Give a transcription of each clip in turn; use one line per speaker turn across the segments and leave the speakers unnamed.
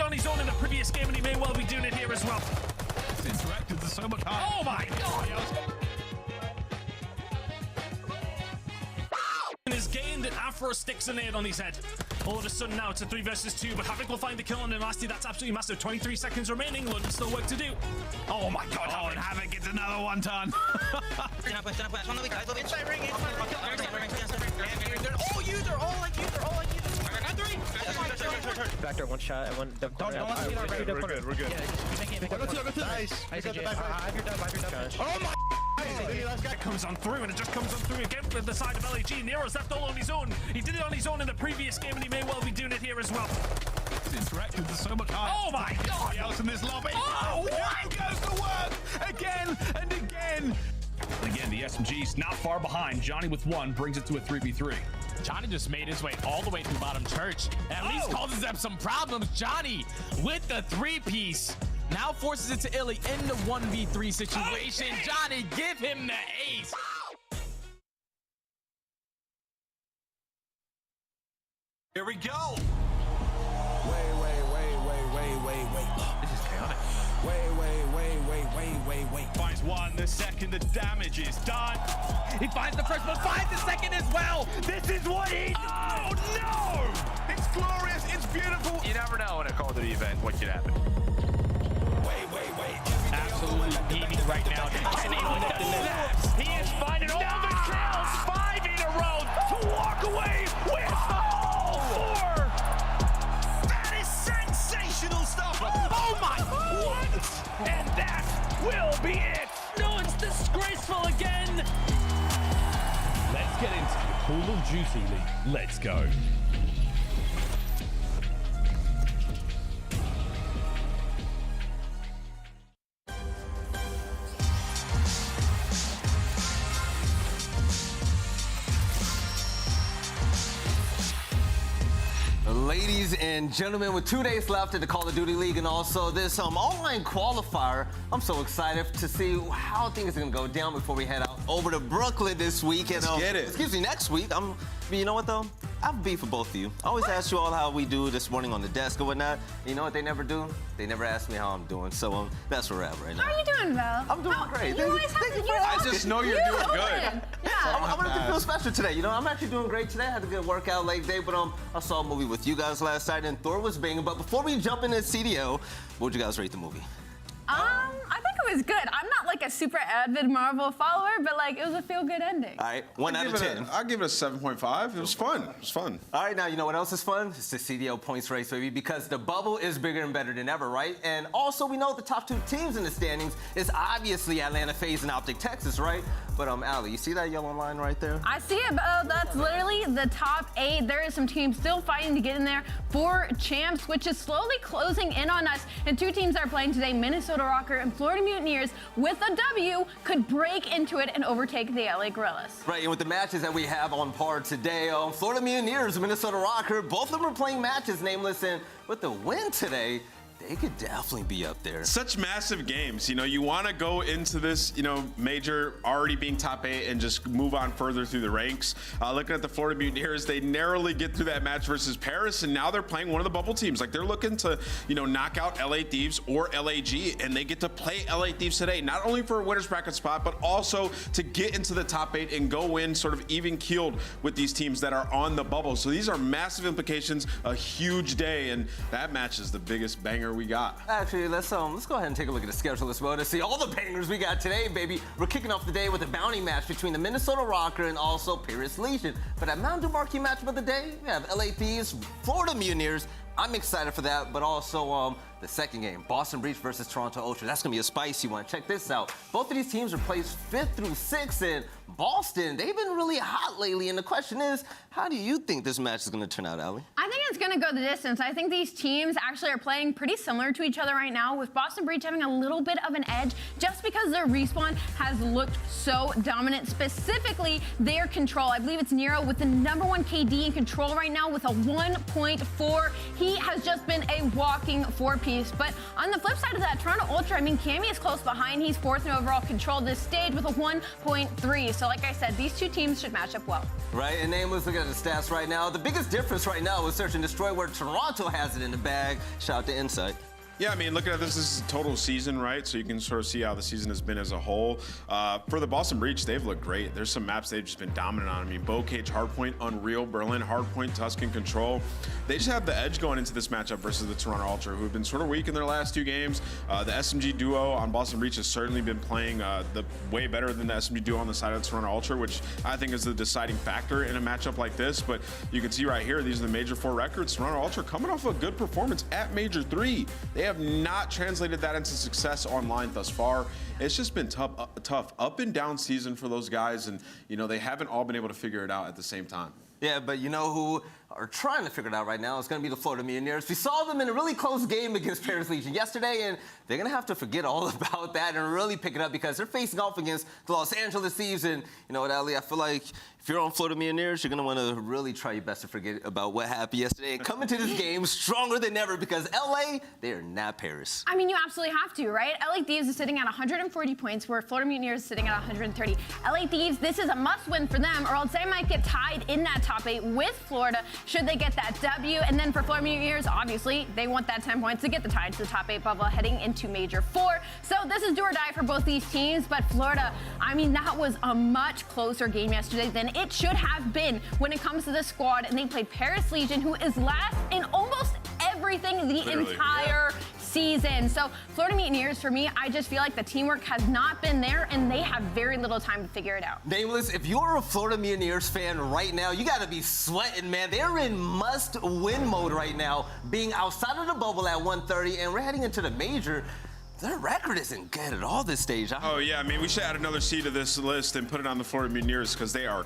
on his own in the previous game, and he may well be doing it here as well.
It's interacted to so much higher.
Oh my god! Is gained, and Afro sticks a nade on his head. All of a sudden now it's a 3 versus 2, but Havok will find the kill on Nasty. That's absolutely massive. 23 seconds remaining. London still work to do. Oh my god!
Oh, and Havok gets another one ton.
Factor one shot and one.
We're good.
Nice.
Oh my! That guy comes on through, and it just comes on through again with the side of LAG. Nero's left all on his own. He did it on his own in the previous game, and he may well be doing it here as well.
It's interacted to so much higher.
Oh my god!
Else in this lobby.
Oh,
what? Goes to work again and again. Again, the SMG's not far behind. Johnny with 1 brings it to a 3v3.
Johnny just made his way all the way through bottom church. At least causes them some problems. Johnny with the 3-piece. Now forces it to Illy in the 1v3 situation. Okay. Johnny, give him the ace.
Here we go.
Wait.
This is chaotic.
Wait.
Finds 1, the second, the damage is done.
He finds the first, but finds the second as well. This is what he...
Oh no! It's glorious, it's beautiful.
You never know in a Call of Duty event what could happen.
Wait.
Absolutely beaming right now. And he does. He is finding all the kills, 5 in a row to walk away with all 4.
That is sensational stuff.
Oh my! What? And that will be it.
No, it's disgraceful again.
Let's get into the Call of Duty League. Let's go.
Ladies and gentlemen, with 2 days left in the Call of Duty League and also this online qualifier, I'm so excited to see how things are going to go down before we head out over to Brooklyn this week. And
Let's get it.
Excuse me, next week. You know what though? I have beef for both of you. I always ask you all how we do this morning on the desk or whatnot. You know what they never do? They never ask me how I'm doing. So that's where we're at right now.
How are you doing, Val?
I'm doing great.
You always have to
I just know you're doing good.
Yeah.
I wanted to feel special today. You know, I'm actually doing great today. I had a good workout late day, but I saw a movie with you guys last night, and Thor was banging. But before we jump into CDL, what would you guys rate the movie?
I think it was good. I'm not like a super avid Marvel follower, but like it was a feel-good ending.
All right, 1 out of 10.
I'll give it a 7.5. It was fun. All
right, now you know what else is fun? It's the CDL points race, baby, because the bubble is bigger and better than ever, right? And also we know the top 2 teams in the standings is obviously Atlanta FaZe and OpTic Texas, right? But Allie, you see that yellow line right there?
I see it, but that's literally the top 8. There is some teams still fighting to get in there for champs, which is slowly closing in on us. And 2 teams are playing today, Minnesota Røkkr and Florida Mutineers. With a W, could break into it and overtake the LA Guerrillas.
Right, and with the matches that we have on par today, Florida Mutineers, Minnesota Røkkr, both of them are playing matches, nameless, and with the win today, they could definitely be up there.
Such massive games. You know, you want to go into this, major already being top 8 and just move on further through the ranks. Looking at the Florida Mutineers, they narrowly get through that match versus Paris, and now they're playing one of the bubble teams. Like, they're looking to, knock out LA Thieves or LAG, and they get to play LA Thieves today, not only for a winner's bracket spot, but also to get into the top 8 and go in sort of even keeled with these teams that are on the bubble. So these are massive implications, a huge day, and that match is the biggest banger we got.
Actually, let's go ahead and take a look at the schedule as well to see all the bangers we got today, baby. We're kicking off the day with a bounty match between the Minnesota Røkkr and also Paris Legion. But that Mountain Dew marquee matchup of the day, we have LA Thieves, Florida Mutineers. I'm excited for that, but also the second game, Boston Breach versus Toronto Ultra. That's gonna be a spicy one. Check this out. Both of these teams are placed 5th through 6th, and Boston, they've been really hot lately, and the question is, how do you think this match is gonna turn out, Allie?
I think it's gonna go the distance. I think these teams actually are playing pretty similar to each other right now, with Boston Breach having a little bit of an edge just because their respawn has looked so dominant, specifically their control. I believe it's Nero with the #1 KD in control right now with a 1.4. He has just been a walking 4P. piece. But on the flip side of that, Toronto Ultra, I mean, Cammy is close behind. He's 4th in overall control this stage with a 1.3. So like I said, these two teams should match up well.
Right, and Nameless, look at the stats right now. The biggest difference right now is Search and Destroy, where Toronto has it in the bag. Shout out to Insight.
Yeah, I mean, looking at this is total season, right? So you can sort of see how the season has been as a whole. For the Boston Breach, they've looked great. There's some maps they've just been dominant on. I mean, Bow Cage, Hardpoint, Unreal, Berlin, Hardpoint, Tuscan, Control. They just have the edge going into this matchup versus the Toronto Ultra, who have been sort of weak in their last 2 games. The SMG duo on Boston Breach has certainly been playing the way better than the SMG duo on the side of the Toronto Ultra, which I think is the deciding factor in a matchup like this. But you can see right here, these are the Major 4 records. Toronto Ultra coming off a good performance at Major 3. They have not translated that into success online thus far. It's just been tough up and down season for those guys, and they haven't all been able to figure it out at the same time.
Yeah, but you know who are trying to figure it out right now? It's going to be the Florida Mutineers. We saw them in a really close game against Paris Legion yesterday, and they're going to have to forget all about that and really pick it up because they're facing off against the Los Angeles Thieves. And you know what, Ali? I feel like if you're on Florida Mutineers, you're going to want to really try your best to forget about what happened yesterday and come into this game stronger than ever because LA, they are not Paris.
I mean, you absolutely have to, right? LA Thieves is sitting at 140 points, where Florida Mutineers is sitting at 130. LA Thieves, this is a must-win for them, or else they might get tied in that top 8 with Florida should they get that W. And then for Florida Mutineers, obviously, they want that 10 points to get the tie to the top 8 bubble heading into Major 4. So this is do or die for both these teams, but Florida, I mean, that was a much closer game yesterday than it should have been when it comes to the squad. And they played Paris Legion, who is last in almost everything the entire season. So Florida Mutineers, for me, I just feel like the teamwork has not been there, and they have very little time to figure it out.
Nameless, if you're a Florida Mutineers fan right now, you got to be sweating, man. They're in must-win mode right now, being outside of the bubble at 130, and we're heading into the major. Their record isn't good at all this stage.
Oh yeah, I mean, we should add another C to this list and put it on the Florida Mutineers because they are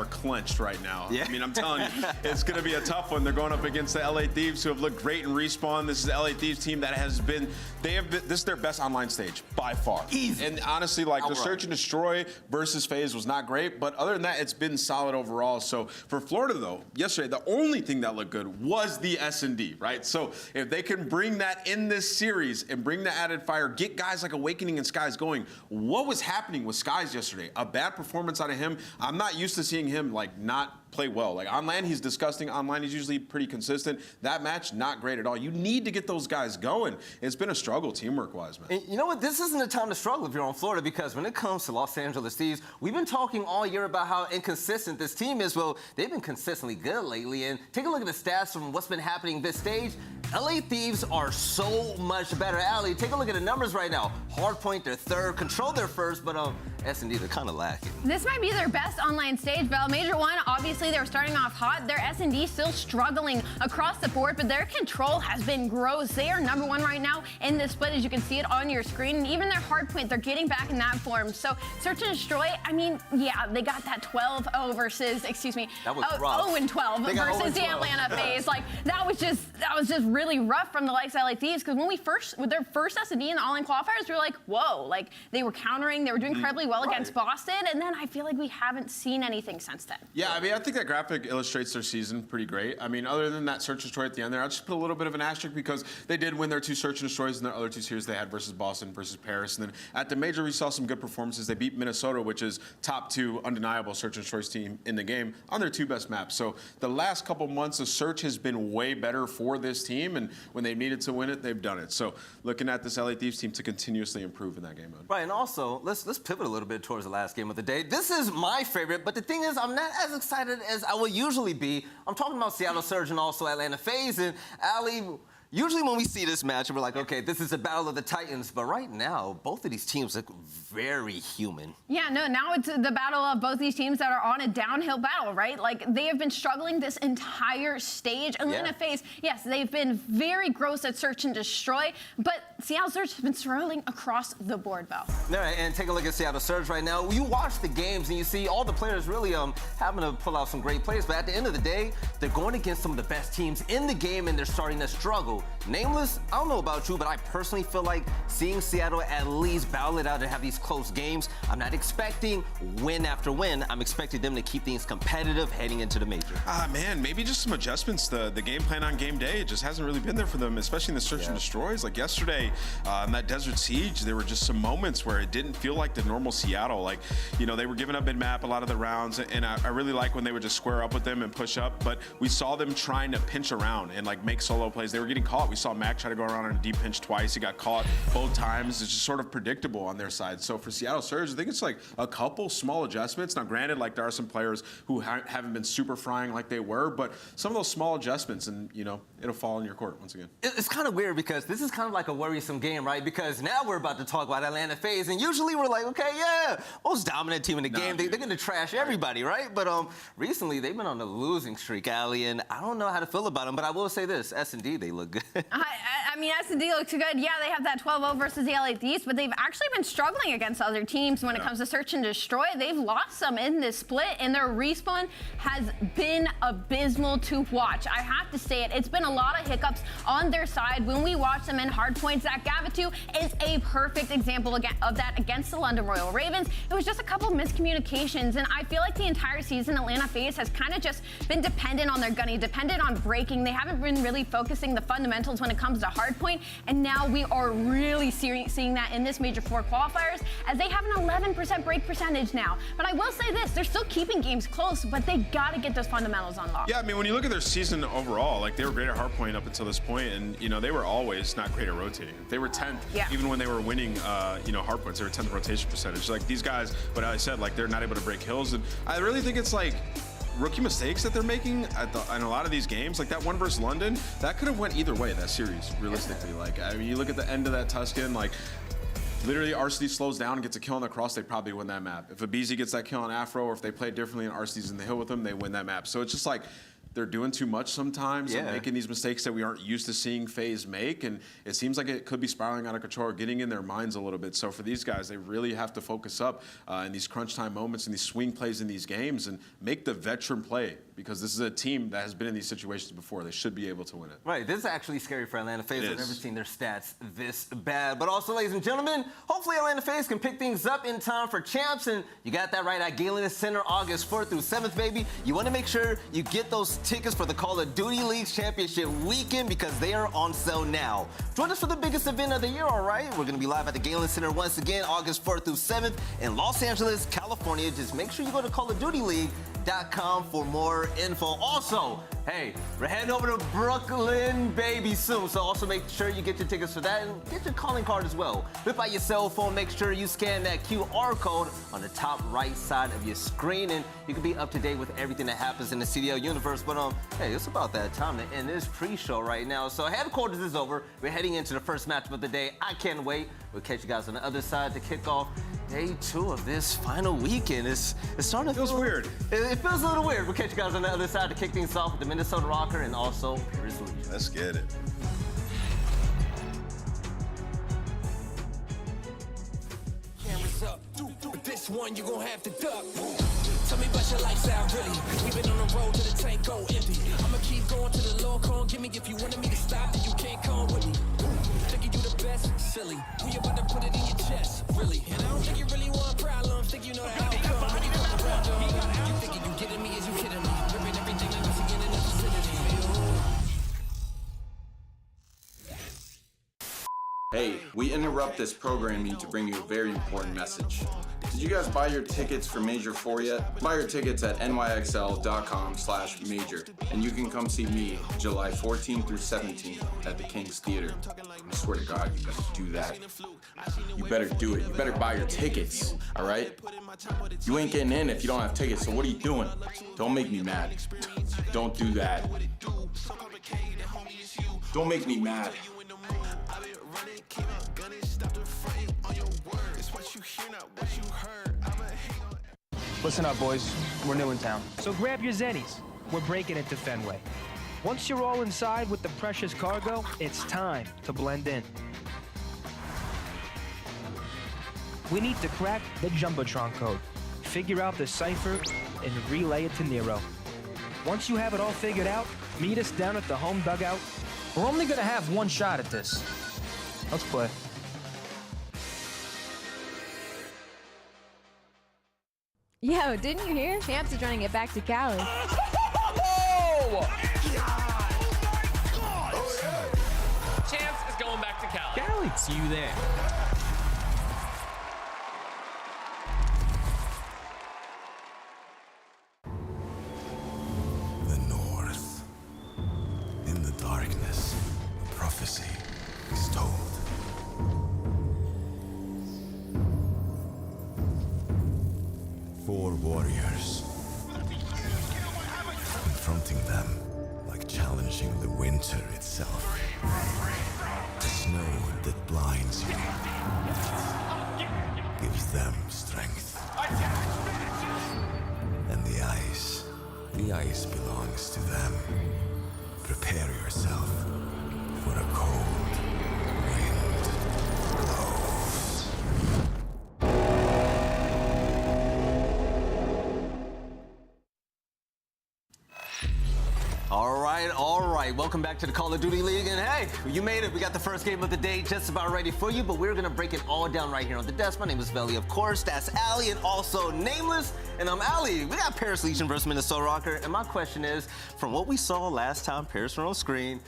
clenched right now.
Yeah.
I mean, I'm telling you, it's going to be a tough one. They're going up against the LA Thieves, who have looked great in Respawn. This is the LA Thieves team that has been, this is their best online stage by far.
Easy.
And honestly, like the Search and Destroy versus FaZe was not great, but other than that, it's been solid overall. So for Florida though, yesterday, the only thing that looked good was the S&D, right? So if they can bring that in this series and bring the added fire, get guys like Awakening and Skies going. What was happening with Skies yesterday? A bad performance out of him. I'm not used to seeing him like not play well. Like on land, he's disgusting. Online, he's usually pretty consistent. That match, not great at all. You need to get those guys going. It's been a struggle teamwork-wise, man.
And you know what? This isn't the time to struggle if you're on Florida because when it comes to Los Angeles Thieves, we've been talking all year about how inconsistent this team is. Well, they've been consistently good lately. And take a look at the stats from what's been happening this stage. LA Thieves are so much better. Ali, take a look at the numbers right now. Hardpoint, they're 3rd. Control, they're 1st. But S&D, they're kind of lacking.
This might be their best online stage, Val. Major 1, obviously, they're starting off hot. Their S&D still struggling across the board, but their control has been gross. They are number 1 right now in this split, as you can see it on your screen. And even their hardpoint, they're getting back in that form. So Search and Destroy, I mean, yeah, they got that 12-0 versus, excuse me,
that was rough.
0-12 versus the Atlanta FaZe. Like, that was just really rough from the likes of LA Thieves, because when with their first S&D in the all-in qualifiers, we were like, whoa, like, they were countering, they were doing incredibly well against Boston, and then I feel like we haven't seen anything since then.
Yeah, I mean, I think that graphic illustrates their season pretty great. I mean, other than that Search and Destroy at the end there, I'll just put a little bit of an asterisk because they did win their 2 Search and Destroys in their other 2 series they had versus Boston versus Paris. And then at the major, we saw some good performances. They beat Minnesota, which is top 2 undeniable Search and Destroys team in the game on their 2 best maps. So the last couple months of Search has been way better for this team, and when they needed to win it, they've done it. So looking at this LA Thieves team to continuously improve in that game mode.
Right, and also, let's pivot a little bit towards the last game of the day. This is my favorite, but the thing is, I'm not as excited as I would usually be. I'm talking about Seattle Surge and also Atlanta FaZe, and Ali, usually when we see this match, we're like, okay, this is a battle of the Titans, but right now, both of these teams look very human.
Yeah, no, now it's the battle of both these teams that are on a downhill battle, right? Like, they have been struggling this entire stage. Atlanta FaZe, yes, they've been very gross at Search and Destroy, but Seattle Surge has been struggling across the board, Val.
All right, and take a look at Seattle Surge right now. You watch the games and you see all the players really having to pull out some great plays, but at the end of the day, they're going against some of the best teams in the game and they're starting to struggle. So, Nameless, I don't know about you, but I personally feel like seeing Seattle at least battle it out and have these close games. I'm not expecting win after win. I'm expecting them to keep things competitive heading into the major.
Man, maybe just some adjustments. The game plan on game day, it just hasn't really been there for them, especially in the search and destroys. Like yesterday, in that Desert Siege, there were just some moments where it didn't feel like the normal Seattle. Like, you know, they were giving up mid-map a lot of the rounds, and I really like when they would just square up with them and push up, but we saw them trying to pinch around and like make solo plays. They were getting caught. We saw Mack try to go around on a deep pinch twice. He got caught both times. It's just sort of predictable on their side. So for Seattle Surge, I think it's like a couple small adjustments. Now, granted, like there are some players who haven't been super frying like they were, but some of those small adjustments, and you know, it'll fall in your court once again.
It's kind of weird because this is kind of like a worrisome game, right? Because now we're about to talk about Atlanta FaZe, and usually we're like, okay, yeah, most dominant team in the game. They're going to trash everybody, right? But recently they've been on a losing streak, Ali, and I don't know how to feel about them, but I will say this, S&D, they look good.
I mean, S&D looks good. Yeah, they have that 12-0 versus the LA Thieves, but they've actually been struggling against other teams when it comes to search and destroy. They've lost some in this split, and their respawn has been abysmal to watch. I have to say it. It's been a lot of hiccups on their side. When we watch them in hardpoint, Zach Gavitu is a perfect example of that against the London Royal Ravens. It was just a couple of miscommunications, and I feel like the entire season Atlanta FaZe has kind of just been dependent on their gunning, dependent on breaking. They haven't been really focusing the fundamentals when it comes to hardpoint, and now we are really seeing that in this Major IV qualifiers, as they have an 11% break percentage now. But I will say this, they're still keeping games close, but they got to get those fundamentals unlocked.
Yeah, I mean, when you look at their season overall, like they were great at hardpoint up until this point, and you know, they were always not great at rotating. They were 10th, even when they were winning, you know, hardpoints, they were 10th rotation percentage. Like these guys, but as I said, like they're not able to break hills, and I really think it's like rookie mistakes that they're making in a lot of these games. Like that one versus London, that could have went either way, that series, realistically. Like, I mean, you look at the end of that Tuscan, like literally Arcitys slows down and gets a kill on the cross, they probably win that map. If aBeZy gets that kill on Afro, or if they play differently and Arcitys in the hill with them, they win that map. So it's just like, they're doing too much sometimes and making these mistakes that we aren't used to seeing FaZe make, and it seems like it could be spiraling out of control or getting in their minds a little bit. So for these guys, they really have to focus up in these crunch time moments and these swing plays in these games and make the veteran play, because this is a team that has been in these situations before. They should be able to win it.
Right, this is actually scary for Atlanta FaZe. I've never seen their stats this bad. But also, ladies and gentlemen, hopefully Atlanta FaZe can pick things up in time for champs, and you got that right at Galen Center, August 4th through 7th, baby. You want to make sure you get those tickets for the Call of Duty League Championship weekend, because they are on sale now. Join us for the biggest event of the year, all right? We're going to be live at the Galen Center once again, August 4th through 7th in Los Angeles, California. Just make sure you go to CallOfDutyLeague.com for more info. Also, hey, we're heading over to Brooklyn, baby, soon. So also make sure you get your tickets for that and get your calling card as well. Whip out your cell phone, make sure you scan that QR code on the top right side of your screen, and you can be up to date with everything that happens in the CDL universe. But hey, it's about that time to end this pre-show right now. So headquarters is over. We're heading into the first matchup of the day. I can't wait. We'll catch you guys on the other side to kick off day 2 of this final weekend. It's starting to feel
weird.
It feels a little weird. We'll catch you guys on the other side to kick things off with the Minnesota Røkkr and also Priestahh.
Let's get it.
Cameras up. But this one you gon' have to duck. Tell me about your lifestyle, really. We've been on the road to the tank go empty. I'ma keep going to the Lord, come give me. If you wanted me to stop, then you can't come with me. Thinking you the best, silly. We about to put it in your chest, really. And I don't think you really want problems. Think you know the outcome when you come around, dog. You thinking you getting me? Is you kidding me? Ripping everything like this again in the vicinity.
Hey, we interrupt this programming to bring you a very important message. Did you guys buy your tickets for Major 4 yet? Buy your tickets at nyxl.com/major, and you can come see me July 14th through 17th at the King's Theater. I swear to God, you better do that. You better do it. You better buy your tickets, all right? You ain't getting in if you don't have tickets, so what are you doing? Don't make me mad. Don't do that. Don't make me mad.
Listen up, boys. We're new in town. So grab your zennies. We're breaking into Fenway. Once you're all inside with the precious cargo, it's time to blend in. We need to crack the Jumbotron code, figure out the cipher, and relay it to Nero. Once you have it all figured out, meet us down at the home dugout We're only gonna have one shot at this. Let's play.
Yo, didn't you hear? Champs is running it back to Cali.
Champs is going back to Cali.
See you there.
The North. In the darkness, a prophecy is told. 4 warriors. Confronting them like challenging the winter itself. The snow that blinds you gives them strength. And the ice belongs to them. Prepare yourself for a cold wind blows.
All right. Welcome back to the Call of Duty League. And hey, you made it. We got the first game of the day just about ready for you, but we're going to break it all down right here on the desk. My name is Velly, of course. That's Ali, and also Nameless. And I'm Ali. We got Paris Legion versus Minnesota Røkkr. And my question is, from what we saw last time Paris were on screen,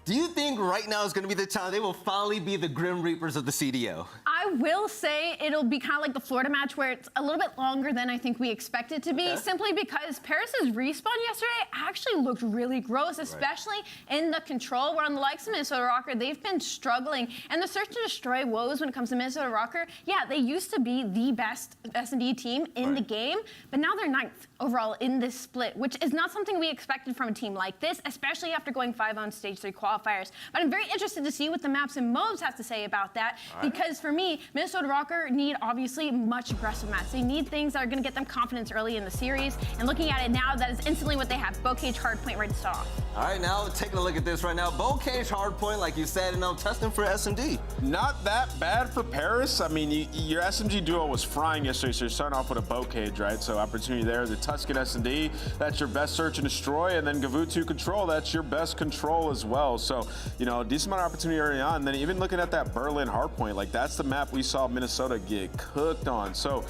do you think right now is going to be the time they will finally be the Grim Reapers of the CDL?
I will say it'll be kind of like the Florida match where it's a little bit longer than I think we expect it to be, simply because Paris's respawn yesterday actually looked really gross, especially in the control, where on the likes of Minnesota Røkkr, they've been struggling. And the search and destroy woes when it comes to Minnesota Røkkr, yeah, they used to be the best S&D team in the game, but now they're 9th overall in this split, which is not something we expected from a team like this, especially after going 5 on Stage 3 qualifiers. But I'm very interested to see what the maps and mobs have to say about that, because for me, Minnesota Røkkr need obviously much aggressive maps. They need things that are going to get them confidence early in the series, and looking at it now, that is instantly what they have. Bow Cage Hardpoint ready to start off.
All right, now taking a look at this right now. Bow Cage Hardpoint, like you said, and I'm testing for SMD.
Not that bad for Paris. I mean, your SMG duo was frying yesterday, so you're starting off with a Bow Cage, right? So opportunity there. The Tuscan S&D, that's your best search and destroy, and then Gavutu control, that's your best control as well. So, you know, decent amount of opportunity early on. And then even looking at that Berlin Hardpoint, like that's the map we saw Minnesota get cooked on. So,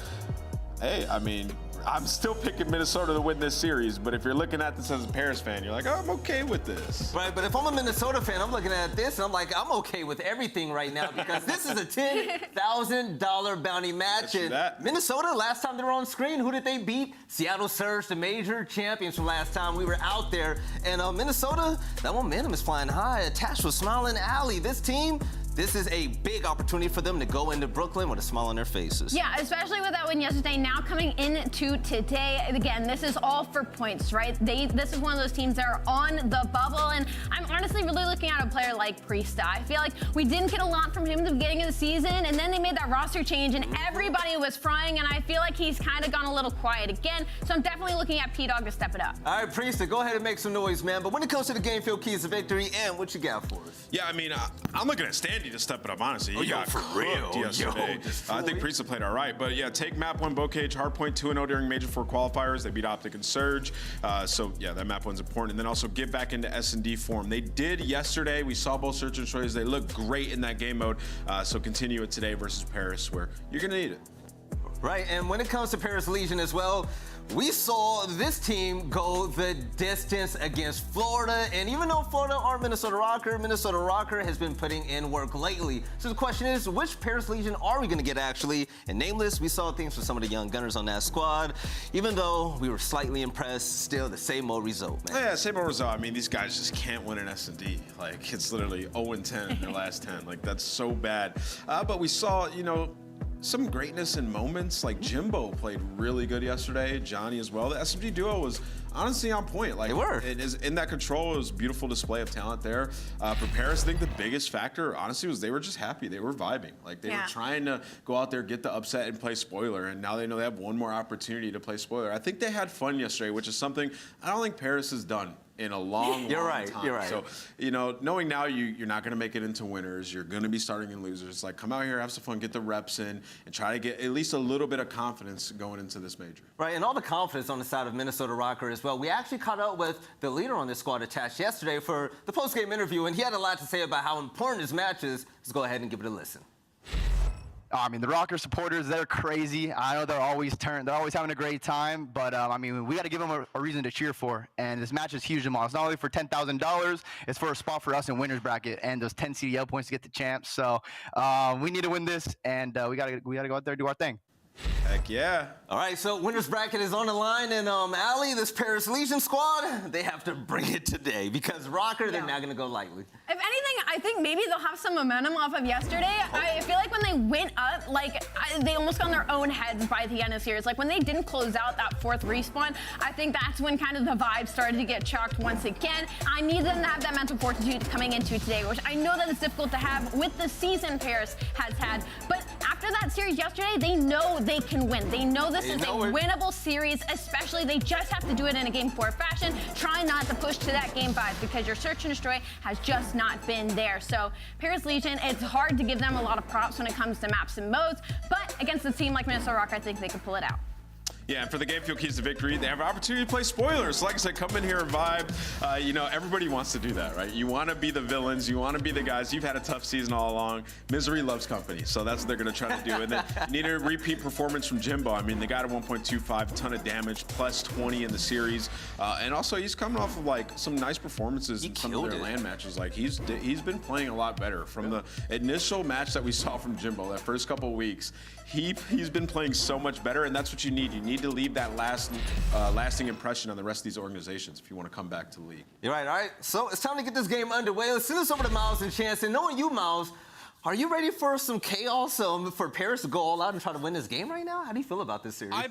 hey, I mean, I'm still picking Minnesota to win this series, but if you're looking at this as a Paris fan, you're like, oh, I'm okay with this.
Right, but if I'm a Minnesota fan, I'm looking at this and I'm like, I'm okay with everything right now, because this is a $10,000 bounty match. And Minnesota, last time they were on screen, who did they beat? Seattle Surge, the major champions from last time we were out there. And Minnesota, that momentum is flying high. Attached with Smiling Alley. This team, this is a big opportunity for them to go into Brooklyn with a smile on their faces.
Yeah, especially with that win yesterday. Now coming into today, again, this is all for points, right? This is one of those teams that are on the bubble, and I'm honestly really looking at a player like Priestahh. I feel like we didn't get a lot from him at the beginning of the season, and then they made that roster change, and everybody was frying, and I feel like he's kind of gone a little quiet again, so I'm definitely looking at P-Dog to step it up.
All right, Priestahh, go ahead and make some noise, man. But when it comes to the game field keys to victory, and what you got for us?
Yeah, I mean, I'm looking at Standy to step it up, honestly. He got
for real
yesterday. I think Priestahh played all right, but yeah, take map 1 Bow Cage Hardpoint 2-0 during Major IV Qualifiers. They beat OpTic and Surge, so yeah, that map 1's important. And then also get back into S&D form. They did yesterday. We saw both search and destroys. They looked great in that game mode, so continue it today versus Paris, where you're gonna need it.
Right, and when it comes to Paris Legion as well, we saw this team go the distance against Florida, and even though Florida aren't Minnesota Røkkr has been putting in work lately. So the question is, which Paris Legion are we gonna get actually? And Nameless, we saw things from some of the young gunners on that squad. Even though we were slightly impressed, still the same old result, man.
Yeah, same old result. I mean, these guys just can't win an S&D. Like, it's literally 0-10 in their last 10. Like, that's so bad. But we saw, you know, some greatness in moments. Like Jimbo played really good yesterday. Johnny as well. The SMG duo was honestly on point. Like,
they were.
It is in that control. It was a beautiful display of talent there. For Paris, I think the biggest factor, honestly, was they were just happy. They were vibing. Like, they were trying to go out there, get the upset, and play spoiler. And now they know they have one more opportunity to play spoiler. I think they had fun yesterday, which is something I don't think Paris has done in a long,
You're
long
right,
time.
you're right.
So, knowing now you're not going to make it into winners, you're going to be starting in losers. Like, come out here, have some fun, get the reps in, and try to get at least a little bit of confidence going into this major.
Right, and all the confidence on the side of Minnesota Røkkr as well. We actually caught up with the leader on this squad attached yesterday for the post-game interview, and he had a lot to say about how important his match is. Let's go ahead and give it a listen.
I mean, the Røkkr supporters, they're crazy. I know they're always having a great time, but I mean, we got to give them a reason to cheer for. And this match is huge to them all. It's not only for $10,000, it's for a spot for us in winners bracket and those 10 CDL points to get the champs. So we need to win this, and we gotta go out there and do our thing.
Heck yeah.
All right, so winners bracket is on the line, and Ali, this Paris Legion squad, they have to bring it today because Røkkr, they're not going to go lightly.
If anything, I think maybe they'll have some momentum off of yesterday. I feel like when they went up, they almost got on their own heads by the end of the series. Like when they didn't close out that fourth respawn, I think that's when kind of the vibe started to get chalked once again. I need them to have that mental fortitude coming into today, which I know that it's difficult to have with the season Paris has had. But after that series yesterday, they know they can win. They know this is a winnable series, especially they just have to do it in a game 4 fashion. Try not to push to that game 5 because your search and destroy has just not been there. So Paris Legion, it's hard to give them a lot of props when it comes to maps and modes, but against a team like Minnesota Røkkr, I think they can pull it out.
Yeah, and for the game fuel keys to victory, they have an opportunity to play spoilers. So like I said, come in here and vibe. Everybody wants to do that, right? You want to be the villains. You want to be the guys. You've had a tough season all along. Misery loves company, so that's what they're going to try to do. And then need a repeat performance from Jimbo. I mean, they got a 1.25, ton of damage, plus 20 in the series. And also, he's coming off of like some nice performances in some of their LAN matches. Like he's been playing a lot better from the initial match that we saw from Jimbo that first couple of weeks. He's been playing so much better, and that's what you need. You need to leave that lasting impression on the rest of these organizations if you want to come back to the league.
You're right, all right. So it's time to get this game underway. Let's send this over to Miles and Chance. And knowing you, Miles, are you ready for some chaos for Paris to go all out and try to win this game right now? How do you feel about this series?
I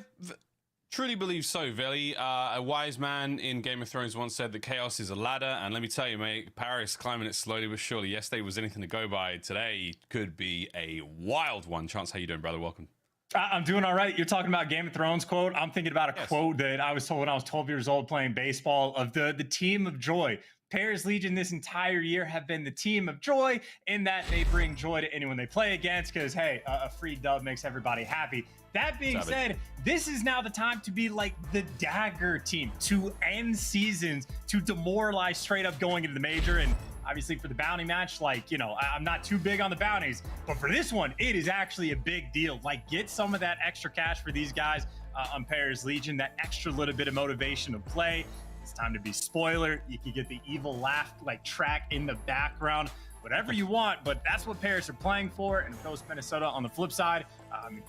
truly believe so, Veli. A wise man in Game of Thrones once said that chaos is a ladder, and let me tell you, mate, Paris climbing it slowly but surely. Yesterday was anything to go by. Today could be a wild one. Chance, how you doing, brother? Welcome.
I'm doing all right. You're talking about Game of Thrones quote. I'm thinking about a quote that I was told when I was 12 years old playing baseball of the team of joy. Paris Legion this entire year have been the team of joy in that they bring joy to anyone they play against because, hey, a free dub makes everybody happy. That being said, this is now the time to be like the dagger team, to end seasons, to demoralize straight up going into the major. And obviously for the bounty match, I'm not too big on the bounties, but for this one, it is actually a big deal. Like, get some of that extra cash for these guys on Paris Legion, that extra little bit of motivation to play. It's time to be spoiler. You can get the evil laugh track in the background, whatever you want, but that's what Paris are playing for. And of course, Minnesota on the flip side,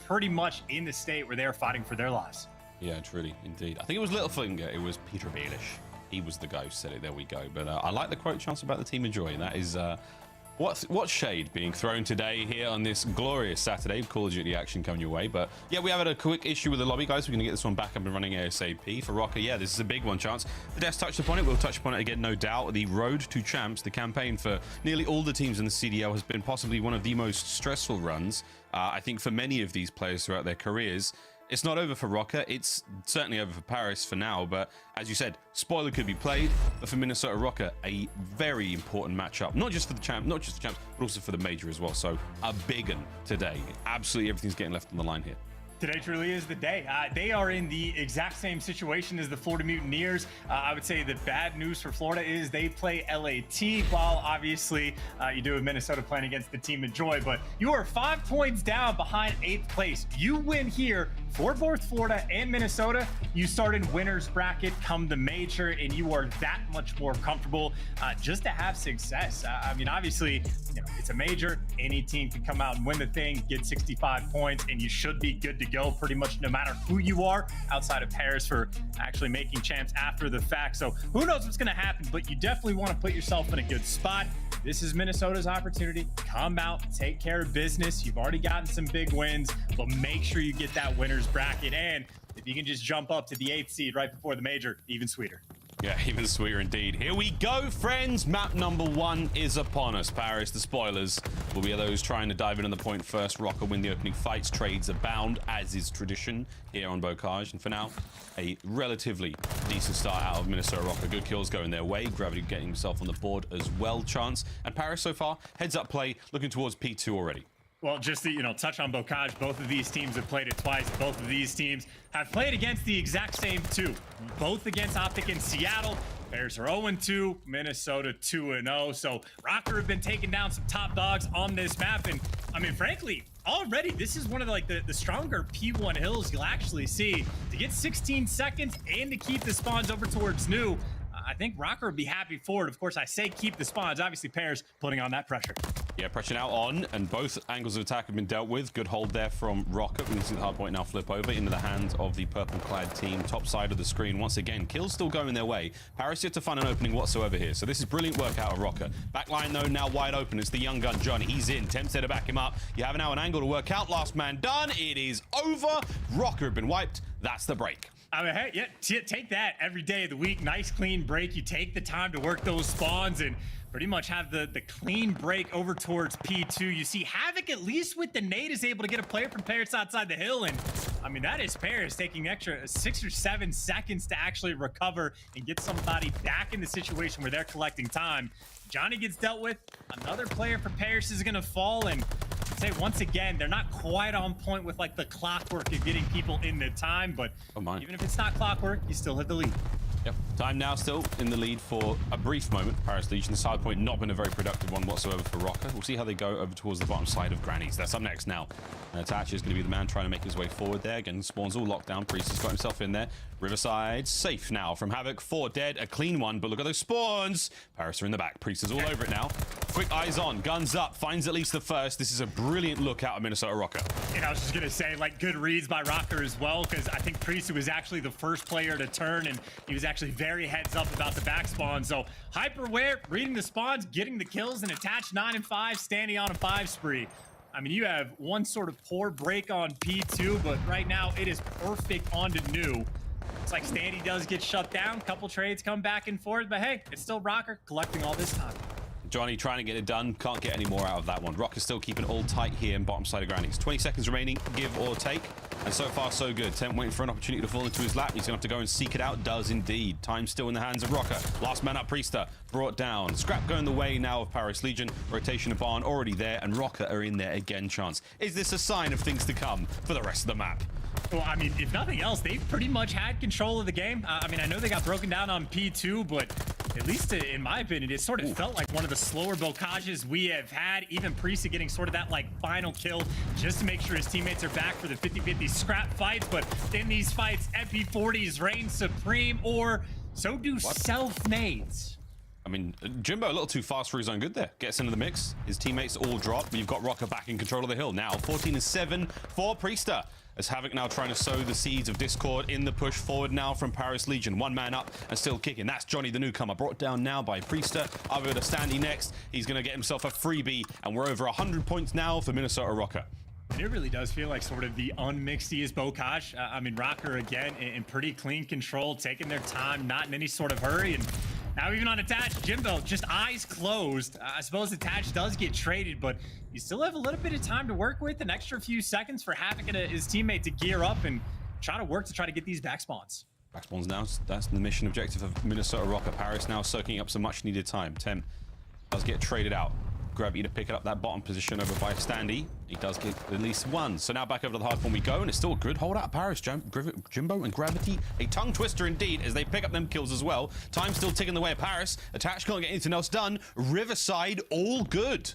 pretty much in the state where they're fighting for their lives.
Yeah, truly, indeed. I think it was Littlefinger. It was Peter Baelish. He was the guy who said it. There we go. But I like the quote, Chance, about the team of joy. That is what shade being thrown today here on this glorious Saturday. Call of Duty action coming your way. But yeah, we have had a quick issue with the lobby, guys. We're going to get this one back up and running ASAP. For Røkkr, yeah, this is a big one, Chance. The Death touched upon it. We'll touch upon it again, no doubt. The road to champs, the campaign for nearly all the teams in the CDL has been possibly one of the most stressful runs, I think, for many of these players throughout their careers. It's not over for Røkkr. It's certainly over for Paris for now. But as you said, spoiler could be played. But for Minnesota Røkkr, a very important matchup. Not just for the champs, but also for the major as well. So a big one today. Absolutely everything's getting left on the line here.
Today truly is the day. They are in the exact same situation as the Florida Mutineers. I would say the bad news for Florida is they play LAT, while obviously you do have Minnesota playing against the team of joy, but you are 5 points down behind 8th place. You win here for both Florida and Minnesota. You start in winner's bracket come the major, and you are that much more comfortable just to have success. I mean, obviously, it's a major. Any team can come out and win the thing, get 65 points, and you should be good to go pretty much no matter who you are, outside of Paris for actually making champs after the fact. So who knows what's going to happen, but you definitely want to put yourself in a good spot. This is Minnesota's opportunity. Come out, take care of business. You've already gotten some big wins, but make sure you get that winner's bracket. And if you can just jump up to the 8th seed right before the major, even sweeter.
Yeah, even sweeter indeed. Here we go, friends. Map number 1 is upon us. Paris, the spoilers, will be those trying to dive in on the point first. Røkkr win the opening fights. Trades abound, as is tradition here on Bocage. And for now, a relatively decent start out of Minnesota Røkkr. Good kills going their way. Gravity getting himself on the board as well, Chance. And Paris so far, heads up play, looking towards P2 already.
Well, just to, touch on Bocage, both of these teams have played it twice. Both of these teams have played against the exact same two. Both against OpTic in Seattle. Bears are 0-2, Minnesota 2-0. So Røkkr have been taking down some top dogs on this map. And I mean, frankly, already this is one of the stronger P1 hills you'll actually see. To get 16 seconds and to keep the spawns over towards new, I think Røkkr would be happy for it. Of course, I say keep the spawns. Obviously, Pairs putting on that pressure.
Yeah, pressure now on, and both angles of attack have been dealt with. Good hold there from Røkkr. We can see the hard point now flip over into the hands of the purple-clad team. Top side of the screen once again. Kills still going their way. Paris yet to find an opening whatsoever here. So this is brilliant work out of Røkkr. Backline, though, now wide open. It's the young gun, Johnny. He's in. Temps there to back him up. You have now an angle to work out. Last man done. It is over. Røkkr have been wiped. That's the break.
I mean, hey, yeah, take that every day of the week. Nice, clean break. You take the time to work those spawns and pretty much have the clean break over towards P2. You see Havok, at least with the nade, is able to get a player from Paris outside the hill. And I mean, that is Paris taking extra 6 or 7 seconds to actually recover and get somebody back in the situation where they're collecting time. Johnny gets dealt with. Another player for Paris is going to fall. And I'd say once again, they're not quite on point with like the clockwork of getting people in the time. But even if it's not clockwork, you still have the lead.
Yep, time now still in the lead for a brief moment. Paris Legion, the side point not been a very productive one whatsoever for Røkkr. We'll see how they go over towards the bottom side of Granny's. That's up next now. Dashy is going to be the man trying to make his way forward there. Again, spawns all locked down. Priest has got himself in there. Riverside safe now from Havok. 4 dead, a clean one, but look at those spawns. Paris are in the back. Priest is all over it now. Quick eyes on, guns up, finds at least the first. This is a brilliant look out of Minnesota Røkkr.
And I was just going to say, like, good reads by Røkkr as well, because I think Priest was actually the first player to turn, and he was actually very heads up about the back spawn. So hyperware, reading the spawns, getting the kills, and attached 9 and 5, standing on a 5 spree. I mean, you have one sort of poor break on P2, but right now it is perfect on to new. It's like Standy does get shut down. Couple trades come back and forth, but hey, it's still Røkkr collecting all this time.
Johnny trying to get it done. Can't get any more out of that one. Røkkr still keeping it all tight here in bottom side of Granny's. 20 seconds remaining, give or take. And so far, so good. Temp waiting for an opportunity to fall into his lap. He's going to have to go and seek it out. Does indeed. Time still in the hands of Røkkr. Last man up, Priestahh brought down. Scrap going the way now of Paris Legion. Rotation of Barn already there. And Røkkr are in there again, Chance. Is this a sign of things to come for the rest of the map?
Well, I mean, if nothing else, they've pretty much had control of the game. I mean, I know they got broken down on P2, but at least in my opinion, it sort of felt like one of the slower Bocages we have had. Even Priestahh getting sort of that like final kill just to make sure his teammates are back for the 50-50 scrap fights. But in these fights, MP40s reign supreme, or so do self-nades.
I mean, Jimbo a little too fast for his own good there. Gets into the mix. His teammates all drop. You've got Røkkr back in control of the hill. Now 14-7 for Priestahh. As Havok now trying to sow the seeds of discord in the push forward now from Paris Legion. One man up and still kicking. That's Johnny the newcomer, brought down now by Priestahh. Over to Standy next. He's going to get himself a freebie, and we're over 100 points now for Minnesota Røkkr.
It really does feel like sort of the unmixiest Bocage. I mean, Røkkr again in pretty clean control, taking their time, not in any sort of hurry. And now even on attached, Jimbo just eyes closed. I suppose attached does get traded, but you still have a little bit of time to work with, an extra few seconds for Havok and his teammate to gear up and try to get these back spawns.
Back spawns now, that's the mission objective of Minnesota Røkkr. Paris now soaking up some much needed time. Tem does get traded out. Gravity to pick up that bottom position over by Standy. He does get at least one. So now back over to the hard point we go, and it's still a good hold out. Paris, Jimbo and Gravity. A tongue twister indeed as they pick up them kills as well. Time still ticking the way of Paris. Attached can't get anything else done. Riverside, all good.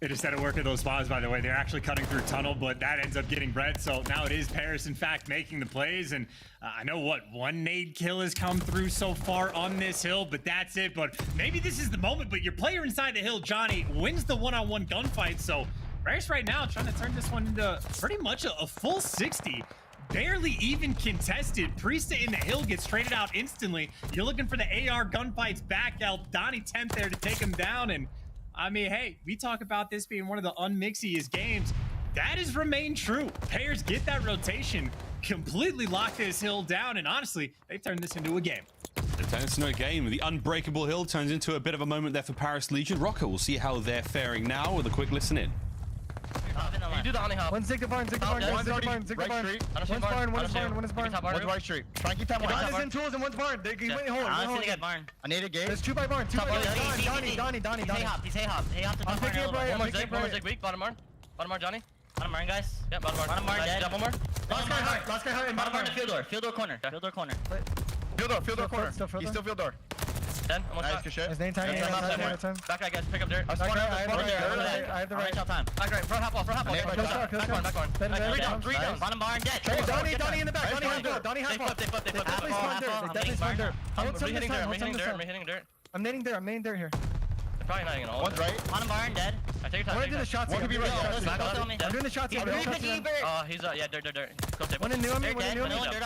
It is set to work at those spawns, by the way. They're actually cutting through tunnel, but that ends up getting bread. So now it is Paris, in fact, making the plays. And I know one nade kill has come through so far on this hill, but that's it. But maybe this is the moment. But your player inside the hill, Johnny, wins the one-on-one gunfight. So Paris right now trying to turn this one into pretty much a full 60. Barely even contested. Priestahh in the hill gets traded out instantly. You're looking for the AR gunfights back out. Donnie Temp there to take him down. And I mean, hey, we talk about this being one of the unmixiest games. That has remained true. Players get that rotation, completely lock this hill down, and honestly, they've turned this into a game.
The 10-0 game. The unbreakable hill turns into a bit of a moment there for Paris Legion. Røkkr, we'll see how they're faring now with a quick listen in.
You do the honey hop.
One zig the barn, zig the barn, zig the barn, zig the barn. One's barn, one is barn, one is barn.
One's right street. Try and keep that one.
One is in tools and one's barn. They went home.
I'm gonna get barn. I need a gate.
There's two by barn, two by barn. Donnie.
He's hay hop. He's hay hop. Hay hop to
I'm picking up right.
One more zig weak. Bottom barn. Bottom barn, Johnny. Bottom barn, guys. Yep, bottom barn dead. Double more.
Last guy high.
Bottom barn to field door. Field door corner. Field door corner.
Field door corner. He's still field door.
Then,
nice, good shit. His name time.
Back right, guys. Pick up dirt.
I have the right.
Time. Back right. Front hop off. Back one. Three down. Bottom barn dead.
Donnie in the back. Donnie half off.
They flip.
They definitely spawn dirt.
I'm hitting dirt.
I'm nading dirt here.
They're probably not even all.
One's right.
Bottom barn dead. I take your time.
I'm doing the shots.
One could be right.
I'm doing the shots.
Oh, he's yeah, dirt.
One in new on me.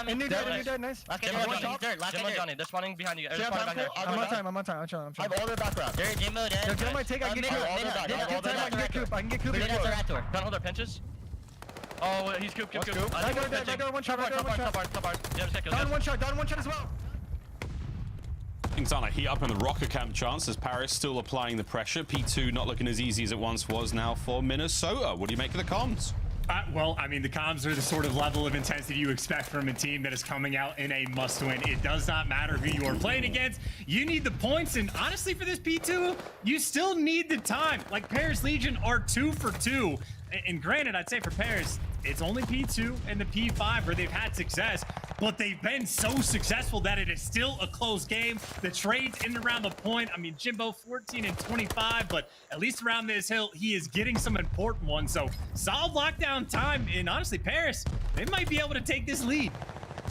In new dirt. Nice.
Last guy, Johnny. They're spawning behind you.
I'm on time. I'm chilling.
I have all their background. Dirt, Jimbo dead.
Get my take. I can get Coop. I can get Coop.
Don't hold their pinches. Oh, he's Coop.
Right door, one shot. Down one shot as well.
Things on a heat up in the Røkkr camp chance as Paris still applying the pressure. P2 not looking as easy as it once was now for Minnesota. What do you make of the comms?
Well, I mean, the comms are the sort of level of intensity you expect from a team that is coming out in a must-win. It does not matter who you are playing against. You need the points, and honestly, for this P2, you still need the time. Like, Paris Legion are 2 for 2. And granted, I'd say for Paris, it's only P2 and the P5 where they've had success, but they've been so successful that it is still a close game. The trades in and around the point. I mean, Jimbo 14 and 25, but at least around this hill, he is getting some important ones. So solid lockdown time, and honestly, Paris, they might be able to take this lead.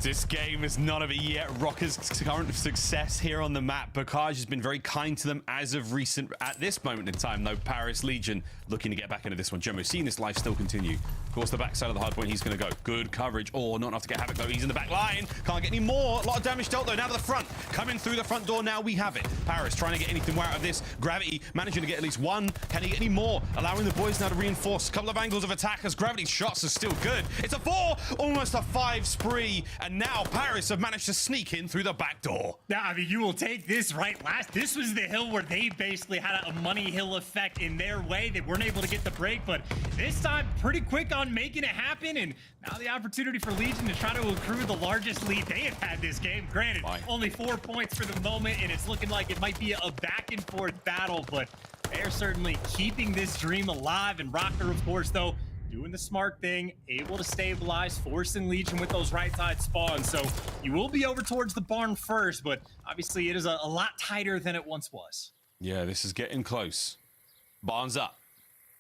This game is none of it yet. Røkkr's current success here on the map. Bocage has been very kind to them as of recent. At this moment in time, though, Paris Legion looking to get back into this one. Jimbo seeing this life still continue. Of course, the backside of the hard point, he's going to go. Good coverage. Oh, not enough to get Havok, though. He's in the back line. Can't get any more. A lot of damage dealt, though. Now to the front. Coming through the front door. Now we have it. Paris trying to get anything more out of this. Gravity managing to get at least one. Can he get any more? Allowing the boys now to reinforce. A couple of angles of attack as Gravity's shots are still good. It's a 4. Almost a 5 spree. And now Paris have managed to sneak in through the back door.
Now, I mean, you will take this right last. This was the hill where they basically had a money hill effect in their way. They weren't able to get the break, but this time pretty quick on making it happen. And now the opportunity for Legion to try to accrue the largest lead they have had this game. Granted, only 4 points for the moment, and it's looking like it might be a back and forth battle, but they're certainly keeping this dream alive. And Røkkr, of course, though, doing the smart thing, able to stabilize, forcing Legion with those right side spawns. So you will be over towards the barn first, but obviously it is a lot tighter than it once was.
Yeah, this is getting close. Barn's up.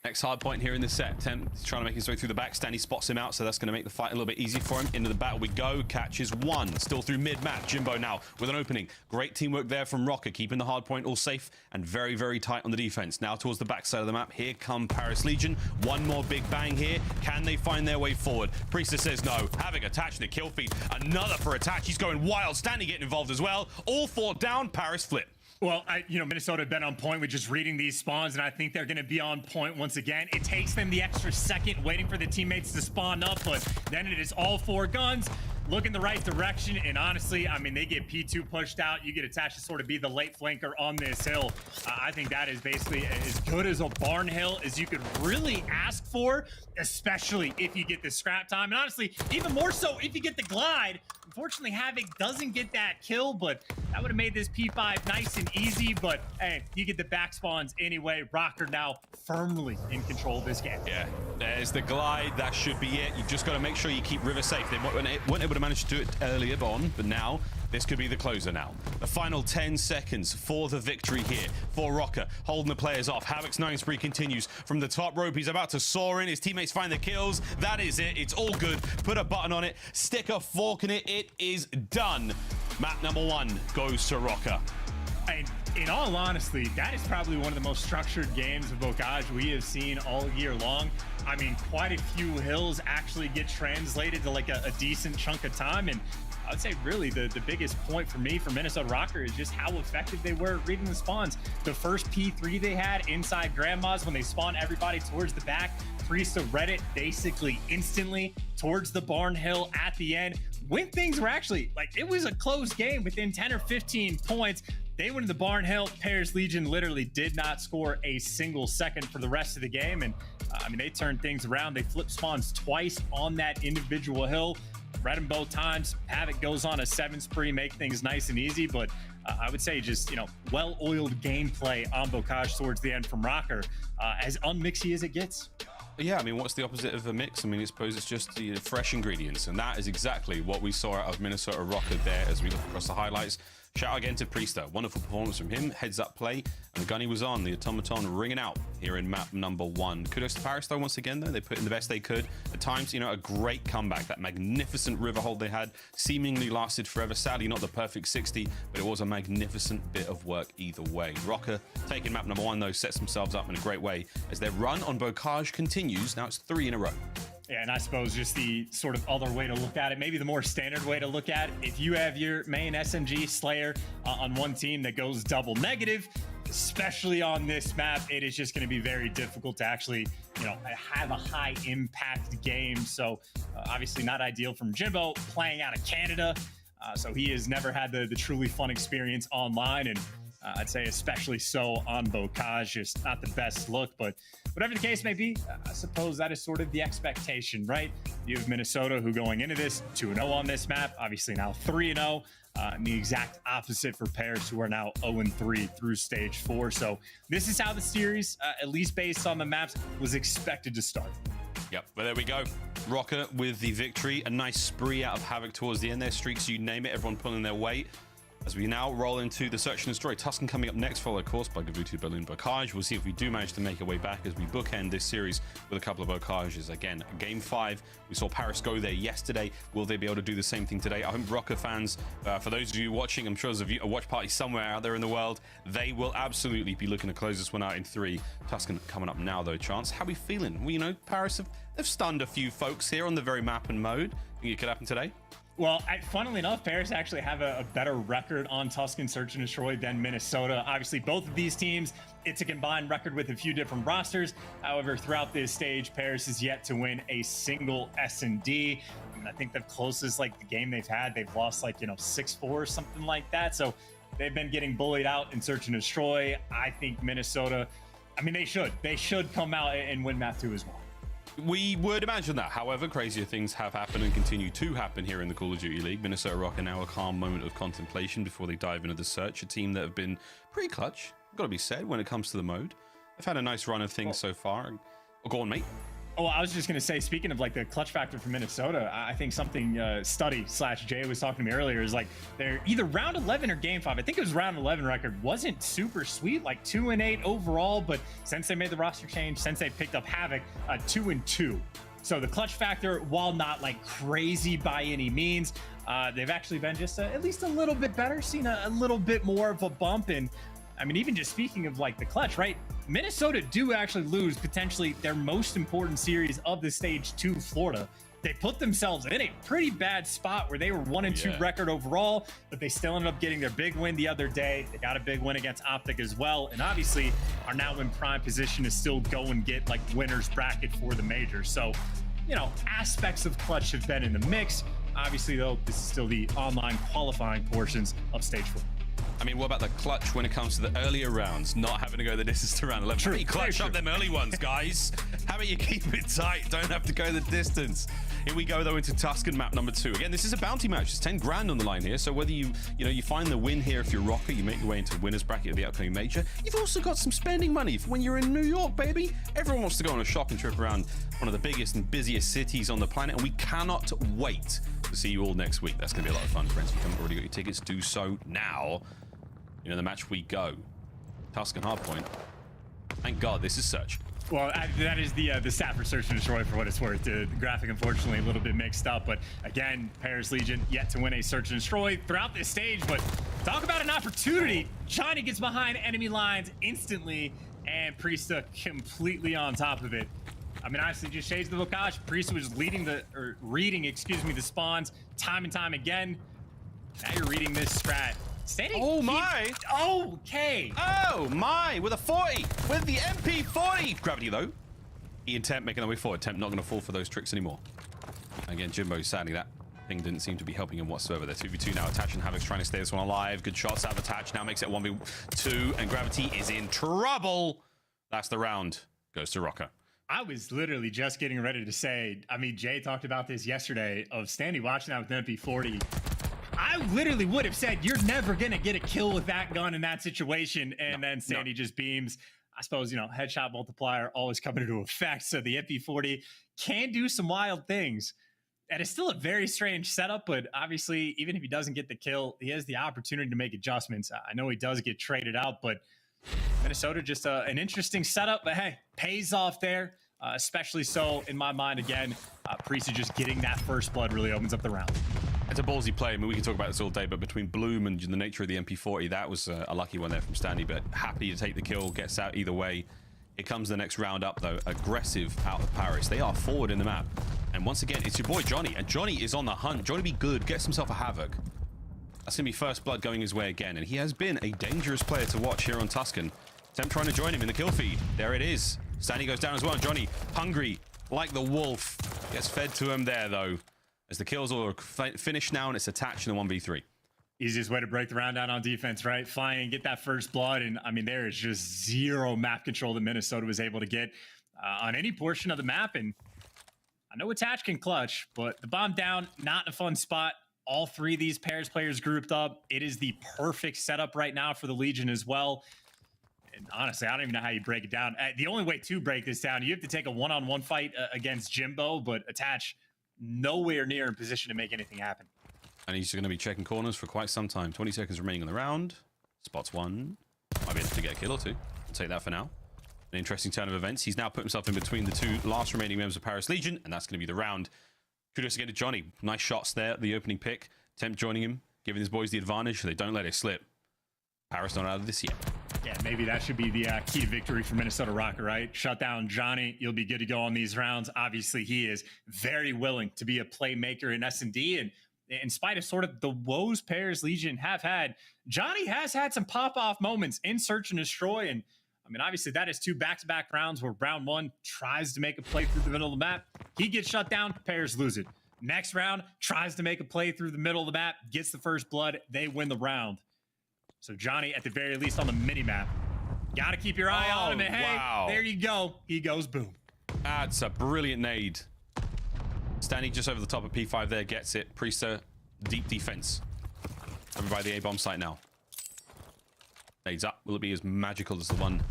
Next hard point here in the set. 10 he's trying to make his way through the back. Standy spots him out, so that's going to make the fight a little bit easy for him. Into the battle we go. Catches one. Still through mid-map. Jimbo now with an opening. Great teamwork there from Røkkr, keeping the hard point all safe and very, very tight on the defense. Now towards the back side of the map. Here come Paris Legion. One more big bang here. Can they find their way forward? Priestahh says no. Havok attaching the kill feed. Another for attach. He's going wild. Standy getting involved as well. All 4 down. Paris flip.
Well, Minnesota have been on point with just reading these spawns, and I think they're going to be on point once again. It takes them the extra second waiting for the teammates to spawn up, but then it is all 4 guns. Look in the right direction, and honestly, I mean, they get P2 pushed out. You get attached to sort of be the late flanker on this hill. I think that is basically as good as a barn hill as you could really ask for, especially if you get the scrap time. And honestly, even more so if you get the glide. Unfortunately, Havok doesn't get that kill, but that would have made this P5 nice and easy. But hey, you get the back spawns anyway. Røkkr now firmly in control of this game.
Yeah, there's the glide. That should be it. You've just got to make sure you keep River safe. They weren't able to manage to do it earlier on, but now this could be the closer now. The final 10 seconds for the victory here for Røkkr, holding the players off. Havok's 9 spree continues from the top rope. He's about to soar in. His teammates find the kills. That is it. It's all good. Put a button on it. Stick a fork in it. It is done. Map number 1 goes to Røkkr.
And in all honesty, that is probably one of the most structured games of Bocage we have seen all year long. I mean, quite a few hills actually get translated to like a decent chunk of time, and I would say really the biggest point for me for Minnesota Røkkr is just how effective they were at reading the spawns. The first P3 they had inside Grandma's, when they spawned everybody towards the back, Priestahh read it basically instantly towards the barn hill at the end. When things were actually, like, it was a close game within 10 or 15 points. They went to the barn hill. Paris Legion literally did not score a single second for the rest of the game. And I mean, they turned things around. They flipped spawns twice on that individual hill. Read them both times. Havok goes on a 7 spree, make things nice and easy. But I would say just, you know, well-oiled gameplay on aBeZy towards the end from Røkkr, as unmixy as it gets.
Yeah, I mean, what's the opposite of a mix? I mean, I suppose it's just the fresh ingredients, and that is exactly what we saw out of Minnesota Røkkr there as we look across the highlights. Shout out again to Priestahh. Wonderful performance from him. Heads up play, and the gun he was on, the automaton ringing out here in map number 1. Kudos to Paris, though, once again, though. They put in the best they could. At times, you know, a great comeback. That magnificent river hold they had seemingly lasted forever. Sadly, not the perfect 60, but it was a magnificent bit of work either way. Røkkr taking map number 1, though, sets themselves up in a great way as their run on aBeZy continues. Now it's 3 in a row.
Yeah, and I suppose just the sort of other way to look at it, maybe the more standard way to look at it, if you have your main SMG Slayer on one team that goes double negative, especially on this map, it is just going to be very difficult to actually, you know, have a high impact game. So obviously not ideal from Jimbo playing out of Canada. So he has never had the truly fun experience online, and I'd say especially so on aBeZy, just not the best look. But whatever the case may be, I suppose that is sort of the expectation, right? You have Minnesota, who going into this 2-0 on this map, obviously now 3-0, and the exact opposite for Paris, who are now 0-3 through stage 4. So this is how the series, at least based on the maps, was expected to start.
Yep, well, there we go. Røkkr with the victory. A nice spree out of Havok towards the end. Their streaks, you name it, everyone pulling their weight. As we now roll into the Search and Destroy. Tuscan coming up next, followed, of course, by Gavutu, Berlin, aBeZy. We'll see if we do manage to make our way back as we bookend this series with a couple of aBeZys. Again, Game 5, we saw Paris go there yesterday. Will they be able to do the same thing today? I hope Røkkr fans, for those of you watching, I'm sure there's a watch party somewhere out there in the world, they will absolutely be looking to close this one out in 3. Tuscan coming up now, though, Chance. How are we feeling? Well, you know, Paris, they've stunned a few folks here on the very map and mode. Think it could happen today?
Well, funnily enough, Paris actually have a better record on Tuscan Search and Destroy than Minnesota. Obviously, both of these teams, it's a combined record with a few different rosters. However, throughout this stage, Paris is yet to win a single S&D. And I think the closest, like, the game they've had, they've lost, like, you know, 6-4 or something like that. So they've been getting bullied out in Search and Destroy. I think Minnesota, I mean, they should come out and win map 2 as well.
We would imagine that. However, crazier things have happened and continue to happen here in the Call of Duty League. Minnesota Røkkr now a calm moment of contemplation before they dive into the search. A team that have been pretty clutch, got to be said, when it comes to the mode. They've had a nice run of things so far. Oh, go on, mate.
Oh, I was just going to say, speaking of like the clutch factor for Minnesota, I think something Studdy/Jay was talking to me earlier is like they're either round 11 or game 5. I think it was round 11 record. Wasn't super sweet, like 2-8 overall, but since they made the roster change, since they picked up Havok, 2-2. So the clutch factor, while not like crazy by any means, they've actually been just at least a little bit better, seen a little bit more of a bump. And I mean, even just speaking of like the clutch, right? Minnesota do actually lose potentially their most important series of the stage to Florida. They put themselves in a pretty bad spot where they were 1-2 record overall, but they still ended up getting their big win the other day. They got a big win against OpTic as well, and obviously are now in prime position to still go and get like winners bracket for the major. So, you know, aspects of clutch have been in the mix. Obviously, though, this is still the online qualifying portions of stage 4.
I mean, what about the clutch when it comes to the earlier rounds, not having to go the distance to round 11? How about you clutch up them early ones, guys? How about you keep it tight? Don't have to go the distance. Here we go, though, into Tuscan map number 2. Again, this is a bounty match. There's 10 grand on the line here. So whether you find the win here if you're Røkkr, you make your way into the winner's bracket of the upcoming major. You've also got some spending money for when you're in New York, baby. Everyone wants to go on a shopping trip around one of the biggest and busiest cities on the planet, and we cannot wait to see you all next week. That's going to be a lot of fun, friends. If you haven't already got your tickets, do so now. You know, the match we go. Tuscan hardpoint. Thank God this is Search.
Well, that is the stat for Search and Destroy for what it's worth. The graphic, unfortunately, a little bit mixed up. But again, Paris Legion yet to win a Search and Destroy throughout this stage. But talk about an opportunity. Johnny gets behind enemy lines instantly, and Priestahh completely on top of it. I mean, honestly, just shades of aBeZy. Priestahh was reading the spawns time and time again. Now you're reading this strat. Standy.
Oh my!
Okay.
Oh my! With a 40, with the MP40. Gravity though. Ian Temp making their way forward. Temp not going to fall for those tricks anymore. Again, Jimbo, sadly that thing didn't seem to be helping him whatsoever. They're 2v2 now. Attach and Havok's trying to stay this one alive. Good shots out of Attach. Now makes it 1v2, and Gravity is in trouble. That's the round. Goes to Røkkr.
I was literally just getting ready to say, I mean, Jay talked about this yesterday of Standy watching that with MP40. I literally would have said, you're never going to get a kill with that gun in that situation. And then Standy just beams. I suppose, you know, headshot multiplier always coming into effect. So the MP40 can do some wild things. And it's still a very strange setup, but obviously, even if he doesn't get the kill, he has the opportunity to make adjustments. I know he does get traded out, but Minnesota just an interesting setup. But hey, pays off there, especially so in my mind. Again, Priestahh just getting that first blood really opens up the round.
It's a ballsy play. I mean, we can talk about this all day, but between Bloom and the nature of the MP40, that was a lucky one there from Standy, but happy to take the kill, gets out either way. Here comes the next round up, though. Aggressive out of Paris. They are forward in the map. And once again, it's your boy Johnny, and Johnny is on the hunt. Johnny be good, gets himself a Havok. That's going to be first blood going his way again, and he has been a dangerous player to watch here on Tuscan. Temp trying to join him in the kill feed. There it is. Standy goes down as well. Johnny, hungry like the wolf, gets fed to him there, though. As the kills all finished now, and it's attached in the 1v3.
Easiest way to break the round down on defense, right? Fly and get that first blood. And I mean, there is just zero map control that Minnesota was able to get on any portion of the map. And I know Attach can clutch, but the bomb down, not in a fun spot. All three of these pairs players grouped up. It is the perfect setup right now for the Legion as well. And honestly, I don't even know how you break it down. The only way to break this down, you have to take a one-on-one fight against Jimbo, but Attach nowhere near in position to make anything happen.
And he's going to be checking corners for quite some time. 20 seconds remaining on the round. Spots one. Might be able to get a kill or two. I'll take that for now. An interesting turn of events. He's now put himself in between the two last remaining members of Paris Legion, and that's going to be the round. Kudos again to Johnny. Nice shots there at the opening pick. Temp joining him, giving his boys the advantage. They don't let it slip. Paris not out of this yet.
Yeah, maybe that should be the key to victory for Minnesota Røkkr, right? Shut down Johnny. You'll be good to go on these rounds. Obviously, he is very willing to be a playmaker in S&D. And in spite of sort of the woes Paris Legion have had, Johnny has had some pop-off moments in Search and Destroy. And I mean, obviously, that is two back-to-back rounds where round one tries to make a play through the middle of the map. He gets shut down. Paris lose it. Next round, tries to make a play through the middle of the map, gets the first blood. They win the round. So Johnny, at the very least on the mini-map, got to keep your eye on him. And hey, there you go. He goes boom.
That's a brilliant nade. Standing just over the top of P5 there, gets it. Priestahh, deep defense. Over by the A-bomb site now. Nades up. Will it be as magical as the one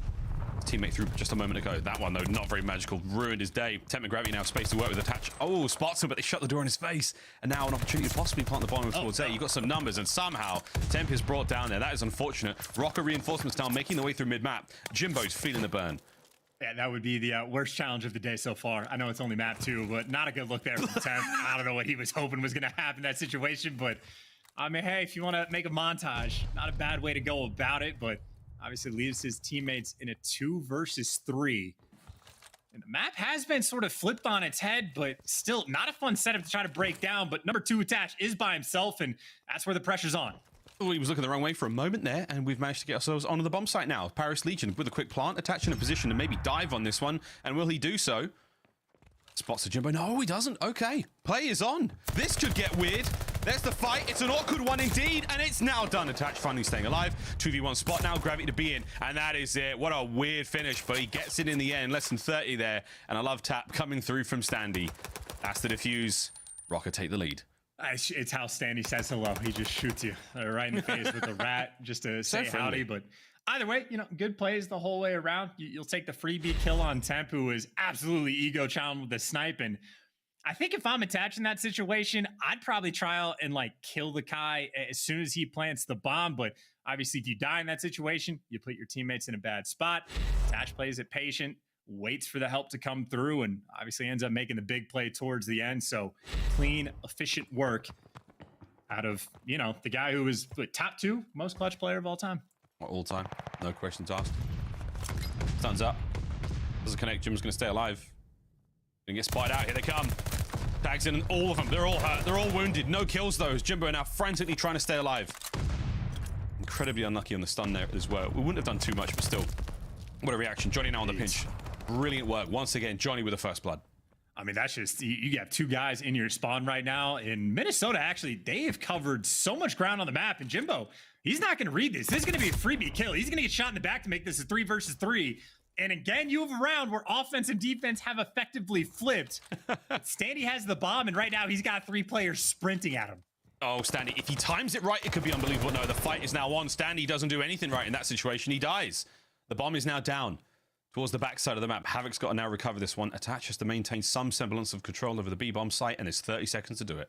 teammate threw just a moment ago? That one, though, not very magical. Ruined his day. Temp and Gravity now space to work with Attach. Oh, spots him, but they shut the door in his face. And now an opportunity to possibly plant the bomb towards A. You've got some numbers, and somehow Temp is brought down there. That is unfortunate. Røkkr reinforcements now making their way through mid-map. Jimbo's feeling the burn.
Yeah, that would be the worst challenge of the day so far. I know it's only map 2, but not a good look there from Temp. I don't know what he was hoping was going to happen in that situation, but I mean, hey, if you want to make a montage, not a bad way to go about it, but obviously leaves his teammates in a 2 versus 3. And the map has been sort of flipped on its head, but still not a fun setup to try to break down. But number 2 Attach is by himself, and that's where the pressure's on.
Oh, he was looking the wrong way for a moment there, and we've managed to get ourselves onto the bomb site now. Paris Legion with a quick plant, Attach in a position to maybe dive on this one. And will he do so? Spots the Jimbo. No, he doesn't. Okay, play is on. This could get weird. There's the fight. It's an awkward one indeed, and it's now done. Attach finally staying alive. 2v1 spot now. Gravity to be in, and that is it. What a weird finish, but he gets it in the end. Less than 30 there, and a love tap coming through from Standy. That's the defuse. Røkkr take the lead.
It's how Standy says hello. He just shoots you right in the face with the rat just to say howdy. But either way, you know, good plays the whole way around. You'll take the freebie kill on Temp, who is absolutely ego challenged with the snipe. And I think if I'm Attached in that situation, I'd probably try out and like kill the Kai as soon as he plants the bomb. But obviously, if you die in that situation, you put your teammates in a bad spot. Attached plays it patient, waits for the help to come through, and obviously ends up making the big play towards the end. So clean, efficient work out of, you know, the guy who was the top 2 most clutch player of all time.
All time, no questions asked. Sun's up. Doesn't connect. Jim's going to stay alive. Gonna get spied out. Here they come. Tags in all of them. They're all hurt. They're all wounded. No kills, though, as Jimbo now frantically trying to stay alive. Incredibly unlucky on the stun there as well. We wouldn't have done too much, but still. What a reaction. Johnny now on the pinch. Brilliant work. Once again, Johnny with the first blood.
I mean, that's just, you have two guys in your spawn right now. In Minnesota, actually, they have covered so much ground on the map. And Jimbo, he's not going to read this. This is going to be a freebie kill. He's going to get shot in the back to make this a 3 versus 3. And again, you have a round where offense and defense have effectively flipped. Standy has the bomb, and right now he's got 3 players sprinting at him.
Oh, Standy, if he times it right, it could be unbelievable. No, the fight is now on. Standy doesn't do anything right in that situation. He dies. The bomb is now down towards the backside of the map. Havok's got to now recover this one. Attach has to maintain some semblance of control over the B-bomb site, and there's 30 seconds to do it.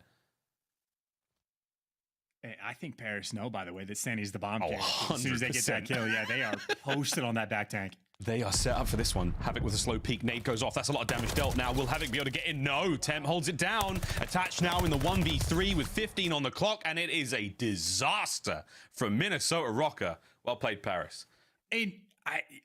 I think Paris know, by the way, that Standy's the bomb carrier. As soon as they get that kill, yeah, they are posted on that back tank.
They are set up for this one. Havok with a slow peek. Nade goes off. That's a lot of damage dealt now. Will Havok be able to get in? No. Temp holds it down. Attached now in the 1v3 with 15 on the clock, and it is a disaster from Minnesota Røkkr. Well played, Paris.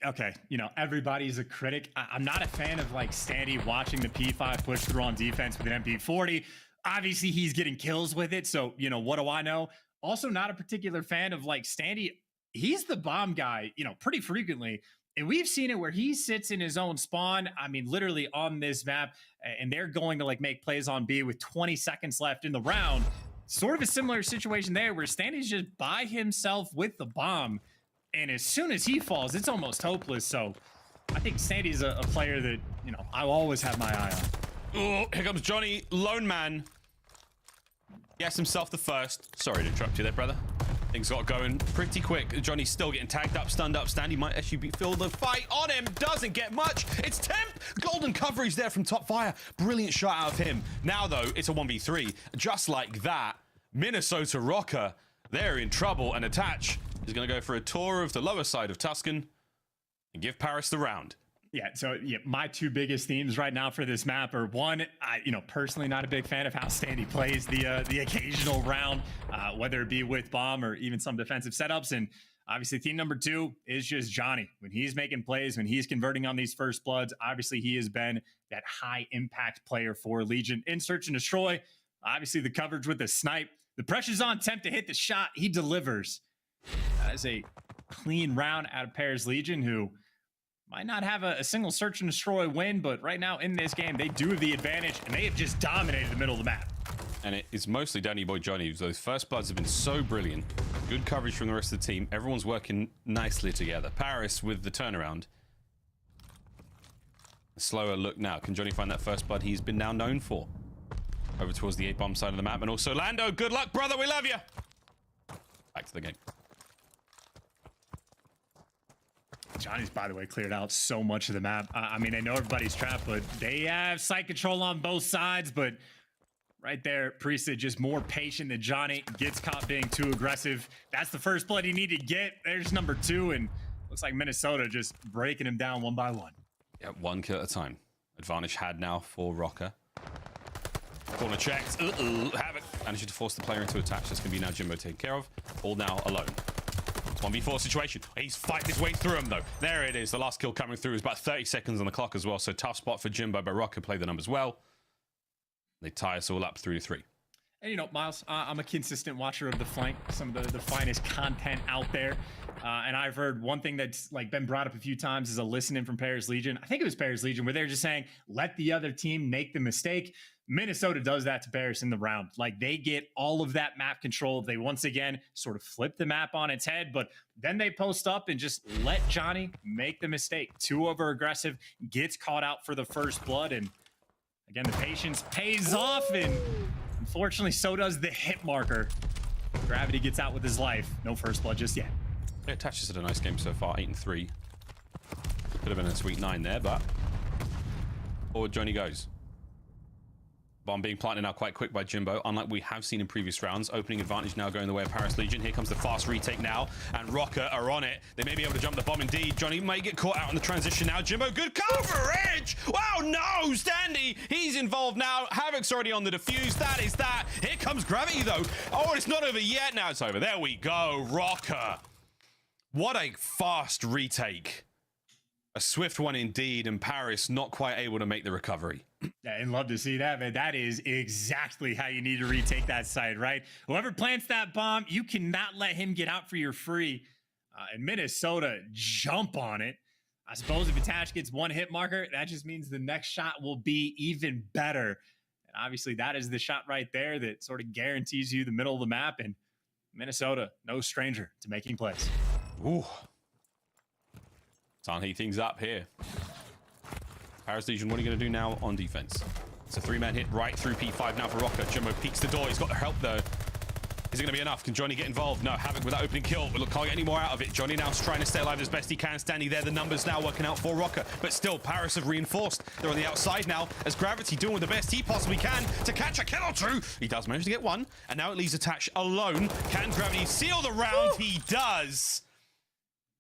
Okay, you know, everybody's a critic. I'm not a fan of, like, Standy watching the P5 push through on defense with an MP40. Obviously, he's getting kills with it, so, you know, what do I know? Also, not a particular fan of, like, Standy. He's the bomb guy, you know, pretty frequently. And we've seen it where he sits in his own spawn, I mean, literally on this map, and they're going to, like, make plays on B with 20 seconds left in the round. Sort of a similar situation there where Standy's just by himself with the bomb. And as soon as he falls, it's almost hopeless. So I think Standy's a player that, you know, I'll always have my eye on.
Oh, here comes Johnny, lone man. Yes, himself the first. Sorry to interrupt you there, brother. Things got going pretty quick. Johnny's still getting tagged up, stunned up. Standy might actually feel the fight on him. Doesn't get much. It's Temp. Golden coverage there from top fire. Brilliant shot out of him. Now, though, it's a 1v3. Just like that, Minnesota Røkkr, they're in trouble. And Attach is going to go for a tour of the lower side of Tuscan and give Paris the round.
Yeah, so yeah, my 2 biggest themes right now for this map are, one, you know, personally not a big fan of how Standy plays the occasional round, whether it be with bomb or even some defensive setups. And obviously theme number 2 is just Johnny. When he's making plays, when he's converting on these first bloods, obviously he has been that high impact player for Legion in Search and Destroy. Obviously the coverage with the snipe. The pressure's on Temp to hit the shot. He delivers. That is a clean round out of Paris Legion, who might not have a single Search and Destroy win, but right now in this game, they do have the advantage, and they have just dominated the middle of the map.
And it is mostly Danny Boy Johnny. Those first bloods have been so brilliant. Good coverage from the rest of the team. Everyone's working nicely together. Paris with the turnaround. A slower look now. Can Johnny find that first blood he's been now known for? Over towards the A-bomb side of the map. And also Lando, good luck, brother. We love you. Back to the game.
Johnny's, by the way, cleared out so much of the map. I mean, I know everybody's trapped, but they have site control on both sides. But right there, Priestahh just more patient than Johnny. Gets caught being too aggressive. That's the first blood he needed to get. There's number 2, and looks like Minnesota just breaking him down one by one.
Yeah, 1 kill at a time. Advantage had now for Røkkr. Corner checks. Havok managing to force the player into attach. This can be now Jimbo taken care of. All now alone. 1v4 situation. He's fighting his way through him, though. There it is. The last kill coming through is about 30 seconds on the clock as well. So tough spot for Jimbo, but Røkkr played the numbers well. They tie us all up 3-3.
And, you know, Miles, I'm a consistent watcher of the flank, some of the finest content out there. And I've heard one thing that's, like, been brought up a few times is a listening from Paris Legion. I think it was Paris Legion, where they're just saying, let the other team make the mistake. Minnesota does that to Paris in the round. Like, they get all of that map control. They once again sort of flip the map on its head, but then they post up and just let Johnny make the mistake. Too over aggressive, gets caught out for the first blood, and again, the patience pays off, and unfortunately, so does the hit marker. Gravity gets out with his life. No first blood just yet.
It attaches at a nice game so far, 8-3. Could have been a sweet 9 there, but forward Johnny goes. Bomb being planted now quite quick by Jimbo, unlike we have seen in previous rounds. Opening advantage now going the way of Paris Legion. Here comes the fast retake now, and Røkkr are on it. They may be able to jump the bomb indeed. Johnny may get caught out in the transition now. Jimbo, good coverage! Wow, no! Standy, he's involved now. Havok's already on the defuse. That is that. Here comes Gravity, though. Oh, it's not over yet. Now it's over. There we go. Røkkr. What a fast retake. A swift one indeed, and Paris not quite able to make the recovery.
Yeah, and love to see that, man. That is exactly how you need to retake that site, right? Whoever plants that bomb, you cannot let him get out for your free. And Minnesota jump on it. I suppose if Attach gets one hit marker, that just means the next shot will be even better. And obviously, that is the shot right there that sort of guarantees you the middle of the map. And Minnesota, no stranger to making plays.
Ooh. Can't heat things up here. Paris Legion, what are you going to do now on defense? It's a 3-man hit right through P5 now for Røkkr. Jumbo peeks the door. He's got help though. Is it going to be enough? Can Johnny get involved? No, Havok with that opening kill. Look, can't get any more out of it. Johnny now trying to stay alive as best he can. Standy there. The numbers now working out for Røkkr. But still, Paris have reinforced. They're on the outside now as Gravity doing the best he possibly can to catch a kill or two. He does manage to get one. And now it leaves Attach alone. Can Gravity seal the round? Woo! He does.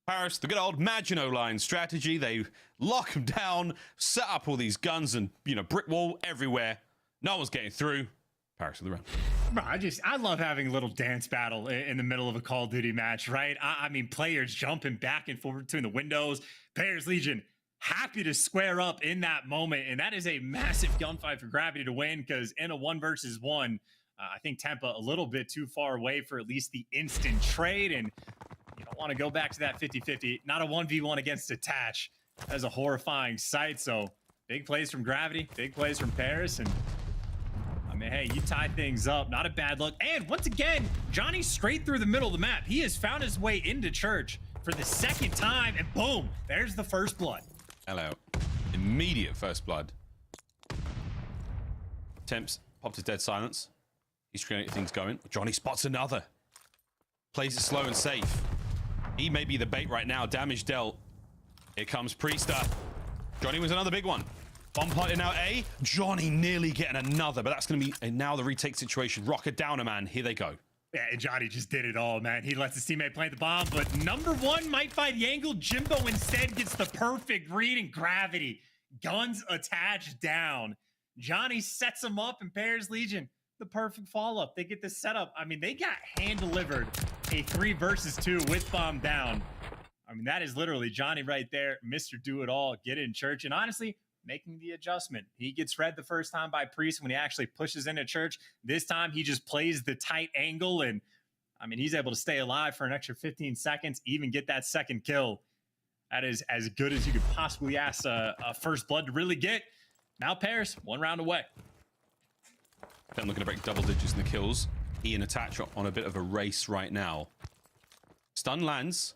Paris, the good old Maginot Line strategy. They lock them down, set up all these guns and, you know, brick wall everywhere. No one's getting through. Paris of the round.
Bro, I love having a little dance battle in the middle of a Call of Duty match, right? I mean, players jumping back and forth between the windows. Paris Legion happy to square up in that moment. And that is a massive gunfight for Gravity to win because in a 1 versus 1, I think Tampa a little bit too far away for at least the instant trade. And you don't want to go back to that 50-50. Not a 1v1 against Attach. That is a horrifying sight. So big plays from Gravity, big plays from Paris. And I mean, hey, you tie things up. Not a bad look. And once again, Johnny straight through the middle of the map. He has found his way into church for the 2nd time. And boom, there's the first blood.
Hello. Immediate first blood. Temps popped his dead silence. He's trying to get things going. Johnny spots another. Plays it slow and safe. He may be the bait right now. Damage dealt. Here comes Priestahh. Johnny was another big one. Bomb planted now A. Johnny nearly getting another, but that's going to be now the retake situation. Røkkr down a man. Here they go.
Yeah, and Johnny just did it all, man. He lets his teammate plant the bomb, but number 1 might find the angle. Jimbo instead gets the perfect read and Gravity. Guns attached down. Johnny sets him up and Paris Legion the perfect follow-up. They get the setup. I mean, they got hand-delivered a 3 versus 2 with bomb down. I mean, that is literally Johnny right there. Mr. Do-It-All, get in church. And honestly, making the adjustment. He gets read the first time by Priest when he actually pushes into church. This time, he just plays the tight angle. And, I mean, he's able to stay alive for an extra 15 seconds, even get that 2nd kill. That is as good as you could possibly ask a first blood to really get. Now, Paris, 1 round away.
Then looking to break double digits in the kills. He and Attach on a bit of a race right now. Stun lands.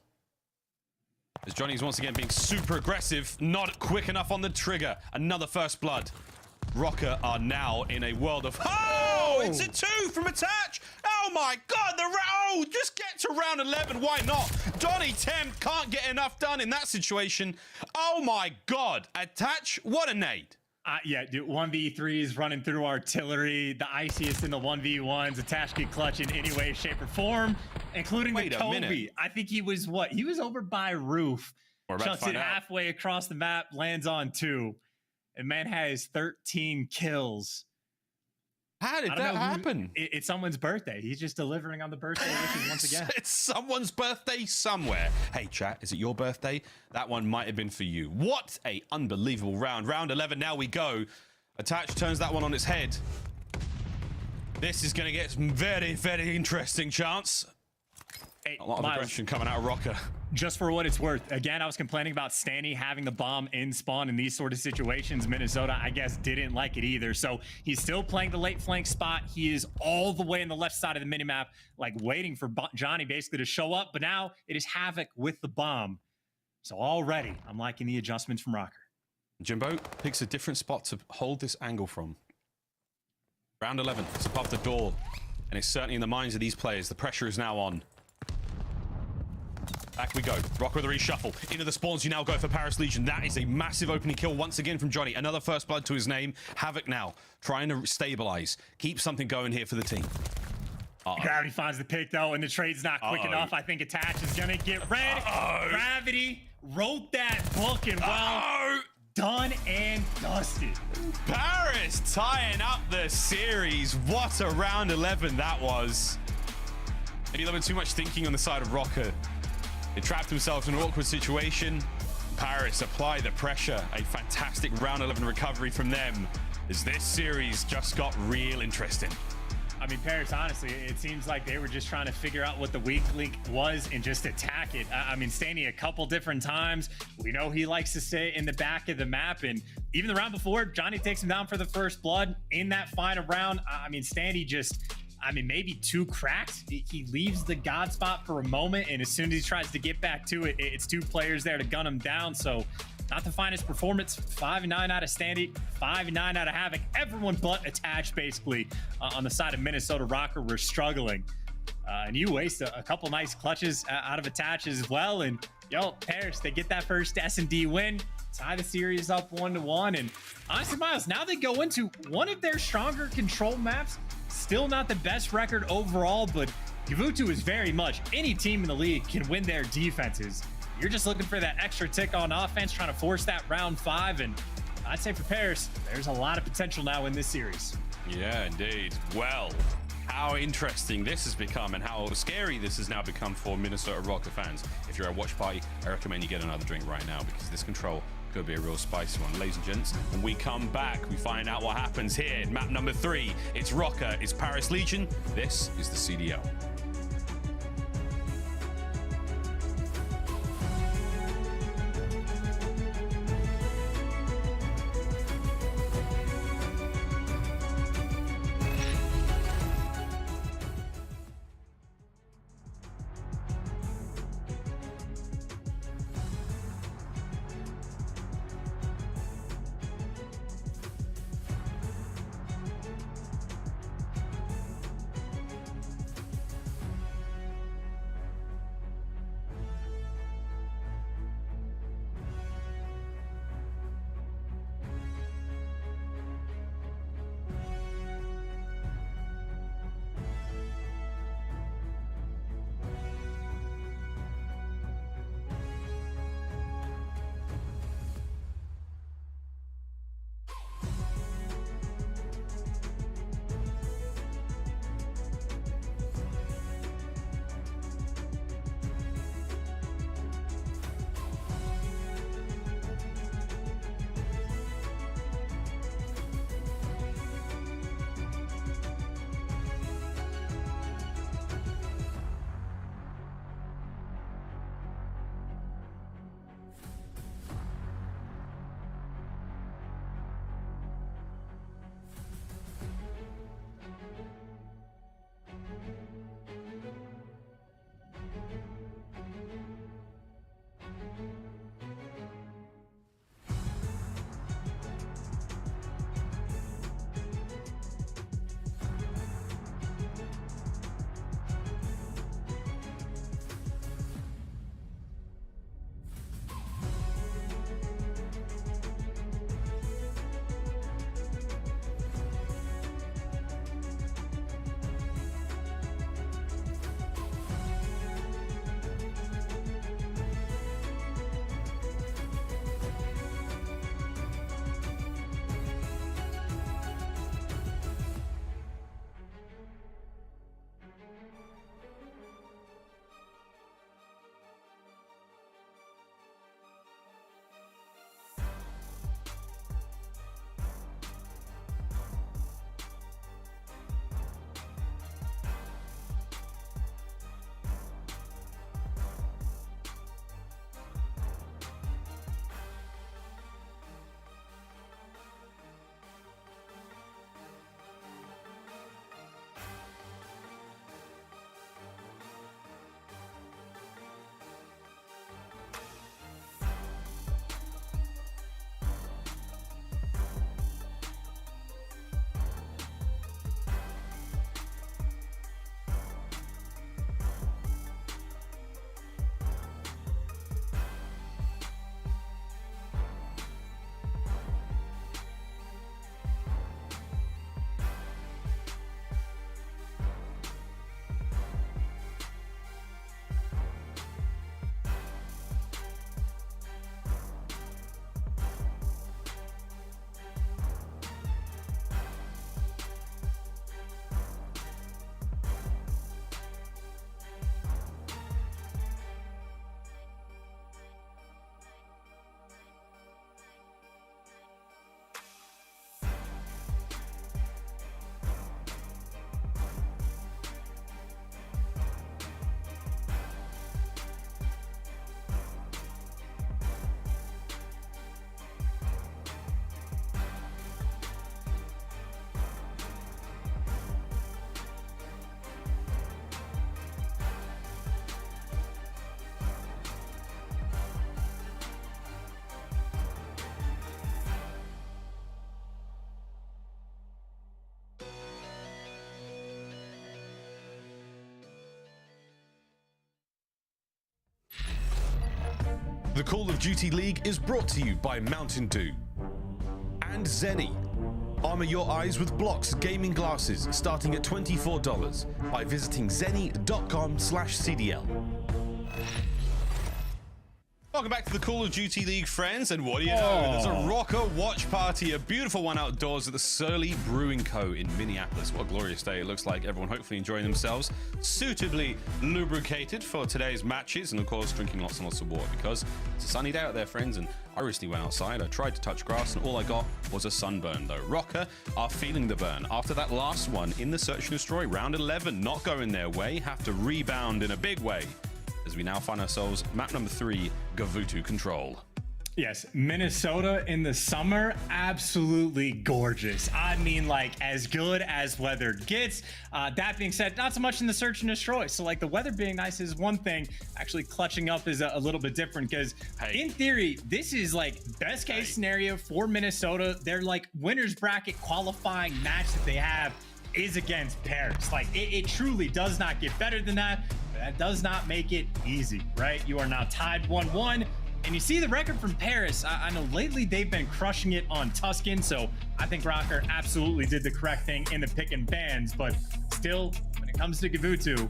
As Johnny's once again being super aggressive, not quick enough on the trigger. Another first blood. Røkkr are now in a world of... Oh, it's a 2 from Attach. Oh my God, just get to round 11. Why not? Johnny Temp can't get enough done in that situation. Oh my God, Attach, what a nade.
Yeah, dude, 1v3s running through artillery, the iciest in the 1v1s, Attach get clutch in any way, shape, or form, including the Kobe. I think he was what? He was over by roof. Chucks it halfway across the map, lands on 2. And man has 13 kills.
How did that happen?
It's someone's birthday. He's just delivering on the birthday wishes once again.
It's someone's birthday somewhere. Hey, chat, is it your birthday? That one might have been for you. What a unbelievable round. Round 11, now we go. Attach turns that one on its head. This is going to get some very, very interesting chance.
Hey,
a lot of aggression coming out of Røkkr.
Just for what it's worth, again, I was complaining about Standy having the bomb in spawn in these sort of situations. Minnesota, I guess, didn't like it either. So he's still playing the late flank spot. He is all the way on the left side of the minimap, like waiting for Johnny basically to show up. But now it is Havok with the bomb. So already, I'm liking the adjustments from Røkkr.
Jimbo picks a different spot to hold this angle from. Round 11, it's above the door. And it's certainly in the minds of these players. The pressure is now on. Back we go. Røkkr with a reshuffle. Into the spawns you now go for Paris Legion. That is a massive opening kill once again from Johnny. Another first blood to his name. Havok now trying to stabilize. Keep something going here for the team.
Gravity finds the pick though, and the trade's not quick enough. I think Attach is gonna get red. Gravity wrote that book and well done and dusted.
Paris tying up the series. What a round 11 that was. Maybe a little bit too much thinking on the side of Røkkr. He trapped himself in an awkward situation. Paris apply the pressure. A fantastic round 11 recovery from them as this series just got real interesting.
I mean, Paris, honestly, it seems like they were just trying to figure out what the weak link was and just attack it. I mean, Standy a couple different times. We know he likes to stay in the back of the map. And even the round before, Johnny takes him down for the first blood. In that final round, I mean, Standy just, I mean, maybe too cracked. He leaves the God spot for a moment. And as soon as he tries to get back to it, it's two players there to gun him down. So not the finest performance. 5-9 out of Standy, 5-9 out of Havok. Everyone but Attached, basically, on the side of Minnesota Røkkr were struggling. And you waste a couple nice clutches out of Attached as well. And, yo, Paris, they get that first S&D win, tie the series up 1-1. And honestly, Miles, now they go into one of their stronger control maps. Still not the best record overall, but Yavutu is very much any team in the league can win their defenses. You're just looking for that extra tick on offense, trying to force that round 5. And I'd say for Paris, there's a lot of potential now in this series.
Yeah, indeed. Well, how interesting this has become and how scary this has now become for Minnesota Røkkr fans. If you're at a watch party, I recommend you get another drink right now because this control could be a real spicy one. Ladies and gents, when we come back, we find out what happens here. Map number 3, it's Røkkr, it's Paris Legion. This is the CDL. The Call of Duty League is brought to you by Mountain Dew and Zenny. Armor your eyes with Blocks gaming glasses starting at $24 by visiting zenny.com/CDL. Welcome back to the Call of Duty League, friends, and what do you know? There's a Røkkr watch party, a beautiful one outdoors at the Surly Brewing Co. in Minneapolis. What a glorious day it looks like. Everyone hopefully enjoying themselves, suitably lubricated for today's matches, and of course drinking lots and lots of water because it's a sunny day out there, friends, and I recently went outside. I tried to touch grass, and all I got was a sunburn, though. Røkkr are feeling the burn after that last one in the Search and Destroy. Round 11 not going their way, have to rebound in a big way, as we now find ourselves map number 3, Gavutu Control.
Yes, Minnesota in the summer, absolutely gorgeous. I mean, like, as good as weather gets. That being said, not so much in the Search and Destroy. So, like, the weather being nice is one thing. Actually, clutching up is a little bit different because, in theory, this is, like, best case scenario for Minnesota. Their, like, winner's bracket qualifying match that they have is against Paris. Like, it truly does not get better than that. But that does not make it easy, right? You are now tied 1-1. And you see the record from Paris. I know lately they've been crushing it on Tuscan, so I think Røkkr absolutely did the correct thing in the pick and bans. But still, when it comes to Gavutu,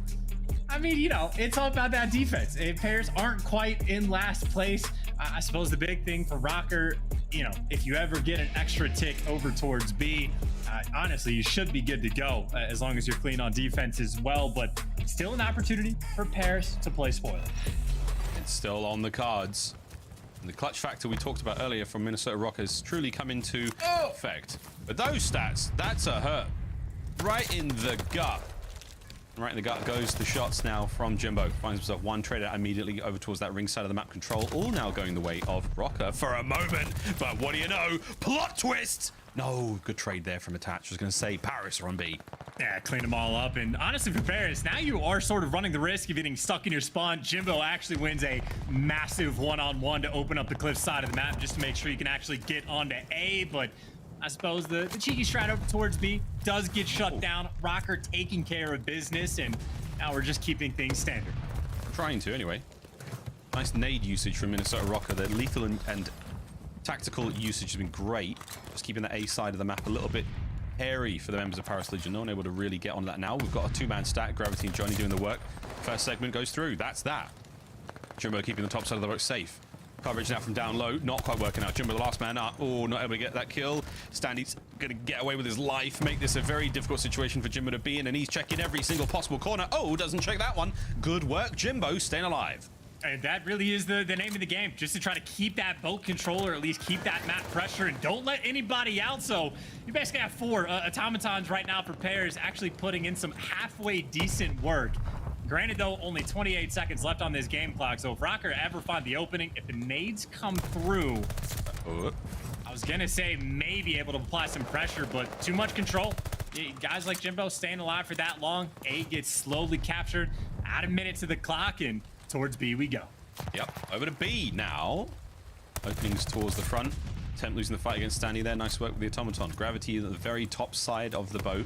I mean, you know, it's all about that defense. If Paris aren't quite in last place, I suppose the big thing for Røkkr, you know, if you ever get an extra tick over towards B, honestly, you should be good to go as long as you're clean on defense as well. But still an opportunity for Paris to play spoiler.
It's still on the cards. And the clutch factor we talked about earlier from Minnesota Røkkr has truly come into effect. But those stats, that's a hurt. Right in the gut. Right in the gut goes the shots now from Jimbo. Finds himself one trade out immediately over towards that ring side of the map control. All now going the way of Røkkr for a moment. But what do you know? Plot twist! No, good trade there from Attach. I was going to say Paris are on B.
Yeah, clean them all up. And honestly, for Paris, now you are sort of running the risk of getting stuck in your spawn. Jimbo actually wins a massive one-on-one to open up the cliff side of the map just to make sure you can actually get onto A. But I suppose the cheeky strat over towards B does get shut down. Røkkr taking care of business, and now we're just keeping things standard.
Trying to, anyway. Nice nade usage from Minnesota Røkkr. Their lethal and tactical usage has been great. Just keeping the A side of the map a little bit hairy for the members of Paris Legion. No one able to really get on that now. We've got a two-man stack. Gravity and Johnny doing the work. First segment goes through. That's that. Jimbo keeping the top side of the boat safe. Coverage now from down low. Not quite working out. Jimbo, the last man up. Oh, not able to get that kill. Standy's going to get away with his life. Make this a very difficult situation for Jimbo to be in. And he's checking every single possible corner. Oh, doesn't check that one. Good work, Jimbo, staying alive.
And that really is the name of the game, just to try to keep that boat control, or at least keep that map pressure, and don't let anybody out. So you basically have 4 automatons right now for Paris, actually putting in some halfway decent work. Granted, though, only 28 seconds left on this game clock, so if Røkkr ever find the opening, if the nades come through, I was gonna say maybe able to apply some pressure, but too much control. Guys like Jimbo staying alive for that long. A gets slowly captured, add a minute to the clock, and towards B we go.
Yep, over to B now. Openings towards the front. Temp losing the fight against Standy there. Nice work with the automaton. Gravity at the very top side of the boat.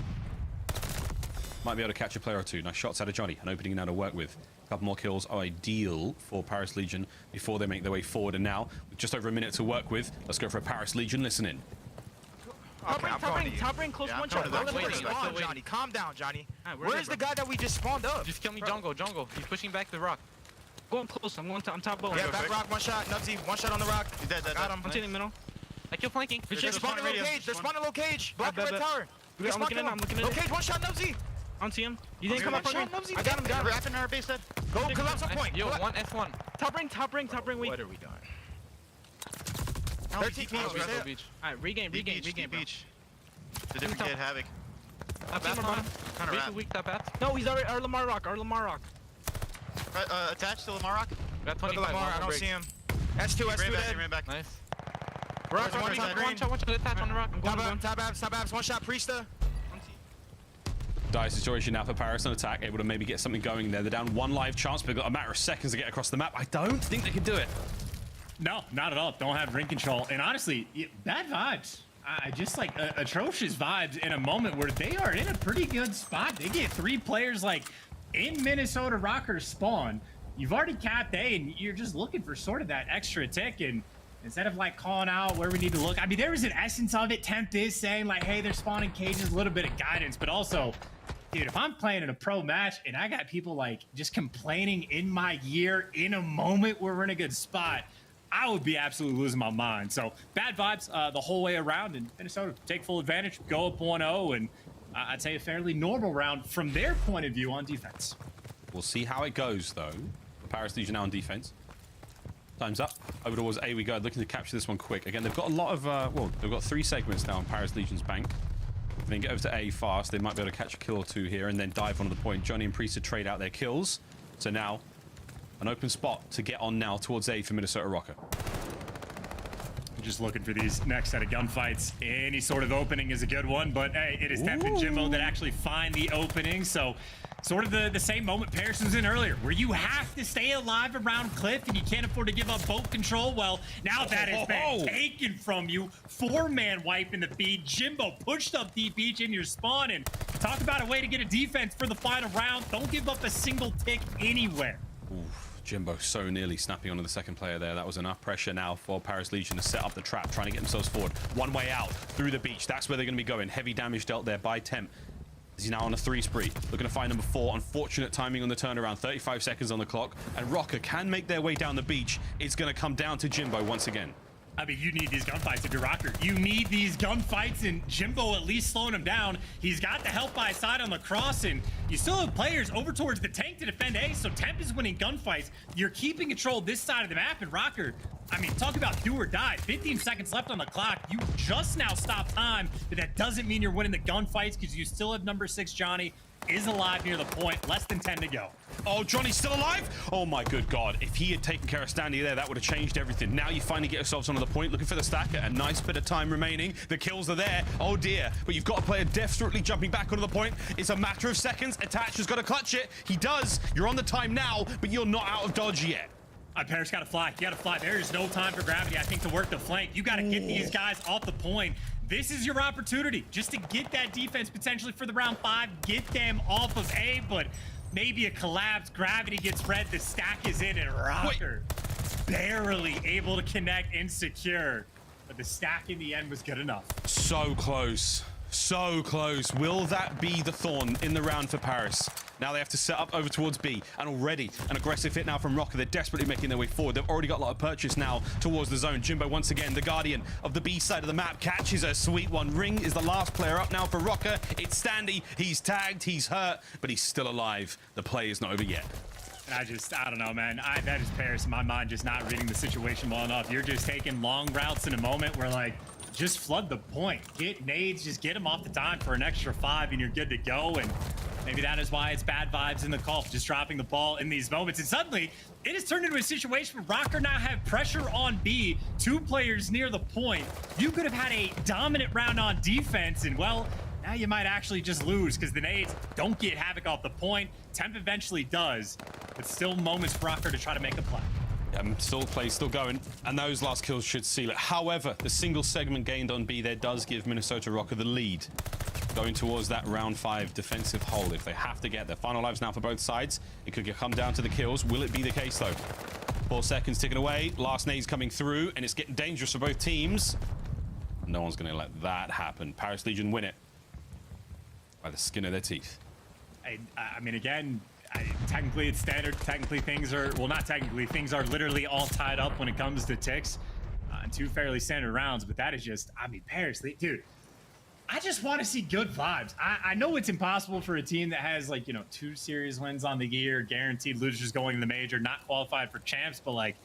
Might be able to catch a player or two. Nice shots out of Johnny. An opening now to work with. A couple more kills are ideal for Paris Legion before they make their way forward. And now, with just over a minute to work with, let's go for a Paris Legion. Listen in.
Top ring, close one shot. Spawn, Johnny. Calm down, Johnny. Where's the guy that we just spawned up?
Just kill me, jungle. He's pushing back the rock. Going close. I'm top boat.
Yeah, back rock, one shot. Nubsy, one shot on the rock. He's dead.
Got him. I'm taking the middle. I kill flanking.
They're spawning low cage. They're spawning low cage. Block the red tower.
I'm looking at him.
Low cage, one shot, Nubsy.
I don't see him. You didn't come up on me.
I got him. Wrapping our base head. Go collapse on point.
Yo, one F1.
Top ring. Wait. What are we doing? 13 beach.
Alright, regain,
beach. The different kid, Havok.
Kind of weak top path.
No, he's our Lamar Rock. Attached to Lamar Rock.
Got 25.
Lamar, I don't see him. S2 dead.
Ran back. Nice.
Rock,
one shot, attach on the rock. I'm going.
Top abs, one shot, Priestahh.
Dire situation now for Paris on attack, able to maybe get something going there. They're down 1 live chance, but they've got a matter of seconds to get across the map. I don't think they can do it.
No, not at all. Don't have ring control. And honestly, bad vibes. I just like atrocious vibes in a moment where they are in a pretty good spot. They get 3 players like in Minnesota Røkkr spawn. you've already capped A, and you're just looking for sort of that extra tick. And instead of like calling out where we need to look, I mean, there was an essence of it. Temp is saying like, hey, they're spawning cages, a little bit of guidance, but also, dude, if I'm playing in a pro match and I got people like just complaining in my gear in a moment where we're in a good spot, I would be absolutely losing my mind. So bad vibes the whole way around, and Minnesota take full advantage, go up 1-0, and I'd say a fairly normal round from their point of view on defense.
We'll see how it goes, though. Paris Legion now on defense. Time's up. Over towards A we go, looking to capture this one quick. Again, they've got a lot of, well, they've got 3 segments now on Paris Legion's bank. If they can get over to A fast, they might be able to catch a kill or 2 here and then dive onto the point. Johnny and Priestahh trade out their kills. So now, an open spot to get on now towards A for Minnesota Røkkr.
Just looking for these next set of gunfights. Any sort of opening is a good one, but hey, it is Temp and Jimbo that actually find the opening. So sort of the same moment Paris was in earlier, where you have to stay alive around Cliff and you can't afford to give up boat control. Well, now that has been taken from you. 4-man wipe in the feed. Jimbo pushed up deep each in your spawn, and talk about a way to get a defense for the final round. Don't give up a single tick anywhere.
Oof. Jimbo so nearly snapping onto the second player there. That was enough pressure now for Paris Legion to set up the trap, trying to get themselves forward. One way out through the beach. That's where they're going to be going. Heavy damage dealt there by Temp. He's now on a 3 spree. Looking to find number 4. Unfortunate timing on the turnaround. 35 seconds on the clock. And Røkkr can make their way down the beach. It's going to come down to Jimbo once again.
I mean, you need these gunfights if you're Røkkr. You need these gunfights, and Jimbo at least slowing him down. He's got the help by side on the cross, and you still have players over towards the tank to defend A, so Temp is winning gunfights. You're keeping control of this side of the map, and Røkkr, I mean, talk about do or die. 15 seconds left on the clock. You just now stopped time, but that doesn't mean you're winning the gunfights because you still have number 6, Johnny, is alive near the point. Less than 10 to go.
Oh, Johnny's still alive? Oh my good God. If he had taken care of Standy there, that would have changed everything. Now you finally get yourselves onto the point, looking for the stacker. A nice bit of time remaining. The kills are there. Oh dear. But you've got a player desperately jumping back onto the point. It's a matter of seconds. Attach has got to clutch it. He does. You're on the time now, but you're not out of dodge yet.
Paris got to fly. You got to fly. There is no time for gravity, I think, to work the flank. You got to get these guys off the point. This is your opportunity just to get that defense potentially for the round 5. Get them off of A, but maybe a collapse. Gravity gets red. The stack is in, and Røkkr barely able to connect and secure. But the stack in the end was good enough.
So close. So close. Will that be the thorn in the round for Paris? Now they have to set up over towards B, and already an aggressive hit now from Røkkr. They're desperately making their way forward. They've already got a lot of purchase now towards the zone. Jimbo, once again, the guardian of the B side of the map, catches a sweet one. Ring is the last player up now for Røkkr. It's Standy. He's tagged, he's hurt, but he's still alive. The play is not over yet.
I don't know, man. That is Paris in my mind, just not reading the situation well enough. You're just taking long routes in a moment where, like, just flood the point. Get nades, just get them off the time for an extra 5, and you're good to go. And maybe that is why it's bad vibes in the call, just dropping the ball in these moments. And suddenly, it has turned into a situation where Røkkr now have pressure on B, 2 players near the point. You could have had a dominant round on defense, and well, now you might actually just lose because the nades don't get Havok off the point. Temp eventually does, but still moments for Røkkr to try to make a play.
Still play, still going, and those last kills should seal it. However, the single segment gained on B there does give Minnesota Røkkr the lead, going towards that round 5 defensive hold. If they have to get their final lives now for both sides, it could come down to the kills. Will it be the case though? 4 seconds ticking away, last nade's coming through, and it's getting dangerous for both teams. No one's going to let that happen. Paris Legion win it by the skin of their teeth.
I mean, again, technically it's standard. Technically things are, well, not technically, things are literally all tied up when it comes to ticks. 2 fairly standard rounds, but that is just, I mean, Paris, dude, I just want to see good vibes. I know it's impossible for a team that has, like, you know, 2 series wins on the year, guaranteed losers going to the major, not qualified for champs, but, like,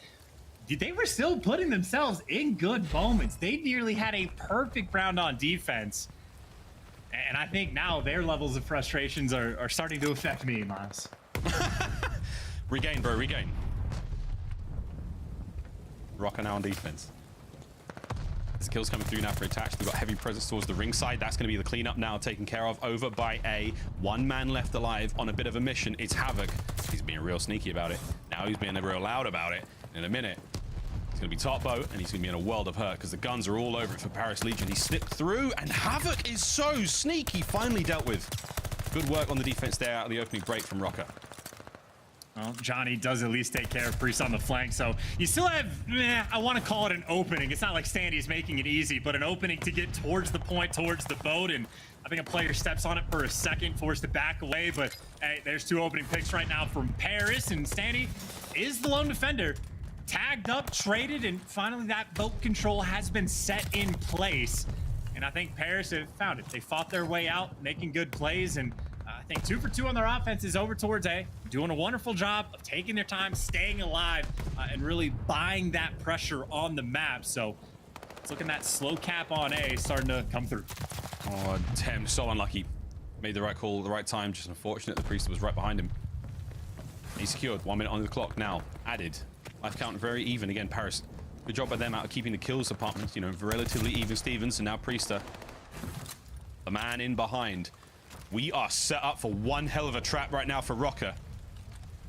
they were still putting themselves in good moments. They nearly had a perfect round on defense. And I think now their levels of frustrations are starting to affect me, Miles.
Regain, bro, regain. Røkkr now on defense. This kill's coming through now for attach. They've got heavy presence towards the ring side. That's going to be the cleanup now, taken care of over by A. 1 man left alive on a bit of a mission. It's Havok. He's being real sneaky about it. Now he's being real loud about it. In a minute, he's going to be top boat, and he's going to be in a world of hurt because the guns are all over it for Paris Legion. He slipped through, and Havok is so sneaky. Finally dealt with. Good work on the defense there out of the opening break from Røkkr.
Well, Johnny does at least take care of Priest on the flank, so you still have, I want to call it an opening. It's not like Standy's making it easy, but an opening to get towards the point, towards the boat, and I think a player steps on it for a second, forced to back away, but hey, there's 2 opening picks right now from Paris, and Standy is the lone defender. Tagged up, traded, and finally that boat control has been set in place. And I think Paris have found it. They fought their way out, making good plays, and I think 2 for 2 on their offense is over towards A. Doing a wonderful job of taking their time, staying alive, and really buying that pressure on the map. So it's looking that slow cap on A starting to come through.
Oh, Tem, so unlucky. Made the right call at the right time. Just unfortunate the Priest was right behind him. He's secured. 1 minute on the clock now. Added. Life count very even. Again, Paris. Good job by them out of keeping the kills department, you know, relatively even Stevens, and now Priestahh. The man in behind. We are set up for one hell of a trap right now for Røkkr.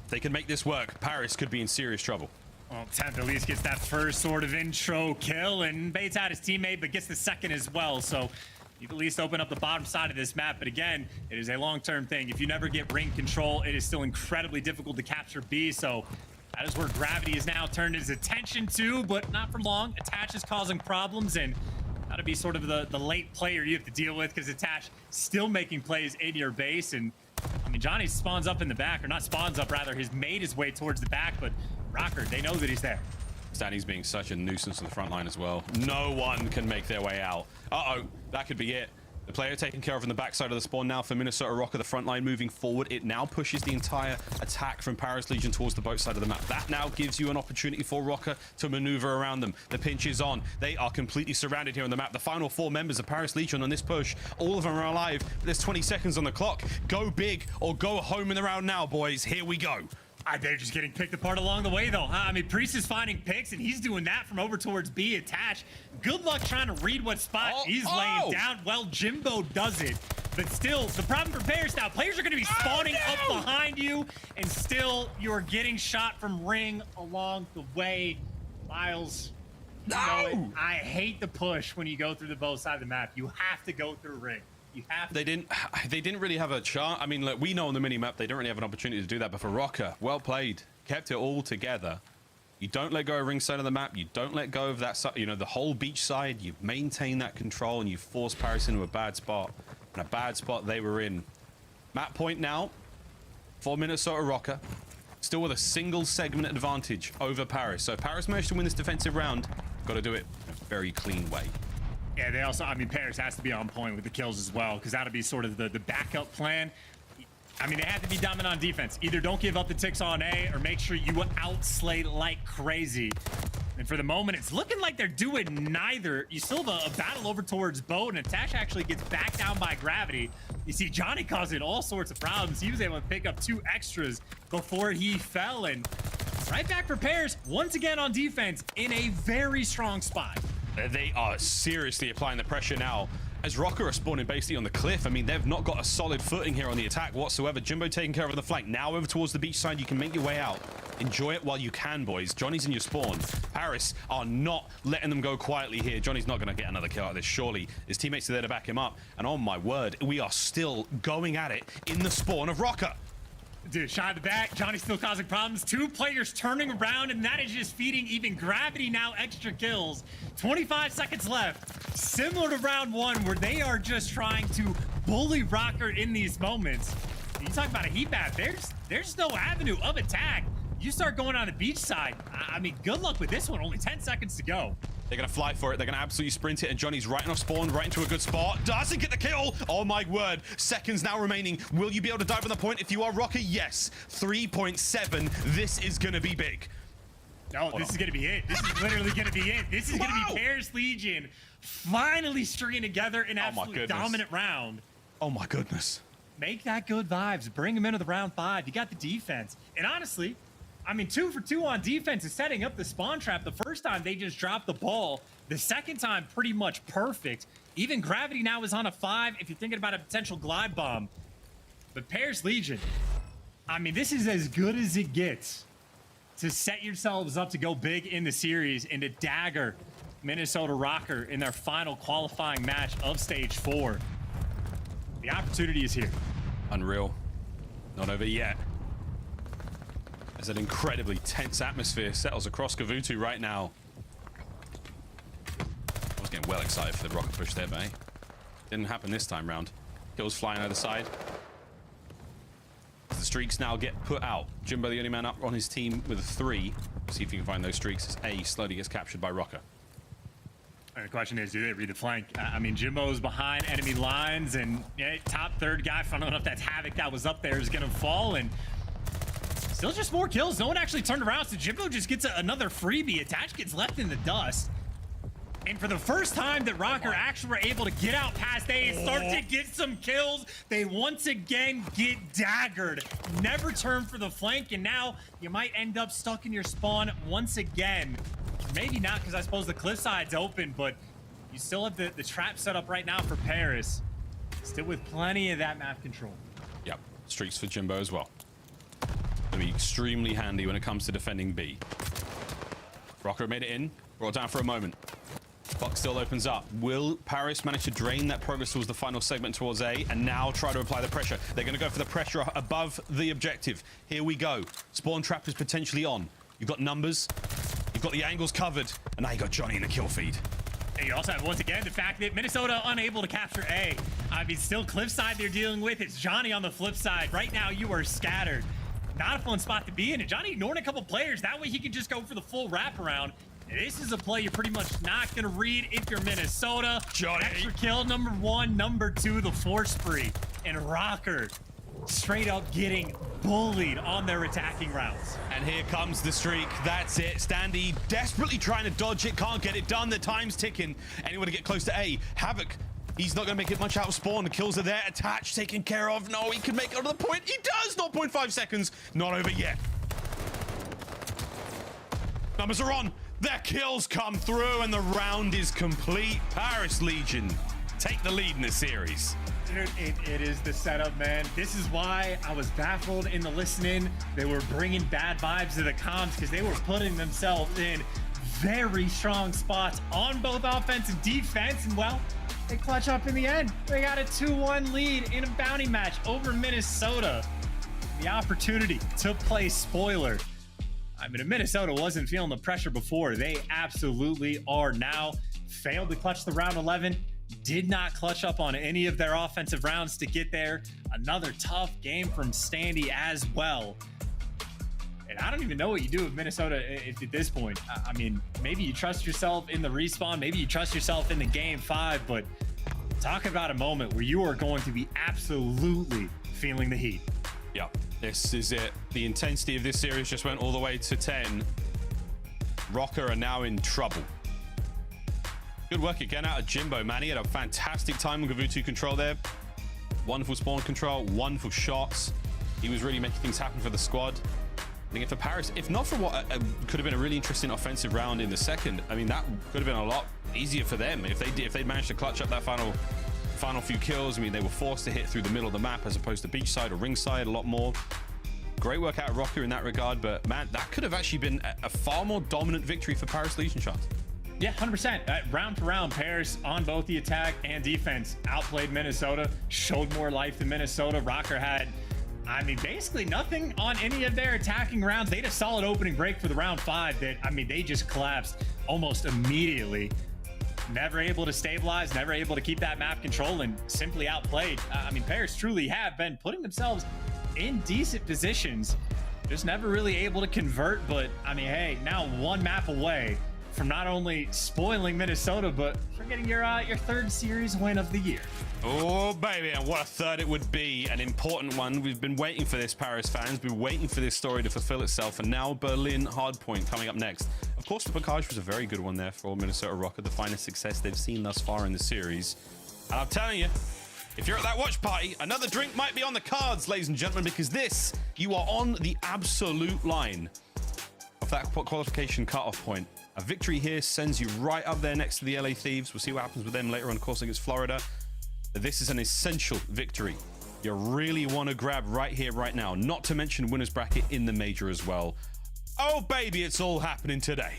If they can make this work, Paris could be in serious trouble.
Well, Temp at least gets that first sort of intro kill, and baits out his teammate, but gets the second as well. So you can at least open up the bottom side of this map. But again, it is a long-term thing. If you never get ring control, it is still incredibly difficult to capture B. So that is where Gravity is now turned his attention to, but not for long. Attach is causing problems, and that'll be sort of the late player you have to deal with, because Attach still making plays in your base. And I mean, Johnny spawns up in the back, or not spawns up, rather, he's made his way towards the back, but Røkkr, they know that he's there.
Standy's being such a nuisance to the front line as well. No one can make their way out. Uh-oh, that could be it. The player taken care of on the backside of the spawn now for Minnesota Røkkr. The front line moving forward. It now pushes the entire attack from Paris Legion towards the boat side of the map. That now gives you an opportunity for Røkkr to maneuver around them. The pinch is on. They are completely surrounded here on the map. The final 4 members of Paris Legion on this push, all of them are alive. But there's 20 seconds on the clock. Go big or go home in the round now, boys. Here we go.
They're just getting picked apart along the way, though. I mean, Priest is finding picks, and he's doing that from over towards B. Attach. Good luck trying to read what spot he's laying down. Well, Jimbo does it. But still, the problem for players now, players are going to be spawning up behind you, and still you're getting shot from ring along the way. Miles, you know it. I hate the push when you go through the both side of the map. You have to go through ring.
They didn't really have a chance. I mean, look, we know on the mini-map they don't really have an opportunity to do that, but for Røkkr, well played. Kept it all together. You don't let go of ring side of the map. You don't let go of that side, you know, the whole beach side. You've maintained that control, and you force Paris into a bad spot. And a bad spot they were in. Map point now for Minnesota Røkkr. Still with a single segment advantage over Paris. So if Paris managed to win this defensive round, got to do it in a very clean way.
Yeah, they also, I mean, Paris has to be on point with the kills as well, because that'll be sort of the backup plan. I mean, they have to be dominant on defense. Either don't give up the ticks on A, or make sure you outslay like crazy. And for the moment, it's looking like they're doing neither. You still have a battle over towards boat, and Attach actually gets back down by Gravity. You see Johnny causing all sorts of problems. He was able to pick up 2 extras before he fell, and right back for Paris, once again on defense, in a very strong spot.
They are seriously applying the pressure now as Røkkr are spawning basically on the cliff. I mean, they've not got a solid footing here on the attack whatsoever. Jimbo taking care of the flank. Now over towards the beach side. You can make your way out. Enjoy it while you can, boys. Johnny's in your spawn. Paris are not letting them go quietly here. Johnny's not going to get another kill out of this, surely. His teammates are there to back him up. And oh my word, we are still going at it in the spawn of Røkkr.
Dude, shot at the back. Johnny's still causing problems. 2 players turning around, and that is just feeding even Gravity now extra kills. 25 seconds left. Similar to round 1, where they are just trying to bully Røkkr in these moments. You talk about a heat map. There's no avenue of attack. You start going on the beach side. I mean, good luck with this one. Only 10 seconds to go.
They're going to fly for it. They're going to absolutely sprint it. And Johnny's right off spawn, right into a good spot. Doesn't get the kill. Oh, my word. Seconds now remaining. Will you be able to dive on the point if you are Røkkr? Yes. 3.7. This is going to be big.
No, this is going to be it. This is literally going to be it. This is going to be Paris Legion finally stringing together an absolutely dominant round.
Oh, my goodness.
Make that good vibes. Bring them into the round 5. You got the defense. And honestly, I mean, 2 for 2 on defense is setting up the spawn trap. The first time, they just dropped the ball. The second time, pretty much perfect. Even Gravity now is on a 5 if you're thinking about a potential glide bomb. But Paris Legion, I mean, this is as good as it gets to set yourselves up to go big in the series and to dagger Minnesota Røkkr in their final qualifying match of Stage 4. The opportunity is here.
Unreal. Not over yet. As an incredibly tense atmosphere settles across Gavutu right now. I was getting well excited for the Røkkr push there, but hey, didn't happen this time round. Kills flying either side. As the streaks now get put out. Jimbo, the only man up on his team with a 3. See if he can find those streaks as A slowly gets captured by Røkkr.
The question is, do they read the flank? I mean, Jimbo's behind enemy lines, and yeah, top third guy, funnily enough, that's Havok that was up there is going to fall, and still just 4 kills. No one actually turned around, so Jimbo just gets another freebie. Attach gets left in the dust. And for the first time that Røkkr actually were able to get out past A and start to get some kills, they once again get daggered. Never turn for the flank, and now you might end up stuck in your spawn once again. Maybe not, because I suppose the cliffside's open, but you still have the trap set up right now for Paris. Still with plenty of that map control.
Yep, streaks for Jimbo as well. Gonna be extremely handy when it comes to defending B. Røkkr made it in, brought down for a moment. Clock still opens up. Will Paris manage to drain that progress towards the final segment towards A and now try to apply the pressure? They're going to go for the pressure above the objective. Here we go. Spawn trap is potentially on. You've got numbers. You've got the angles covered. And now you got Johnny in the kill feed.
And you also have, once again, the fact that Minnesota unable to capture A. I mean, still cliffside they're dealing with. It's Johnny on the flip side. Right now, you are scattered. Not a fun spot to be in. And Johnny ignoring a couple players. That way he can just go for the full wraparound. This is a play you're pretty much not going to read if you're Minnesota.
Johnny.
Extra kill, number 1. Number 2, the force spree. And Røkkr straight up getting bullied on their attacking rounds.
And here comes the streak. That's it. Standy desperately trying to dodge it. Can't get it done. The time's ticking. Anyone to get close to A. Havok. He's not going to make it much out of spawn. The kills are there. Attach taken care of. No, he can make it to the point. He does. 0.5 seconds. Not over yet. Numbers are on. Their kills come through and the round is complete. Paris Legion take the lead in this series.
Dude, it is the setup, man. This is why I was baffled in the listening. They were bringing bad vibes to the comms because they were putting themselves in very strong spots on both offense and defense. And, well, they clutch up in the end. They got a 2-1 lead in a bounty match over Minnesota. The opportunity to play spoiler. I mean, if Minnesota wasn't feeling the pressure before, they absolutely are now. Failed to clutch the round 11. Did not clutch up on any of their offensive rounds to get there. Another tough game from Standy as well. And I don't even know what you do with Minnesota at this point. I mean, maybe you trust yourself in the respawn. Maybe you trust yourself in the game 5. But talk about a moment where you are going to be absolutely feeling the heat.
Yep, this is it. The intensity of this series just went all the way to 10. Røkkr are now in trouble. Good work again out of Jimbo, man. He had a fantastic time on Gavutu control there. Wonderful spawn control, wonderful shots. He was really making things happen for the squad. I think for Paris, if not for what could have been a really interesting offensive round in the second, I mean, that could have been a lot easier for them if they'd managed to clutch up that final few kills. I mean, they were forced to hit through the middle of the map as opposed to beachside or ringside a lot more. Great work out of Røkkr in that regard, but man, that could have actually been a far more dominant victory for Paris Legion shots.
Yeah, 100%. Round for round, Paris on both the attack and defense outplayed Minnesota, showed more life than Minnesota. Røkkr had, I mean, basically nothing on any of their attacking rounds. They had a solid opening break for the round 5 that, I mean, they just collapsed almost immediately. Never able to stabilize, never able to keep that map control, and simply outplayed. I mean, Paris truly have been putting themselves in decent positions, just never really able to convert. But, I mean, hey, now 1 map away from not only spoiling Minnesota, but for getting your 3rd series win of the year.
Oh, baby, and what a 3rd it would be. An important one. We've been waiting for this, Paris fans. We've been waiting for this story to fulfill itself, and now Berlin Hardpoint coming up next. Of course, the Package was a very good one there for Minnesota Røkkr, the finest success they've seen thus far in the series. And I'm telling you, if you're at that watch party, another drink might be on the cards, ladies and gentlemen, because you are on the absolute line of that qualification cutoff point. A victory here sends you right up there next to the LA Thieves. We'll see what happens with them later on, of course, against Florida. But this is an essential victory you really want to grab right here, right now. Not to mention winner's bracket in the major as well. Oh, baby, it's all happening today.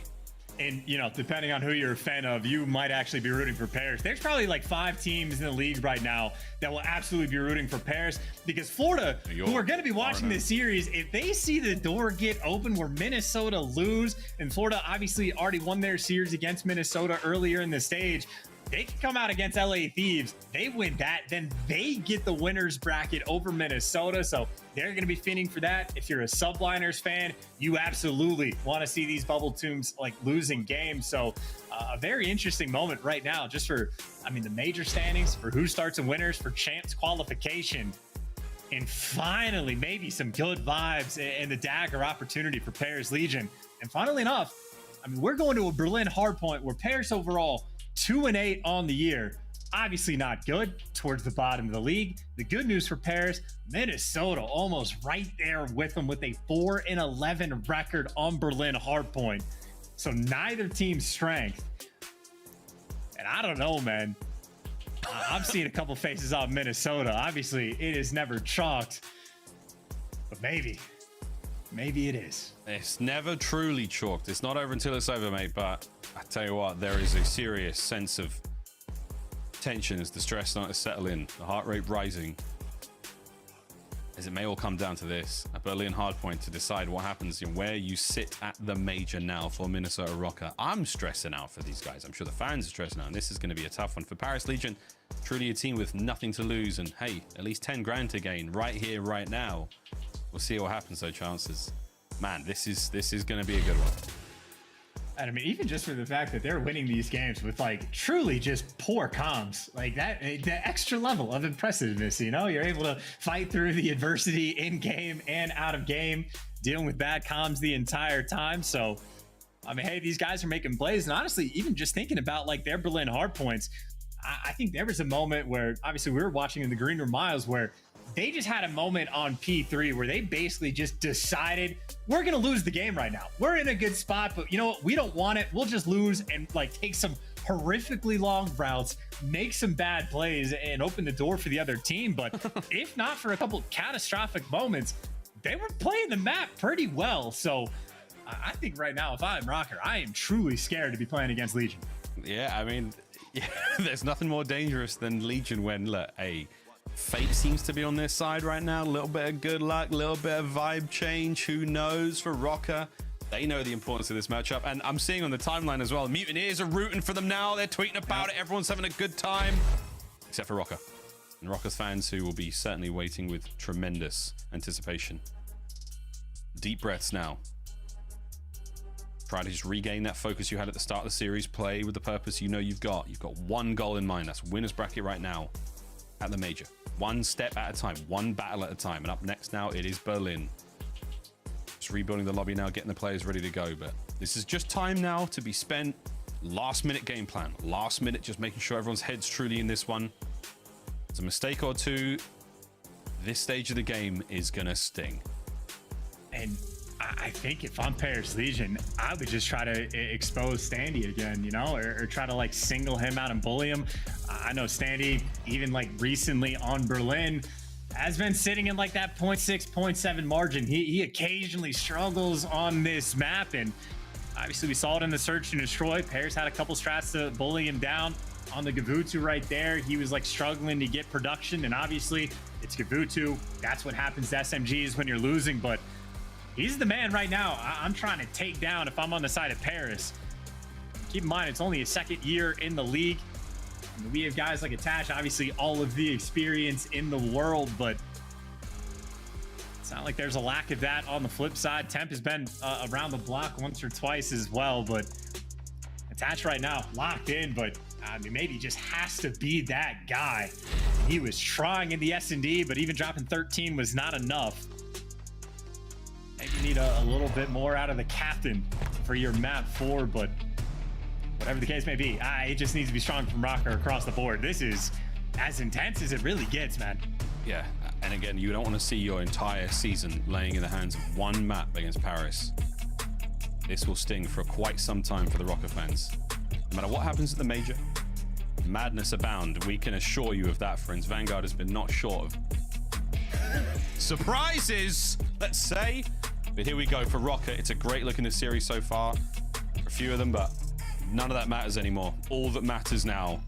and you know, depending on who you're a fan of, you might actually be rooting for Paris. There's probably like 5 teams in the league right now that will absolutely be rooting for Paris, because Florida, who are going to be watching this series, if they see the door get open where Minnesota lose, and Florida obviously already won their series against Minnesota earlier in the stage, they can come out against LA Thieves. They win that, then they get the winner's bracket over Minnesota. So they're going to be fiending for that. If you're a Subliners fan, you absolutely want to see these bubble teams like losing games. So a very interesting moment right now, just for, I mean, the major standings, for who starts and winners, for champs qualification, and finally maybe some good vibes and the dagger opportunity for Paris Legion. And funnily enough, I mean, we're going to a Berlin hardpoint where Paris overall 2-8 on the year. Obviously not good, towards the bottom of the league. The good news for Paris, Minnesota almost right there with them with a 4-11 record on Berlin hardpoint. So neither team's strength. And I don't know, man. I've seen a couple faces out of Minnesota. Obviously, it is never chalked. But maybe it is.
It's never truly chalked. It's not over until it's over, mate. But I tell you what, there is a serious sense of tension as the stress starting to settle in, the heart rate rising, as it may all come down to this, a Berlin hardpoint to decide what happens and where you sit at the major now for Minnesota Røkkr. I'm stressing out for these guys. I'm sure the fans are stressing out, and this is going to be a tough one for Paris Legion. Truly a team with nothing to lose, and hey, at least 10 grand to gain right here, right now. We'll see what happens though, chances. Man, this is going to be a good one.
And I mean, even just for the fact that they're winning these games with like truly just poor comms, like that, the extra level of impressiveness, you know, you're able to fight through the adversity in game and out of game, dealing with bad comms the entire time. So, I mean, hey, these guys are making plays. And honestly, even just thinking about like their Berlin hardpoints, I think there was a moment where obviously we were watching in the green room miles where they just had a moment on P3 where they basically just decided we're going to lose the game right now. We're in a good spot, but you know what? We don't want it. We'll just lose and like take some horrifically long routes, make some bad plays and open the door for the other team. But if not for a couple catastrophic moments, they were playing the map pretty well. So I think right now, if I'm Røkkr, I am truly scared to be playing against Legion.
Yeah, I mean, there's nothing more dangerous than Legion when, look, fate seems to be on their side right now. A little bit of good luck, a little bit of vibe change. Who knows for Røkkr? They know the importance of this matchup. And I'm seeing on the timeline as well, Mutineers are rooting for them now. They're tweeting about it. Everyone's having a good time. Except for Røkkr. And Røkkr's fans who will be certainly waiting with tremendous anticipation. Deep breaths now. Try to just regain that focus you had at the start of the series. Play with the purpose you know you've got. You've got one goal in mind. That's winner's bracket right now at the major. One step at a time, one battle at a time. And up next now, it is Berlin. Just rebuilding the lobby now, getting the players ready to go. But this is just time now to be spent. Last minute game plan. Last minute, just making sure everyone's head's truly in this one. It's a mistake or two. This stage of the game is going to sting.
And I think if I'm Paris Legion, I would just try to expose Standy again, you know, or try to like single him out and bully him. I know Standy, even like recently on Berlin, has been sitting in like that 0.6, 0.7 margin. He occasionally struggles on this map, and obviously we saw it in the Search and Destroy. Paris had a couple strats to bully him down on the Gavutu right there. He was like struggling to get production, and obviously it's Gavutu. That's what happens to SMGs when you're losing, but he's the man right now. I'm trying to take down if I'm on the side of Paris. Keep in mind, it's only his second year in the league. I mean, we have guys like Attach, obviously all of the experience in the world, but it's not like there's a lack of that on the flip side. Temp has been around the block once or twice as well, but Attach right now locked in, but I mean, maybe just has to be that guy. He was trying in the S&D, but even dropping 13 was not enough. Maybe you need a little bit more out of the captain for your map 4, but whatever the case may be, it just needs to be strong from Røkkr across the board. This is as intense as it really gets, man.
Yeah, and again, you don't want to see your entire season laying in the hands of one map against Paris. This will sting for quite some time for the Røkkr fans. No matter what happens at the major, madness abound. We can assure you of that, friends. Vanguard has been not short of surprises, let's say. But here we go for Røkkr. It's a great look in the series so far. a few of them, but none of that matters anymore. All that matters now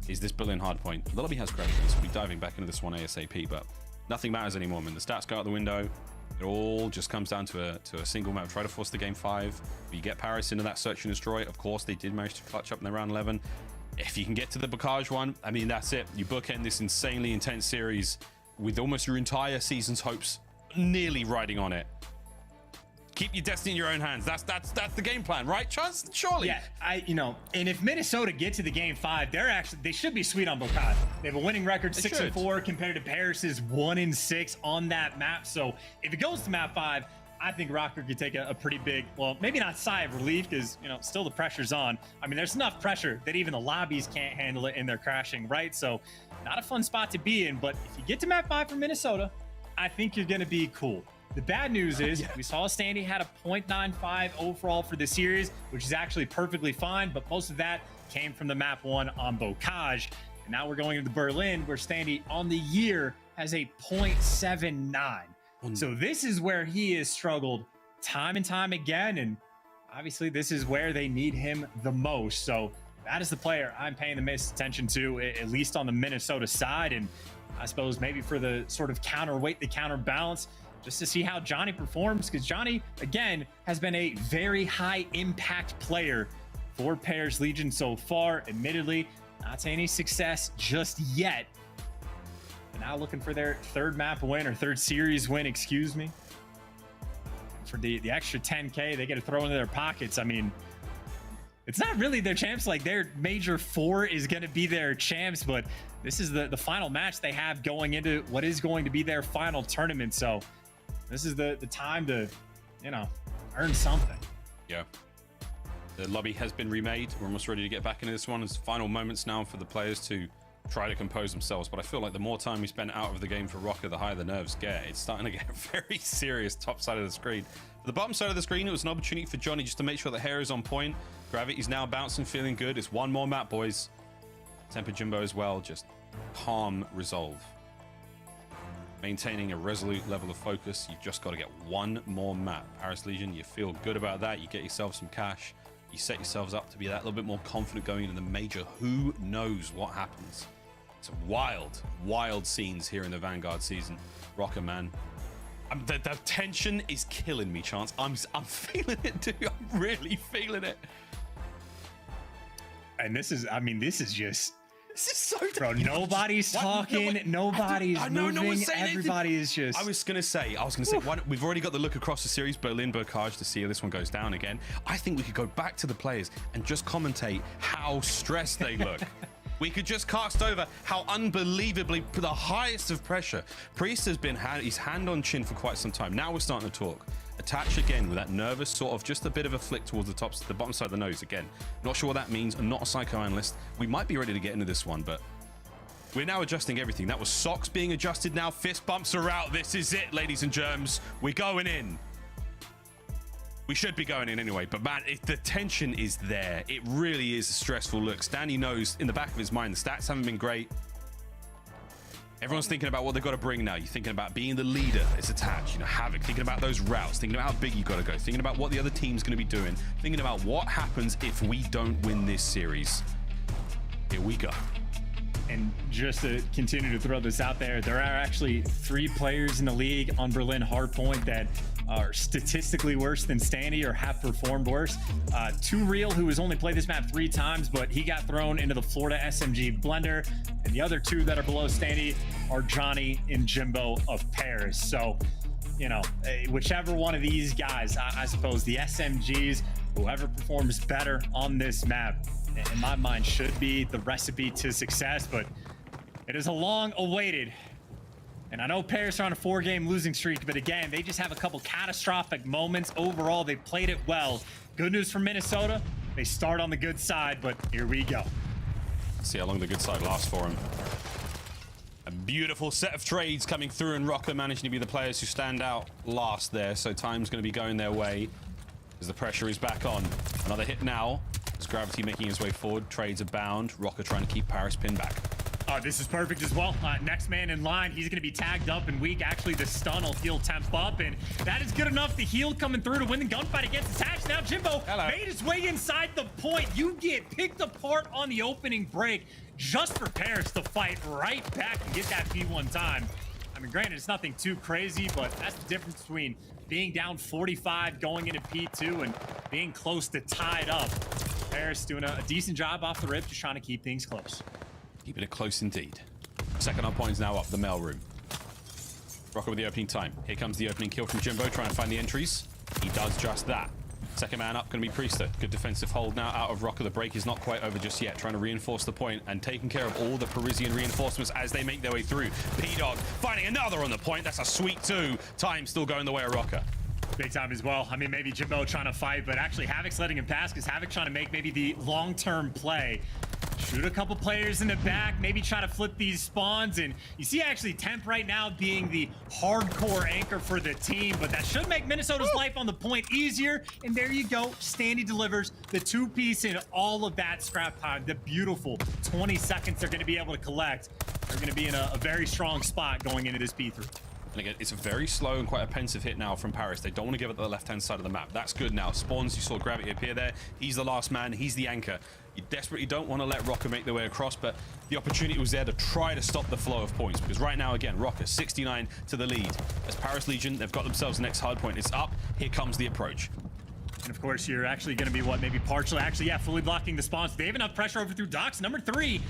is this Berlin hardpoint. The lobby has crashes. We'll be diving back into this one ASAP, but nothing matters anymore, man. The stats go out the window. It all just comes down to a single map. Try to force the game 5. You get Paris into that search and destroy. Of course, they did manage to clutch up in the round 11. If you can get to the Bocage one, I mean, that's it. You bookend this insanely intense series with almost your entire season's hopes nearly riding on it. Keep your destiny in your own hands. That's the game plan, right, Chance? Surely.
Yeah, and if Minnesota get to the game 5, they should be sweet on Bocage. They have a winning record, 6-4 compared to Paris's 1-6 on that map. So if it goes to map 5, I think Røkkr could take a pretty big, well, maybe not sigh of relief, because still the pressure's on. I mean, there's enough pressure that even the lobbies can't handle it and they're crashing, right? So not a fun spot to be in. But if you get to map 5 for Minnesota, I think you're going to be cool. The bad news is we saw Standy had a 0.95 overall for the series, which is actually perfectly fine, but most of that came from the map 1 on Bocage. And now we're going into Berlin, where Standy on the year has a 0.79. So this is where he has struggled time and time again, and obviously this is where they need him the most. So that is the player I'm paying the most attention to, at least on the Minnesota side, and I suppose maybe for the sort of counterweight, the counterbalance, just to see how Johnny performs, because Johnny, again, has been a very high impact player for Paris Legion so far. Admittedly, not to any success just yet. But now looking for their third map win, or third series win, excuse me. For the extra 10K they get to throw into their pockets. I mean, it's not really their champs. Like, their Major 4 is going to be their champs, but this is the final match they have going into what is going to be their final tournament. So this is the time to, earn something.
Yeah. The lobby has been remade. We're almost ready to get back into this one. It's final moments now for the players to try to compose themselves. But I feel like the more time we spend out of the game for Røkkr, the higher the nerves get. It's starting to get very serious top side of the screen. For the bottom side of the screen, it was an opportunity for Johnny just to make sure the hair is on point. Gravity's now bouncing, feeling good. It's one more map, boys. Temper Jimbo as well. Just calm resolve. Maintaining a resolute level of focus. You've just got to get one more map. Paris Legion, you feel good about that. You get yourself some cash. You set yourselves up to be that little bit more confident going into the major. Who knows what happens? It's wild, wild scenes here in the Vanguard season. Røkkr, man. The tension is killing me, Chance. I'm feeling it too. I'm really feeling it.
And this is just...
This is so...
Bro, nobody's talking, nobody's moving,
no one's saying
everybody
anything.
is just...
I was gonna say, we've already got the look across the series, Berlin, Bocage, to see how this one goes down again. I think we could go back to the players and just commentate how stressed they look. We could just cast over how unbelievably the highest of pressure. Priest has been he's hand on chin for quite some time. Now we're starting to talk. Attach again with that nervous sort of just a bit of a flick towards the bottom side of the nose again. Not sure what that means. I'm not a psychoanalyst. We might be ready to get into this one, but we're now adjusting everything. That was socks being adjusted now. Fist bumps are out. This is it, ladies and germs. We're going in. We should be going in anyway, but man, the tension is there. It really is a stressful look. Standy knows in the back of his mind, the stats haven't been great. Everyone's thinking about what they've got to bring now. You're thinking about being the leader. It's attached. Havok, thinking about those routes, thinking about how big you got to go, thinking about what the other team's going to be doing, thinking about what happens if we don't win this series. Here we go.
And just to continue to throw this out there, there are actually 3 players in the league on Berlin Hardpoint that are statistically worse than Standy or have performed worse. 2 Real, who has only played this map 3 times, but he got thrown into the Florida SMG blender. And the other 2 that are below Standy are Johnny and Jimbo of Paris. So, whichever one of these guys, I suppose the SMGs, whoever performs better on this map, in my mind, should be the recipe to success. But it is a long awaited, and I know Paris are on a 4-game losing streak, but again, they just have a couple catastrophic moments. Overall, they played it well. Good news for Minnesota, they start on the good side, but here we go.
See how long the good side lasts for him. A beautiful set of trades coming through, and Røkkr managing to be the players who stand out last there, so time's going to be going their way as the pressure is back on. Another hit now. As Gravity making his way forward, trades abound. Røkkr trying to keep Paris pinned back.
This is perfect as well. Next man in line, he's going to be tagged up and weak. Actually, the stun will heal Temp up, and that is good enough. The heal coming through to win the gunfight against Attached. Now Jimbo made his way inside the point. You get picked apart on the opening break just for Paris to fight right back and get that P1 time. I mean, granted, it's nothing too crazy, but that's the difference between being down 45 going into P2 and being close to tied up. Paris doing a decent job off the rip, just trying to keep things close.
Keeping it close indeed. Second up point is now up, the mail room. Røkkr with the opening time. Here comes the opening kill from Jimbo, trying to find the entries. He does just that. Second man up, going to be Priestahh. Good defensive hold now out of Røkkr. The break is not quite over just yet. Trying to reinforce the point and taking care of all the Parisian reinforcements as they make their way through. P-Dog finding another on the point. That's a sweet 2. Time still going the way of Røkkr.
Big time as well. I mean, maybe Jimbo trying to fight, but actually Havok's letting him pass because Havok trying to make maybe the long-term play. Shoot a couple players in the back, maybe try to flip these spawns. And you see actually Temp right now being the hardcore anchor for the team, but that should make Minnesota's life on the point easier. And there you go. Standy delivers the 2-piece in all of that scrap time. The beautiful 20 seconds they're going to be able to collect. They're going to be in a very strong spot going into this P3.
And again, it's a very slow and quite a pensive hit now from Paris. They don't want to give it the left-hand side of the map. That's good now. Spawns, you saw Gravity appear there. He's the last man. He's the anchor. You desperately don't want to let Røkkr make their way across, but the opportunity was there to try to stop the flow of points. Because right now, again, Røkkr 69 to the lead. As Paris Legion, they've got themselves the next hard point. It's up. Here comes the approach.
And of course, you're actually going to be what, maybe partially, actually, yeah, fully blocking the spawns. They have enough pressure over through docks. Number 3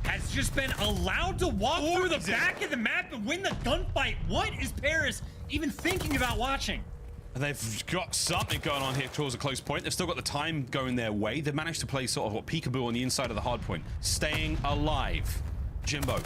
has just been allowed to walk through the back of the map and win the gunfight. What is Paris even thinking about watching?
They've got something going on here towards a close point. They've still got the time going their way. They've managed to play sort of what peekaboo on the inside of the hard point. Staying alive. Jimbo,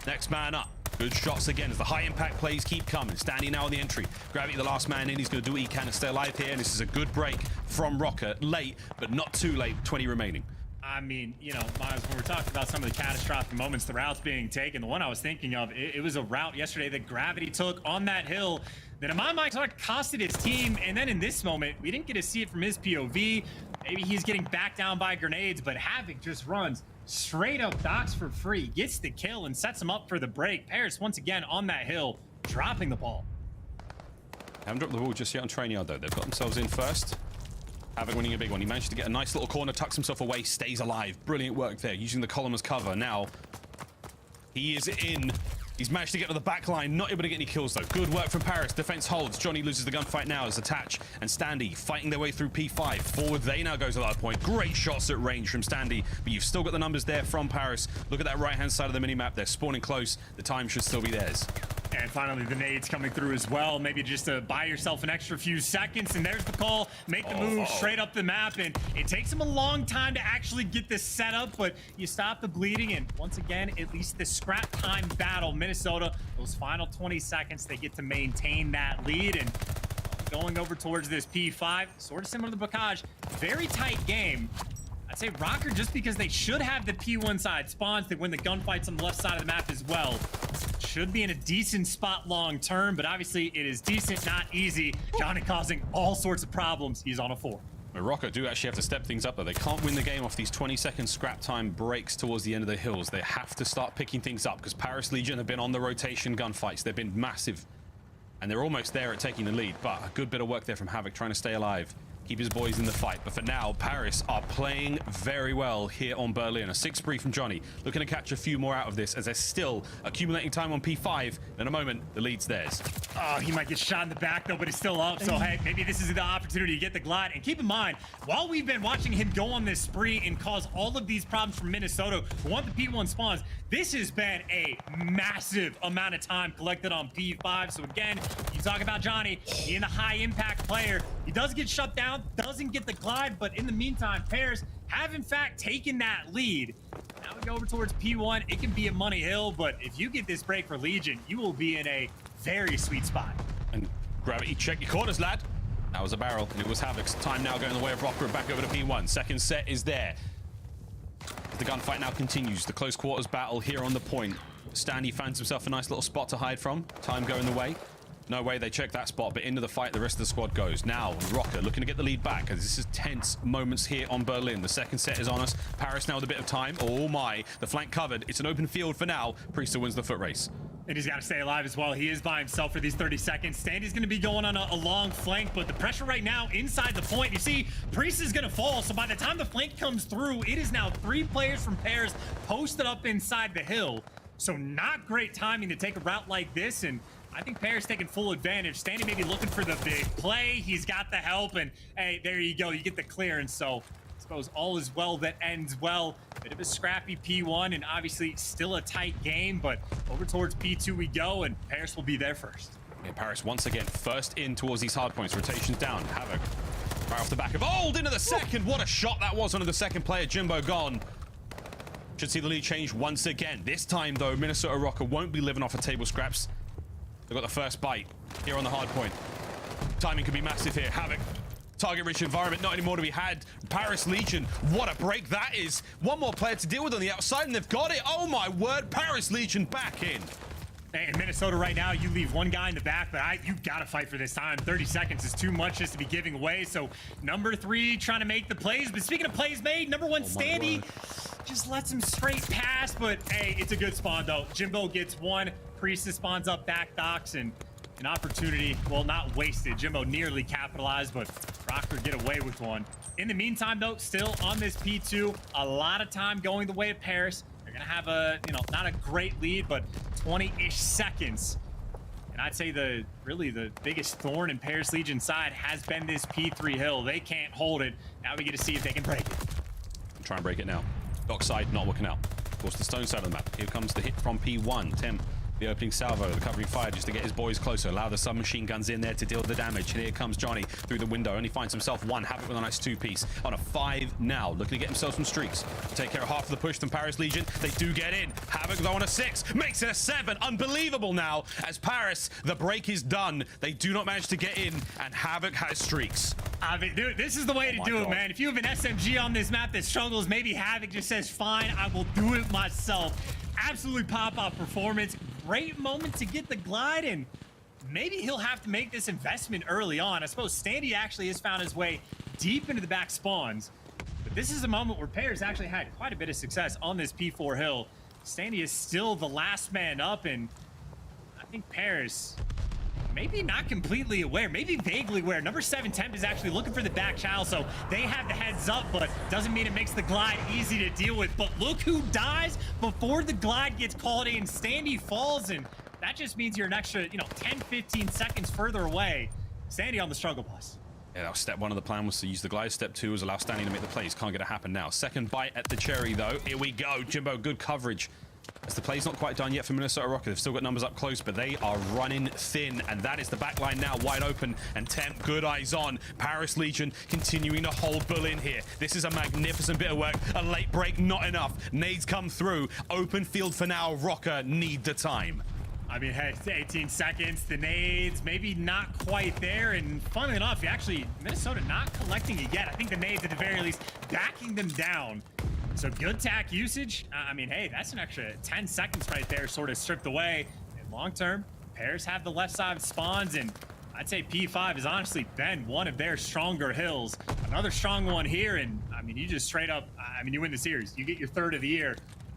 next man up. Good shots again as the high impact plays keep coming. Standy now on the entry. Gravity the last man in. He's going to do what he can to stay alive here. And this is a good break from Røkkr. Late, but not too late. 20 remaining.
I mean, you know, Miles, when we're talking about some of the catastrophic moments, the routes being taken, the one I was thinking of, it was a route yesterday that Gravity took on that hill that in my mind costed his team. And then in this moment, we didn't get to see it from his POV. Maybe he's getting backed down by grenades, but Havok just runs straight up docks for free, gets the kill and sets him up for the break. Paris once again on that hill, dropping the ball.
Haven't dropped the ball just yet on train yard though. They've got themselves in first. Havok winning a big one. He managed to get a nice little corner, tucks himself away, stays alive. Brilliant work there, using the column as cover. Now, he is in. He's managed to get to the back line, not able to get any kills though. Good work from Paris. Defense holds. Johnny loses the gunfight now as Attach and Standy fighting their way through P5. Forward, they now go to that point. Great shots at range from Standy, but you've still got the numbers there from Paris. Look at that right-hand side of the minimap. They're spawning close. The time should still be theirs.
And finally, the nades coming through as well. Maybe just to buy yourself an extra few seconds. And there's the call. Make the move straight up the map. And it takes them a long time to actually get this set up. But you stop the bleeding. And once again, at least the scrap time battle. Minnesota, those final 20 seconds, they get to maintain that lead. And going over towards this P5, sort of similar to the Bocage. Very tight game. I'd say Røkkr, just because they should have the P1 side spawns, they win the gunfights on the left side of the map as well. Should be in a decent spot long term, but obviously it is decent, not easy. Johnny causing all sorts of problems. He's on a 4.
Røkkr do actually have to step things up though. They can't win the game off these 20-second scrap time breaks towards the end of the hills. They have to start picking things up because Paris Legion have been on the rotation gunfights. They've been massive and they're almost there at taking the lead, but a good bit of work there from Havok trying to stay alive. Keep his boys in the fight. But for now, Paris are playing very well here on Berlin. A 6 spree from Johnny. Looking to catch a few more out of this as they're still accumulating time on P5. In a moment, the lead's theirs.
Oh, he might get shot in the back though, but he's still up. So hey, maybe this is the opportunity to get the glide. And keep in mind, while we've been watching him go on this spree and cause all of these problems for Minnesota who want the P1 spawns, this has been a massive amount of time collected on P5. So again, you talk about Johnny being a high impact player. He does get shut down, doesn't get the glide, but in the meantime, Paris have in fact taken that lead. Now we go over towards P1. It can be a money hill, but if you get this break for Legion, you will be in a very sweet spot.
And Gravity, check your corners, lad. That was a barrel, and it was Havok's. Time now going the way of Røkkr, back over to P1. Second set is there. The gunfight now continues. The close quarters battle here on the point. Standy finds himself a nice little spot to hide from. Time going the way. No way they check that spot, but into the fight the rest of the squad goes. Now, Røkkr looking to get the lead back, as this is tense moments here on Berlin. The second set is on us. Paris now with a bit of time. Oh my, the flank covered. It's an open field for now. Priestahh wins the foot race.
And he's got to stay alive as well. He is by himself for these 30 seconds. Standy's going to be going on a long flank, but the pressure right now inside the point. You see, Priestahh is going to fall, so by the time the flank comes through, it is now 3 players from Paris posted up inside the hill. So not great timing to take a route like this, and I think Paris taking full advantage. Standy maybe looking for the big play. He's got the help, and hey, there you go. You get the clearance. So I suppose all is well that ends well. Bit of a scrappy P1, and obviously still a tight game, but over towards P2 we go, and Paris will be there first.
Yeah, Paris once again first in towards these hard points. Rotations down. Havok right off the back of Old into the second. What a shot that was onto the second player. Jimbo gone. Should see the lead change once again. This time though, Minnesota Røkkr won't be living off of table scraps. They've got the first bite here on the hard point. Timing could be massive here. Havok, target-rich environment, not anymore to be had. Paris Legion, what a break that is. One more player to deal with on the outside, and they've got it. Oh my word, Paris Legion back in.
In Minnesota right now, you leave one guy in the back, but you gotta fight for this time. 30 seconds is too much just to be giving away. So number 3 trying to make the plays, but speaking of plays made, number 1 Standy just lets him straight pass, but hey, it's a good spawn though. Jimbo gets 1, Priestahh spawns up back docks, and an opportunity, well, not wasted. Jimbo nearly capitalized, but Røkkr get away with 1. In the meantime though, still on this P2, a lot of time going the way of Paris. They're gonna have a, not a great lead, but 20-ish seconds. And I'd say really the biggest thorn in Paris Legion side has been this P3 hill. They can't hold it. Now we get to see if they can break it.
Try and break it now. Dock side not working out. Of course, the stone side of the map. Here comes the hit from P1. Temp, the opening salvo, the covering fire just to get his boys closer. Allow the submachine guns in there to deal the damage. And here comes Johnny through the window. Only finds himself 1. Havok with a nice 2-piece. On a 5 now. Looking to get himself some streaks. Take care of half of the push from Paris Legion. They do get in. Havok though on a 6. Makes it a 7. Unbelievable now. As Paris, the break is done. They do not manage to get in. And Havok has streaks.
I mean, dude, this is the way to do it, man. If you have an SMG on this map that struggles, maybe Havok just says, fine, I will do it myself. Absolutely pop-off performance. Great moment to get the glide, and maybe he'll have to make this investment early on. I suppose Standy actually has found his way deep into the back spawns, but this is a moment where Paris actually had quite a bit of success on this P4 hill. Standy is still the last man up, and I think Paris maybe not completely aware, maybe vaguely aware. Number 7 Temp is actually looking for the back channel, so they have the heads up, but doesn't mean it makes the glide easy to deal with. But look who dies before the glide gets called in. Standy falls, and that just means you're an extra, 10, 15 seconds further away. Standy on the struggle bus.
Yeah, that was step 1 of the plan, was to use the glide. Step 2 was allow Standy to make the plays. Can't get it happen now. Second bite at the cherry, though. Here we go. Jimbo, good coverage. As the play's not quite done yet for Minnesota Røkkr. They've still got numbers up close, but they are running thin. And that is the back line now wide open. And Temp, good eyes on. Paris Legion continuing to hold Berlin here. This is a magnificent bit of work. A late break, not enough. Nades come through. Open field for now. Røkkr need the time.
I mean, hey, 18 seconds, the nades, maybe not quite there. And funnily enough, Minnesota not collecting it yet. I think the nades, at the very least, backing them down. So good tack usage. I mean, hey, that's an extra 10 seconds right there, sort of stripped away. And long term, Paris have the left side spawns, and I'd say P5 has honestly been one of their stronger hills. Another strong one here, and I mean, you just straight up, you win the series. You get your 3rd of the year.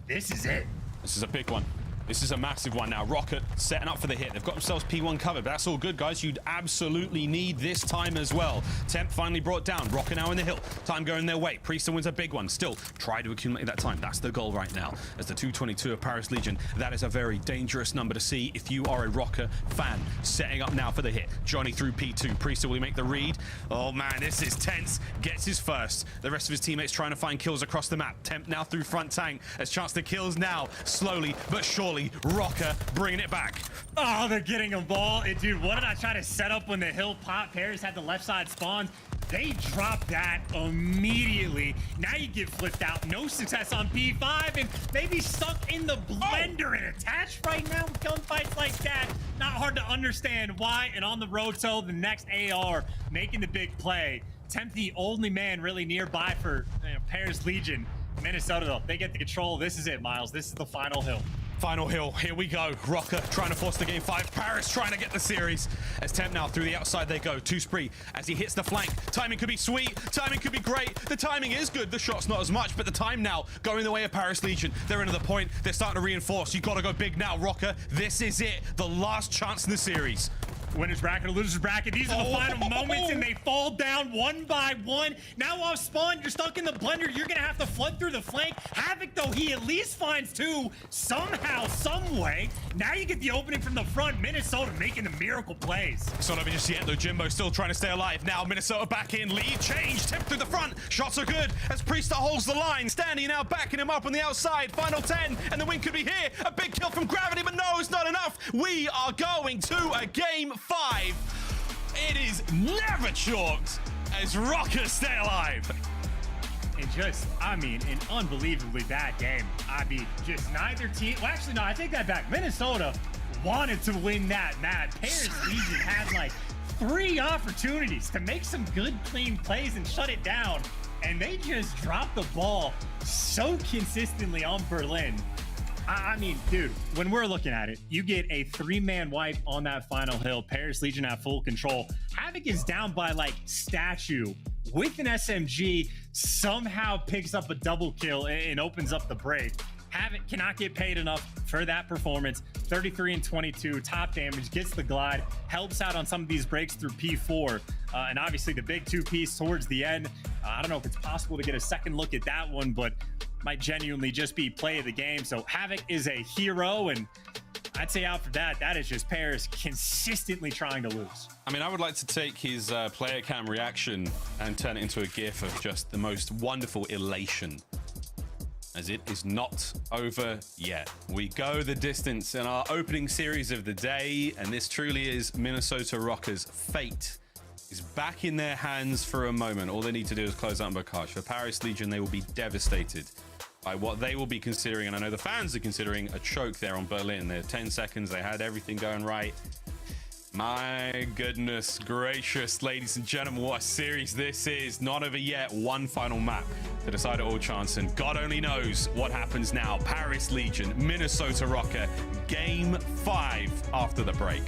This is it.
This is a big one. This is a massive one now. Røkkr setting up for the hit. They've got themselves P1 covered, but that's all good, guys. You'd absolutely need this time as well. Temp finally brought down. Røkkr now in the hill. Time going their way. Priestahh wins a big one. Still, try to accumulate that time. That's the goal right now. As the 222 of Paris Legion, that is a very dangerous number to see if you are a Røkkr fan. Setting up now for the hit. Johnny through P2. Priestahh, will he make the read? Oh, man, this is tense. Gets his first. The rest of his teammates trying to find kills across the map. Temp now through front tank. Has chance to kills now. Slowly but surely. Røkkr bringing it back.
Oh, they're getting a ball. Dude, what did I try to set up when the hill pop? Paris had the left side spawns. They dropped that immediately. Now you get flipped out. No success on P5, and maybe stuck in the blender and attached right now with gunfights like that. Not hard to understand why. And on the roto, the next AR making the big play. Temp, the only man really nearby for Paris Legion. Minnesota, though, they get the control. This is it, Miles. This is the final hill.
Final hill, here we go. Røkkr trying to force the game 5. Paris trying to get the series. As Temp now through the outside they go. 2 Spree as he hits the flank. Timing could be sweet. Timing could be great. The timing is good. The shot's not as much, but the time now going the way of Paris Legion. They're into the point. They're starting to reinforce. You got to go big now, Røkkr. This is it. The last chance in the series.
Winner's bracket or loser's bracket. These are the final moments, and they fall down one by one. Now off spawn, you're stuck in the blender. You're gonna have to flood through the flank. Havok, though, he at least finds 2 somehow, some way. Now you get the opening from the front. Minnesota making the miracle plays.
It's not over just yet, though. Jimbo still trying to stay alive. Now Minnesota back in. Lead change. Tip through the front. Shots are good as Priestahh holds the line. Standy now backing him up on the outside. Final 10, and the win could be here. A big kill from Gravity, but no, it's not enough. We are going to a game 5. It is never chalked as Røkkr stay alive.
And just, I mean, an unbelievably bad game. I mean, just neither team. Well, actually, no, I take that back. Minnesota wanted to win that match. Paris Legion had like 3 opportunities to make some good, clean plays and shut it down. And they just dropped the ball so consistently on Berlin. I mean, dude, when we're looking at it, you get a 3-man wipe on that final hill. Paris Legion have full control. Havok is down by like statue with an SMG, somehow picks up a double kill and opens up the break. Havok cannot get paid enough for that performance. 33 and 22, top damage, gets the glide, helps out on some of these breaks through P4. And obviously the big 2-piece towards the end. I don't know if it's possible to get a second look at that one, but might genuinely just be play of the game. So Havok is a hero, and I'd say out for that, that is just Paris consistently trying to lose.
I mean, I would like to take his player cam reaction and turn it into a gif of just the most wonderful elation, as it is not over yet. We go the distance in our opening series of the day, and this truly is Minnesota Røkkr's fate is back in their hands for a moment. All they need to do is close out Bocage. For Paris Legion, they will be devastated by what they will be considering, and I know the fans are considering, a choke there on Berlin. They're 10 seconds, they had everything going right. My goodness gracious, ladies and gentlemen, what a series this is. Not over yet. One final map to decide it all, chance, and God only knows what happens now. Paris Legion, Minnesota Røkkr, game 5 after the break.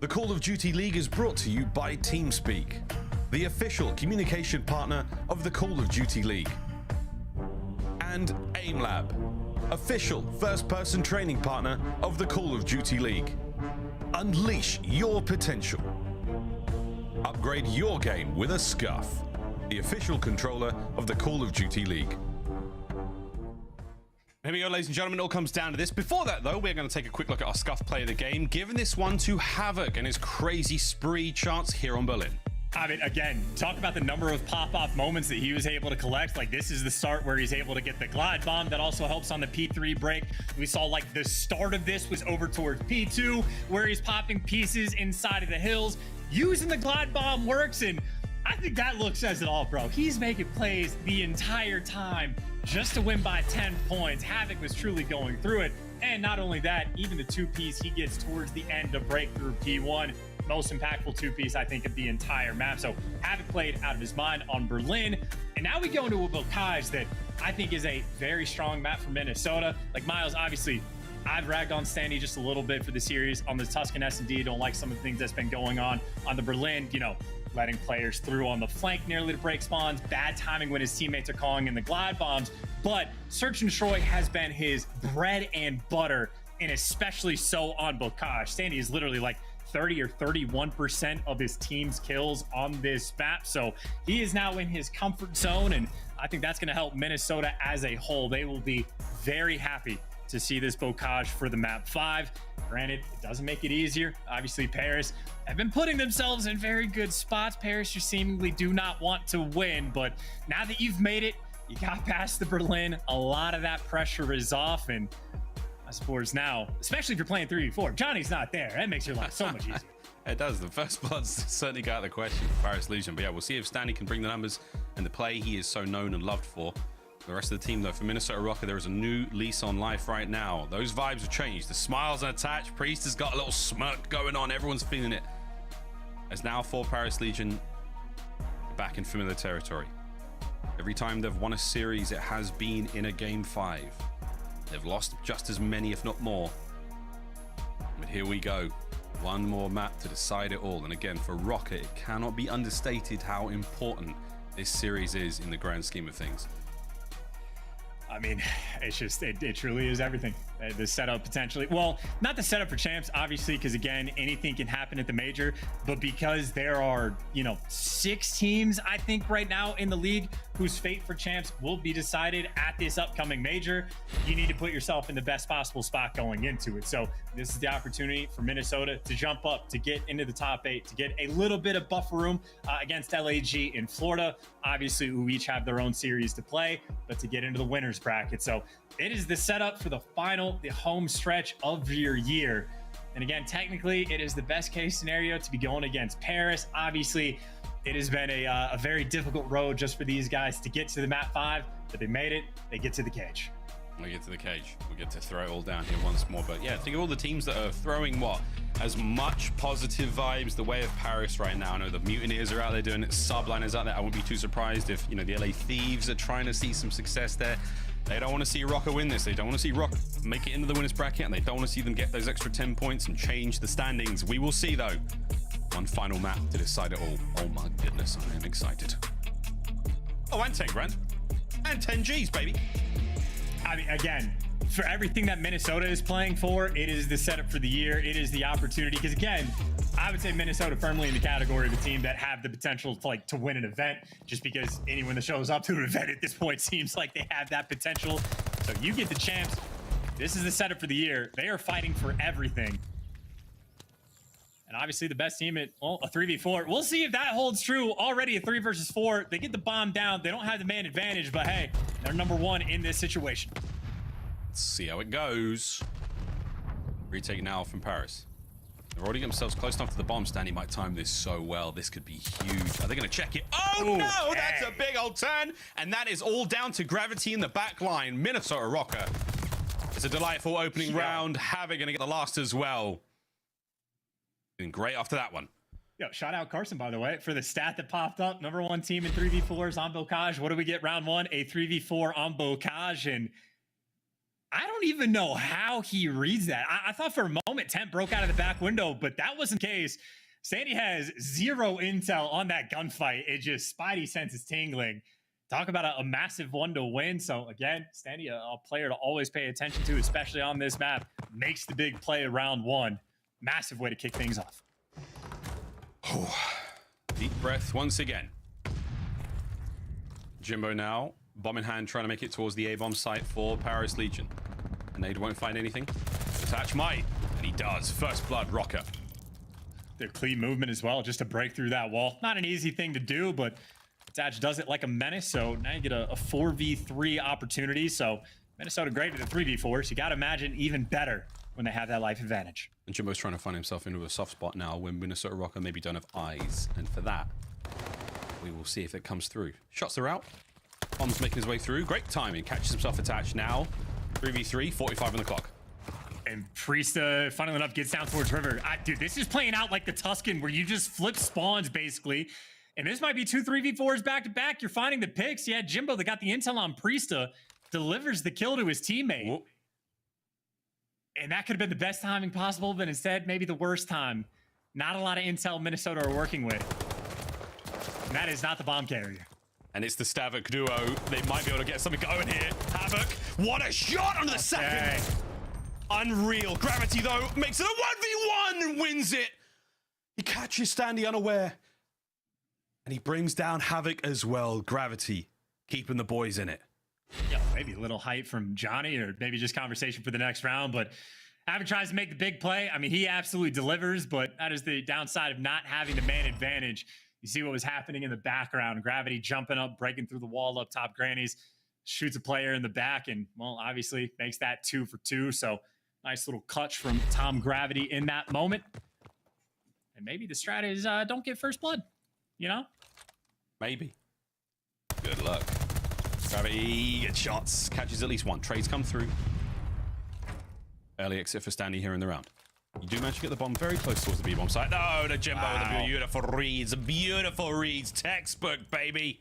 The Call of Duty League is brought to you by TeamSpeak, the official communication partner of the Call of Duty League. And AimLab, official first-person training partner of the Call of Duty League. Unleash your potential. Upgrade your game with a Scuff, the official controller of the Call of Duty League. Here we go, ladies and gentlemen. It all comes down to this. Before that, though, we're going to take a quick look at our Scuff play of the game, giving this one to Havok and his crazy spree chance here on Berlin.
I mean, again, talk about the number of pop-off moments that he was able to collect. Like, this is the start where he's able to get the glide bomb. That also helps on the P3 break. We saw, like, the start of this was over towards P2, where he's popping pieces inside of the hills. Using the glide bomb works, and I think that look says it all, bro. He's making plays the entire time just to win by 10 points. Havok was truly going through it. And not only that, even the two-piece he gets towards the end to break through P1. Most impactful two-piece, I think, of the entire map. So Havok played out of his mind on Berlin. And now we go into a Bocage that I think is a very strong map for Minnesota. Like, Miles, obviously, I've ragged on Standy just a little bit for the series. On the Tuscan S&D, don't like some of the things that's been going on the Berlin, you know, letting players through on the flank nearly to break spawns, bad timing when his teammates are calling in the glide bombs. But Search and Destroy has been his bread and butter, and especially so on Bocage. Standy is literally like 30 or 31% of his team's kills on this map. So he is now in his comfort zone, and I think that's going to help Minnesota as a whole. They will be very happy to see this Bocage for the map 5. Granted, it doesn't make it easier. Obviously, Paris have been putting themselves in very good spots. Paris, you seemingly do not want to win, but now that you've made it, you got past the Berlin, a lot of that pressure is off, and I suppose now, especially if you're playing 3v4, Johnny's not there. That makes your life so much easier.
It does. The first blood's certainly got out of the question for Paris Legion, but yeah, we'll see if Standy can bring the numbers and the play he is so known and loved for. The rest of the team, though, for Minnesota Røkkr, there is a new lease on life right now. Those vibes have changed. The smiles are attached. Priest has got a little smirk going on. Everyone's feeling it. As now for Paris Legion, back in familiar territory. Every time they've won a series, it has been in a game 5. They've lost just as many, if not more. But here we go. One more map to decide it all. And again, for Røkkr, it cannot be understated how important this series is in the grand scheme of things.
I mean, it's just, it truly is everything. The setup potentially, well, not the setup for champs, obviously, because again, anything can happen at the major, but because there are, you know, 6 teams, I think right now in the league whose fate for champs will be decided at this upcoming major, you need to put yourself in the best possible spot going into it. So this is the opportunity for Minnesota to jump up, to get into the top 8, to get a little bit of buffer room against LAG in Florida, obviously, who each have their own series to play, but to get into the winners bracket. So it is the setup for the final, the home stretch of your year. And again, technically, it is the best case scenario to be going against Paris. Obviously, it has been a very difficult road just for these guys to get to the map 5, but they made it. They get to the cage.
We get to the cage. We get to throw it all down here once more. But yeah, think of all the teams that are throwing what? As much positive vibes the way of Paris right now. I know the Mutineers are out there doing it. Subliners out there. I wouldn't be too surprised if, you know, the LA Thieves are trying to see some success there. They don't want to see Røkkr win this. They don't want to see Røkkr make it into the winners bracket, and they don't want to see them get those extra 10 points and change the standings. We will see, though. One final map to decide it all. Oh my goodness, I am excited. Oh, and 10 grand. And 10 G's, baby.
I mean, again, for everything that Minnesota is playing for, it is the setup for the year. It is the opportunity. Because again, I would say Minnesota firmly in the category of a team that have the potential to win an event, just because anyone that shows up to an event at this point seems like they have that potential. So you get the champs. This is the setup for the year. They are fighting for everything. And obviously the best team at, well, a 3v4. We'll see if that holds true. Already a 3 versus 4. They get the bomb down. They don't have the man advantage, but hey, they're number 1 in this situation.
Let's see how it goes. Retake now from Paris. They've already got themselves close enough to the bomb. Standy might time this so well. This could be huge. Are they going to check it? Oh, ooh, no! That's a big old turn. And that is all down to gravity in the back line. Minnesota Røkkr. It's a delightful opening round. Havok going to get the last as well. Doing great after that one.
Yo, shout out Carson, by the way, for the stat that popped up. Number 1 team in 3v4s on Bocage. What do we get round 1? A 3v4 on Bocage. And I don't even know how he reads that. I thought for a moment Temp broke out of the back window, but that wasn't the case. Standy has 0 intel on that gunfight. It just, Spidey sense is tingling. Talk about a massive one to win. So again, Standy, a player to always pay attention to, especially on this map. Makes the big play round 1. Massive way to kick things off.
Deep breath once again. Jimbo now, bomb in hand, trying to make it towards the A-bomb site for Paris Legion. And they won't find anything. Attach might, and he does. First blood, Røkkr.
The clean movement as well, just to break through that wall. Not an easy thing to do, but Attach does it like a menace. So now you get a 4v3 opportunity. So Minnesota great at the 3v4s. You got to imagine even better when they have that life advantage.
And Jimbo's trying to find himself into a soft spot now when Minnesota Røkkr maybe don't have eyes. And for that, we will see if it comes through. Shots are out. Bomb's making his way through. Great timing. Catches himself attached now. 3v3, 45 on the clock.
And Priestahh, funnily enough, gets down towards Røkkr. Dude, this is playing out like the Tuscan, where you just flip spawns, basically. And this might be 2 3v4s back-to-back. You're finding the picks. Yeah, Jimbo, that got the intel on Priestahh, delivers the kill to his teammate. Whoa. And that could have been the best timing possible, but instead, maybe the worst time. Not a lot of intel Minnesota are working with. And that is not the bomb carrier.
And it's the Stavok duo. They might be able to get something going here. Havok, what a shot on the second. Unreal. Gravity, though, makes it a 1v1 and wins it. He catches Standy unaware. And he brings down Havok as well. Gravity, keeping the boys in it.
Yeah, maybe a little hype from Johnny, or maybe just conversation for the next round. But Havok tries to make the big play. I mean, he absolutely delivers, but that is the downside of not having the man advantage. You see what was happening in the background. Gravity jumping up, breaking through the wall up top Grannies, shoots a player in the back, and, well, obviously makes that 2 for 2. So nice little clutch from Tom Gravity in that moment. And maybe the strat is don't get first blood, you know?
Maybe. Good luck. Gravity gets shots, catches at least one. Trades come through. Early exit for Standy here in the round. You do manage to get the bomb very close towards the B-bomb site. No, the Jimbo, the beautiful reads. Beautiful reads. Textbook, baby.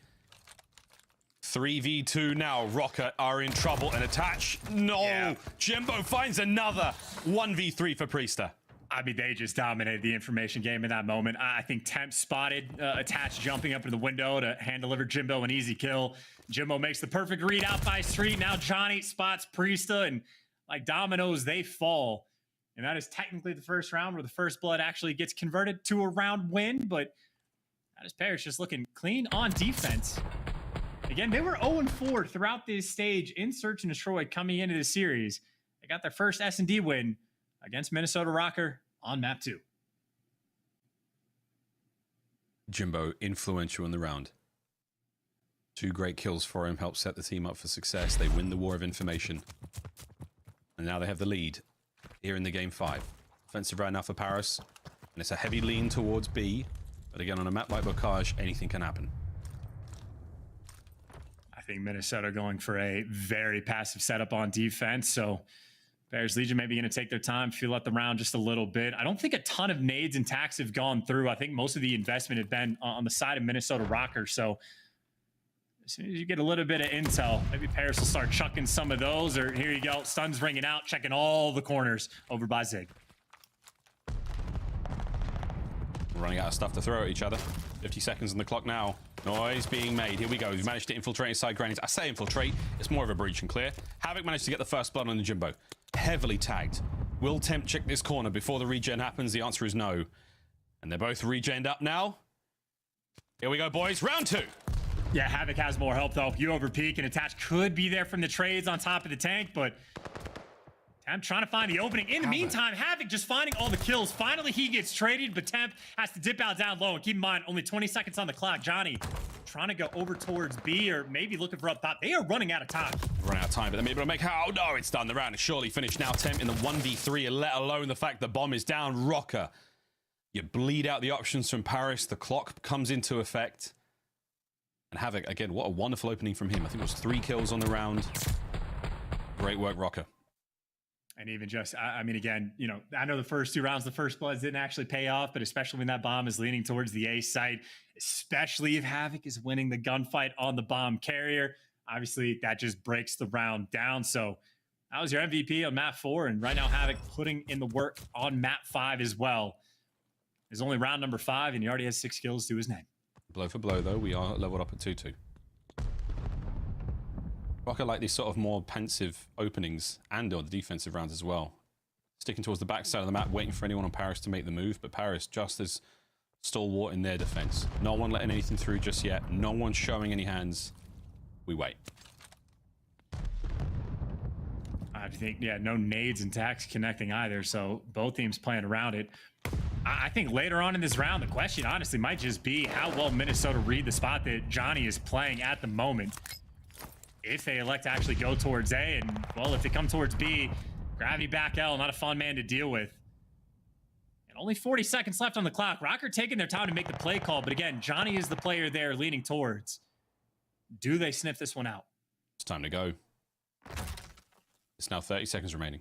3v2 now. Røkkr are in trouble and attach. No. Yeah. Jimbo finds another 1v3 for Priestahh.
I mean, they just dominated the information game in that moment. I think Temp spotted Attach jumping up into the window to hand deliver Jimbo an easy kill. Jimbo makes the perfect read out by street. Now Johnny spots Priestahh, and like dominoes, they fall. And that is technically the first round where the first blood actually gets converted to a round win, but that is Paris just looking clean on defense. Again, they were 0-4 throughout this stage in Search and Destroy coming into the series. They got their first S&D win against Minnesota Røkkr on map 2.
Jimbo, influential in the round. 2 great kills for him, help set the team up for success. They win the war of information. And now they have the lead here in the game 5. Offensive round now for Paris. And it's a heavy lean towards B. But again, on a map like Bocage, anything can happen.
I think Minnesota going for a very passive setup on defense. So Paris Legion maybe going to take their time, feel out the round just a little bit. I don't think a ton of nades and tacks have gone through. I think most of the investment had been on the side of Minnesota Røkkr. So as soon as you get a little bit of intel, maybe Paris will start chucking some of those. Or here you go, Stun's ringing out, checking all the corners over by Zig.
We're running out of stuff to throw at each other. 50 seconds on the clock now. Noise being made. Here we go. We've managed to infiltrate inside Grannies. I say infiltrate. It's more of a breach and clear. Havok managed to get the first blood on the Jimbo. Heavily tagged. Will Temp check this corner before the regen happens? The answer is no. And they're both regened up now. Here we go, boys. Round 2.
Yeah, Havok has more help, though. You over peak, and Attach could be there from the trades on top of the tank, but Temp trying to find the opening. In the meantime, Havok just finding all the kills. Finally, he gets traded, but Temp has to dip out down low. And keep in mind, only 20 seconds on the clock. Johnny trying to go over towards B, or maybe looking for up top. They are running out of time.
Run out of time, but they're able to make... Oh, no, it's done. The round is surely finished now. Temp in the 1v3, let alone the fact the bomb is down. Røkkr, you bleed out the options from Paris. The clock comes into effect. And Havok, again, what a wonderful opening from him. I think it was 3 kills on the round. Great work, Røkkr.
And even just, I mean, again, you know, I know the first 2 rounds, the first bloods didn't actually pay off, but especially when that bomb is leaning towards the A site, especially if Havok is winning the gunfight on the bomb carrier, obviously that just breaks the round down. So That was your MVP on map 4, and right now Havok putting in the work on map 5 as well. It's only round number 5, and he already has 6 kills to his name.
Blow for blow, though, we are leveled up at 2-2. Røkkr like these sort of more pensive openings and on the defensive rounds as well. Sticking towards the back side of the map, waiting for anyone on Paris to make the move, but Paris just as stalwart in their defense. No one letting anything through just yet. No one showing any hands. We wait.
I think, yeah, no nades and tacks connecting either, so both teams playing around it. I think later on in this round, the question honestly might just be how well Minnesota read the spot that Johnny is playing at the moment. If they elect to actually go towards A, and, well, if they come towards B, gravity back L, not a fun man to deal with. And only 40 seconds left on the clock. Røkkr taking their time to make the play call, but again, Johnny is the player they're leaning towards. Do they sniff this one out?
It's time to go. It's now 30 seconds remaining.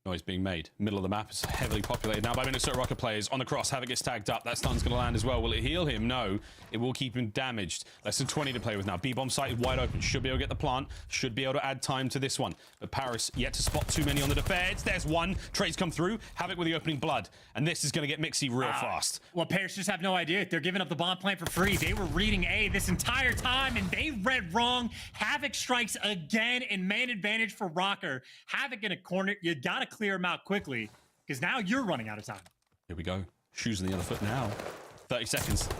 Noise being made. Middle of the map is heavily populated now by Minnesota Røkkr players. On the cross, Havok gets tagged up. That stun's going to land as well. Will it heal him? No. It will keep him damaged. Less than 20 to play with now. B-bomb site is wide open. Should be able to get the plant. Should be able to add time to this one. But Paris yet to spot too many on the defense. There's one. Trades come through. Havok with the opening blood. And this is going to get mixy real fast.
Well, Paris just have no idea. They're giving up the bomb plant for free. They were reading A this entire time, and they read wrong. Havok strikes again, and man advantage for Røkkr. Havok in a corner. You got to clear him out quickly, because now you're running out of time.
Here we go. Shoes on the other foot now. 30 seconds.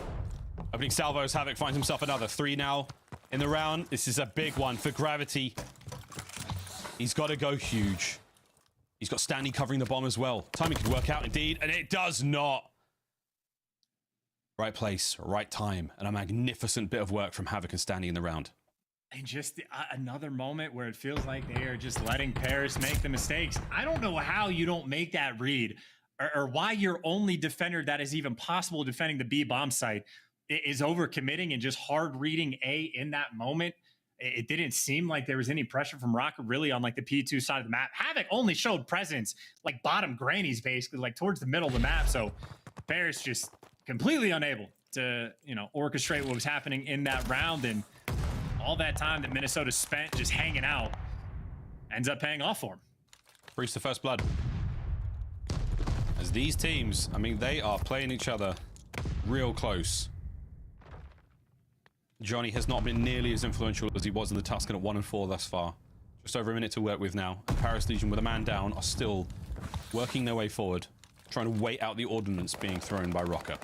Opening salvos. Havok finds himself another 3 now in the round. This is a big one for Gravity. He's got to go huge. He's got Standy covering the bomb as well. Timing could work out indeed, and it does not. Right place, right time, and a magnificent bit of work from Havok and Standy in the round.
And just another moment where it feels like they are just letting Paris make the mistakes. I don't know how you don't make that read, or why your only defender that is even possible defending the B bomb site is overcommitting and just hard reading A in that moment. It didn't seem like there was any pressure from Røkkr really on like the P2 side of the map. Havok only showed presence like bottom grannies, basically, like towards the middle of the map. So Paris just completely unable to, you know, orchestrate what was happening in that round, and all that time that Minnesota spent just hanging out ends up paying off for him.
Priestahh first blood. As these teams, I mean, they are playing each other real close. Johnny has not been nearly as influential as he was in the Tuscan at 1-4 thus far. Just over a minute to work with now. And Paris Legion, with a man down, are still working their way forward, trying to wait out the ordnance being thrown by Røkkr.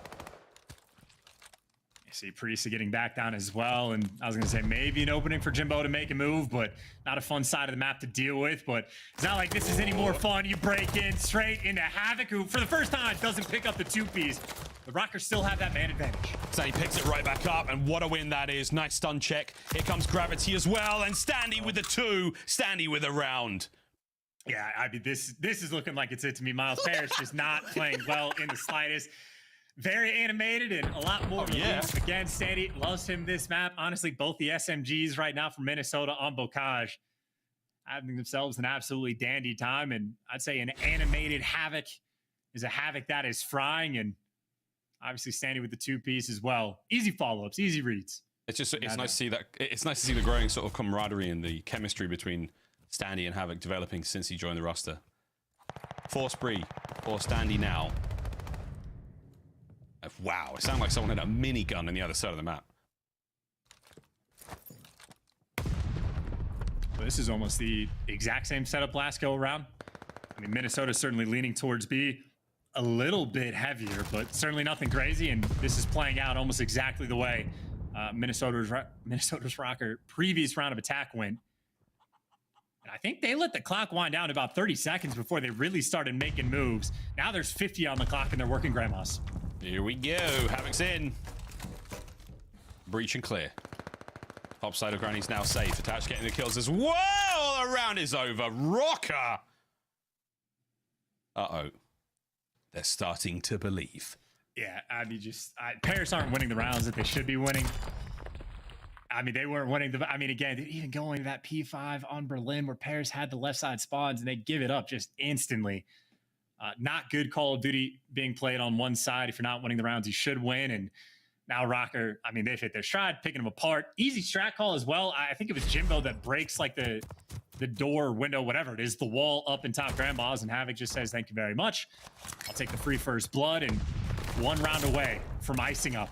See Priestahh getting back down as well, and I was going to say maybe an opening for Jimbo to make a move, but not a fun side of the map to deal with. But it's not like this is any more fun. You break in straight into Havok, who for the first time doesn't pick up the 2-piece. The Røkkr still have that man advantage.
Standy picks it right back up, and what a win that is. Nice stun check. Here comes Gravity as well, and Standy with the 2. Standy with a round.
Yeah, I mean, this is looking like it's it to me. Miles Paris just not playing well in the slightest. Very animated and a lot more release. Again, Standy loves him this map. Honestly, both the SMGs right now from Minnesota on Bocage having themselves an absolutely dandy time. And I'd say an animated Havok is a Havok that is frying. And obviously Standy with the 2-piece as well. Easy follow-ups, easy reads.
It's just, it's nice to see that. It's nice to see the growing sort of camaraderie and the chemistry between Standy and Havok developing since he joined the roster. 4 spree for Standy now. Wow, it sounded like someone had a minigun on the other side of the map.
This is almost the exact same setup last go around. I mean, Minnesota's certainly leaning towards B a little bit heavier, but certainly nothing crazy. And this is playing out almost exactly the way Minnesota's Røkkr previous round of attack went. And I think they let the clock wind down about 30 seconds before they really started making moves. Now there's 50 on the clock and they're working grandmas.
Here we go. Havok's in. Breach and clear. Top side of Granny's now safe. Attached getting the kills as well. The round is over. Røkkr. Uh-oh. They're starting to believe.
Yeah, I mean, Paris aren't winning the rounds that they should be winning. I mean, they weren't winning the... I mean, again, even going to that P5 on Berlin where Paris had the left side spawns and they give it up just instantly. Not good Call of Duty being played on one side. If you're not winning the rounds, you should win. And now Røkkr, I mean, they've hit their stride, picking them apart. Easy strat call as well. I think it was Jimbo that breaks like the the door, window, whatever it is, the wall up in top grandmas, and Havok just says, thank you very much. I'll take the free first blood, and 1 round away from icing up.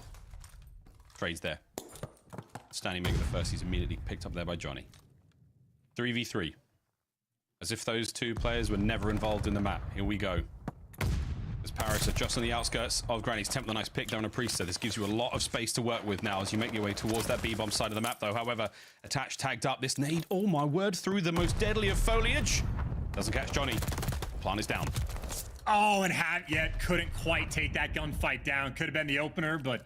Trades there. Standy making the first. He's immediately picked up there by Johnny. 3v3. As if those two players were never involved in the map. Here we go. As Paris are just on the outskirts of Granny's. Temp the nice pick down on Priestahh. This gives you a lot of space to work with now as you make your way towards that B-bomb side of the map, though. However, attached, tagged up. This nade, oh my word, through the most deadly of foliage. Doesn't catch Johnny. Plant is down.
Oh, and couldn't quite take that gunfight down. Could have been the opener, but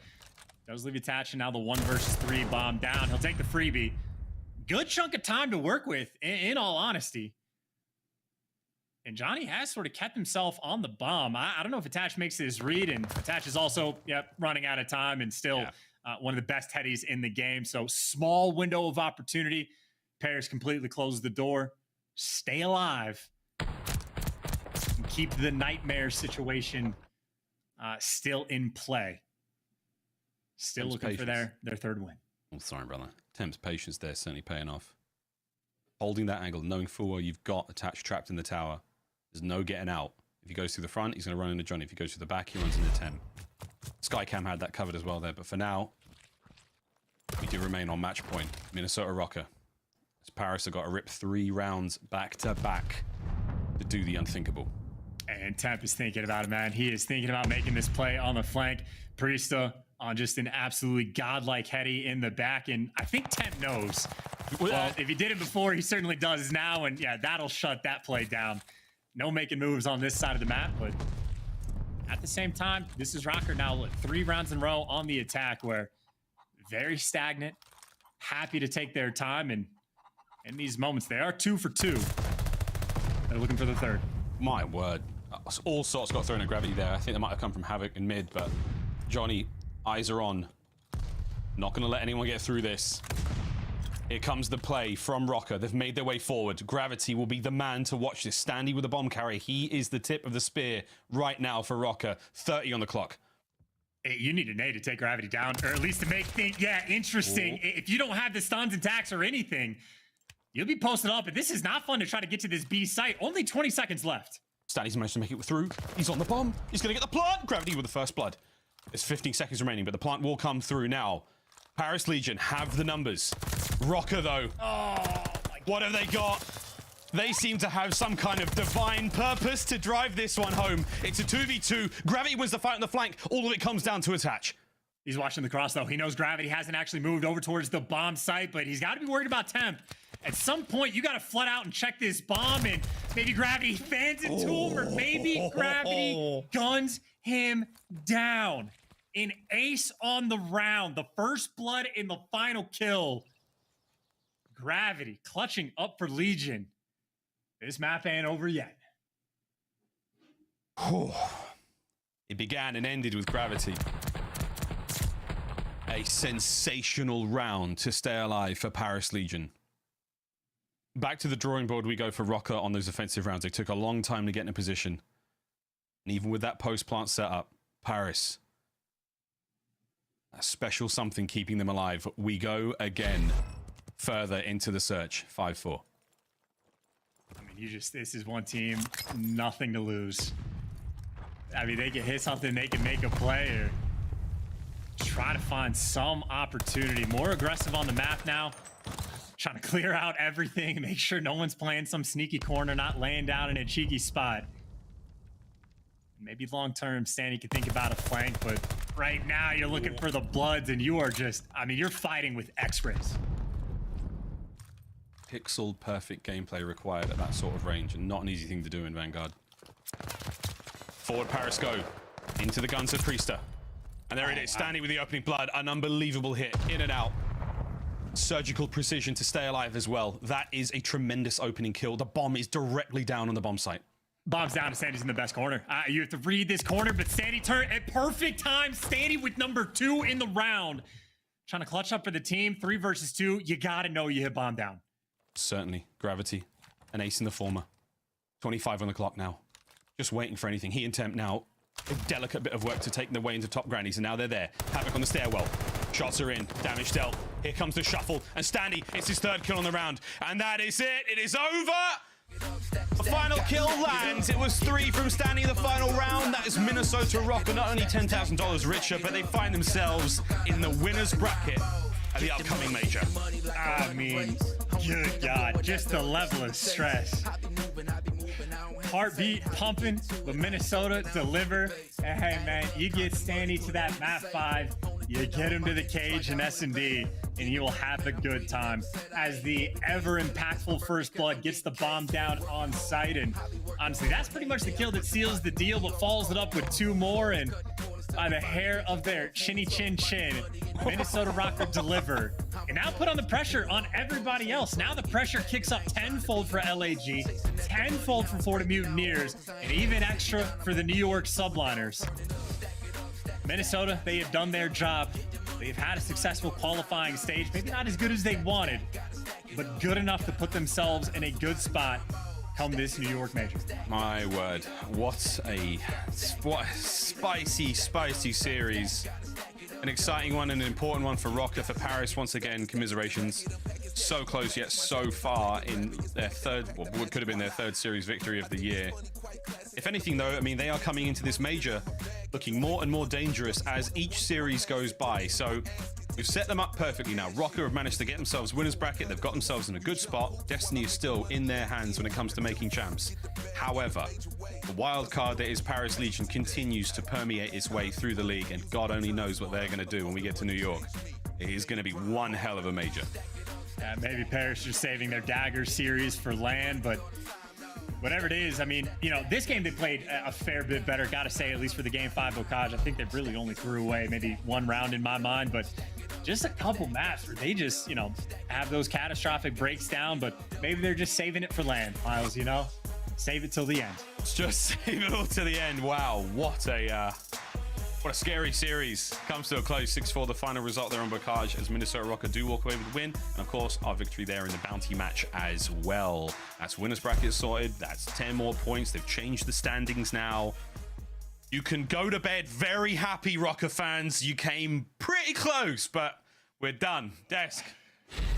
does leave attached, and now the 1 versus 3 bomb down. He'll take the freebie. Good chunk of time to work with, in all honesty. And Johnny has sort of kept himself on the bomb. I don't know if Attach makes his read, and Attach is also running out of time and still one of the best headies in the game. So small window of opportunity. Paris completely closes the door. Stay alive. And keep the nightmare situation still in play. Still looking for their 3rd win.
Oh, sorry, brother. Temp's patience there certainly paying off. Holding that angle, knowing full well you've got Attach trapped in the tower. There's no getting out. If he goes through the front, he's going to run into Johnny. If he goes through the back, he runs into Temp. Skycam had that covered as well there, but for now, we do remain on match point. Minnesota Røkkr. As Paris have got to rip 3 rounds back to back to do the unthinkable.
And Temp is thinking about it, man. He is thinking about making this play on the flank. Priestahh on just an absolutely godlike heady in the back, and I think Temp knows. Well, if he did it before, he certainly does now, and yeah, that'll shut that play down. No making moves on this side of the map, but at the same time, this is Røkkr now, look, 3 rounds in a row on the attack, where very stagnant, happy to take their time, and in these moments, they are 2 for 2. They're looking for the 3rd.
My word. All sorts got thrown at gravity there. I think that might have come from Havok in mid, but Johnny, eyes are on. Not going to let anyone get through this. Here comes the play from Røkkr. They've made their way forward. Gravity will be the man to watch this. Standy with the bomb carry. He is the tip of the spear right now for Røkkr. 30 on the clock.
Hey, you need a nade to take Gravity down, or at least to make things, interesting. Ooh. If you don't have the stuns and attacks or anything, you'll be posted up, and this is not fun to try to get to this B site. Only 20 seconds left.
Standy's managed to make it through. He's on the bomb. He's going to get the plant. Gravity with the first blood. There's 15 seconds remaining, but the plant will come through now. Paris Legion have the numbers. Røkkr, though.
Oh, my God.
What have they got? They seem to have some kind of divine purpose to drive this one home. It's a 2v2. Gravity wins the fight on the flank. All of it comes down to Attach.
He's watching the cross, though. He knows Gravity hasn't actually moved over towards the bomb site, but he's got to be worried about Temp. At some point, you got to flood out and check this bomb, and maybe Gravity fans it to him, or maybe Gravity guns him down. An ace on the round. The first blood in the final kill. Gravity clutching up for Legion. This map ain't over yet.
It began and ended with Gravity. A sensational round to stay alive for Paris Legion. Back to the drawing board we go for Røkkr on those offensive rounds. They took a long time to get in a position. And even with that post-plant setup, Paris, a special something keeping them alive. We go again further into the search. 5-4.
I mean, this is one team, nothing to lose. I mean, they can hit something, they can make a play, or try to find some opportunity. More aggressive on the map now. Trying to clear out everything, make sure no one's playing some sneaky corner, not laying down in a cheeky spot. Maybe long-term, Standy can think about a flank, but right now you're looking for the bloods, and you are just, I mean, you're fighting with X-rays.
Pixel perfect gameplay required at that sort of range, and not an easy thing to do in Vanguard. Forward Paris go. Into the guns of Priestahh. And there it is, Standy with the opening blood. An unbelievable hit, in and out. Surgical precision to stay alive as well. That is a tremendous opening kill. The bomb is directly down on the bomb site.
Bomb's down, and Standy's in the best corner. You have to read this corner, but Standy turned at perfect time. Standy with number 2 in the round. Trying to clutch up for the team. 3 versus 2. You gotta know you hit bomb down.
Certainly. Gravity. An ace in the former. 25 on the clock now. Just waiting for anything. He and Temp now. A delicate bit of work to take their way into top grannies, and now they're there. Havok on the stairwell.
Shots are in, damage dealt. Here comes the shuffle, and Standy, it's his 3rd kill on the round. And that is it, it is over! The final kill lands. It was 3 from Standy in the final round. That is Minnesota Røkkr, not only $10,000 richer, but they find themselves in the winner's bracket at the upcoming major.
I mean, good God, just the level of stress. Heartbeat pumping, but Minnesota deliver. And hey man, you get Standy to that map 5, you get him to the cage in S&D, and you will have a good time as the ever impactful First Blood gets the bomb down on site. And honestly, that's pretty much the kill that seals the deal, but follows it up with 2 more. And by the hair of their chinny chin chin, Minnesota Røkkr deliver. And now put on the pressure on everybody else. Now the pressure kicks up tenfold for LAG, tenfold for Florida Mutineers, and even extra for the New York Subliners. Minnesota, they have done their job. They've had a successful qualifying stage, maybe not as good as they wanted, but good enough to put themselves in a good spot come this New York major.
My word, what a spicy, spicy series. An exciting one and an important one for Røkkr. For Paris, once again, commiserations. So close yet so far in their 3rd, well, what could have been their 3rd series victory of the year. If anything though, I mean, they are coming into this major looking more and more dangerous as each series goes by. So we've set them up perfectly now. Røkkr have managed to get themselves winners bracket. They've got themselves in a good spot. Destiny is still in their hands when it comes to making champs. However, the wild card that is Paris Legion continues to permeate its way through the league, and God only knows what they're going to do when we get to New York. It is going to be one hell of a major.
Maybe Paris are saving their Dagger series for LAN, but whatever it is, I mean, you know, this game they played a fair bit better, gotta say, at least for the Game 5 Bocage. I think they've really only threw away maybe 1 round in my mind, but just a couple maps where they just, you know, have those catastrophic breaks down, but maybe they're just saving it for LAN, Miles, you know? Save it till the end.
It's just save it all to the end. Wow, what a scary series. Comes to a close, 6-4, the final result there on Bocage as Minnesota Røkkr do walk away with the win. And of course, our victory there in the bounty match as well. That's winners bracket sorted. That's 10 more points. They've changed the standings now. You can go to bed very happy, Røkkr fans. You came pretty close, but we're done. Desk,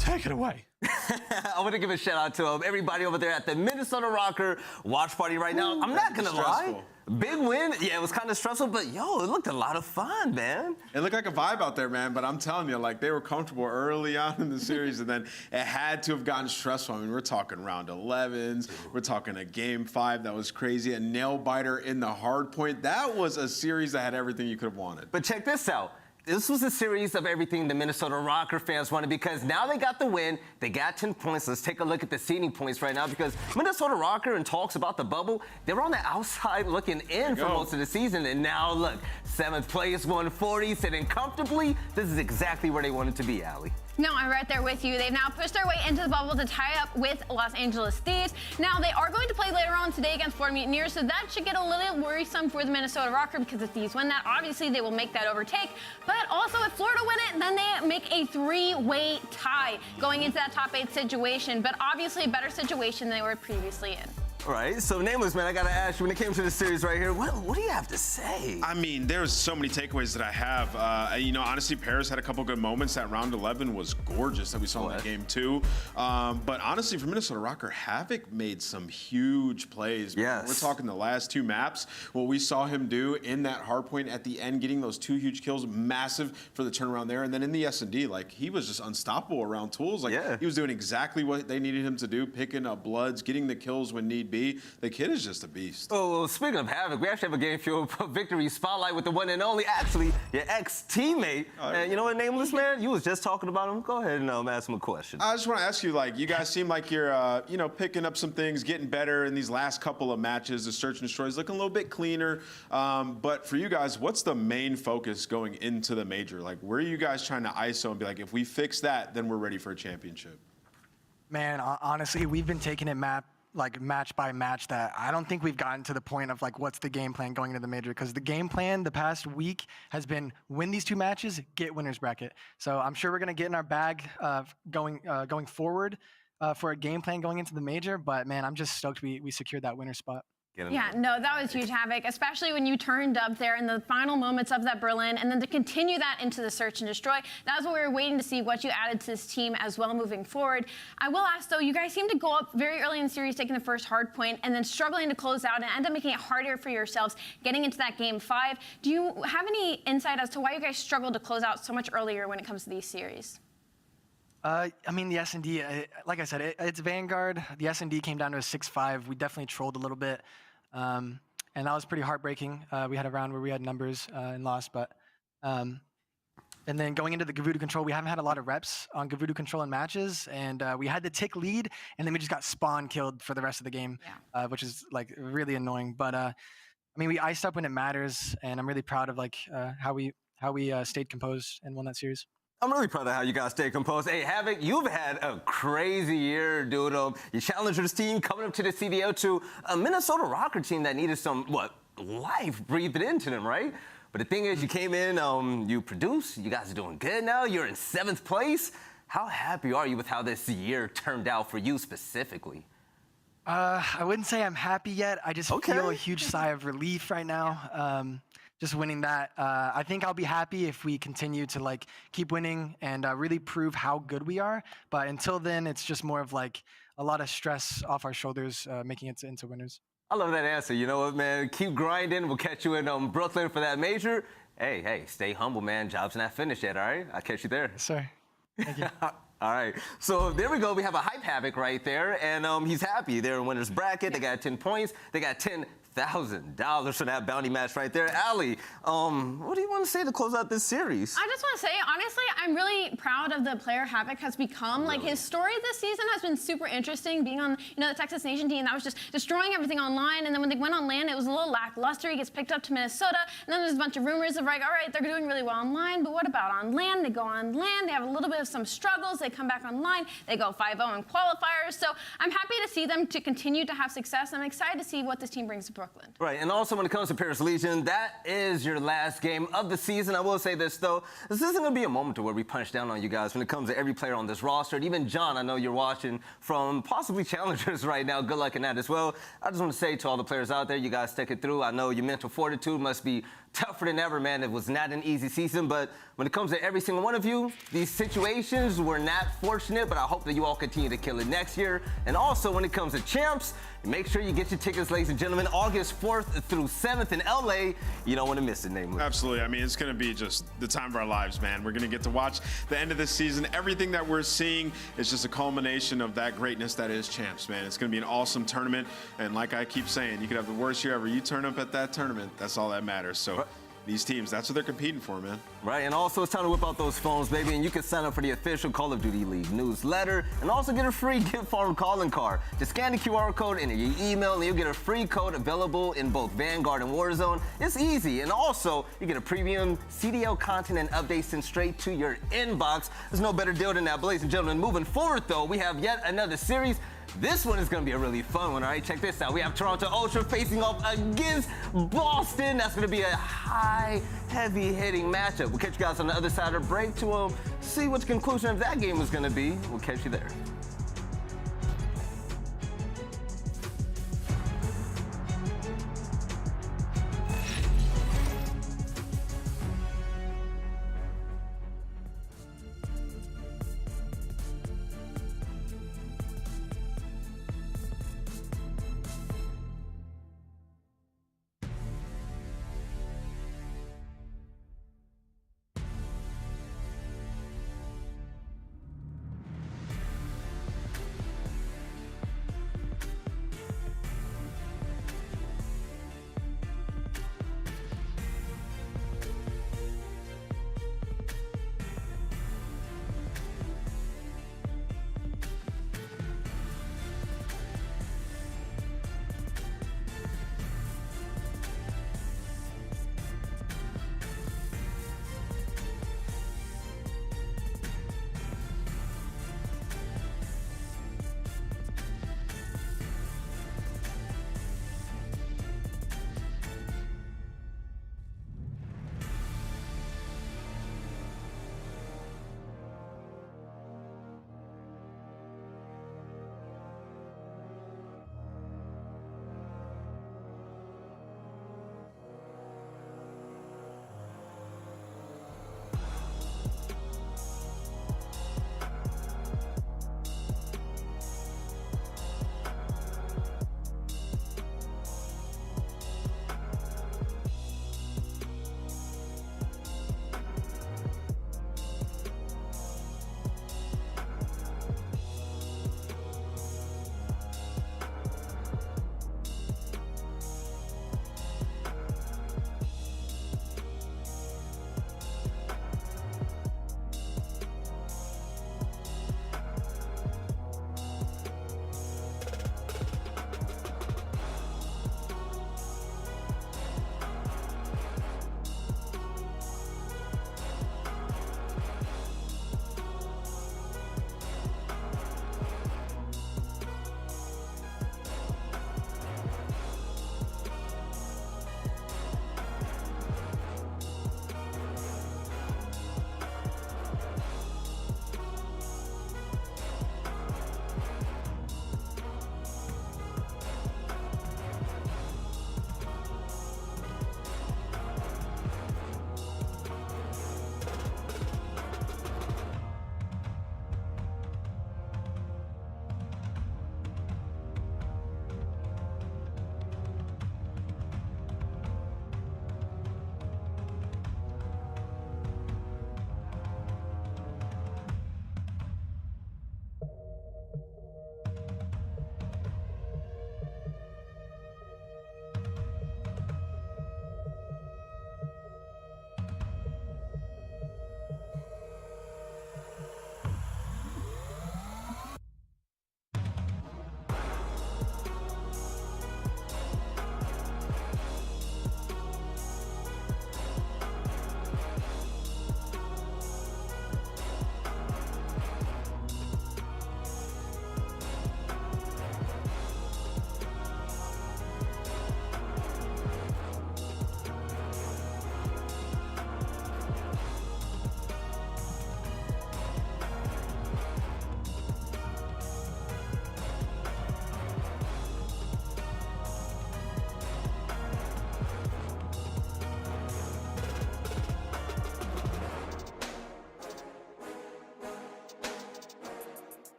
take it away.
I want to give a shout out to everybody over there at the Minnesota Røkkr watch party right now. I'm not going to lie. Big win. Yeah, it was kind of stressful, but yo, it looked a lot of fun, man.
It looked like a vibe out there, man, but I'm telling you, like, they were comfortable early on in the series, and then it had to have gotten stressful. I mean, we're talking round 11s. We're talking a game 5 that was crazy, a nail biter in the hard point. That was a series that had everything you could have wanted.
But check this out. This was a series of everything the Minnesota Røkkr fans wanted, because now they got the win. They got 10 points. Let's take a look at the seeding points right now, because Minnesota Røkkr, in talks about the bubble, they were on the outside looking in for most of the season. And now look, 7th place, 140, sitting comfortably. This is exactly where they wanted to be, Allie.
No, I'm right there with you. They've now pushed their way into the bubble to tie up with Los Angeles Thieves. Now, they are going to play later on today against Florida Mutineers, so that should get a little worrisome for the Minnesota Røkkr, because if Thieves win that, obviously they will make that overtake. But also, if Florida win it, then they make a 3-way tie going into that top 8 situation, but obviously a better situation than they were previously in.
All right, so Nameless, man, I gotta ask you, when it came to the series right here, what do you have to say?
I mean, there's so many takeaways that I have. You know, honestly, Paris had a couple good moments. That round 11 was gorgeous that we saw in that game 2. But honestly, for Minnesota Røkkr, Havok made some huge plays.
Yes.
We're talking the last 2 maps. What we saw him do in that hard point at the end, getting those 2 huge kills, massive for the turnaround there. And then in the S&D, like, he was just unstoppable around tools. Like, he was doing exactly what they needed him to do, picking up bloods, getting the kills when need be. The kid is just a beast.
Oh, well, speaking of Havok, we actually have a game fuel victory spotlight with the one and only, actually, your ex-teammate. And you know what, Nameless, man? You was just talking about him. Go ahead and ask him a question.
I just want to ask you, like, you guys seem like you're, you know, picking up some things, getting better in these last couple of matches. The search and destroy is looking a little bit cleaner. But for you guys, what's the main focus going into the major? Like, where are you guys trying to ISO and be like, if we fix that, then we're ready for a championship?
Man, honestly, we've been taking it match by match, that I don't think we've gotten to the point of like what's the game plan going into the major, because the game plan the past week has been win these 2 matches, get winners bracket. So I'm sure we're going to get in our bag going forward for a game plan going into the major, but man, I'm just stoked we secured that winner spot.
Yeah, no, that was huge, Havok, especially when you turned up there in the final moments of that Berlin, and then to continue that into the Search and Destroy. That was what we were waiting to see, what you added to this team as well moving forward. I will ask, though, you guys seem to go up very early in the series, taking the first hard point, and then struggling to close out and end up making it harder for yourselves getting into that Game 5. Do you have any insight as to why you guys struggled to close out so much earlier when it comes to these series?
I mean, the S&D, like I said, it's Vanguard. The S&D came down to a 6-5. We definitely trolled a little bit. And that was pretty heartbreaking. We had a round where we had numbers and lost, but and then going into the Gavudu control, we haven't had a lot of reps on Gavudu control in matches, and we had the tick lead, and then we just got spawn killed for the rest of the game, which is like really annoying. But I mean, we iced up when it matters, and I'm really proud of like how we stayed composed and won that series.
I'm really proud of how you guys stay composed. Hey, Havok, you've had a crazy year, dude. You challenged this team coming up to the CDL to a Minnesota Røkkr team that needed some, life breathed into them, right? But the thing is, you came in, you produced, you guys are doing good now, you're in 7th place. How happy are you with how this year turned out for you specifically?
I wouldn't say I'm happy yet. I just feel a huge sigh of relief right now. Just winning that. I think I'll be happy if we continue to like keep winning and really prove how good we are. But until then, it's just more of like a lot of stress off our shoulders, making it into winners.
I love that answer. You know what, man? Keep grinding. We'll catch you in Brooklyn for that major. Hey, stay humble, man. Job's not finished yet, all right? I'll catch you there.
Sir. Thank you.
All right. So there we go. We have a hype Havok right there, and he's happy. They're in winner's bracket. They got 10 points. They got $10,000 for that bounty match right there. Allie, what do you want to say to close out this series?
I just want to say, honestly, I'm really proud of the player Havok has become. Like, his story this season has been super interesting, being on, the Texas Nation team that was just destroying everything online, and then when they went on land, it was a little lackluster. He gets picked up to Minnesota, and then there's a bunch of rumors of like, all right, they're doing really well online, but what about on land? They go on land, they have a little bit of some struggles, they come back online, they go 5-0 in qualifiers, so I'm happy to see them to continue to have success. I'm excited to see what this team brings to Brooklyn.
Right, and also when it comes to Paris Legion, that is your last game of the season. I will say this, though. This isn't going to be a moment to where we punch down on you guys when it comes to every player on this roster. And even John, I know you're watching from possibly challengers right now. Good luck in that as well. I just want to say to all the players out there, you guys stick it through. I know your mental fortitude must be tougher than ever, man. It was not an easy season, but when it comes to every single one of you, these situations were not fortunate, but I hope that you all continue to kill it next year. And also, when it comes to champs, make sure you get your tickets, ladies and gentlemen, August 4th through 7th in LA. You don't want to miss it, namely.
Absolutely. I mean, it's going to be just the time of our lives, man. We're going to get to watch the end of this season. Everything that we're seeing is just a culmination of that greatness that is champs, man. It's going to be an awesome tournament. And like I keep saying, you could have the worst year ever. You turn up at that tournament, that's all that matters. So these teams, that's what they're competing for, man.
Right, and also it's time to whip out those phones, baby, and you can sign up for the official Call of Duty League newsletter and also get a free gift farm calling card. Just scan the QR code into your email and you'll get a free code available in both Vanguard and Warzone. It's easy, and also you get a premium CDL content and updates sent straight to your inbox. There's no better deal than that, ladies and gentlemen. Moving forward, though, we have yet another series. This one is going to be a really fun one, all right? Check this out. We have Toronto Ultra facing off against Boston. That's going to be a high, heavy-hitting matchup. We'll catch you guys on the other side of the break to see what the conclusion of that game is going to be. We'll catch you there.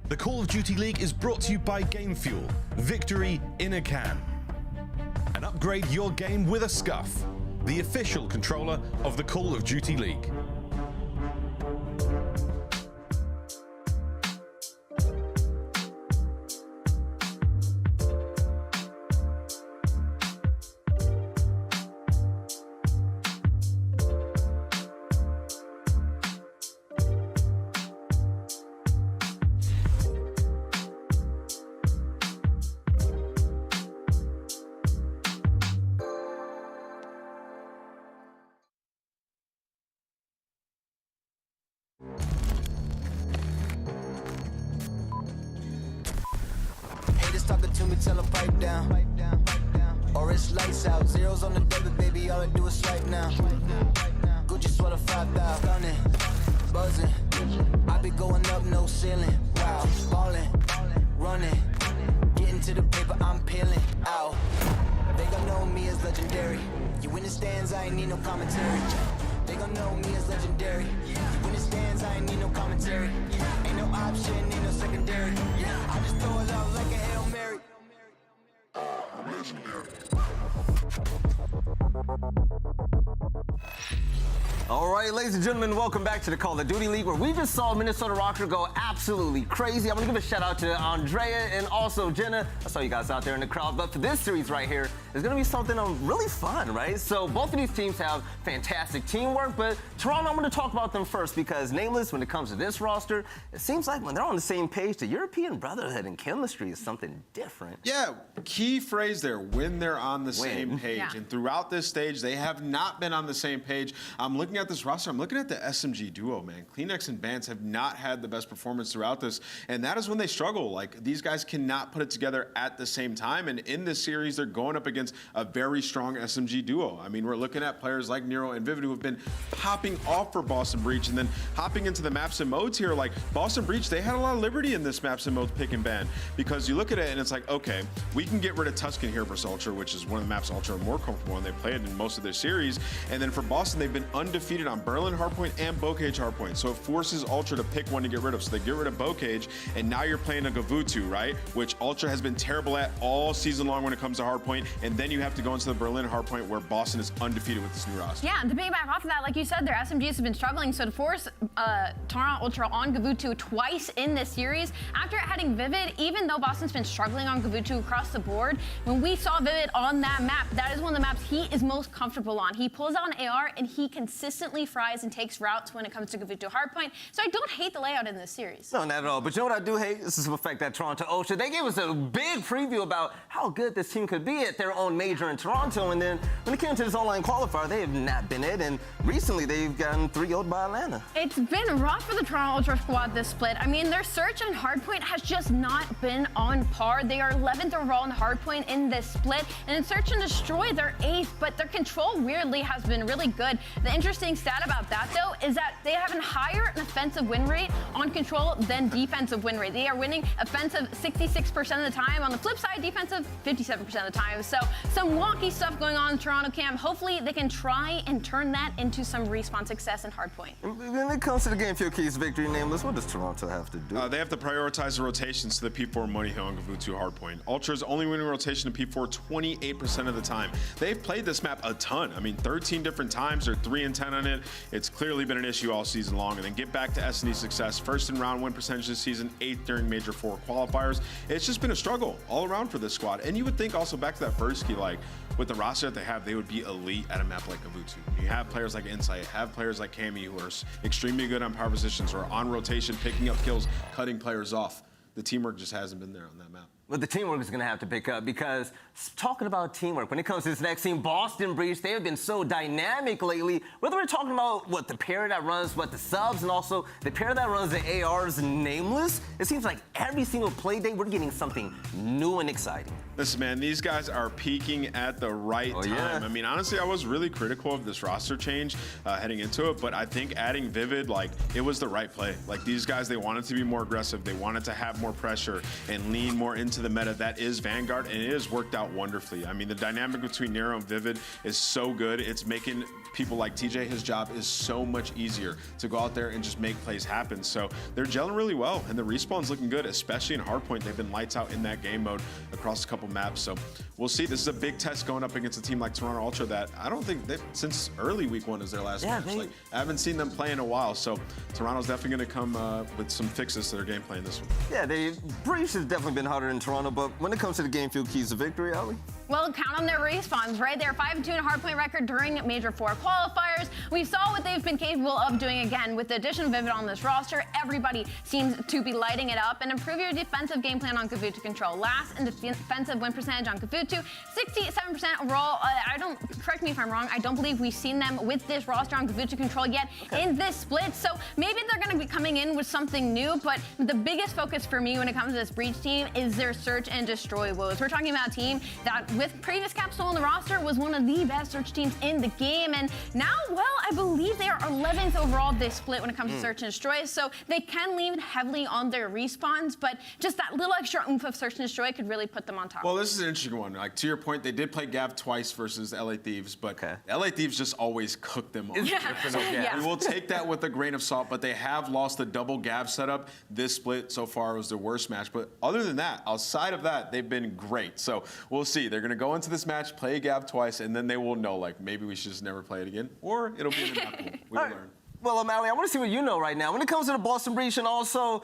The Call of Duty League is brought to you by Game Fuel. Victory in a can. And upgrade your game with a Scuff, the official controller of the Call of Duty League.
Haters talking to me, tell them pipe down. Or it's lights out. Zeros on the debit, baby, all I do is swipe now. Gucci sweater 5,000. Stunning, buzzing. I be going up, no ceiling. Wow, ballin', running. Getting to the paper, I'm peeling out. They gon' know me as legendary. You in the stands, I ain't need no commentary. They gon' know me as legendary. You in the stands, I ain't need no commentary. Ain't no option, ain't no secondary. I just throw it out like a Hail Mary.
All right, ladies and gentlemen, welcome back to the Call of Duty League, where we just saw Minnesota Røkkr go absolutely crazy. I'm gonna give a shout out to Andrea and also Jenna. I saw you guys out there in the crowd, but for this series right here, it's gonna be something really fun, right? So both of these teams have fantastic teamwork, but Toronto, I'm gonna talk about them first because Nameless, when it comes to this roster, it seems like when they're on the same page, the European brotherhood and chemistry is something different.
Yeah, key phrase there, when they're on the same page. Yeah. And throughout this stage, they have not been on the same page. I'm looking at this roster, I'm looking at the SMG duo, man. Kleenex and Bance have not had the best performance throughout this, and that is when they struggle. Like, these guys cannot put it together at the same time, and in this series, they're going up against a very strong SMG duo. I mean, we're looking at players like Nero and Vivid who have been popping off for Boston Breach, and then hopping into the maps and modes here. Like, Boston Breach, they had a lot of liberty in this maps and modes pick and ban, because you look at it and it's like, okay, we can get rid of Tuscan here versus Ultra, which is one of the maps Ultra are more comfortable in. They play it in most of their series, and then for Boston, they've been undefeated on Berlin hardpoint and Bocage hardpoint, so it forces Ultra to pick one to get rid of. So they get rid of Bocage, and now you're playing a Gavutu, right? Which Ultra has been terrible at all season long when it comes to hardpoint, and then you have to go into the Berlin hardpoint where Boston is undefeated with this new roster.
Yeah, and to piggyback off of that, like you said, their SMGs have been struggling, so to force Toronto Ultra on Gavutu twice in this series, after adding Vivid, even though Boston's been struggling on Gavutu across the board, when we saw Vivid on that map, that is one of the maps he is most comfortable on. He pulls out an AR, and he consistently fries and takes routes when it comes to Gavutu hardpoint, so I don't hate the layout in this series.
No, not at all. But you know what I do hate? This is the fact that Toronto Ultra, they gave us a big preview about how good this team could be at their own major in Toronto, and then when it came to this online qualifier, they have not been it, and recently they've gotten 3-0'd by Atlanta.
It's been rough for the Toronto Ultra squad this split. I mean, their search and hardpoint has just not been on par. They are 11th overall in hardpoint in this split, and in search and destroy, they're 8th, but their control weirdly has been really good. The interesting stat about that, though, is that they have a higher offensive win rate on control than defensive win rate. They are winning offensive 66% of the time. On the flip side, defensive 57% of the time. So some wonky stuff going on in Toronto camp. Hopefully they can try and turn that into some respawn success in hardpoint.
When it comes to the game field keys victory, Nameless, what does Toronto have to do?
They have to prioritize the rotations to the P4 money hill on Gavutu hardpoint. Ultra's only winning rotation to P4 28% of the time. They've played this map a ton. I mean, 13 different times. They're 3-10 on it. It's clearly been an issue all season long. And then get back to S&D success. First in round win percentage this season, 8th during Major IV Qualifiers. It's just been a struggle all around for this squad. And you would think also back to that first key, like with the roster that they have, they would be elite at a map like Gavutu. You have players like Insight, have players like Cammy who are extremely good on power positions, or on rotation, picking up kills, cutting players off. The teamwork just hasn't been there on that map.
But the teamwork is going to have to pick up, because talking about teamwork, when it comes to this next team, Boston Breach, they have been so dynamic lately. Whether we're talking about what the pair that runs, what the subs, and also the pair that runs the ARs, Nameless, it seems like every single play day, we're getting something new and exciting.
Listen, man, these guys are peaking at the right time.
Yeah.
I mean, honestly, I was really critical of this roster change heading into it, but I think adding Vivid, like, it was the right play. Like, these guys, they wanted to be more aggressive. They wanted to have more pressure and lean more into into the meta that is Vanguard, and it has worked out wonderfully. I mean, the dynamic between Nero and Vivid is so good. It's making people like TJ, his job is so much easier to go out there and just make plays happen. So they're gelling really well, and the respawn's looking good, especially in Hardpoint. They've been lights out in that game mode across a couple maps. So we'll see. This is a big test going up against a team like Toronto Ultra that I don't think since early week 1 is their last match. Like, I haven't seen them play in a while. So Toronto's definitely going to come with some fixes to their game plan this one.
Yeah, Breach has definitely been harder in Toronto, but when it comes to the game field keys to victory, Ali?
Well, count on their respawns, right? They're 5-2 in Hardpoint record during Major IV Qualifiers. We saw what they've been capable of doing again with the addition of Vivid on this roster. Everybody seems to be lighting it up, and improve your defensive game plan on Kavutu control. Last in defensive win percentage on Kavutu, 67% overall. Correct me if I'm wrong, I don't believe we've seen them with this roster on Kavutu control yet in this split. So maybe they're going to be coming in with something new, but the biggest focus for me when it comes to this Breach team is their search and destroy woes. We're talking about a team that with previous capsule on the roster was one of the best search teams in the game, and now, well, I believe they are 11th overall this split when it comes to search and destroy, so they can lean heavily on their respawns, but just that little extra oomph of search and destroy could really put them on top.
Well, this is an interesting one. Like, to your point, they did play Gav twice versus LA Thieves, but LA Thieves just always cook them on different Gav. We will take that with a grain of salt, but they have lost the double Gav setup. This split so far was their worst match, but other than that, outside of that, they've been great. So we'll see. They're going to go into this match, play Gav twice, and then they will know, like, maybe we should just never play it again, or it'll be in the map pool. We'll learn.
Well, O'Malley, I want to see what you know right now. When it comes to the Boston Breach and also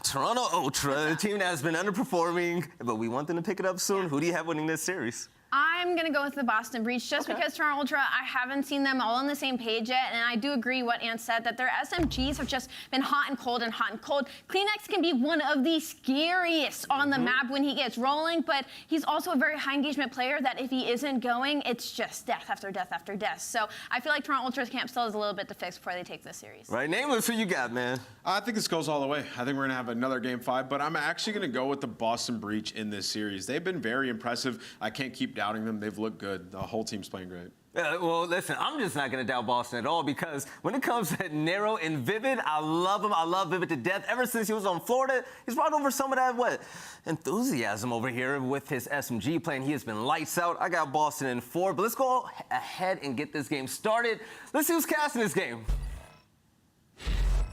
Toronto Ultra, a team that has been underperforming, but we want them to pick it up soon. Who do you have winning this series?
I'm going to go with the Boston Breach just because Toronto Ultra, I haven't seen them all on the same page yet, and I do agree what Ann said, that their SMGs have just been hot and cold and hot and cold. Cleanex can be one of the scariest on the map when he gets rolling, but he's also a very high engagement player that if he isn't going, it's just death after death after death. So I feel like Toronto Ultra's camp still has a little bit to fix before they take this series.
Right, Nameless, who you got, man?
I think this goes all the way. I think we're going to have another Game 5, but I'm actually going to go with the Boston Breach in this series. They've been very impressive. I can't keep doubting them. They've looked good. The whole team's playing great.
Well, listen, I'm just not going to doubt Boston at all because when it comes to Nero and Vivid, I love him. I love Vivid to death. Ever since he was on Florida, he's brought over some of that, enthusiasm over here with his SMG playing. He has been lights out. I got Boston in 4, but let's go ahead and get this game started. Let's see who's casting this game.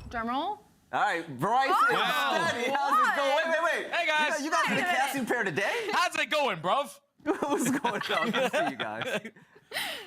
Drum roll.
All right, Bryce and Standy, how's it going? Wait.
Hey, guys.
You guys are the casting pair today?
How's it going, bruv?
What's going on? Good to see you guys.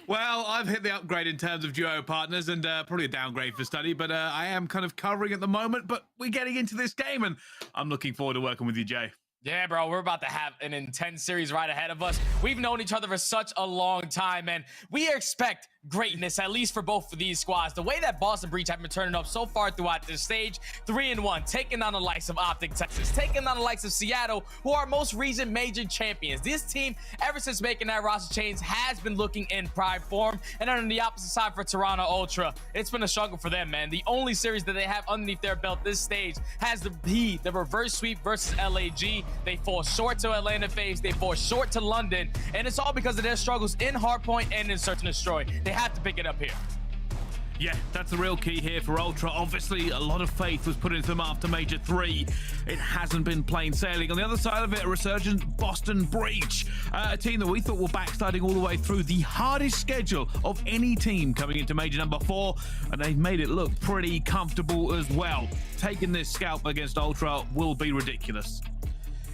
Well, I've hit the upgrade in terms of duo partners and probably a downgrade for Study, but I am kind of covering at the moment, but we're getting into this game and I'm looking forward to working with you, Jay.
Yeah, bro, we're about to have an intense series right ahead of us. We've known each other for such a long time, and we expect greatness, at least for both of these squads. The way that Boston Breach have been turning up so far throughout this stage, 3-1, taking on the likes of OpTic Texas, taking on the likes of Seattle, who are most recent major champions. This team, ever since making that roster change, has been looking in prime form. And on the opposite side for Toronto Ultra, it's been a struggle for them, man. The only series that they have underneath their belt this stage has the reverse sweep versus LAG. They fall short to Atlanta FaZe, they fall short to London, and it's all because of their struggles in Hardpoint and in Search and Destroy. They have to pick it up here.
Yeah, that's the real key here for Ultra. Obviously, a lot of faith was put into them after Major 3. It hasn't been plain sailing. On the other side of it, a resurgent Boston Breach. A team that we thought were backsliding all the way through the hardest schedule of any team coming into Major number 4, and they've made it look pretty comfortable as well. Taking this scalp against Ultra will be ridiculous.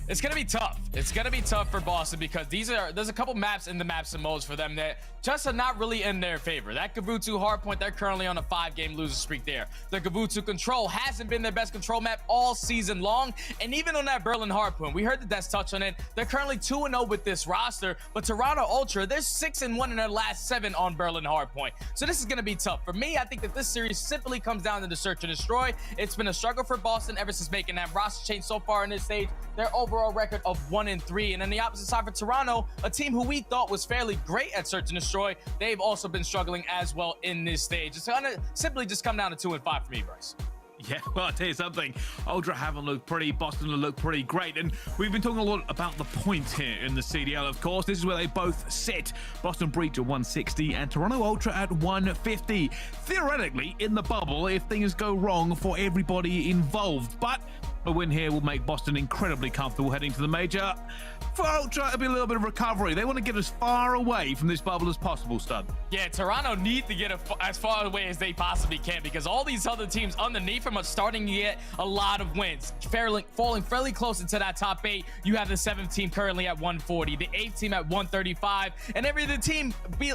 It's going to be tough. It's going to be tough for Boston because there's a couple maps in the maps and modes for them that just are not really in their favor. That Kavutu Hardpoint, they're currently on a 5-game losing streak there. The Kavutu Control hasn't been their best control map all season long. And even on that Berlin Hardpoint, we heard that that's touched on it. They're currently 2-0 with this roster, but Toronto Ultra, they're 6-1 in their last 7 on Berlin Hardpoint. So this is going to be tough. For me, I think that this series simply comes down to the Search and Destroy. It's been a struggle for Boston ever since making that roster change so far in this stage. They're overall record of 1-3, and on the opposite side for Toronto, a team who we thought was fairly great at Search and Destroy, they've also been struggling as well in this stage. It's gonna simply just come down to 2-5 for me, Bryce.
Yeah, well, I'll tell you something. Ultra haven't looked pretty, Boston have looked pretty great, and we've been talking a lot about the points here in the CDL, of course. This is where they both sit. Boston Breach at 160 and Toronto Ultra at 150. Theoretically, in the bubble, if things go wrong for everybody involved, but A win here will make Boston incredibly comfortable heading to the major. For Ultra, it'll be a little bit of recovery. They want to get as far away from this bubble as possible, Stud.
Yeah, Toronto need to get as far away as they possibly can because all these other teams underneath them are starting to get a lot of wins, falling fairly close into that top 8. You have the 7th team currently at 140, the 8th team at 135, and every other team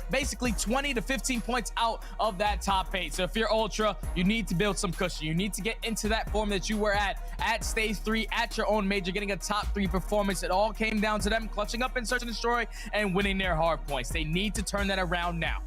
basically 20 to 15 points out of that top 8. So if you're Ultra, you need to build some cushion. You need to get into that form that you were at stage 3 at your own major, getting a top 3 performance. It all came down to them clutching up in search and destroy and winning their hard points. They need to turn that around now.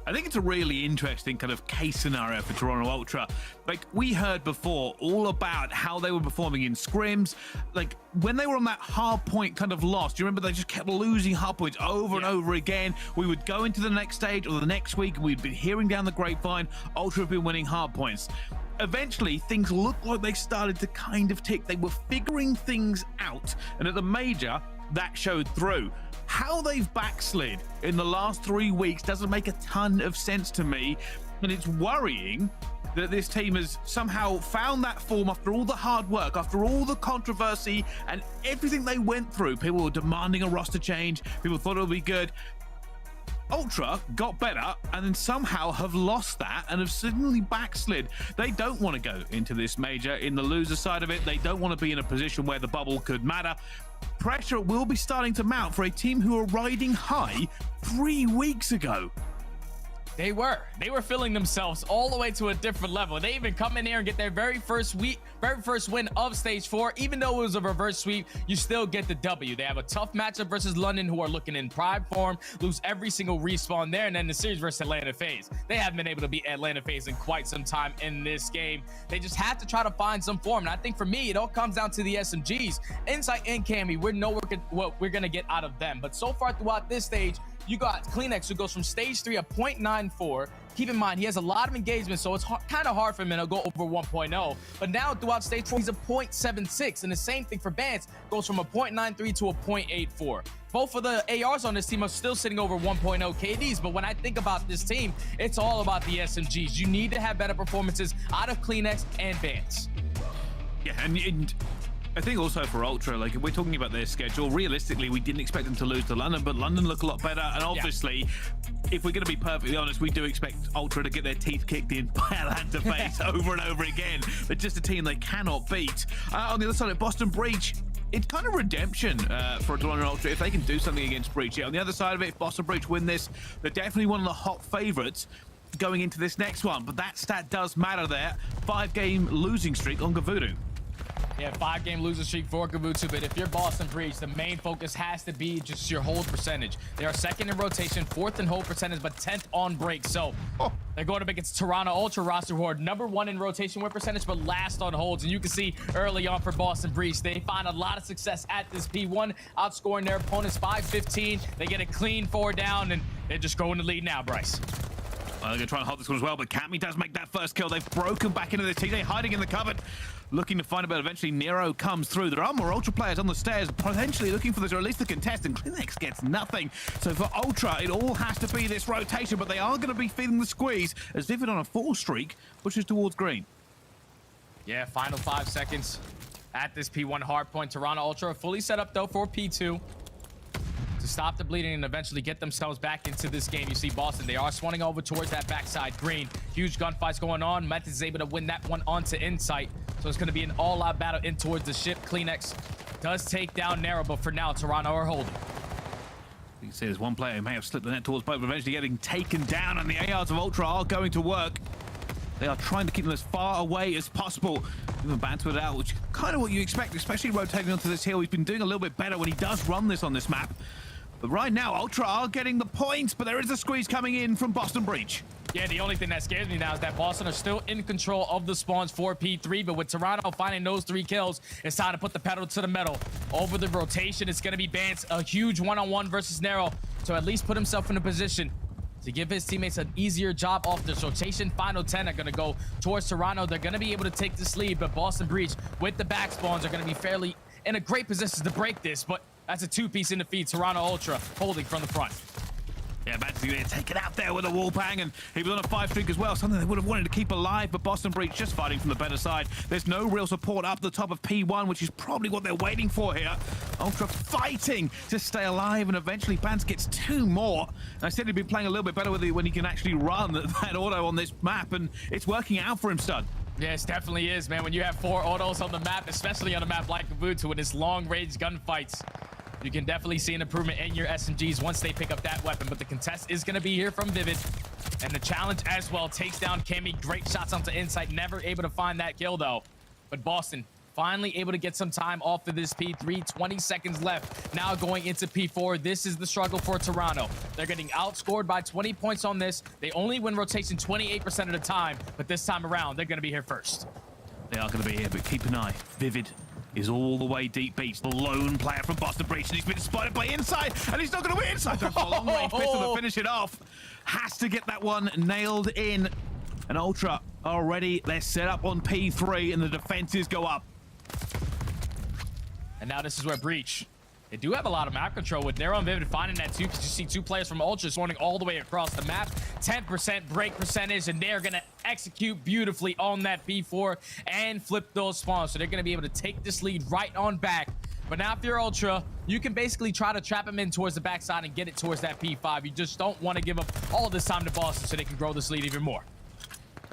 I think it's a really interesting kind of case scenario for Toronto Ultra. Like, we heard before all about how they were performing in scrims. Like, when they were on that hard point kind of loss, do you remember they just kept losing hard points over and over again? We would go into the next stage or the next week, and we'd be hearing down the grapevine, Ultra have been winning hard points. Eventually, things looked like they started to kind of tick. They were figuring things out, and at the major, that showed through. How they've backslid in the last 3 weeks doesn't make a ton of sense to me, and it's worrying that this team has somehow found that form after all the hard work, after all the controversy and everything they went through. People were demanding a roster change, people thought it would be good. Ultra got better and then somehow have lost that and have suddenly backslid. They don't want to go into this major in the loser side of it. They don't want to be in a position where the bubble could matter. Pressure will be starting to mount for a team who are riding high 3 weeks ago.
They were feeling themselves all the way to a different level. They even come in here and get their very first win of stage 4. Even though it was a reverse sweep, you still get the W. They have a tough matchup versus London, who are looking in prime form, lose every single respawn there, and then the series versus Atlanta FaZe. They haven't been able to beat Atlanta FaZe in quite some time in this game. They just have to try to find some form, and I think for me, it all comes down to the SMGs. Insight and Cammy, we know what we're gonna get out of them, but so far throughout this stage, you got Cleanex, who goes from stage 3 a 0.94. Keep in mind, he has a lot of engagement, so it's kind of hard for him to go over 1.0. But now throughout stage 4, he's a 0.76. And the same thing for Vance, goes from a 0.93 to a 0.84. Both of the ARs on this team are still sitting over 1.0 KDs. But when I think about this team, it's all about the SMGs. You need to have better performances out of Cleanex and Vance.
Yeah, and I think also for Ultra, like, if we're talking about their schedule, realistically, we didn't expect them to lose to London, but London look a lot better. And obviously, if we're going to be perfectly honest, we do expect Ultra to get their teeth kicked in by Atlanta FaZe over and over again. They're just a team they cannot beat. On the other side of Boston Breach, it's kind of redemption for Toronto Ultra if they can do something against Breach. Yeah, on the other side of it, if Boston Breach win this, they're definitely one of the hot favorites going into this next one. But that stat does matter there. 5-game losing streak on Gavudu.
Yeah, 5-game losing streak for Gavudu, but if you're Boston Breach, the main focus has to be just your hold percentage. They are 2nd in rotation, 4th in hold percentage, but 10th on break. So they're going up against Toronto Ultra roster, who are number 1 in rotation win percentage, but last on holds. And you can see early on for Boston Breach, they find a lot of success at this P1, outscoring their opponents 5-15. They get a clean 4 down, and they're just going to lead now, Bryce.
Well, they're going to try and hold this one as well, but Cammy does make that first kill. They've broken back into the TJ, hiding in the cupboard, looking to find it, but eventually Nero comes through. There are more Ultra players on the stairs, potentially looking for this, or at least the contest, and Cleanex gets nothing. So for Ultra, it all has to be this rotation, but they are going to be feeling the squeeze as Vivid on a 4 streak pushes towards green.
Yeah, final 5 seconds at this P1 hardpoint. Toronto Ultra fully set up, though, for P2. To stop the bleeding and eventually get themselves back into this game. You see Boston, they are swanning over towards that backside green. Huge gunfights going on. Methodz is able to win that one onto Insight. So it's going to be an all-out battle in towards the ship. Cleanex does take down Nero, but for now, Toronto are holding.
You can see there's one player who may have slipped the net towards both, but eventually getting taken down, and the ARs of Ultra are going to work. They are trying to keep them as far away as possible. Even banter it out, which is kind of what you expect, especially rotating onto this hill. He's been doing a little bit better when he does run this on this map. But right now, Ultra are getting the points, but there is a squeeze coming in from Boston Breach.
Yeah, the only thing that scares me now is that Boston are still in control of the spawns for P3, but with Toronto finding those 3 kills, it's time to put the pedal to the metal. Over the rotation, it's going to be Vance, a huge one-on-one versus Nero, to at least put himself in a position to give his teammates an easier job off this rotation. Final 10 are going to go towards Toronto. They're going to be able to take this lead, but Boston Breach, with the back spawns, are going to be fairly in a great position to break this, but that's a 2-piece in the feed. Toronto Ultra holding from the front.
Yeah, aBeZy taken out there with a wall bang, and he was on a 5 streak as well, something they would have wanted to keep alive, but Boston Breach just fighting from the better side. There's no real support up the top of P1, which is probably what they're waiting for here. Ultra fighting to stay alive, and eventually Bance gets 2 more. And I said he'd be playing a little bit better with it when he can actually run that auto on this map, and it's working out for him, Stud.
Yes, definitely is, man. When you have 4 autos on the map, especially on a map like Ubuntu with its long-range gunfights, you can definitely see an improvement in your SMGs once they pick up that weapon. But the contest is going to be here from Vivid. And the challenge as well takes down Cammy. Great shots onto Insight. Never able to find that kill, though. But Boston finally able to get some time off of this P3. 20 seconds left. Now going into P4. This is the struggle for Toronto. They're getting outscored by 20 points on this. They only win rotation 28% of the time. But this time around, they're going to be here first.
They are going to be here, but keep an eye. Vivid is all the way deep beach. The lone player from Boston Breach, and he's been spotted by Inside, and he's not going to win. Inside goes for a long-range pistol to finish it off. Has to get that one nailed in. And Ultra already, they're set up on P3, and the defenses go up.
And now this is where Breach, they do have a lot of map control with Nero and Vivid finding that too, because you see 2 players from Ultra swarming all the way across the map. 10% break percentage, and they're going to execute beautifully on that P4 and flip those spawns. So they're going to be able to take this lead right on back. But now if you're Ultra, you can basically try to trap him in towards the backside and get it towards that P5. You just don't want to give up all this time to Boston so they can grow this lead even more.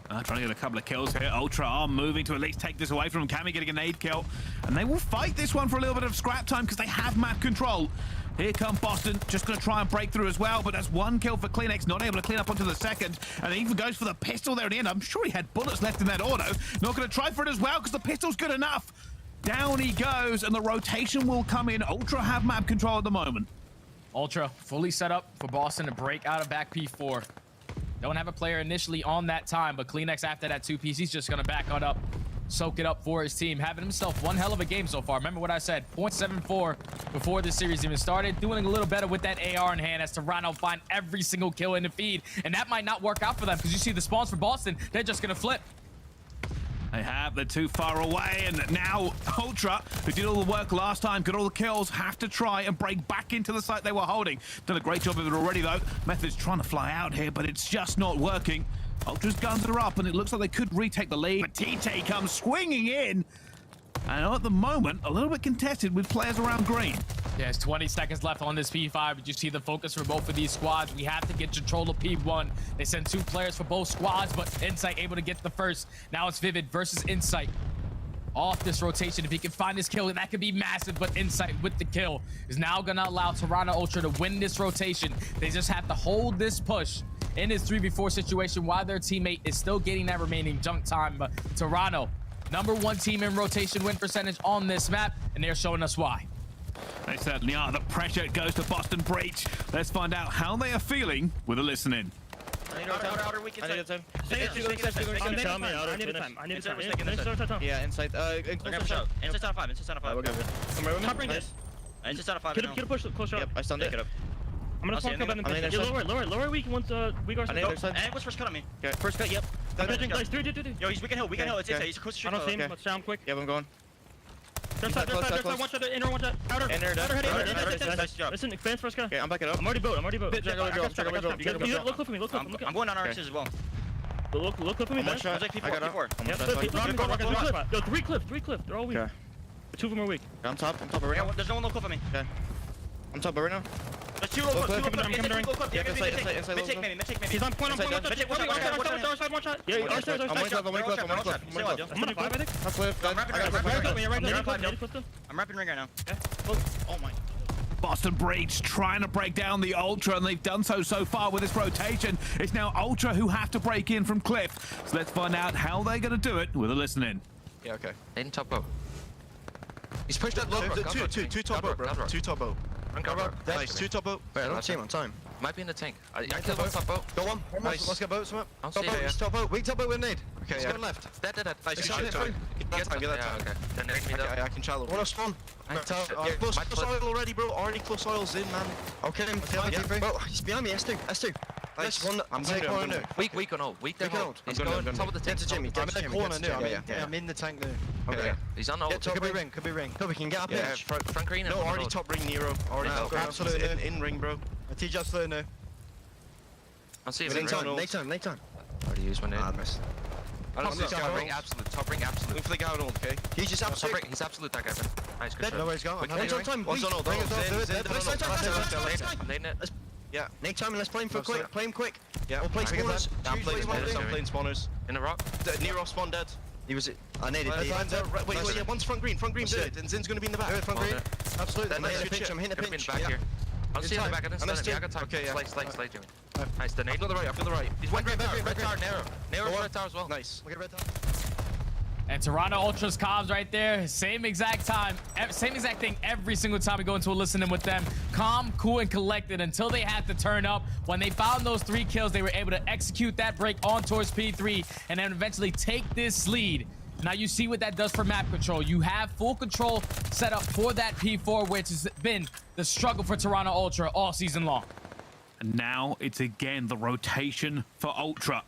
Trying to get a couple of kills here. Ultra are moving to at least take this away from him. Cammy getting a nade kill. And they will fight this one for a little bit of scrap time because they have map control. Here come Boston, just going to try and break through as well, but that's 1 kill for Cleanex, not able to clean up onto the second, and he even goes for the pistol there at the end. I'm sure he had bullets left in that auto. Not going to try for it as well because the pistol's good enough. Down he goes, and the rotation will come in. Ultra have map control at the moment.
Ultra fully set up for Boston to break out of back P4. Don't have a player initially on that time, but Cleanex after that 2-piece, he's just going to back on up, soak it up for his team. Having himself one hell of a game so far. Remember what I said, 0.74 before this series even started. Doing a little better with that AR in hand as Toronto find every single kill in the feed. And that might not work out for them because you see the spawns for Boston, they're just going to flip.
They have, they're too far away, and now Ultra, who did all the work last time, got all the kills, have to try and break back into the site they were holding. Done a great job of it already, though. Methodz trying to fly out here, but it's just not working. Ultra's guns are up, and it looks like they could retake the lead. But TJ comes swinging in, and at the moment, a little bit contested with players around green.
Yeah, it's 20 seconds left on this P5. But you see the focus for both of these squads. We have to get control of P1. They send 2 players for both squads, but Insight able to get the first. Now it's Vivid versus Insight. Off this rotation, if he can find this kill, that could be massive, but Insight with the kill is now going to allow Toronto Ultra to win this rotation. They just have to hold this push in this 3v4 situation while their teammate is still getting that remaining junk time. But Toronto, #1 team in rotation win percentage on this map, and they're showing us why.
They certainly are. The pressure goes to Boston Breach. Let's find out how they are feeling with a listen in.
I need outer weak inside. I need time.
Yeah, inside.
Inside's out of 5. Inside's out of 5. Top ring this. Inside's out of 5.
Get a push close shot.
Yep, I stunned it.
I'm gonna come back and lower weak once we go.
And what's first cut on me?
Okay, first cut, yep.
Nice, 3. Yo, he's weak and hill, It's inside. He's across the street.
I don't see him. Let's down quick.
Yeah, I'm going.
There's side, one shot, inner, one shot, outer.
Nice job.
Listen, expand first guy.
Okay, I'm backing up.
I'm already built.
Look clip for me, I'm going on RXs as well.
Look clip for me, man.
I got
P4. Yo, 3 cliff. They're all weak. 2 of them are weak.
I'm top right now. There's no one low clip on me. Okay. I'm top right now. There's 2 low clip. Mid-take maybe.
He's on point. One shot. Yeah, I'm gonna 5, I think.
I'm wrapping ring right now.
Oh my.
Boston Breach trying to break down the Ultra, and they've done so far with this rotation. It's now Ultra who have to break in from Cliff. So let's find out how they're going to do it with a listen in.
Yeah, okay.
In top boat. He's pushed that low.
Two top boat, bro. 2 top boat. Nice, 2 top boat.
Wait, I don't see him on time. Might be in the tank. I killed one top boat.
Go on. Nice. Let's get boat, Simp.
I'll see
it. Top boat. Weak top boat with nade. Okay,
he's going left. Dead.
Nice, shoot time. Get that time.
Okay. Then hit me
though. I can shallow. Wanna spawn? Close oil already, bro. Already close oil's in, man. Okay, bro, he's behind me. S2. Nice. I'm going to
Weak on hold. Weak down. He's going top of the tank.
To Jimmy. I'm in the corner now. I'm in the tank now.
Okay. He's on hold.
Could be ring. No, we can get up here.
Front green.
No, already top ring Nero. Already top ring. Absolutely in ring, bro. TJ's slow now.
I'll see you.
Nate time.
Already used my nade.
I missed.
I don't see top ring absolute. Top ring absolute.
Look for the guy on ult, okay? He's just absolute.
He's absolute that guy. Nice, good shot.
No worries, go.
Wait,
On time,
One's on ult.
Yeah, Nate time and let's play him for quick. Play him quick. Yeah, we'll play spawners.
I'm playing
spawners.
In the rock.
Nero spawn dead. He was it. I needed it. Wait, yeah, one's front green, do it. And Zin's gonna be in the back. Front green. Absolutely. I'm hitting a pinch.
I'll see you in the back of this. Yeah, I got time.
Okay, yeah.
Slide, Jimmy. Nice, the nade.
I feel the right.
He's one red tower, Nero. Nero's red tower as well.
Nice. Look at red tower.
And Toronto Ultra's comms right there. Same exact thing every single time we go into a listening with them. Calm, cool, and collected until they had to turn up. When they found those 3 kills, they were able to execute that break on towards P3 and then eventually take this lead. Now you see what that does for map control. You have full control set up for that P4, which has been the struggle for Toronto Ultra all season long.
And now it's again the rotation for Ultra.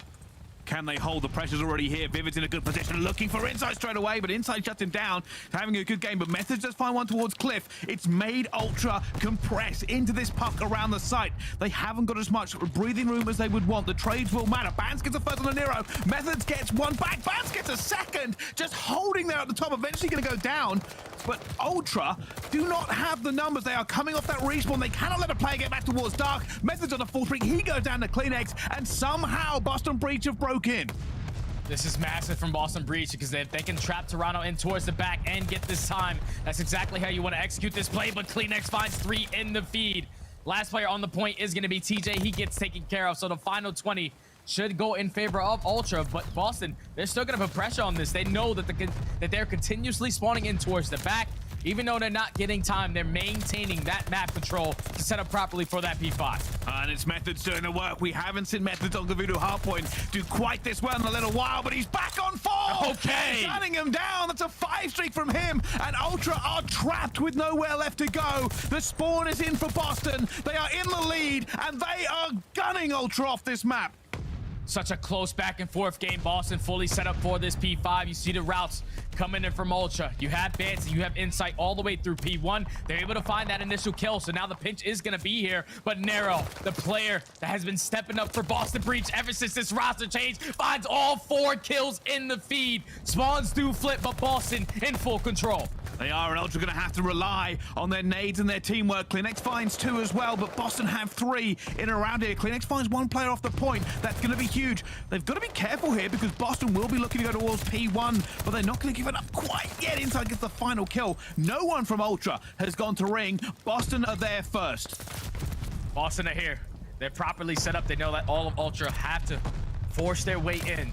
Can they hold? The pressure's already here. Vivid's in a good position, looking for Insight straight away, but Insight shuts him down. Having a good game, but Methodz does find one towards Cliff. It's made Ultra compress into this puck around the site. They haven't got as much breathing room as they would want. The trades will matter. Bans gets a first on the Nero. Methodz gets one back. Bans gets a second. Just holding there at the top, eventually going to go down. But Ultra do not have the numbers. They are coming off that respawn. They cannot let a player get back towards Dark. Methodz on the full streak. He goes down to Cleanex, and somehow Boston Breach have broke in.
This is massive from Boston Breach because if they can trap Toronto in towards the back and get this time, that's exactly how you want to execute this play. But Cleanex finds 3 in the feed. Last player on the point is going to be TJ. He gets taken care of. So the final 20 should go in favor of Ultra, but Boston, they're still going to put pressure on this. They know that they're continuously spawning in towards the back. Even though they're not getting time, they're maintaining that map control to set up properly for that P5.
And it's Methodz doing the work. We haven't seen Methodz on Gavudu hardpoint do quite this well in a little while, but he's back on 4!
Okay!
Shutting him down. That's a 5 streak from him, and Ultra are trapped with nowhere left to go. The spawn is in for Boston. They are in the lead, and they are gunning Ultra off this map.
Such a close back and forth game. Boston fully set up for this P5. You see the routes coming in from Ultra. You have Bans, you have Insight all the way through P1. They're able to find that initial kill, so now the pinch is going to be here. But Nero, the player that has been stepping up for Boston Breach ever since this roster change, finds all 4 kills in the feed. Spawns do flip, but Boston in full control.
They are, and Ultra going to have to rely on their nades and their teamwork. Cleanex finds 2 as well, but Boston have 3 in and around here. Cleanex finds 1 player off the point. That's going to be huge. They've got to be careful here because Boston will be looking to go towards P1, but they're not going to give it up quite yet. Inside gets the final kill. No one from Ultra has gone to ring. Boston are there first.
Boston are here. They're properly set up. They know that all of Ultra have to force their way in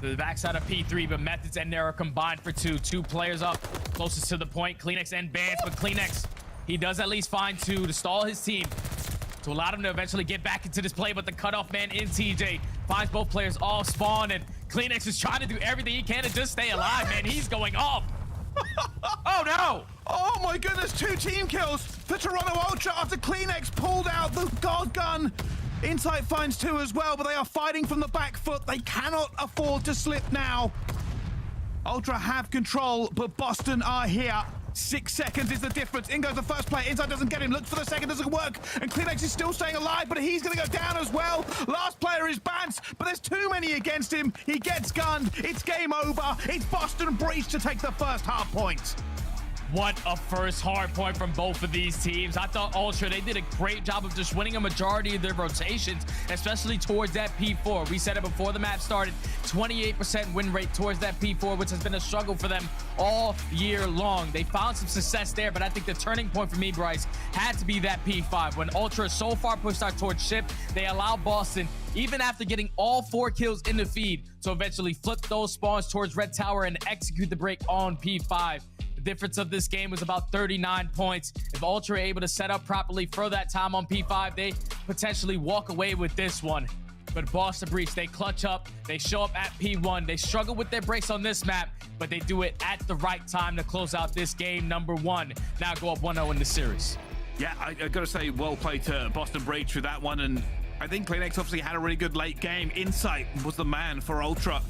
to the backside of P3, but Methodz and Nero combined for 2. 2 players up closest to the point. Cleanex and Bans, but Cleanex, he does at least find 2 to stall his team, to allow them to eventually get back into this play, but the cutoff man in TJ finds both players all spawn, and Cleanex is trying to do everything he can to just stay alive, man. He's going off. Oh, no.
Oh, my goodness. 2 team kills for Toronto Ultra after Cleanex pulled out the God gun. Insight finds 2 as well, but they are fighting from the back foot. They cannot afford to slip now. Ultra have control, but Boston are here. 6 seconds is the difference. In goes the first player. Insight doesn't get him. Looks for the second. Doesn't work. And Cleanex is still staying alive, but he's going to go down as well. Last player is Bans, but there's too many against him. He gets gunned. It's game over. It's Boston Breach to take the first hard point.
What a first hard point from both of these teams. I thought Ultra, they did a great job of just winning a majority of their rotations, especially towards that P4. We said it before the map started, 28% win rate towards that P4, which has been a struggle for them all year long. They found some success there, but I think the turning point for me, Bryce, had to be that P5. When Ultra is so far pushed out towards ship, they allow Boston, even after getting all 4 kills in the feed, to eventually flip those spawns towards Red Tower and execute the break on P5. Difference of this game was about 39 points. If Ultra are able to set up properly for that time on P5, they potentially walk away with this one. But Boston Breach, they clutch up, they show up at P1, they struggle with their breaks on this map, but they do it at the right time to close out this game number 1. Now go up 1-0 in the series.
Yeah, I gotta say, well played to Boston Breach for that one, and I think Cleanex obviously had a really good late game. Insight was the man for Ultra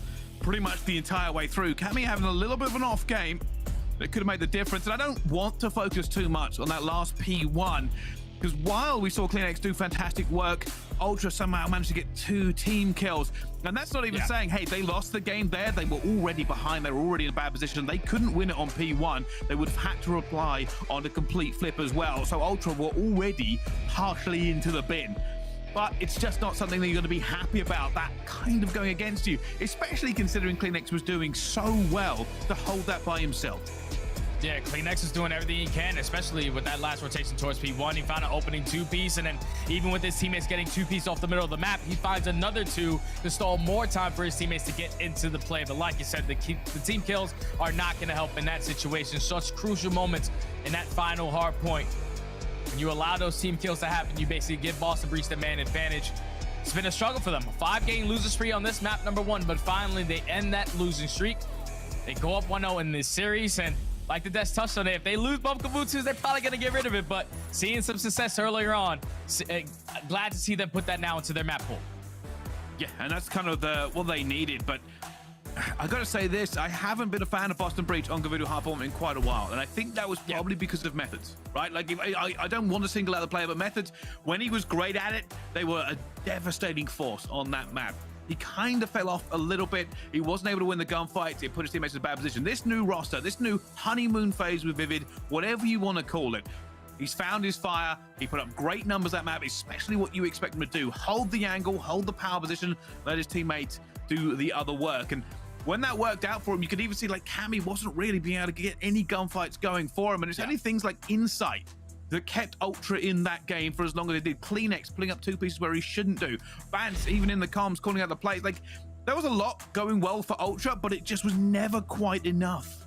pretty much the entire way through. Cammy having a little bit of an off game that could have made the difference, and I don't want to focus too much on that last P1 Because while we saw CleanX do fantastic work, Ultra somehow managed to get 2 team kills. And that's not even saying, hey, they lost the game there. They were already behind. They were already in a bad position. They couldn't win it on P1. They would have had to reply on a complete flip as well. So Ultra were already partially into the bin. But it's just not something that you're going to be happy about, that kind of going against you, especially considering CleanX was doing so well to hold that by himself.
Yeah, CleanX is doing everything he can, especially with that last rotation towards P1. He found an opening 2-piece, and then even with his teammates getting 2-piece off the middle of the map, he finds another 2 to stall more time for his teammates to get into the play. But like you said, the team kills are not going to help in that situation. Such crucial moments in that final hard point. When you allow those team kills to happen, you basically give Boston Breach the man advantage. It's been a struggle for them. A 5-game losing streak on this map, number 1, but finally they end that losing streak. They go up 1-0 in this series, and like the Des touched on it, if they lose both Kabutus, they're probably going to get rid of it. But seeing some success earlier on, glad to see them put that now into their map pool.
Yeah, and that's kind of what they needed. But I got to say this, I haven't been a fan of Boston Breach on Kabuto Hardpoint in quite a while. And I think that was probably because of Methodz, right? Like, I don't want to single out the player, but Methodz, when he was great at it, they were a devastating force on that map. He kind of fell off a little bit. He wasn't able to win the gunfights. It put his teammates in a bad position. This new roster, this new honeymoon phase with Vivid, whatever you want to call it, he's found his fire. He put up great numbers that map, especially what you expect him to do. Hold the angle, hold the power position, let his teammates do the other work. And when that worked out for him, you could even see like Cammy wasn't really being able to get any gunfights going for him. And it's only things like Insight that kept Ultra in that game for as long as they did. CleanX pulling up 2 pieces where he shouldn't do. Vance, even in the comms, calling out the plays. Like, there was a lot going well for Ultra, but it just was never quite enough.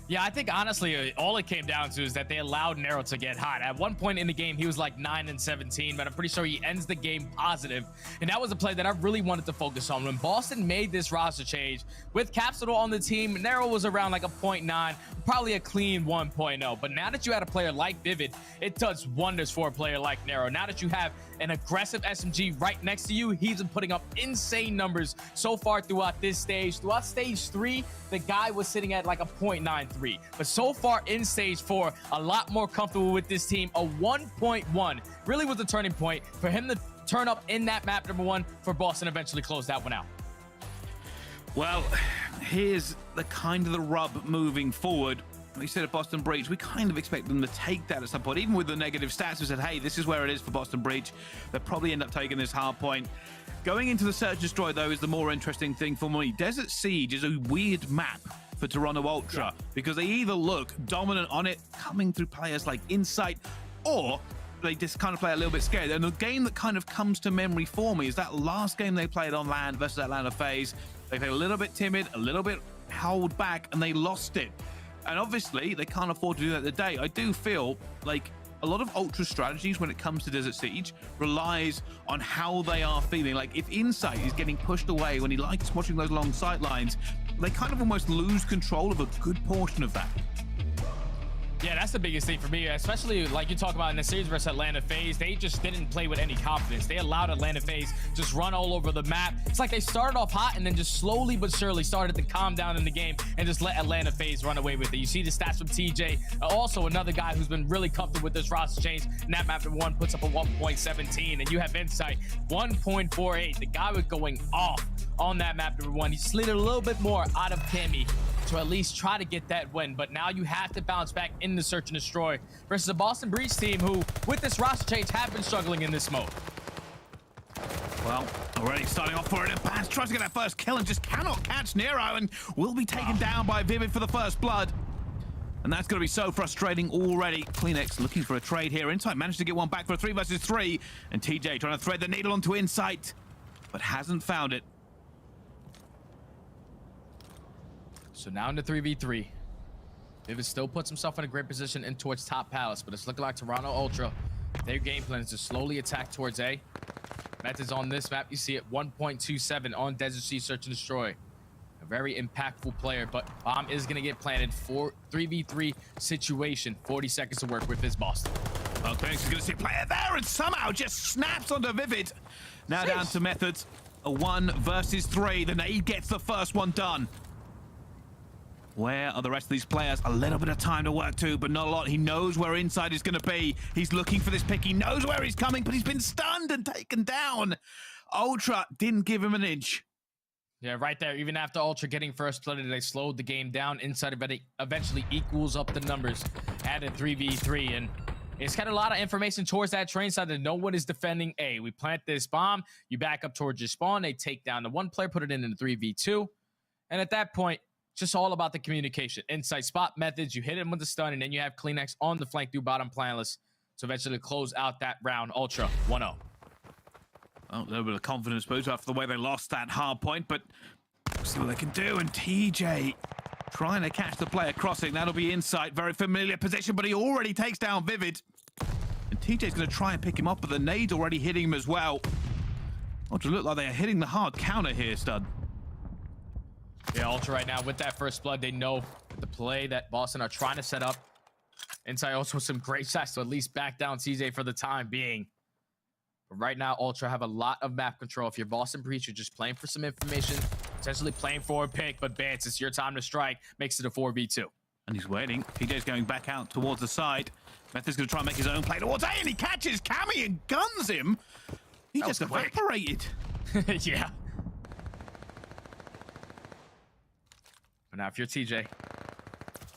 Yeah, I think honestly, all it came down to is that they allowed Nero to get hot. At one point in the game, he was like 9-17, but I'm pretty sure he ends the game positive. And that was a play that I really wanted to focus on. When Boston made this roster change, with Capsule on the team, Nero was around like a 0.9, probably a clean 1.0. But now that you had a player like Vivid, it does wonders for a player like Nero. Now that you have an aggressive SMG right next to you, he's been putting up insane numbers so far throughout this stage. Throughout stage 3, the guy was sitting at like a 0.93. But so far in stage 4, a lot more comfortable with this team. A 1.1 really was the turning point for him to turn up in that map, number 1, for Boston eventually close that one out.
Well, here's the kind of the rub moving forward. We said at Boston Breach, we kind of expect them to take that at some point. Even with the negative stats, we said, hey, this is where it is for Boston Breach. They'll probably end up taking this hard point. Going into the Search and Destroy, though, is the more interesting thing for me. Desert Siege is a weird map for Toronto Ultra because they either look dominant on it, coming through players like Insight, or they just kind of play a little bit scared. And the game that kind of comes to memory for me is that last game they played on LAN versus Atlanta FaZe. They played a little bit timid, a little bit held back, and they lost it. And obviously, they can't afford to do that today. I do feel like a lot of Ultra strategies when it comes to Desert Siege relies on how they are feeling. Like, if Insight is getting pushed away when he likes watching those long sight lines, they kind of almost lose control of a good portion of that.
Yeah, that's the biggest thing for me, especially like you talk about in the series versus Atlanta FaZe. They just didn't play with any confidence. They allowed Atlanta FaZe just run all over the map. It's like they started off hot and then just slowly but surely started to calm down in the game and just let Atlanta FaZe run away with it. You see the stats from TJ. Also, another guy who's been really comfortable with this roster change. And that map 1 puts up a 1.17. And you have Insight, 1.48. The guy was going off on that map number 1. He slid a little bit more out of Cammy to at least try to get that win, but now you have to bounce back in the Search and Destroy versus a Boston Breach team who, with this roster change, have been struggling in this mode.
Well, already starting off for it, and Bans tries to get that first kill and just cannot catch Nero and will be taken down by Vivid for the first blood. And that's going to be so frustrating already. CleanX looking for a trade here. Insight managed to get one back for a 3 versus 3, and TJ trying to thread the needle onto Insight, but hasn't found it.
So now into 3v3. Vivid still puts himself in a great position in towards top palace, but it's looking like Toronto Ultra, their game plan is to slowly attack towards A. Methodz on this map, you see it 1.27 on Desert Sea Search and Destroy. A very impactful player, but bomb is going to get planted for 3v3 situation. 40 seconds to work with this Boston.
Well, Phoenix is going to see a player there and somehow just snaps onto Vivid. Now down to Methodz. A 1 versus 3. The nade gets the first one done. Where are the rest of these players? A little bit of time to work to, but not a lot. He knows where inside is going to be. He's looking for this pick. He knows where he's coming, but he's been stunned and taken down. Ultra didn't give him an inch.
Yeah, right there. Even after Ultra getting first blooded, they slowed the game down. Inside eventually equals up the numbers at a 3v3. And it's got a lot of information towards that train side to know what is defending A. We plant this bomb. You back up towards your spawn. They take down the one player, put it in a 3v2. And at that point, just all about the communication. Inside spot methods, you hit him with the stun, and then you have CleanX on the flank through bottom planless to eventually close out that round. Ultra 1-0.
Well, a little bit of confidence boost after the way they lost that hard point, but see what they can do. And TJ trying to catch the player crossing. That'll be Insight. Very familiar position, but he already takes down Vivid. And TJ's going to try and pick him up, but the nade's already hitting him as well. Ultra look like they are hitting the hard counter here, Stud.
Yeah, Ultra right now with that first blood, they know the play that Boston are trying to set up. Inside also some great shots to at least back down CJ for the time being. But right now, Ultra have a lot of map control. If you're Boston Breach, you're just playing for some information, potentially playing for a pick, but Bance, it's your time to strike. Makes it a 4v2.
And he's waiting. TJ's going back out towards the side. Method's going to try and make his own play towards A, and he catches Cammy and guns him. He just evaporated.
Yeah. But now if you're TJ,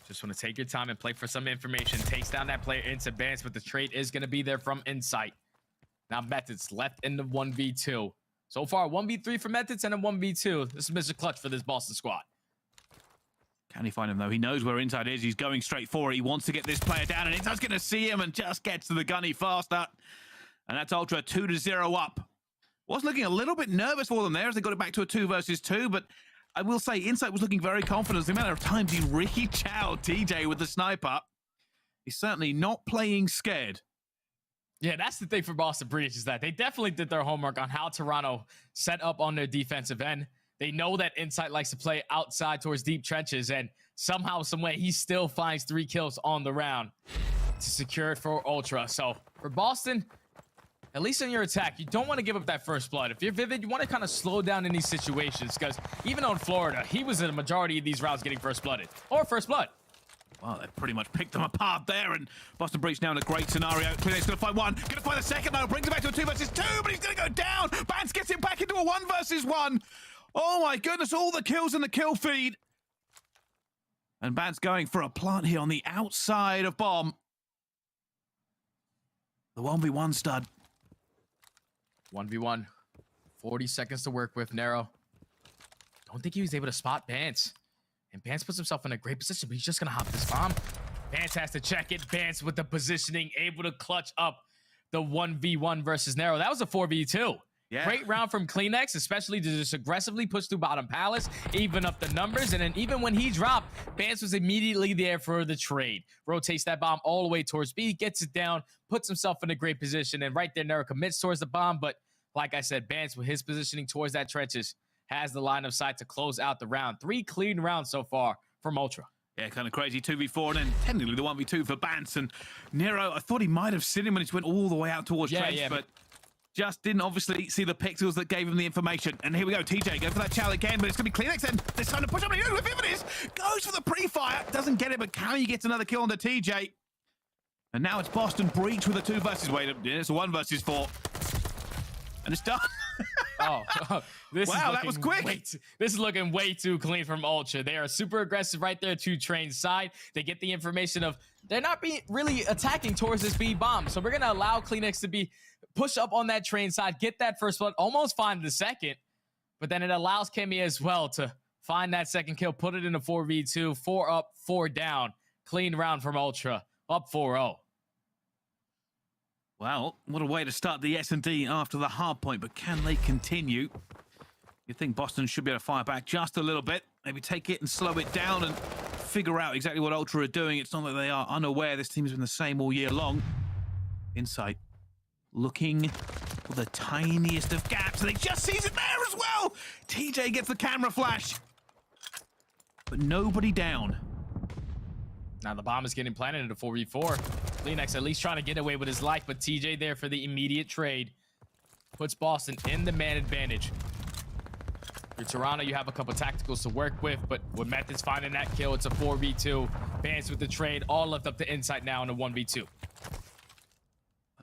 just want to take your time and play for some information. Takes down that player into Bance, but the trade is going to be there from Insight. Now Methodz left in the 1v2. So far, 1v3 for Methodz and a 1v2. This is Mr. Clutch for this Boston squad.
Can he find him, though? He knows where Inside is. He's going straight for it. He wants to get this player down, and Inside's going to see him and just gets to the gunny faster. And that's Ultra 2-0 up. Was looking a little bit nervous for them there as they got it back to a 2 versus 2, but I will say Insight was looking very confident. The amount of times he reached out TJ with the sniper. He's certainly not playing scared.
Yeah, that's the thing for Boston Breach is that they definitely did their homework on how Toronto set up on their defensive end. They know that Insight likes to play outside towards deep trenches, and somehow, some way, he still finds 3 kills on the round to secure it for Ultra. So for Boston, at least in your attack, you don't want to give up that first blood. If you're Vivid, you want to kind of slow down in these situations, because even on Florida, he was in a majority of these rounds getting first blooded or first blood.
Well, they pretty much picked them apart there, and Boston Breach now in a great scenario. CleanX's going to find one, going to find a second, though, brings it back to a 2 versus 2, but he's going to go down. Bance gets him back into a 1 versus 1. Oh my goodness, all the kills in the kill feed. And Bance going for a plant here on the outside of Bomb. The 1v1 Stud.
1v1. 40 seconds to work with. Nero. Don't think he was able to spot Bance. And Bance puts himself in a great position, but he's just going to hop this bomb. Bance has to check it. Bance with the positioning, able to clutch up the 1v1 versus Nero. That was a 4v2. Yeah. Great round from CleanX, especially to just aggressively push through bottom palace, even up the numbers. And then even when he dropped, Bance was immediately there for the trade. Rotates that bomb all the way towards B, gets it down, puts himself in a great position. And right there, Nero commits towards the bomb. But like I said, Bance, with his positioning towards that trenches, has the line of sight to close out the round. 3 clean rounds so far from Ultra.
Yeah, kind of crazy 2v4, and then technically the 1v2 for Bance. And Nero, I thought he might have seen him when he went all the way out towards trench, but just didn't obviously see the pixels that gave him the information. And here we go, TJ going for that chow again, but it's going to be CleanX then. This time to push up, and whoever it is, goes for the pre-fire. Doesn't get it, but Cammy gets another kill on the TJ. And now it's Boston Breach with a 2 versus, it's a 1 versus 4. And it's done.
This
wow,
is
that was quick.
This is looking way too clean from Ultra. They are super aggressive right there to Train's side. They get the information of they're not really attacking towards this B bomb. So we're going to allow CleanX to be push up on that Train side, get that first blood, almost find the second. But then it allows Kimmy as well to find that second kill, put it in a 4v2, 4 up, 4 down. Clean round from Ultra, up 4-0.
Well, what a way to start the S&D after the hard point, but can they continue? You think Boston should be able to fire back just a little bit, maybe take it and slow it down and figure out exactly what Ultra are doing. It's not that they are unaware. This team has been the same all year long. Insight looking for the tiniest of gaps, and he just sees it there as well. TJ gets the camera flash, but nobody down.
Now the bomb is getting planted into 4v4. CleanX at least trying to get away with his life, but TJ there for the immediate trade. Puts Boston in the man advantage. Your Toronto, you have a couple tacticals to work with, but with Methodz finding that kill, it's a 4v2. Bands with the trade, all left up to Insight now in a 1v2.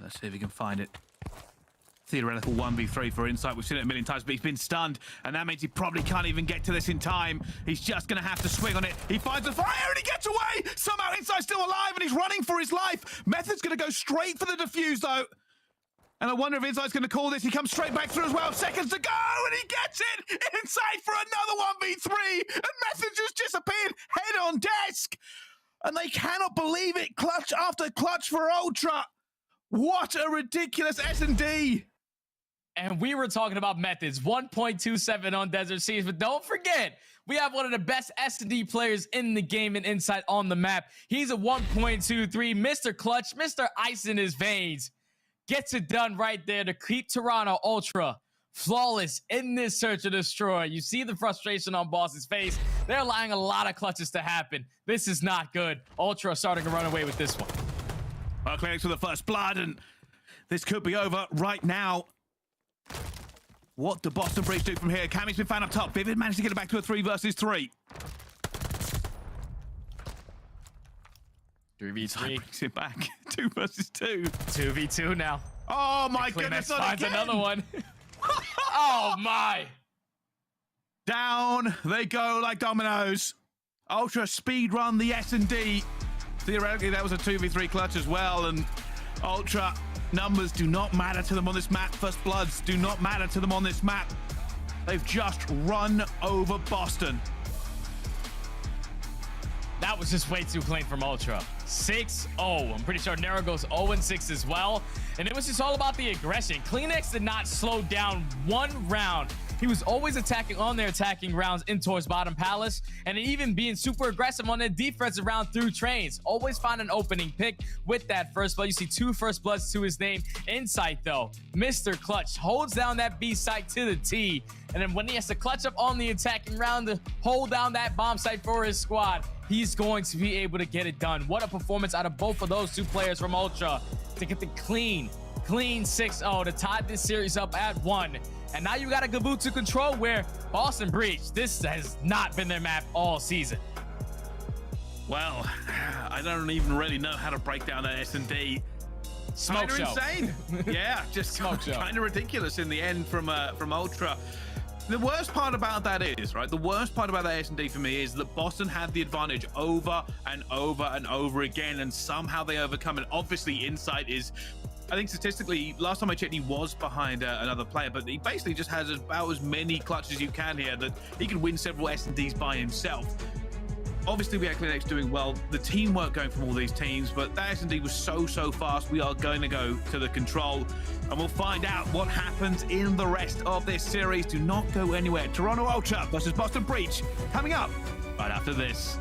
Let's see if he can find it. Theoretical 1v3 for Insight. We've seen it a million times, but he's been stunned, and that means he probably can't even get to this in time. He's just going to have to swing on it. He finds the fire, and he gets away! Somehow Insight's still alive, and he's running for his life. Method's going to go straight for the defuse, though. And I wonder if Insight's going to call this. He comes straight back through as well. Seconds to go, and he gets it! Insight for another 1v3, and Methodz just disappeared, head on desk. And they cannot believe it. Clutch after clutch for Ultra. What a ridiculous S&D.
And we were talking about Methodz, 1.27 on Desert Seas, but don't forget, we have one of the best S&D players in the game and Insight on the map. He's a 1.23, Mr. Clutch, Mr. Ice in his veins. Gets it done right there to keep Toronto Ultra flawless in this search and destroy. You see the frustration on Boss's face. They're allowing a lot of clutches to happen. This is not good. Ultra starting to run away with this one.
Clerics for the first blood, and this could be over right now. What do Boston Breach do from here? Cammy's been found up top. Vivid managed to get it back to a 3 versus 3.
3v3.
Brings it back. 2 versus 2.
2v2 now.
Oh my goodness, not
finds
again.
another one. Oh my.
Down they go like dominoes. Ultra speed run the S&D. Theoretically, that was a 2v3 clutch as well, and Ultra numbers do not matter to them on this map. First bloods do not matter to them on this map. They've just run over Boston.
That was just way too clean from Ultra. 6-0. I'm pretty sure Nero goes 0-6 as well. And it was just all about the aggression. CleanX did not slow down one round. He was always attacking on their attacking rounds in towards bottom palace, and even being super aggressive on their defensive round through trains. Always find an opening pick with that first blood. You see 2 first bloods to his name. Insight though, Mr. Clutch holds down that B site to the T, and then when he has to clutch up on the attacking round to hold down that bomb site for his squad, he's going to be able to get it done. What a performance out of both of those 2 players from Ultra to get the clean 6-0 to tie this series up at 1. And now you got a Gavutu control where Boston Breach, this has not been their map all season.
Well, I don't even really know how to break down that S&D.
Smoke show.
Insane. Yeah, just kind of ridiculous in the end from Ultra. The worst part about that is, right, the worst part about that S&D for me is that Boston had the advantage over and over and over again, and somehow they overcome it. Obviously, Insight is, I think statistically, last time I checked, he was behind another player, but he basically just has about as many clutches as you can here that he can win several S&Ds by himself. Obviously, we had CleanX doing well, the teamwork going from all these teams, but that S&D was so fast. We are going to go to the control, and we'll find out what happens in the rest of this series. Do not go anywhere. Toronto Ultra versus Boston Breach coming up right after this.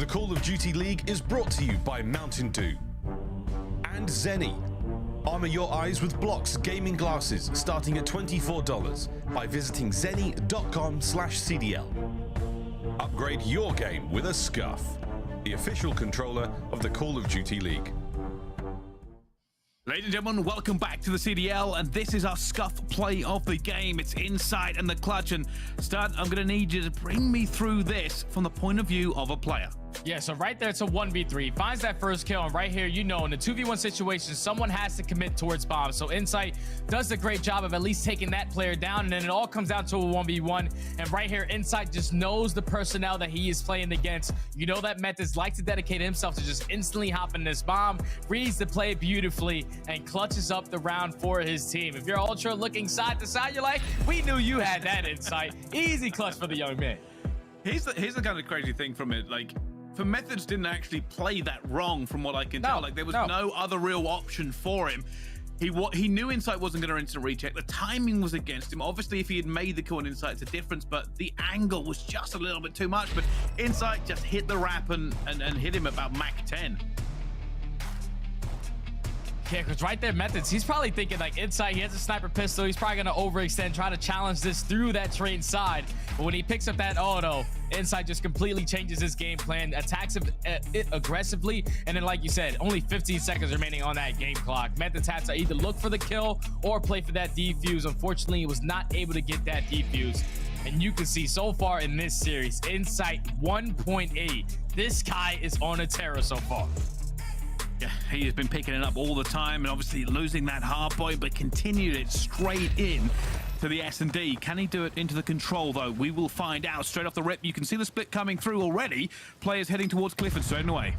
The Call of Duty League is brought to you by Mountain Dew and Zenny. Armor your eyes with Block's gaming glasses starting at $24 by visiting zenny.com/CDL. Upgrade your game with a Scuff, the official controller of the Call of Duty League.
Ladies and gentlemen, welcome back to the CDL, and this is our Scuff play of the game. It's Insight and the Clutch, and Stud, I'm going to need you to bring me through this from the point of view of a player.
Yeah, so right there, it's a 1v3. Finds that first kill, and right here, you know, in a 2v1 situation, someone has to commit towards bombs. So Insight does a great job of at least taking that player down, and then it all comes down to a 1v1. And right here, Insight just knows the personnel that he is playing against. You know that Methodz likes to dedicate himself to just instantly hop in this bomb, reads the play beautifully, and clutches up the round for his team. If you're Ultra looking side to side, you're like, we knew you had that Insight. Easy clutch for the young man.
Here's the kind of crazy thing from it, like, for Methodz didn't actually play that wrong from what I can tell. Like, there was no other real option for him. He knew Insight wasn't going to instant recheck. The timing was against him. Obviously, if he had made the kill on Insight, it's a difference, but the angle was just a little bit too much. But Insight just hit the wrap and hit him about Mack 10.
Yeah, because right there, Methodz, he's probably thinking like Insight, he has a sniper pistol, he's probably going to overextend, try to challenge this through that train side. But when he picks up that auto, Insight just completely changes his game plan, attacks it aggressively, and then like you said, only 15 seconds remaining on that game clock. Methodz had to either look for the kill or play for that defuse. Unfortunately, he was not able to get that defuse. And you can see so far in this series, Insight 1.8. This guy is on a terror so far.
Yeah, he has been picking it up all the time, and obviously losing that hard point, but continued it straight in to the S&D. Can he do it into the control, though? We will find out straight off the rip. You can see the split coming through already. Players heading towards Clifford straight away.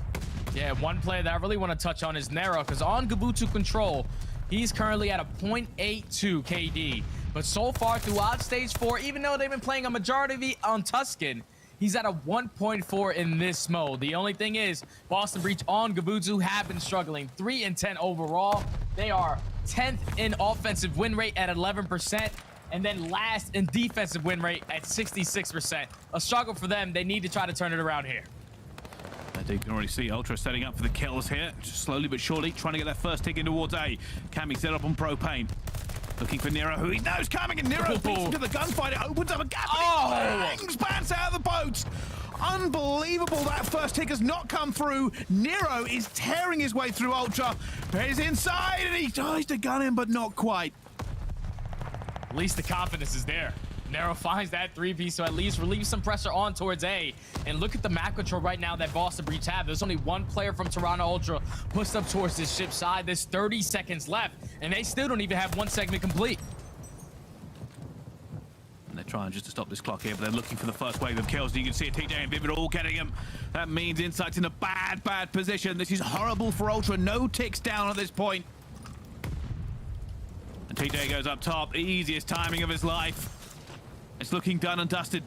Yeah, one player that I really want to touch on is Nero, because on Gabutu control, he's currently at a 0.82 KD. But so far throughout stage 4, even though they've been playing a majority on Tuscan, he's at a 1.4 in this mode. The only thing is, Boston Breach on Gabutu have been struggling. 3 and 10 overall. They are 10th in offensive win rate at 11%, and then last in defensive win rate at 66%. A struggle for them. They need to try to turn it around here.
You can already see Ultra setting up for the kills here. Just slowly but surely trying to get that first tick in towards A. Cammy set up on Propane. Looking for Nero, who he knows coming, and Nero beats him to the gunfight. It opens up a gap, and he bangs Bance out of the boat. Unbelievable, that first tick has not come through. Nero is tearing his way through Ultra. He's inside, and he tries to gun him, but not quite.
At least the confidence is there. Nero finds that 3-piece, so at least relieve some pressure on towards A. And look at the map control right now that Boston Breach have. There's only one player from Toronto Ultra pushed up towards this ship side. There's 30 seconds left, and they still don't even have one segment complete.
And they're trying just to stop this clock here, but they're looking for the first wave of kills. You can see TJ and Vivid all getting him. That means Insight's in a bad position. This is horrible for Ultra. No ticks down at this point. And TJ goes up top. Easiest timing of his life. It's looking done and dusted.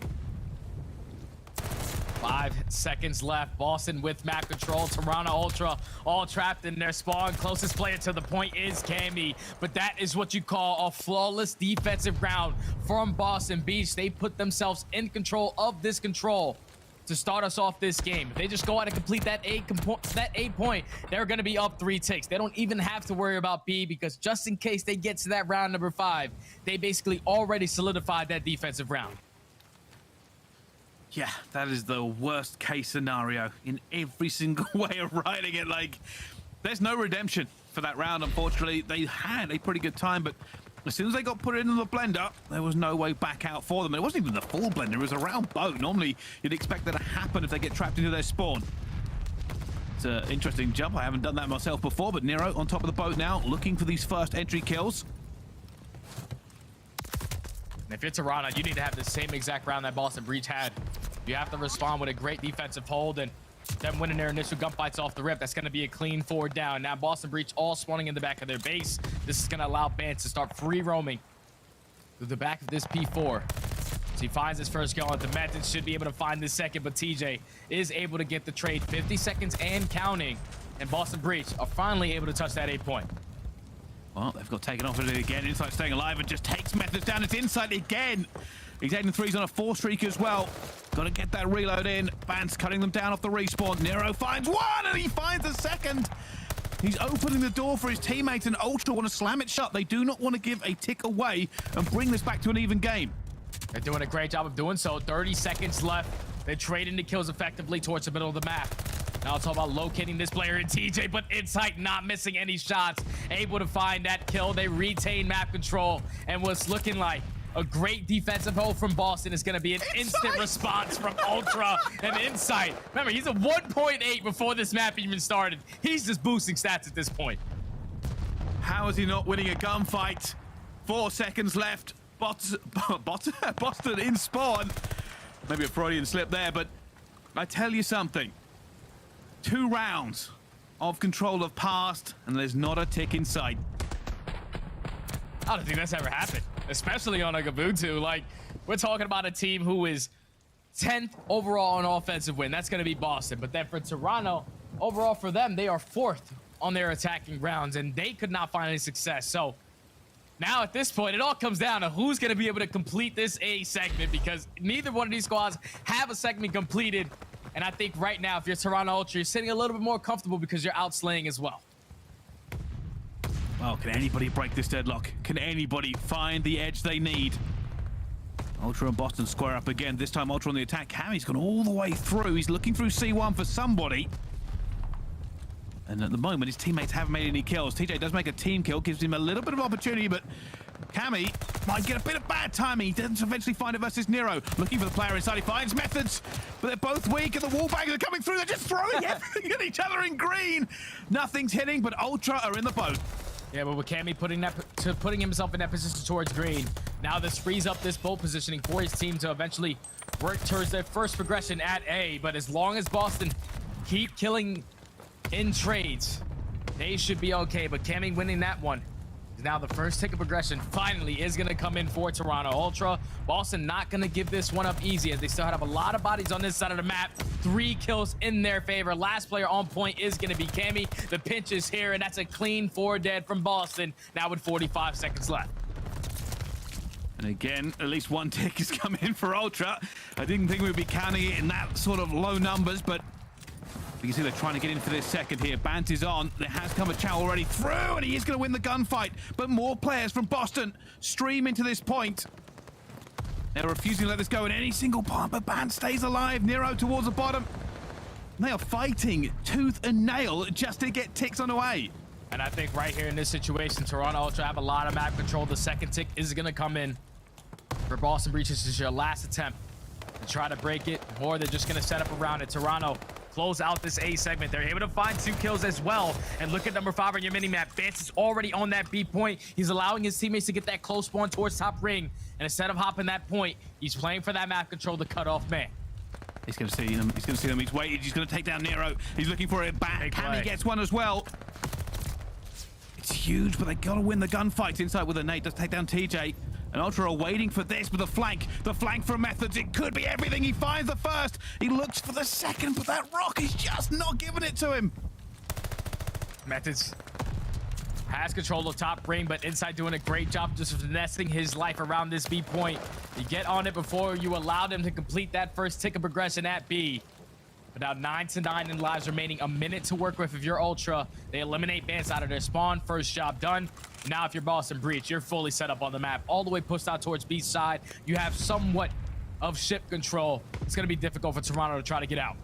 5 seconds left. Boston with map control. Toronto Ultra all trapped in their spawn. Closest player to the point is Cammy. But that is what you call a flawless defensive round from Boston Beach. They put themselves in control of this control to start us off this game. If they just go out and complete that A point, they're going to be up 3 ticks. They don't even have to worry about B, because just in case they get to that round number 5, they basically already solidified that defensive round.
Yeah, that is the worst case scenario in every single way of writing it. Like, there's no redemption for that round, unfortunately. They had a pretty good time, but as soon as they got put into the blender, there was no way back out for them. It wasn't even the full blender, it was a round boat. Normally, you'd expect that to happen if they get trapped into their spawn. It's an interesting jump. I haven't done that myself before, but Nero on top of the boat now, looking for these first entry kills.
And if you're Toronto, you need to have the same exact round that Boston Breach had. You have to respond with a great defensive hold, and them winning their initial gunfights off the rip. That's going to be a clean 4 down. Now Boston Breach all spawning in the back of their base. This is going to allow Bance to start free roaming through the back of this P4. So he finds his first kill onto Methodz. Should be able to find this second, but TJ is able to get the trade. 50 seconds and counting. And Boston Breach are finally able to touch that 8 point.
Well, they've got taken off with it again. Insight staying alive and just takes Methodz down. It's Insight again. He's heading threes on a 4 streak as well. Got to get that reload in. Bance cutting them down off the respawn. Nero finds one, and he finds a second. He's opening the door for his teammates, and Ultra want to slam it shut. They do not want to give a tick away and bring this back to an even game.
They're doing a great job of doing so. 30 seconds left. They're trading the kills effectively towards the middle of the map. Now it's all about locating this player in TJ, but Insight not missing any shots. Able to find that kill. They retain map control, and what's looking like a great defensive hold from Boston is going to be an instant response from Ultra and Insight. Remember, he's a 1.8 before this map even started. He's just boosting stats at this point.
How is he not winning a gunfight? 4 seconds left. Boston in spawn. Maybe a Freudian slip there, but I tell you something. 2 rounds of control have passed, and there's not a tick in sight.
I don't think that's ever happened, especially on a Gabutu. Like, we're talking about a team who is 10th overall on offensive win. That's going to be Boston. But then for Toronto, overall for them, they are 4th on their attacking rounds, and they could not find any success. So now at this point, it all comes down to who's going to be able to complete this A segment, because neither one of these squads have a segment completed. And I think right now, if you're Toronto Ultra, you're sitting a little bit more comfortable because you're outslaying as well.
Well, can anybody break this deadlock? Can anybody find the edge they need? Ultra and Boston square up again. This time Ultra on the attack. Cammy's gone all the way through. He's looking through C1 for somebody. And at the moment, his teammates haven't made any kills. TJ does make a team kill, gives him a little bit of opportunity, but Cammy might get a bit of bad timing. He doesn't eventually find it versus Nero. Looking for the player inside. He finds Methodz, but they're both weak, and the wallbangers are coming through. They're just throwing everything at each other in green. Nothing's hitting, but Ultra are in the boat.
Yeah, but with Cammy putting himself in that position towards green, now this frees up this boat positioning for his team to eventually work towards their first progression at A. But as long as Boston keep killing in trades, they should be okay. But Cammy winning that one is now the first tick of progression finally is going to come in for Toronto Ultra. Boston not going to give this one up easy, as they still have a lot of bodies on this side of the map. 3 kills in their favor. Last player on point is going to be Cammy. The pinch is here, and that's a clean 4 dead from Boston, now with 45 seconds left.
And again, at least 1 tick has come in for Ultra. I didn't think we'd be counting it in that sort of low numbers, but you can see they're trying to get in for this second here. Bant is on. There has come a chow already through, and he is going to win the gunfight. But more players from Boston stream into this point. They're refusing to let this go in any single part, but Bant stays alive. Nero towards the bottom. They are fighting tooth and nail just to get ticks on the way.
And I think right here in this situation, Toronto Ultra have a lot of map control. The second tick is going to come in for Boston Breach. This is your last attempt to try to break it, or they're just going to set up around it. Toronto close out this A segment. They're able to find 2 kills as well. And look at number 5 on your mini-map. Vance is already on that B point. He's allowing his teammates to get that close spawn towards top ring. And instead of hopping that point, he's playing for that map control to cut off man.
He's going to see them. He's going to see them. He's waited. He's going to take down Nero. He's looking for it back. Cammy gets one as well. It's huge, but they got to win the gunfight. Inside with a nade. Does take down TJ. And Ultra are waiting for this, but the flank from Methodz, it could be everything. He finds the first. He looks for the second, but that rock is just not giving it to him.
Methodz has control of top ring, but Inside doing a great job just finessing his life around this B point. You get on it before you allow them to complete that first tick of progression at B. But now 9 to 9 in lives remaining. A minute to work with. If you're Ultra, they eliminate Vance out of their spawn. First job done. Now if you're Boston Breach, you're fully set up on the map. All the way pushed out towards B side. You have somewhat of ship control. It's going to be difficult for Toronto to try to get out.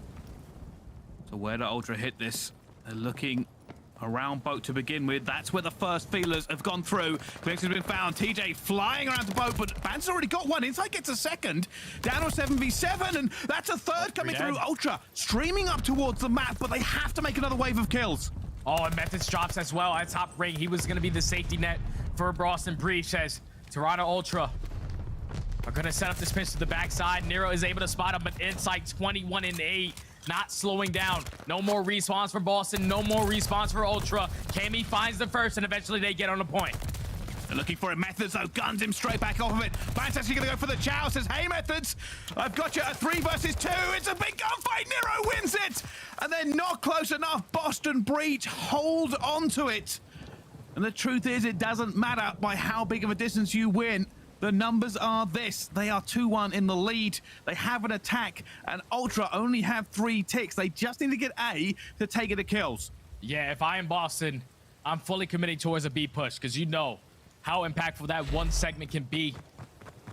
So where do Ultra hit this? They're looking around boat to begin with. That's where the first feelers have gone through. Clicks has been found. TJ flying around the boat, but Bant's already got one. Inside gets a second. Down on 7v7, and that's a third coming through. Ultra streaming up towards the map, but they have to make another wave of kills.
Oh, and Methodz drops as well at top ring. He was going to be the safety net for Boston Breach, as Toronto Ultra are going to set up this pinch to the backside. Nero is able to spot him, but Inside 21 and 8. Not slowing down. No more respawns for Boston. No more respawns for Ultra. Cammy finds the first, and eventually they get on the point.
They're looking for a Methodz, though. Guns him straight back off of it. Bant's actually going to go for the chow. Says, hey, Methodz, I've got you at 3 versus 2. It's a big gunfight. Nero wins it. And they're not close enough. Boston Breach hold on to it. And the truth is, it doesn't matter by how big of a distance you win. The numbers are this. They are 2-1 in the lead. They have an attack, and Ultra only have 3 ticks. They just need to get A to take it to kills.
Yeah, if I am Boston, I'm fully committing towards a B push, because you know how impactful that one segment can be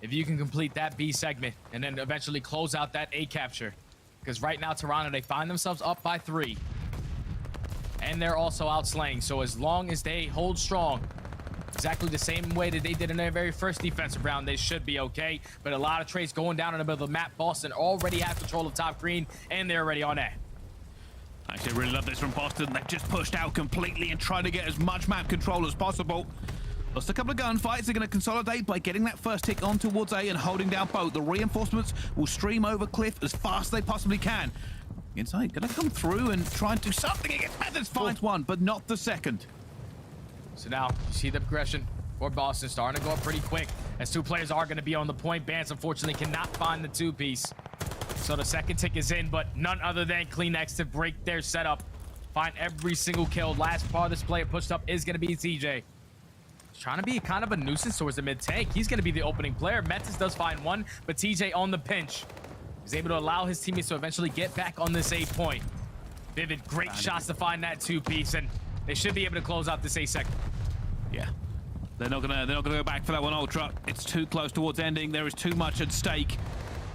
if you can complete that B segment and then eventually close out that A capture. Because right now, Toronto, they find themselves up by 3. And they're also outslaying. So as long as they hold strong, exactly the same way that they did in their very first defensive round, they should be okay. But a lot of trades going down in the middle of the map. Boston already have control of top green, and they're already on A.
Actually, I really love this from Boston. They've just pushed out completely and tried to get as much map control as possible. Lost a couple of gunfights. They're going to consolidate by getting that first tick on towards A and holding down both. The reinforcements will stream over cliff as fast as they possibly can. Inside, going to come through and try and do something against Methodz. Finds one, but not the second.
So now you see the progression for Boston starting to go up pretty quick as 2 players are going to be on the point. Bance unfortunately cannot find the 2-piece. So the second tick is in, but none other than Cleanex to break their setup. Find every single kill. Last part of this player pushed up is going to be TJ. He's trying to be kind of a nuisance towards the mid tank. He's going to be the opening player. Methodz does find one, but TJ on the pinch. He's able to allow his teammates to eventually get back on this A point. Vivid, great shots to find that 2-piece, and they should be able to close out this A second.
Yeah. They're not gonna go back for that one, Ultra. It's too close towards ending. There is too much at stake.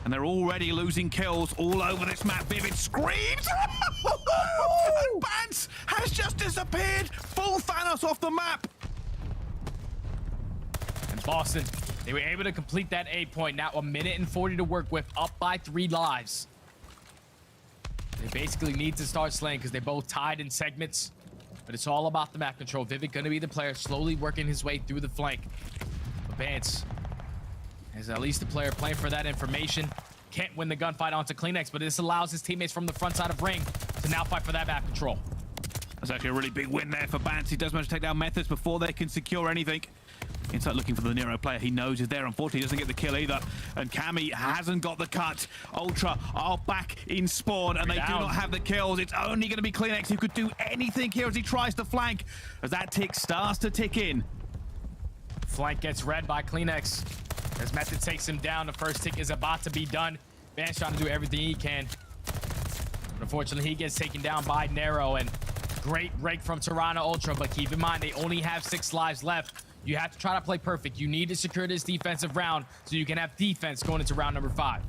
And they're already losing kills all over this map. Vivid screams! And Bance has just disappeared! Full Thanos off the map!
And Boston, they were able to complete that A point. Now 1 minute and 40 to work with, up by 3 lives. They basically need to start slaying because they're both tied in segments. But it's all about the map control. Vivid going to be the player slowly working his way through the flank. But Bance is at least the player playing for that information. Can't win the gunfight onto Cleanex, but this allows his teammates from the front side of ring to now fight for that map control.
That's actually a really big win there for Bance. He does manage to take down Methodz before they can secure anything. Inside looking for the Nero player. He knows he's there. Unfortunately, he doesn't get the kill either. And Cammy hasn't got the cut. Ultra are back in spawn, and they do not have the kills. It's only going to be Cleanex who could do anything here as he tries to flank. As that tick starts to tick in.
Flank gets read by Cleanex. As Methodz takes him down, the first tick is about to be done. Van's trying to do everything he can. But unfortunately, he gets taken down by Nero, and great break from Toronto Ultra, but keep in mind, they only have 6 lives left. You have to try to play perfect. You need to secure this defensive round so you can have defense going into round number 5.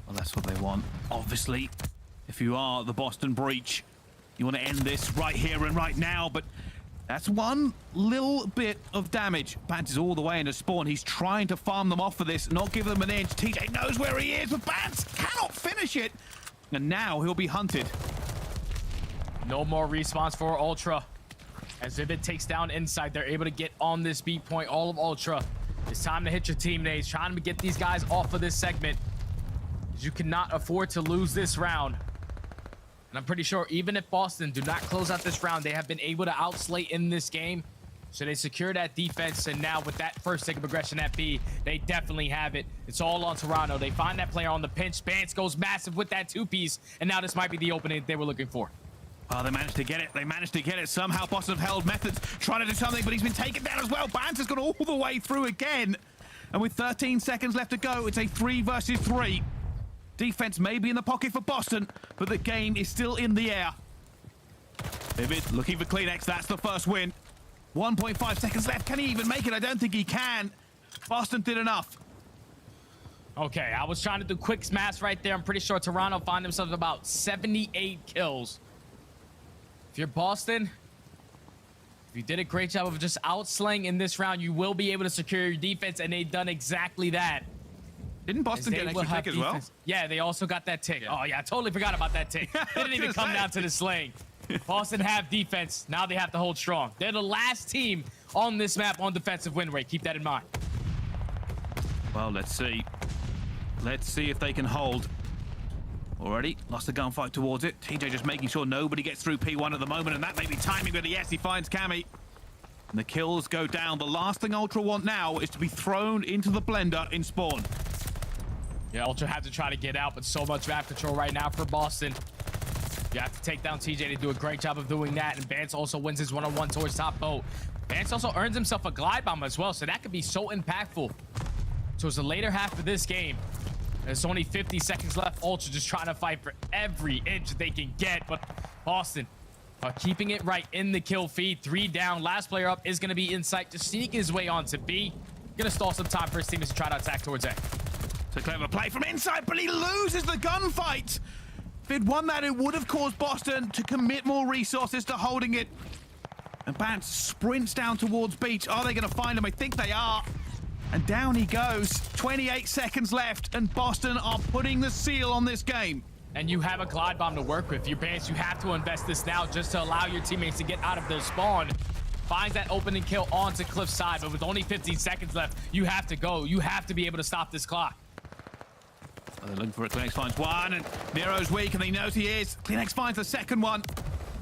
Well, that's what they want. Obviously, if you are the Boston Breach, you want to end this right here and right now, but that's one little bit of damage. Bance is all the way into spawn. He's trying to farm them off for this, not give them an inch. TJ knows where he is, but Bance cannot finish it. And now he'll be hunted.
No more respawns for Ultra. As Vivid takes down inside, they're able to get on this beat point. All of Ultra. It's time to hit your teammates. Trying to get these guys off of this segment. You cannot afford to lose this round. And I'm pretty sure even if Boston do not close out this round, they have been able to outslay in this game. So they secure that defense, and now with that first tick of aggression at B, they definitely have it. It's all on Toronto. They find that player on the pinch. Bance goes massive with that 2-piece, and now this might be the opening they were looking for.
Oh, they managed to get it. They managed to get it. Somehow Boston have held Methodz trying to do something, but he's been taken down as well. Bance has gone all the way through again. And with 13 seconds left to go, it's a 3 versus 3. Defense may be in the pocket for Boston, but the game is still in the air. Vivid looking for Cleanex. That's the first win. 1.5 seconds left. Can he even make it? I don't think he can. Boston did enough.
Okay, I was trying to do quick smash right there. I'm pretty sure Toronto find themselves about 78 kills. If you're Boston, if you did a great job of just outslaying in this round, you will be able to secure your defense, and they've done exactly that.
Didn't Boston get an extra tick as well?
Yeah, they also got that tick. Yeah. Oh, yeah, I totally forgot about that tick. They didn't even come down to the slaying. Boston have defense. Now they have to hold strong. They're the last team on this map on defensive win rate. Keep that in mind.
Well, let's see. Let's see if they can hold. Already lost the gunfight towards it. TJ just making sure nobody gets through P1 at the moment, and that may be timing, but yes, he finds Cammy. And the kills go down. The last thing Ultra want now is to be thrown into the blender in spawn.
Yeah, Ultra have to try to get out, but so much map control right now for Boston. You have to take down TJ to do a great job of doing that, and Bance also wins his one-on-one towards top boat. Vance also earns himself a glide bomb as well, so that could be so impactful towards the later half of this game. There's only 50 seconds left. Ultra just trying to fight for every inch they can get, but Boston keeping it right in the kill feed. 3 down. Last player up is going to be Insight to sneak his way on to B. Going to stall some time for his team as he try to attack towards A.
It's a clever play from Insight, but he loses the gunfight. If he'd won that, it would have caused Boston to commit more resources to holding it. And Bance sprints down towards Beach. Are they going to find him? I think they are. And down he goes. 28 seconds left, and Boston are putting the seal on this game.
And you have a glide bomb to work with. Your Bance, you have to invest this now just to allow your teammates to get out of their spawn. Finds that opening kill onto Cliffside, but with only 15 seconds left, you have to go. You have to be able to stop this clock.
They're looking for it. Klinex finds one, and Nero's weak, and he knows he is. Klinex finds the second one.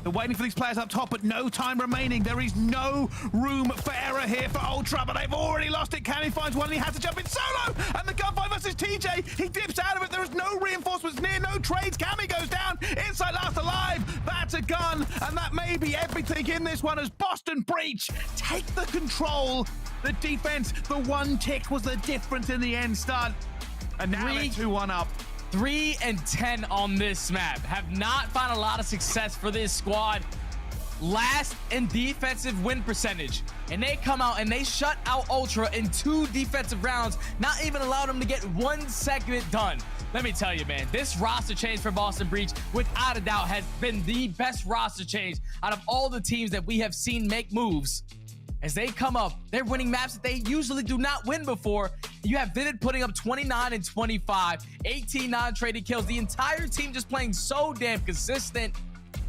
They're waiting for these players up top, but no time remaining. There is no room for error here for Ultra, but they've already lost it. Cammy finds one, and he has to jump in solo, and the gunfight versus TJ. He dips out of it. There is no reinforcements near, no trades. Cammy goes down. Insight last alive. That's a gun, and that may be everything in this one as Boston Breach take the control. The defense, the one tick was the difference in the end start. And now they're 2-1 up.
3 and 10 on this map. Have not found a lot of success for this squad. Last in defensive win percentage. And they come out and they shut out Ultra in 2 defensive rounds. Not even allowed them to get 1 segment done. Let me tell you, man, this roster change for Boston Breach, without a doubt, has been the best roster change out of all the teams that we have seen make moves. As they come up, they're winning maps that they usually do not win before. You have Vivid putting up 29 and 25, 18 non-traded kills. The entire team just playing so damn consistent.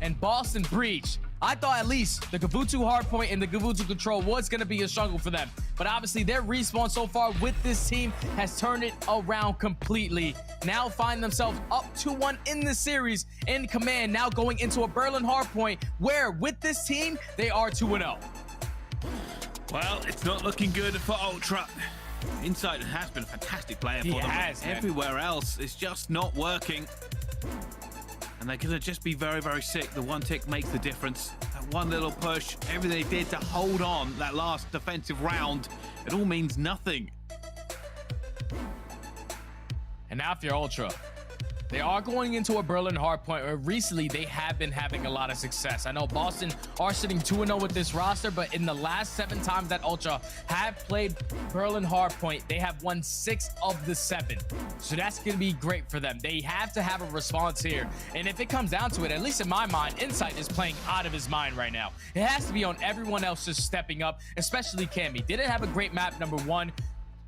And Boston Breach, I thought at least the Kabuto hardpoint and the Kabuto control was going to be a struggle for them. But obviously their respawn so far with this team has turned it around completely. Now find themselves up 2-1 in the series in command. Now going into a Berlin hardpoint where with this team, they are 2-0.
Well, it's not looking good for Ultra. Insight has been a fantastic player for them. Everywhere else is just not working. And they're going to just be very, very sick. The one tick makes the difference. That one little push, everything they did to hold on that last defensive round, it all means nothing.
And now if you're Ultra, they are going into a Berlin hardpoint where recently they have been having a lot of success. I know Boston are sitting 2-0 with this roster, but in the last 7 times that Ultra have played Berlin hardpoint, they have won 6 of the 7. So that's going to be great for them. They have to have a response here. And if it comes down to it, at least in my mind, Insight is playing out of his mind right now. It has to be on everyone else just stepping up, especially Cammy. Didn't have a great map number 1.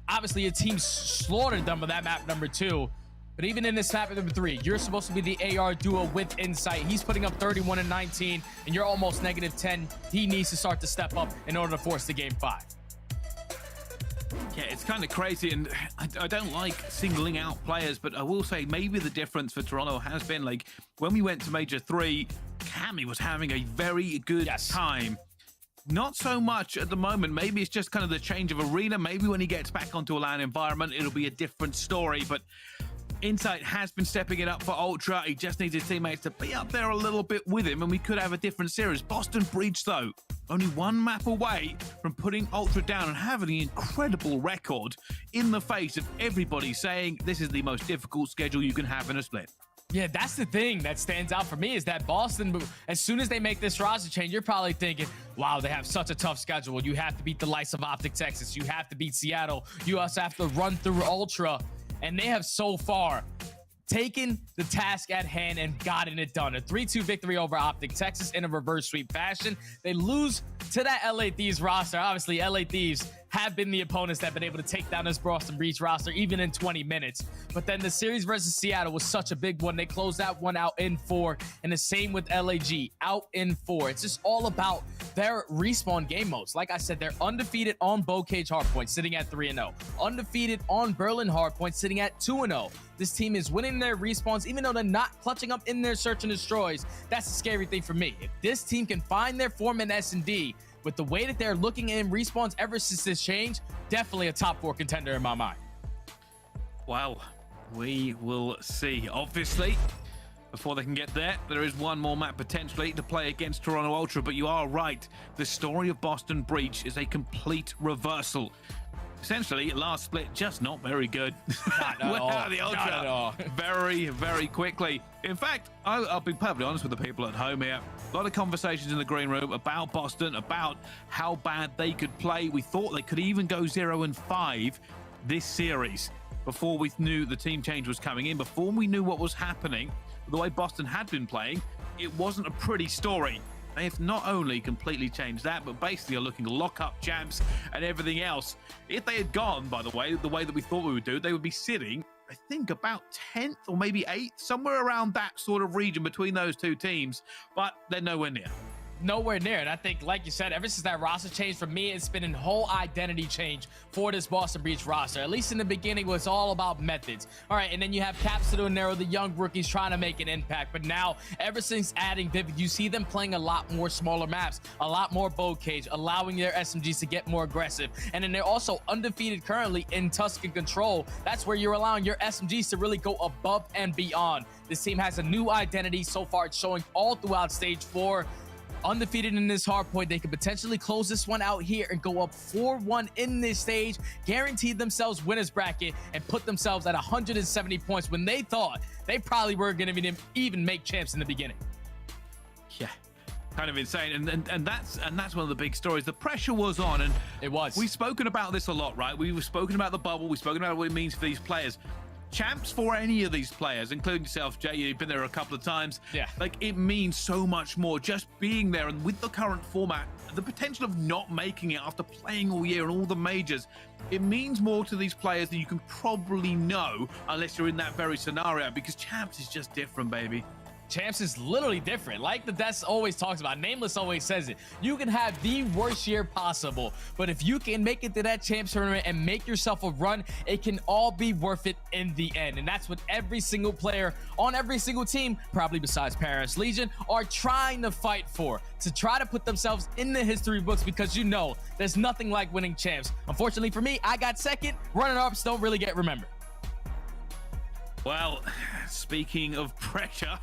Obviously, a team slaughtered them with that map number 2. But even in this map number 3, you're supposed to be the AR duo with Insight. He's putting up 31 and 19, and you're almost -10. He needs to start to step up in order to force the game 5.
Yeah, it's kind of crazy, and I don't like singling out players, but I will say maybe the difference for Toronto has been, like, when we went to Major 3, Cammy was having a very good time. Not so much at the moment. Maybe it's just kind of the change of arena. Maybe when he gets back onto a LAN environment, it'll be a different story, but Insight has been stepping it up for Ultra. He just needs his teammates to be up there a little bit with him, and we could have a different series. Boston Breach, though, only 1 map away from putting Ultra down and having an incredible record in the face of everybody saying this is the most difficult schedule you can have in a split.
Yeah, that's the thing that stands out for me is that Boston, as soon as they make this roster change, you're probably thinking, wow, they have such a tough schedule. You have to beat the likes of OpTic Texas. You have to beat Seattle. You also have to run through Ultra. And they have so far taken the task at hand and gotten it done. A 3-2 victory over OpTic Texas in a reverse sweep fashion. They lose to that LA Thieves roster. Obviously, LA Thieves have been the opponents that have been able to take down this Boston Breach roster even in 20 minutes. But then the series versus Seattle was such a big one. They closed that one out in 4, and the same with LAG, out in 4. It's just all about their respawn game modes. Like I said, they're undefeated on Bocage Hardpoint, sitting at 3-0. Undefeated on Berlin Hardpoint, sitting at 2-0. This team is winning their respawns, even though they're not clutching up in their search and destroys. That's the scary thing for me. If this team can find their form in S&D, with the way that they're looking in respawns ever since this change, definitely a top 4 contender in my mind.
Well, we will see. Obviously, before they can get there. There is one more map potentially to play against Toronto Ultra, but you are right. The story of Boston Breach is a complete reversal. Essentially, last split just not very good.
Not at all.
The Ultra
Not at all.
very, very quickly. In fact, I'll be perfectly honest with the people at home here. A lot of conversations in the green room about Boston, about how bad they could play. We thought they could even go 0-5 this series before we knew the team change was coming in, before we knew what was happening. The way Boston had been playing, it wasn't a pretty story. They have not only completely changed that, but basically are looking to lock up champs and everything else. If they had gone, by the way that we thought we would do, they would be sitting, I think, about 10th or maybe 8th, somewhere around that sort of region between those two teams, but they're nowhere near.
Nowhere near. And I think, like you said, ever since that roster change, for me, it's been a whole identity change for this Boston Breach roster. At least in the beginning, it was all about Methodz. All right, and then you have Capsule and Nero, the young rookies, trying to make an impact. But now, ever since adding Vivid, you see them playing a lot more smaller maps, a lot more bow cage, allowing their SMGs to get more aggressive. And then they're also undefeated currently in Tuscan Control. That's where you're allowing your SMGs to really go above and beyond. This team has a new identity so far. It's showing all throughout stage 4. Undefeated in this hard point, they could potentially close this one out here and go up 4-1 in this stage, guarantee themselves winners bracket, and put themselves at 170 points when they thought they probably were going to even make champs in the beginning.
Yeah, kind of insane, and that's one of the big stories. The pressure was on, and
it was.
We've spoken about this a lot, right? We've spoken about the bubble. We've spoken about what it means for these players. Champs for any of these players, including yourself, Jay, you've been there a couple of times.
Yeah.
Like, it means so much more just being there, and with the current format, the potential of not making it after playing all year and all the majors, it means more to these players than you can probably know unless you're in that very scenario, because Champs is just different, baby.
Champs is literally different. Like the Des always talks about, Nameless always says it. You can have the worst year possible, but if you can make it to that Champs tournament and make yourself a run, it can all be worth it in the end. And that's what every single player on every single team, probably besides Paris Legion, are trying to fight for, to try to put themselves in the history books, because you know there's nothing like winning Champs. Unfortunately for me, I got second. Runner-ups don't really get remembered.
Well, speaking of pressure,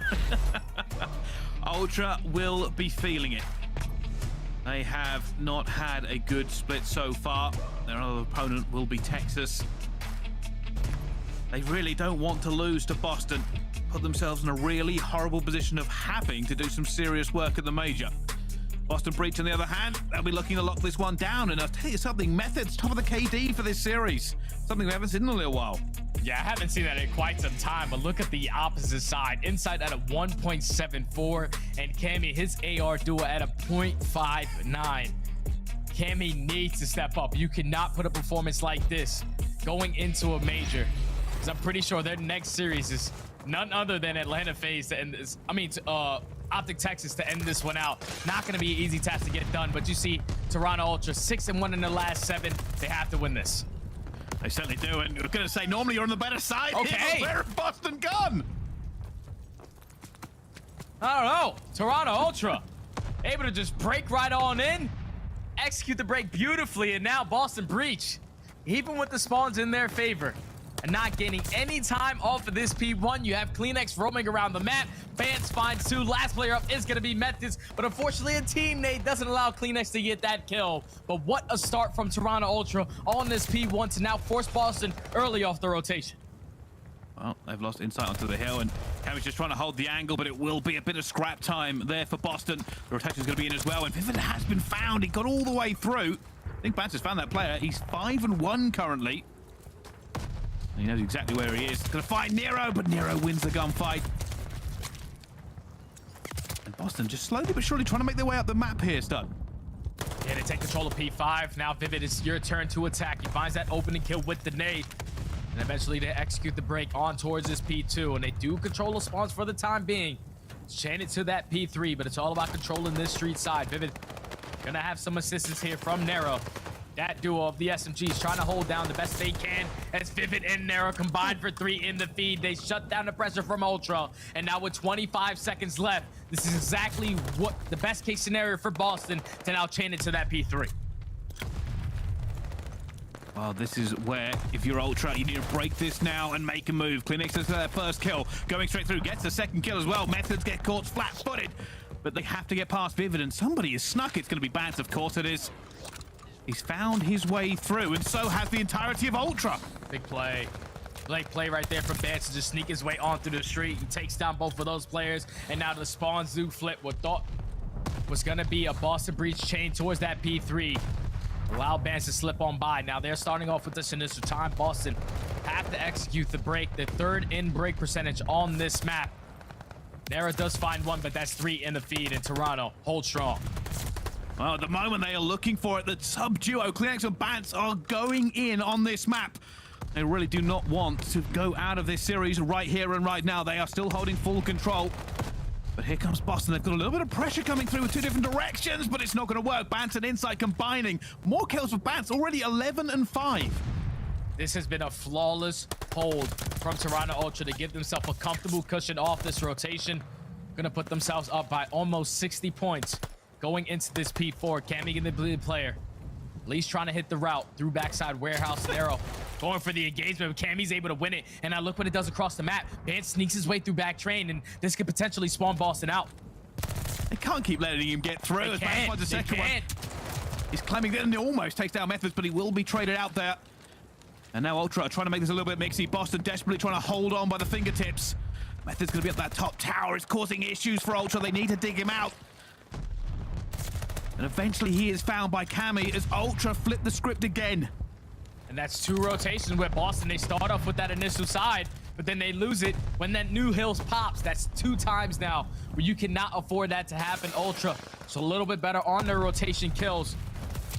Ultra will be feeling it. They have not had a good split so far. Their other opponent will be Texas. They really don't want to lose to Boston. Put themselves in a really horrible position of having to do some serious work at the major. Boston Breach, on the other hand, they'll be looking to lock this one down. And I'll tell you something, Methodz top of the KD for this series. Something we haven't seen in a little while.
Yeah, I haven't seen that in quite some time, but look at the opposite side. Inside at a 1.74, and Cammy, his AR duo at a 0.59. Cammy needs to step up. You cannot put a performance like this going into a major, because I'm pretty sure their next series is none other than Atlanta FaZe to end this. I mean, OpTic Texas to end this one out. Not going to be an easy task to get done, but you see Toronto Ultra 6-1 in the last 7. They have to win this.
They certainly do, and we're going to say normally you're on the better side.
Okay.
Where have Boston gone?
I don't know. Toronto Ultra able to just break right on in, execute the break beautifully, and now Boston Breach, even with the spawns in their favor, and not gaining any time off of this P1. You have Cleanex roaming around the map. Vance finds 2. Last player up is going to be Methodz, but unfortunately a teammate doesn't allow Cleanex to get that kill. But what a start from Toronto Ultra on this P1 to now force Boston early off the rotation.
Well, they've lost insight onto the hill, and Cammy's just trying to hold the angle, but it will be a bit of scrap time there for Boston. The rotation's going to be in as well, and Vivid has been found. He got all the way through. I think Vance has found that player. He's 5-1 currently. He knows exactly where he is. He's going to fight Nero, but Nero wins the gunfight. And Boston just slowly but surely trying to make their way up the map here, Stud.
Yeah, they take control of P5. Now, Vivid, it's your turn to attack. He finds that opening kill with the nade. And eventually they execute the break on towards this P2. And they do control the spawns for the time being. It's chained it to that P3, but it's all about controlling this street side. Vivid gonna have some assistance here from Nero. That duo of the SMGs trying to hold down the best they can as Vivid and Nero combined for 3 in the feed. They shut down the pressure from Ultra. And now with 25 seconds left, this is exactly what the best case scenario for Boston to now chain it to that P3.
Well, this is where, if you're Ultra, you need to break this now and make a move. Clinix is their first kill, going straight through, gets the second kill as well. Methodz get caught flat-footed, but they have to get past Vivid, and somebody is snuck. It's going to be Bance, of course it is. He's found his way through, and so has the entirety of Ultra.
Big play. Big play right there from Bance to just sneak his way on through the street. He takes down both of those players, and now the spawn zoo flip. What thought was going to be a Boston Breach chain towards that P3. Allow Bance to slip on by. Now they're starting off with this initial time. Boston have to execute the break, the third in break percentage on this map. Nero does find one, but that's 3 in the feed, and Toronto hold strong.
Well, at the moment they are looking for it. The sub-duo, Clinix and Bance, are going in on this map. They really do not want to go out of this series right here and right now. They are still holding full control. But here comes Boston. They've got a little bit of pressure coming through with 2 different directions, but it's not going to work. Bance and Insight combining. More kills for Bance, already 11 and 5.
This has been a flawless hold from Toronto Ultra to give themselves a comfortable cushion off this rotation. Gonna put themselves up by almost 60 points going into this P4. Cammy in the bleeding player. At least trying to hit the route through backside warehouse. Nero going for the engagement. Cammy's able to win it. And now look what it does across the map. Bance sneaks his way through back train, and this could potentially spawn Boston out.
They can't keep letting him get through. As Bance finds the second one. He's climbing in and almost takes down Methodz, but he will be traded out there. And now Ultra are trying to make this a little bit mixy. Boston desperately trying to hold on by the fingertips. Methodz going to be up that top tower. It's causing issues for Ultra. They need to dig him out. And eventually he is found by Cammy as Ultra flip the script again.
And that's 2 rotations where Boston, they start off with that initial side, but then they lose it when that new hills pops. That's 2 times now where you cannot afford that to happen. Ultra, so a little bit better on their rotation kills.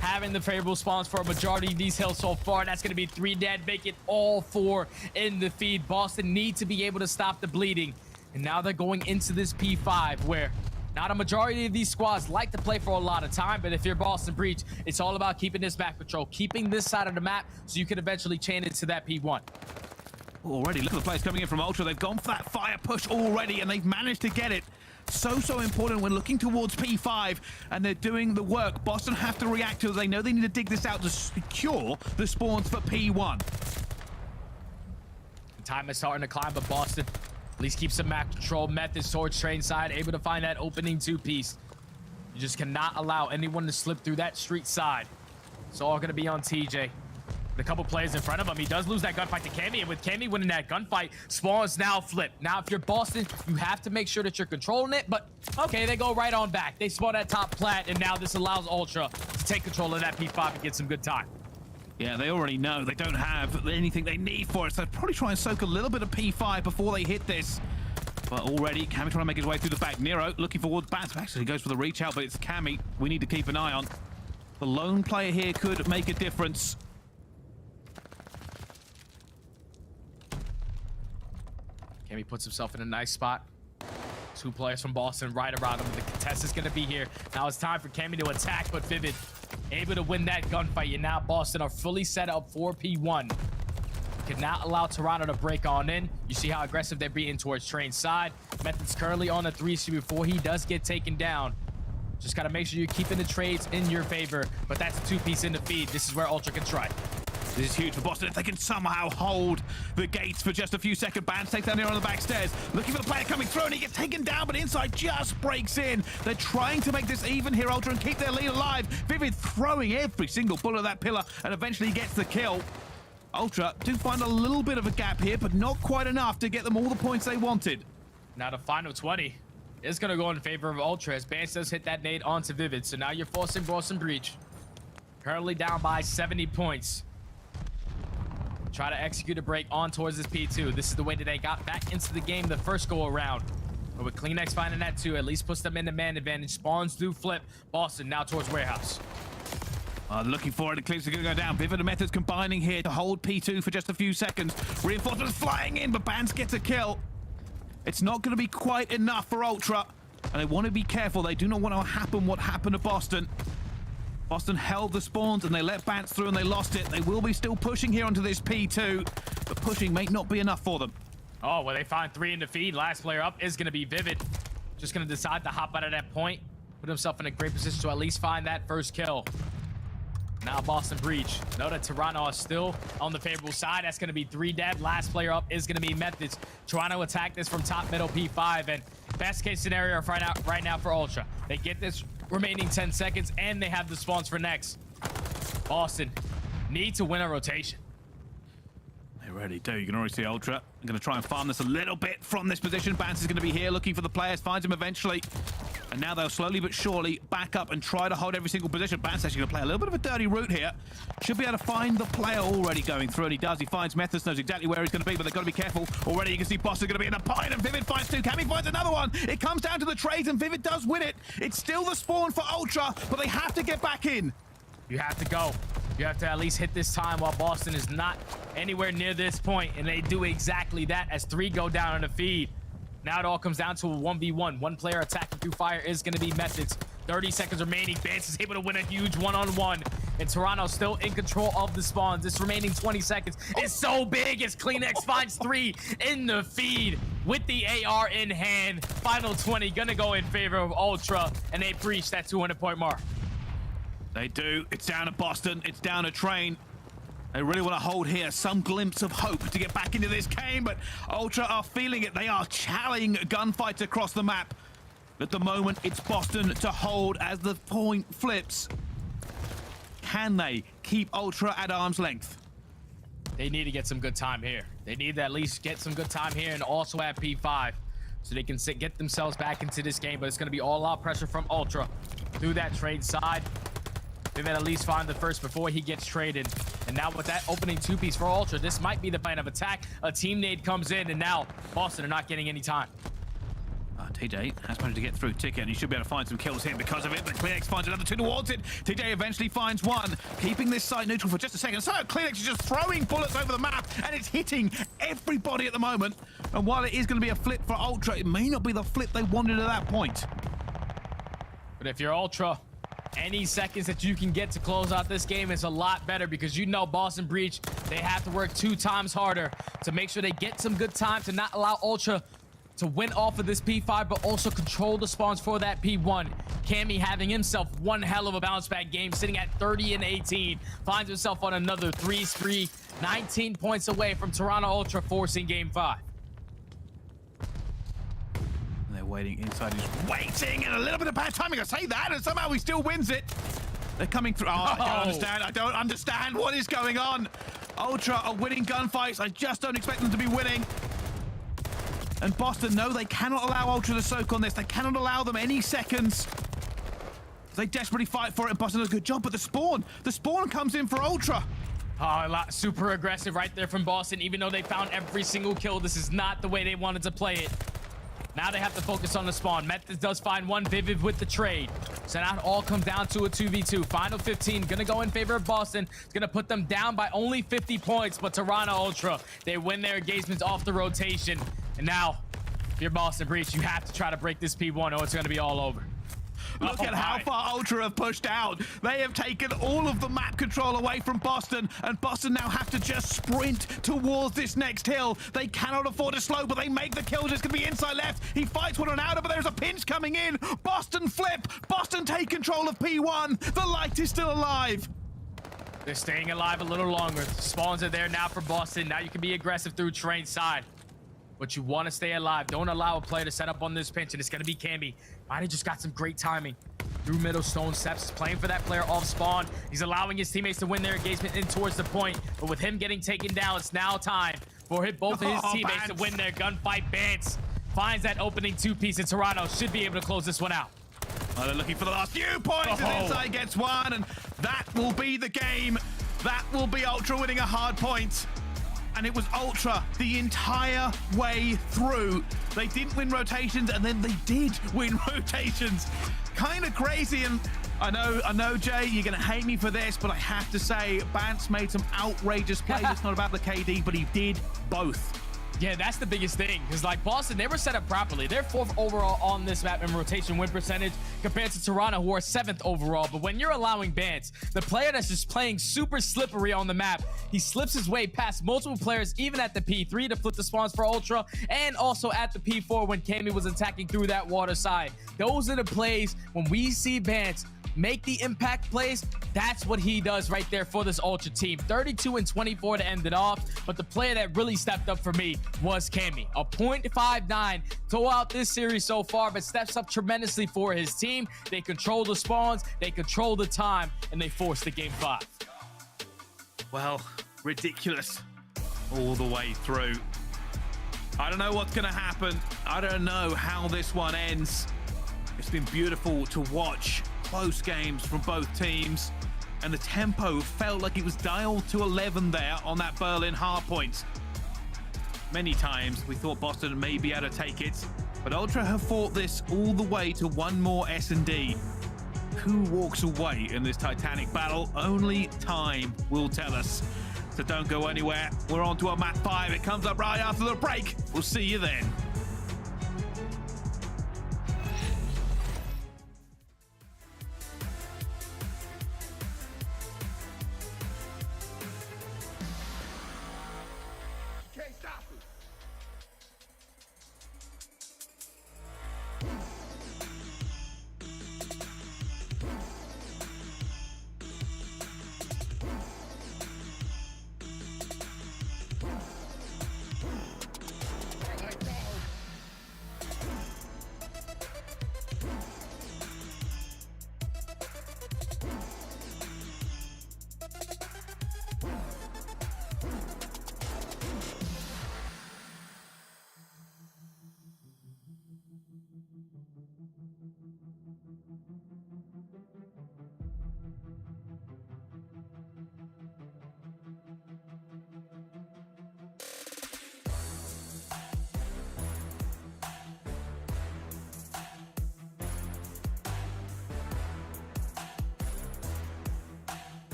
Having the favorable spawns for a majority of these hills so far. That's going to be 3 dead, making all 4 in the feed. Boston need to be able to stop the bleeding. And now they're going into this P5 where not a majority of these squads like to play for a lot of time, but if you're Boston Breach, it's all about keeping this map control, keeping this side of the map so you can eventually chain it to that P1.
Already, look at the players coming in from Ultra. They've gone for that fire push already, and they've managed to get it. So important when looking towards P5, and they're doing the work. Boston have to react to it. They know they need to dig this out to secure the spawns for P1.
The time is starting to climb, but Boston at least keep some map control. Methodz towards train side, able to find that opening 2-piece. You just cannot allow anyone to slip through that street side. It's all going to be on TJ. A couple players in front of him. He does lose that gunfight to Cammy, and with Cammy winning that gunfight, spawns now flip. Now, if you're Boston, you have to make sure that you're controlling it, but okay, they go right on back. They spawn at top plat, and now this allows Ultra to take control of that P5 and get some good time.
Yeah, they already know they don't have anything they need for it, so they'll probably try and soak a little bit of P5 before they hit this. But already, Cammy trying to make his way through the back. Nero looking forward. Bats actually goes for the reach out, but it's Cammy we need to keep an eye on. The lone player here could make a difference.
Cammy puts himself in a nice spot. 2 players from Boston right around him. The contest is going to be here. Now it's time for Cammy to attack, but Vivid able to win that gunfight. And now Boston are fully set up for P1. Cannot allow Toronto to break on in. You see how aggressive they're being towards train side. Methodz currently on the 3C before he does get taken down. Just got to make sure you're keeping the trades in your favor. But that's a 2-piece in the feed. This is where Ultra can strike.
This is huge for Boston if they can somehow hold the gates for just a few seconds. Bance takes down here on the back stairs. Looking for the player coming through, and he gets taken down, but Inside just breaks in. They're trying to make this even here, Ultra, and keep their lead alive. Vivid throwing every single bullet at that pillar, and eventually gets the kill. Ultra do find a little bit of a gap here, but not quite enough to get them all the points they wanted.
Now the final 20 is going to go in favor of Ultra as Bance does hit that nade onto Vivid. So now you're forcing Boston Breach. Currently down by 70 points. Try to execute a break on towards this P2. This is the way that they got back into the game the first go around. But with Cleanex finding that too, at least puts them in the man advantage. Spawns do flip. Boston now towards warehouse.
Looking for it. The clips are going to go down. Vivid and Methodz combining here to hold P2 for just a few seconds. Reinforcements flying in, but Bance gets a kill. It's not going to be quite enough for Ultra, and they want to be careful. They do not want to happen what happened to Boston. Boston held the spawns and they let Bance through and they lost it. They will be still pushing here onto this P2, but pushing may not be enough for them.
Oh, well, they find 3 in the feed. Last player up is going to be Vivid. Just going to decide to hop out of that point, put himself in a great position to at least find that first kill.
Now Boston Breach. Know that Toronto is still on the favorable side. That's going to be 3 dead. Last player up is going to be Methodz. Toronto attack this from top middle P5. And best case scenario right now for Ultra. They get this remaining 10 seconds and they have the spawns for next. Boston need to win a rotation.
They really do. You can already see Ultra. I'm going to try and farm this a little bit from this position. Bance is going to be here looking for the players. Finds him eventually. And now they'll slowly but surely back up and try to hold every single position. Bance actually going to play a little bit of a dirty route here. Should be able to find the player already going through. And he does. He finds Methodz, knows exactly where he's going to be, but they've got to be careful. Already you can see Boston going to be in the point, and Vivid finds 2. Cammy finds another one. It comes down to the trades, and Vivid does win it. It's still the spawn for Ultra, but they have to get back in.
You have to go. You have to at least hit this time while Boston is not anywhere near this point, and they do exactly that as 3 go down on the feed. Now it all comes down to a 1v1. One player attacking through fire is going to be Methodz. 30 seconds remaining. Bance is able to win a huge one-on-one. And Toronto still in control of the spawns. This remaining 20 seconds is so big as Cleanex finds 3 in the feed with the AR in hand. Final 20 going to go in favor of Ultra, and they breach that 200-point mark.
They do. It's down to Boston. It's down to Train. They really want to hold here some glimpse of hope to get back into this game, but Ultra are feeling it. They are challying gunfights across the map. At the moment, it's Boston to hold as the point flips. Can they keep Ultra at arm's length?
They need to get some good time here. They need to at least get some good time here and also at P5 so they can get themselves back into this game, but it's going to be all-out pressure from Ultra through that trade side. They've at least find the first before he gets traded. And now with that opening 2-piece for Ultra, this might be the plan of attack. A team nade comes in, and now Boston are not getting any time.
TJ has managed to get through Ticket, and he should be able to find some kills here because of it, but Cleanex finds another 2 towards it. TJ eventually finds 1, keeping this site neutral for just a second. So Cleanex is just throwing bullets over the map, and it's hitting everybody at the moment. And while it is going to be a flip for Ultra, it may not be the flip they wanted at that point.
But if you're Ultra, any seconds that you can get to close out this game is a lot better, because you know Boston Breach, they have to work 2 times harder to make sure they get some good time to not allow Ultra to win off of this P5, but also control the spawns for that P1. Cammy having himself one hell of a bounce back game, sitting at 30 and 18, finds himself on another 3 spree, 19 points away from Toronto Ultra forcing game 5.
They're waiting inside. He's waiting, and a little bit of bad timing. I say that, and somehow he still wins it. They're coming through. Oh, I don't understand. I don't understand what is going on. Ultra are winning gunfights. I just don't expect them to be winning. And Boston know they cannot allow Ultra to soak on this. They cannot allow them any seconds. They desperately fight for it, and Boston does a good job. But the spawn comes in for Ultra.
Oh, super aggressive right there from Boston. Even though they found every single kill, this is not the way they wanted to play it. Now they have to focus on the spawn. Methodz does find 1 Vivid with the trade. So now it all comes down to a 2v2. Final 15 gonna go in favor of Boston. It's gonna put them down by only 50 points, but Toronto Ultra, they win their engagements off the rotation. And now, if you're Boston Breach, you have to try to break this P1 or it's gonna be all over.
Look at how far Ultra have pushed out. They have taken all of the map control away from Boston, and Boston now have to just sprint towards this next hill. They cannot afford to slow, but they make the kill. Just gonna be inside left. He fights one on outer, but there's a pinch coming in. Boston flip. Boston take control of P1. The light is still alive.
They're staying alive a little longer. The spawns are there now for Boston. Now you can be aggressive through train side. But you want to stay alive. Don't allow a player to set up on this pinch, and it's going to be Cammy. Might have just got some great timing. Through middle stone steps, he's playing for that player off spawn. He's allowing his teammates to win their engagement in towards the point. But with him getting taken down, it's now time for both of his teammates to win their gunfight. Bance finds that opening 2-piece, and Toronto should be able to close this one out.
Well, they're looking for the last few points, and inside gets 1, and that will be the game. That will be Ultra winning a hard point. And it was Ultra the entire way through. They didn't win rotations, and then they did win rotations. Kind of crazy, and I know, Jay, you're going to hate me for this, but I have to say, Bance made some outrageous plays. It's not about the KD, but he did both.
Yeah, that's the biggest thing, because like Boston, they were set up properly. They're 4th overall on this map in rotation win percentage compared to Toronto, who are 7th overall. But when you're allowing Bance, the player that's just playing super slippery on the map, he slips his way past multiple players, even at the P3 to flip the spawns for Ultra, and also at the P4 when Cammy was attacking through that water side. Those are the plays when we see Bance make the impact plays. That's what he does right there for this Ultra team. 32 and 24 to end it off. But the player that really stepped up for me was Cammy. A .59 throughout this series so far, but steps up tremendously for his team. They control the spawns, they control the time, and they force the game 5.
Well, ridiculous all the way through. I don't know what's going to happen. I don't know how this one ends. It's been beautiful to watch close games from both teams, and the tempo felt like it was dialed to 11 there on that Berlin hardpoint. Many times we thought Boston may be able to take it, but Ultra have fought this all the way to one more S&D. Who walks away in this titanic battle? Only time will tell us. So don't go anywhere. We're on to a map 5. It comes up right after the break. We'll see you then.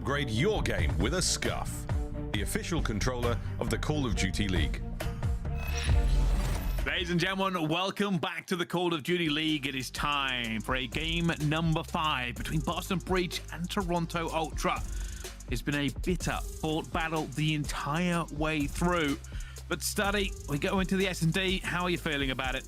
Upgrade your game with a Scuff, the official controller of the Call of Duty League.
Ladies and gentlemen, welcome back to the Call of Duty League. It is time for a game number 5 between Boston Breach and Toronto Ultra. It's been a bitter fought battle the entire way through. But Study, we go into the S&D. How are you feeling about it?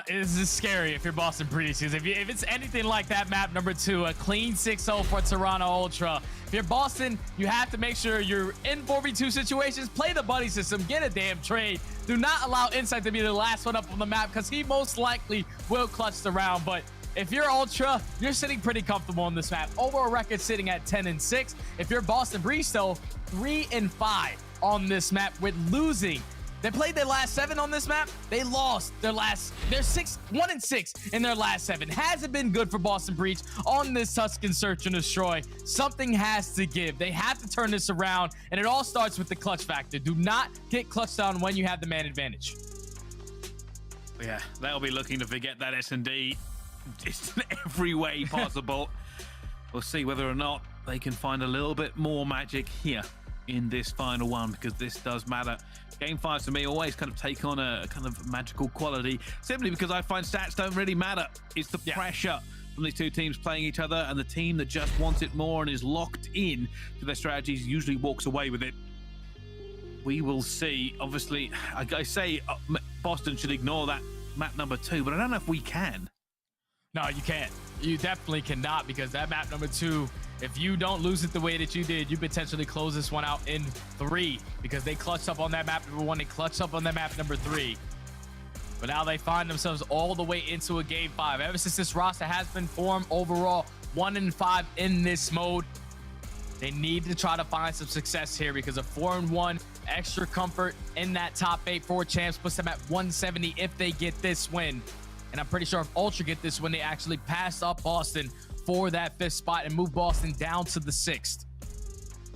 This is scary if you're Boston Breach. If it's anything like that map number 2, a clean 6-0 for Toronto Ultra. If you're Boston, you have to make sure you're in 4v2 situations, play the buddy system, get a damn trade. Do not allow Insight to be the last one up on the map because he most likely will clutch the round. But if you're Ultra, you're sitting pretty comfortable on this map. Overall record sitting at 10-6. If you're Boston Breach, though, 3-5 on this map with losing. They played their last 7 on this map. They lost their last. They're 1-6 in their last 7. Hasn't been good for Boston Breach on this Tuscan Search and Destroy. Something has to give. They have to turn this around, and it all starts with the clutch factor. Do not get clutched down when you have the man advantage.
Yeah, they'll be looking to forget that S&D just in every way possible. We'll see whether or not they can find a little bit more magic here in this final one, because this does matter. Game 5 to me always kind of take on a kind of magical quality, simply because I find stats don't really matter. It's the pressure from these two teams playing each other, and the team that just wants it more and is locked in to their strategies usually walks away with it. We will see. Obviously, I say Boston should ignore that map number 2, but I don't know if we can.
No, you can't. You definitely cannot, because that map number 2, if you don't lose it the way that you did, you potentially close this one out in 3, because they clutched up on that map number 1, they clutched up on that map number 3. But now they find themselves all the way into a game 5. Ever since this roster has been formed, overall 1-5 in this mode. They need to try to find some success here, because a 4-1 extra comfort in that top 8 for champs puts them at 170 if they get this win. And I'm pretty sure if Ultra get this win, they actually pass up Boston for that 5th spot and move Boston down to the 6th.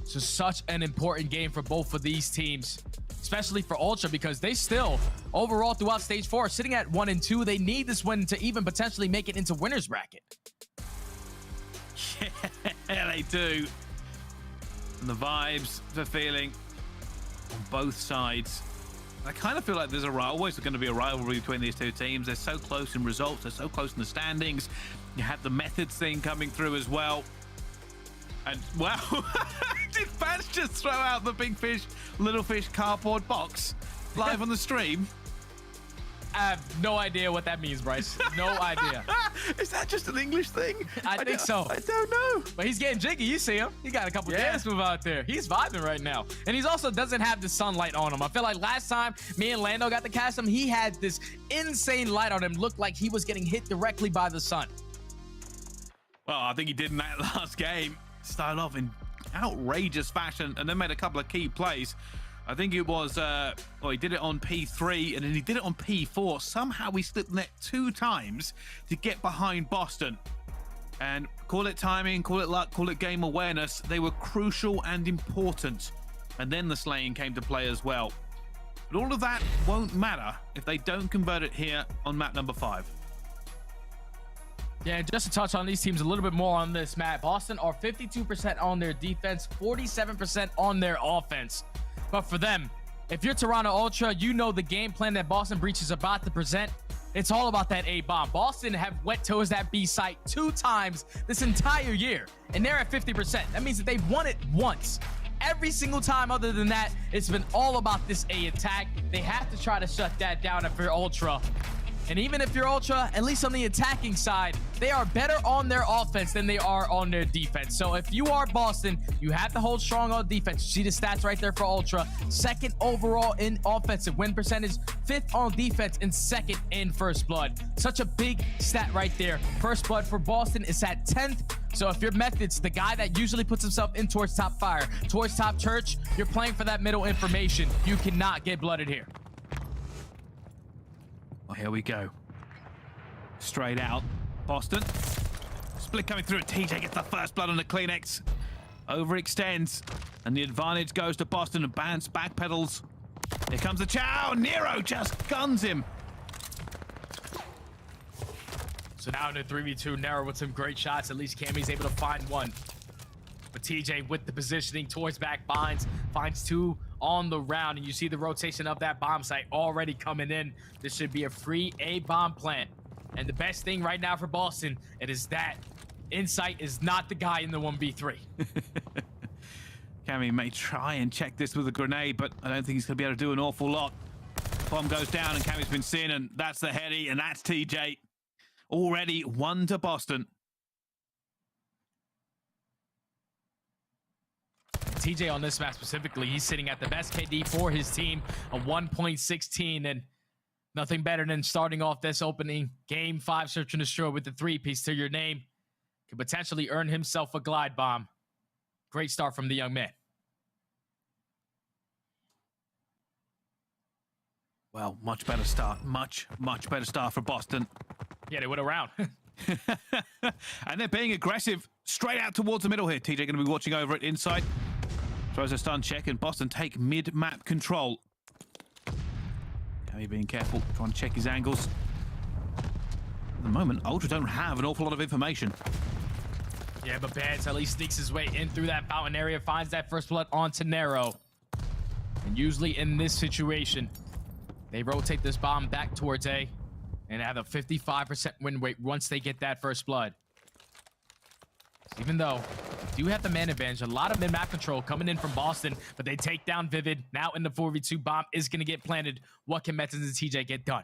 So such an important game for both of these teams, especially for Ultra, because they still overall throughout stage 4 are sitting at 1-2. They need this win to even potentially make it into winner's bracket.
Yeah, they do. And the vibes, the feeling on both sides. I kind of feel like there's always going to be a rivalry between these two teams. They're so close in results. They're so close in the standings. You have the Methodz thing coming through as well. And, wow, did Fans just throw out the big fish, little fish cardboard box live on the stream?
I have no idea what that means, Bryce. No idea.
Is that just an English thing?
I think so.
I don't know.
But he's getting jiggy. You see him. He got a couple dance moves out there. He's vibing right now. And he's also doesn't have the sunlight on him. I feel like last time me and Lando got to cast him, he had this insane light on him. Looked like he was getting hit directly by the sun.
Well, I think he did in that last game. Started off in outrageous fashion and then made a couple of key plays. I think it was, well, he did it on P3 and then he did it on P4. Somehow he slipped net 2 times to get behind Boston. And call it timing, call it luck, call it game awareness. They were crucial and important. And then the slaying came to play as well. But all of that won't matter if they don't convert it here on map number 5.
Yeah, just to touch on these teams a little bit more on this map. Boston are 52% on their defense, 47% on their offense. But for them, if you're Toronto Ultra, you know the game plan that Boston Breach is about to present. It's all about that A bomb. Boston have went towards that B site 2 times this entire year, and they're at 50%. That means that they've won it once. Every single time other than that, it's been all about this A attack. They have to try to shut that down if you're Ultra. And even if you're Ultra, at least on the attacking side, they are better on their offense than they are on their defense. So if you are Boston, you have to hold strong on defense. You see the stats right there for Ultra. 2nd overall in offensive win percentage, 5th on defense, and 2nd in first blood. Such a big stat right there. First blood for Boston is at 10th. So if you're Methodz, the guy that usually puts himself in towards top fire, towards top church, you're playing for that middle information. You cannot get blooded here.
Well, here we go. Straight out. Boston. Split coming through. TJ gets the first blood on the Kleenex. Overextends. And the advantage goes to Boston and Bance backpedals. Here comes the chow. Nero just guns him.
So now in a 3v2, Nero with some great shots. At least Cammy's able to find one. But TJ with the positioning towards back finds 2 on the round, and you see the rotation of that bomb site already coming in. This should be a free A bomb plant. And the best thing right now for Boston, it is that Insight is not the guy in the 1v3.
Cammy may try and check this with a grenade, but I don't think he's going to be able to do an awful lot. Bomb goes down and Cammy's been seen, and that's the heady, and that's TJ. Already 1 to Boston.
TJ on this map specifically, he's sitting at the best KD for his team, a 1.16, and nothing better than starting off this opening game 5 search and destroy with the 3-piece to your name. Could potentially earn himself a glide bomb. Great start from the young man.
Well, much better start. Much better start for Boston.
Yeah, they went around.
And they're being aggressive straight out towards the middle here. TJ going to be watching over it inside. Throws a stun check, and Boston take mid-map control. Cammy being careful, trying to check his angles. At the moment, Ultra don't have an awful lot of information.
Yeah, but aBeZy at least sneaks his way in through that fountain area, finds that first blood onto Nero. And usually in this situation, they rotate this bomb back towards A and have a 55% win rate once they get that first blood. Even though they do have the man advantage, a lot of mid-map control coming in from Boston, but they take down Vivid. Now in the 4v2, bomb is going to get planted. What can Methodz and TJ get done?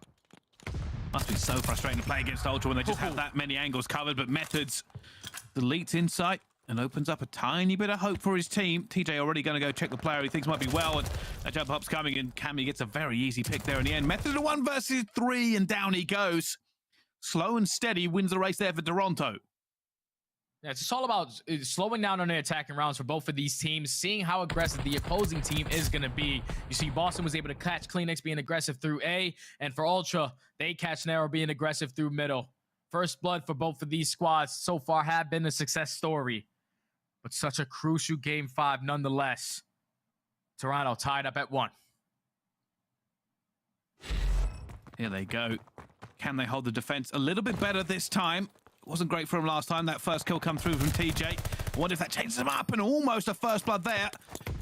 Must be so frustrating to play against Ultra when they just have that many angles covered, but Methodz deletes Insight and opens up a tiny bit of hope for his team. TJ already going to go check the player he thinks might be well, and a jump up's coming, and Cammy gets a very easy pick there in the end. Methodz a 1 versus 3, and down he goes. Slow and steady wins the race there for Toronto.
Yeah, it's just all about slowing down on the attacking rounds for both of these teams, seeing how aggressive the opposing team is going to be. You see Boston was able to catch Cleanix being aggressive through A, and for Ultra, they catch Nero being aggressive through middle. First blood for both of these squads so far have been a success story, but such a crucial game 5 nonetheless. Toronto tied up at 1.
Here they go. Can they hold the defense a little bit better this time? Wasn't great for him last time. That first kill come through from TJ. I wonder if that changes him up, and almost a first blood there.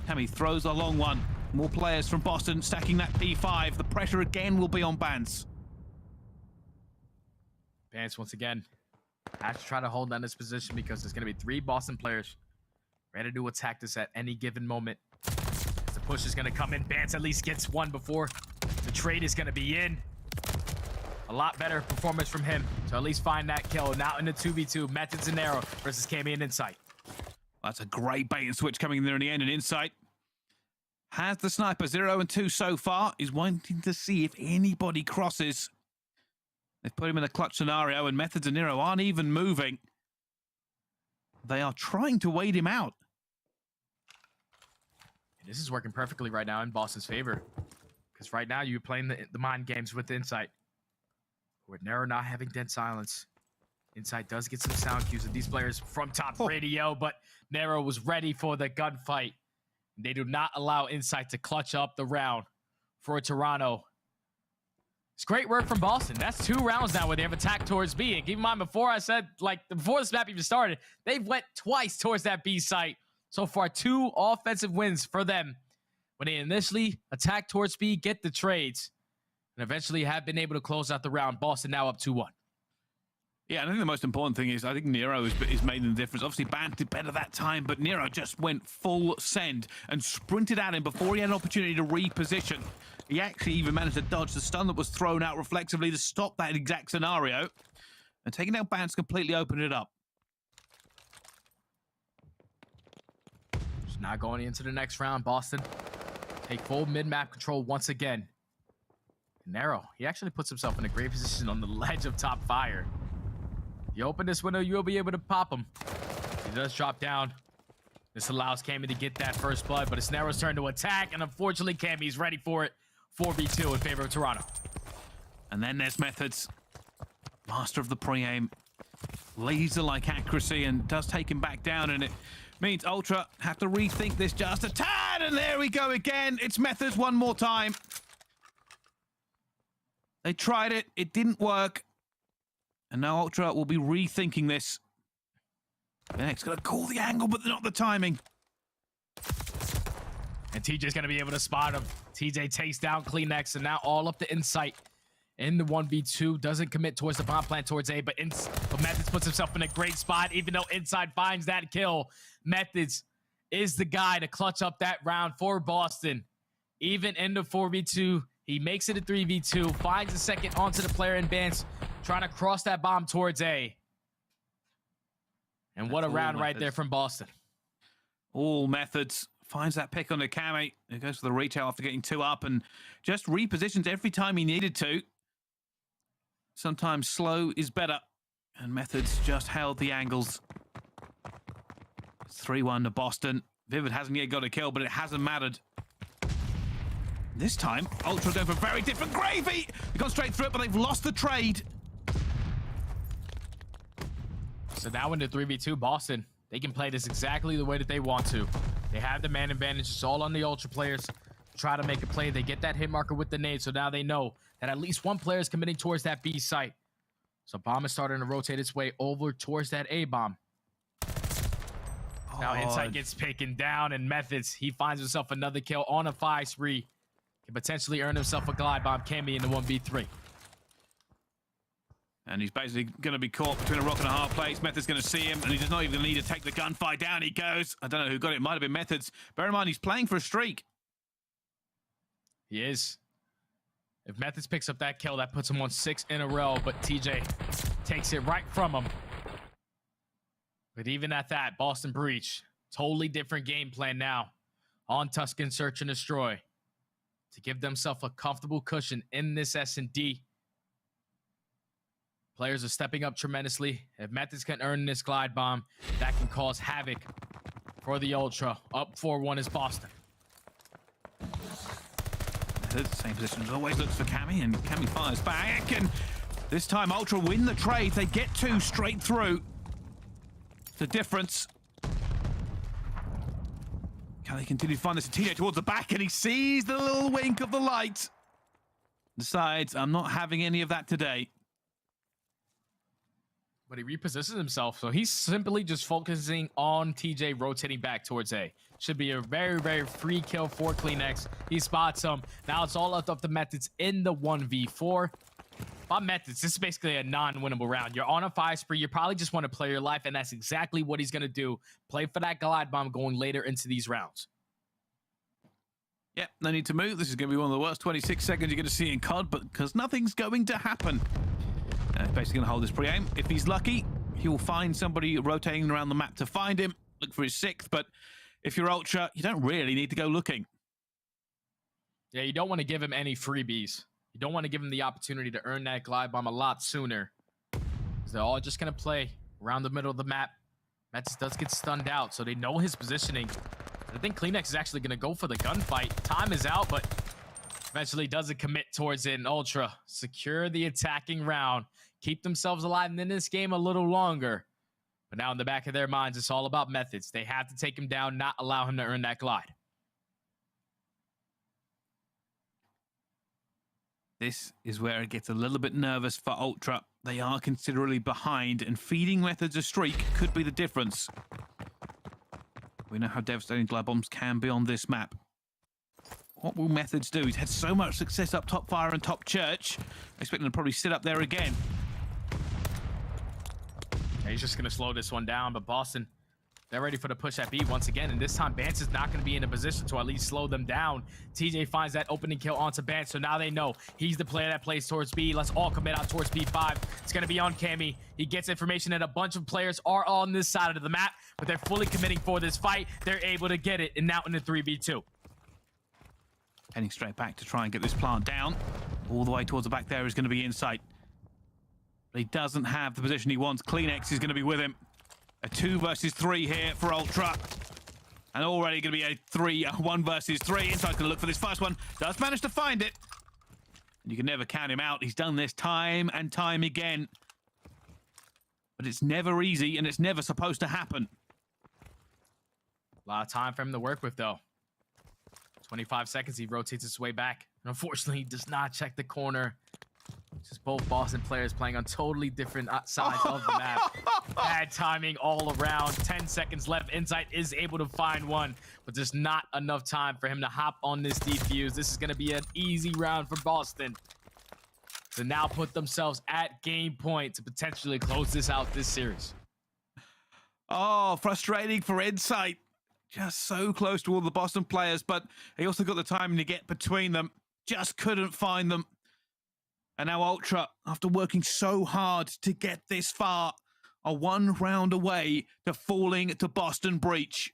Cammy throws a long one. More players from Boston stacking that P5. The pressure again will be on Bance.
Bance once again has to try to hold down this position because there's going to be 3 Boston players ready to attack this at any given moment. As the push is going to come in, Bance at least gets one before the trade is going to be in. A lot better performance from him to at least find that kill. Now in the 2v2, Methodz and Nero versus Cammy and Insight.
That's a great bait and switch coming in there in the end, and Insight has the sniper. 0 and 2 so far. Is wanting to see if anybody crosses. They've put him in a clutch scenario, and Methodz and Nero aren't even moving. They are trying to wait him out.
This is working perfectly right now in Boston's favor. Because right now you're playing the mind games with Insight. With Nero not having dead silence. Insight does get some sound cues of these players from top radio, but Nero was ready for the gunfight. They do not allow Insight to clutch up the round for Toronto. It's great work from Boston. That's 2 rounds now where they have attacked towards B. And keep in mind, before I said, before this map even started, they've went twice towards that B site. So far, 2 offensive wins for them when they initially attack towards B, get the trades, and eventually have been able to close out the round. Boston now up 2-1.
Yeah, and I think the most important thing is I think Nero is making the difference. Obviously, Bant did better that time, but Nero just went full send and sprinted at him before he had an opportunity to reposition. He actually even managed to dodge the stun that was thrown out reflexively to stop that exact scenario. And taking out Bant's completely opened it up.
Just now going into the next round, Boston take full mid-map control once again. Nero, he actually puts himself in a great position on the ledge of top fire. You open this window, you'll be able to pop him. He does drop down. This allows Cammy to get that first blood, but it's Nero's turn to attack, and unfortunately, Cammy's ready for it. 4v2 in favor of Toronto.
And then there's Methodz. Master of the pre-aim. Laser-like accuracy, and does take him back down, and it means Ultra have to rethink this just a tad, and there we go again. It's Methodz one more time. They tried it, it didn't work. And now Ultra will be rethinking this. Next, gonna call the angle, but not the timing.
And TJ's gonna be able to spot him. TJ takes down Cleanex, and now all up to Insight in the 1v2. Doesn't commit towards the bomb plant towards A, but Methodz puts himself in a great spot. Even though Inside finds that kill, Methodz is the guy to clutch up that round for Boston. Even in the 4v2, he makes it a 3v2, finds a second onto the player in Bance, trying to cross that bomb towards A. And what a round right there from Boston.
All Methodz. Finds that pick on the Cami. He goes for the retail after getting 2 up and just repositions every time he needed to. Sometimes slow is better. And Methodz just held the angles. It's 3-1 to Boston. Vivid hasn't yet got a kill, but it hasn't mattered. This time, Ultra going for very different gravy. They've gone straight through it, but they've lost the trade.
So now in the 3v2, Boston, they can play this exactly the way that they want to. They have the man advantage. It's all on the Ultra players. Try to make a play. They get that hit marker with the nade, so now they know that at least one player is committing towards that B site. So bomb is starting to rotate its way over towards that A bomb. Now Insight gets taken down, and Methodz, he finds himself another kill on a 5-3. Can potentially earn himself a glide bomb. Can be in the 1v3.
And he's basically going to be caught between a rock and a hard place. Methodz going to see him, and he does not even need to take the gunfight. Down he goes. I don't know who got it. It might have been Methodz. Bear in mind, he's playing for a streak.
He is. If Methodz picks up that kill, that puts him on 6 in a row, but TJ takes it right from him. But even at that, Boston Breach, totally different game plan now on Tuscan Search and Destroy to give themselves a comfortable cushion in this S&D. Players are stepping up tremendously. If Methodz can earn this glide bomb, that can cause havoc for the Ultra. Up 4-1 is Boston.
Same position as always, looks for Cami, and Cami fires back, and this time Ultra win the trade. They get 2 straight through. The difference. Can they continue to find this TJ towards the back, and he sees the little wink of the light. Decides, I'm not having any of that today.
But he repositions himself, so he's simply just focusing on TJ rotating back towards A. Should be a very, very free kill for Cleanex. He spots him. Now it's all up to Methodz in the 1v4. By Methodz, this is basically a non-winnable round. You're on a 5 spree. You probably just want to play your life, and that's exactly what he's going to do. Play for that glide bomb going later into these rounds.
Yep, no need to move. This is going to be one of the worst 26 seconds you're going to see in COD, but because nothing's going to happen. Basically going to hold this pre-aim. If he's lucky, he will find somebody rotating around the map to find him. Look for his 6th, but if you're Ultra, you don't really need to go looking.
Yeah, you don't want to give him any freebies. You don't want to give him the opportunity to earn that glide bomb a lot sooner. Because they're all just going to play around the middle of the map. Methodz does get stunned out, so they know his positioning. I think Cleanex is actually going to go for the gunfight. Time is out, but eventually doesn't commit towards it. And Ultra secure the attacking round. Keep themselves alive in this game a little longer. But now in the back of their minds, it's all about Methodz. They have to take him down, not allow him to earn that glide.
This is where it gets a little bit nervous for Ultra. They are considerably behind, and feeding Methodz a streak could be the difference. We know how devastating glide bombs can be on this map. What will Methodz do? He's had so much success up top fire and top church. I expect him to probably sit up there again.
Yeah, he's just going to slow this one down, but Boston, they're ready for the push at B once again, and this time Bance is not going to be in a position to at least slow them down. TJ finds that opening kill onto Bance, so now they know he's the player that plays towards B. Let's all commit out towards B5. It's going to be on Cammy. He gets information that a bunch of players are on this side of the map, but they're fully committing for this fight. They're able to get it, and now in the 3v2.
Heading straight back to try and get this plant down. All the way towards the back there is going to be Insight. But he doesn't have the position he wants. Cleanex is going to be with him. A 2 versus 3 here for Ultra. And already going to be a 1 versus 3. Insight's going to look for this first one. Does manage to find it. And you can never count him out. He's done this time and time again. But it's never easy, and it's never supposed to happen.
A lot of time for him to work with, though. 25 seconds, he rotates his way back. And unfortunately, he does not check the corner. Just both Boston players playing on totally different sides of the map. Bad timing all around. 10 seconds left. Insight is able to find one, but there's not enough time for him to hop on this defuse. This is going to be an easy round for Boston to now put themselves at game point to potentially close this out this series.
Oh, frustrating for Insight. Just so close to all the Boston players, but he also got the timing to get between them. Just couldn't find them. And now Ultra, after working so hard to get this far, are one round away to falling to Boston Breach.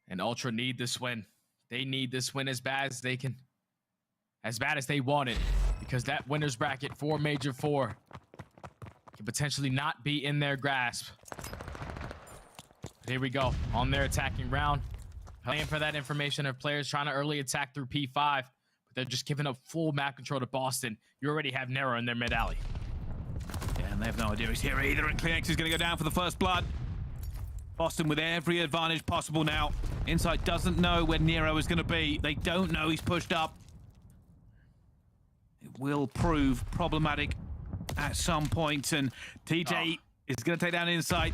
And Ultra need this win. They need this win as bad as they can. As bad as they want it. Because that winner's bracket for Major 4 can potentially not be in their grasp. But here we go. On their attacking round. Playing for that information of players trying to early attack through P5. They're just giving up full map control to Boston. You already have Nero in their mid alley.
Yeah, and they have no idea he's here either, and Cleanix is going to go down for the first blood. Boston with every advantage possible now. Insight doesn't know where Nero is going to be. They don't know he's pushed up. It will prove problematic at some point, and TJ is going to take down Insight.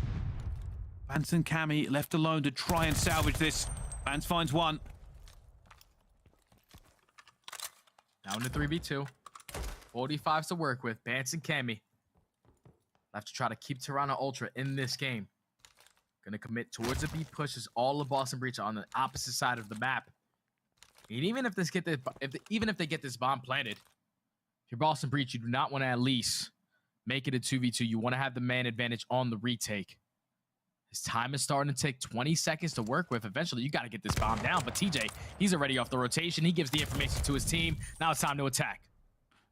Vance and Cammy left alone to try and salvage this. Vance finds one.
Down to 3v2. 45s to work with. Vance and Cammy have to try to keep Toronto Ultra in this game. Gonna commit towards a B push as all of Boston Breach on the opposite side of the map. And even if they get this bomb planted, if you're Boston Breach, you do not want to at least make it a 2v2. You want to have the man advantage on the retake. His time is starting to take 20 seconds to work with. Eventually, you got to get this bomb down. But TJ, he's already off the rotation. He gives the information to his team. Now it's time to attack.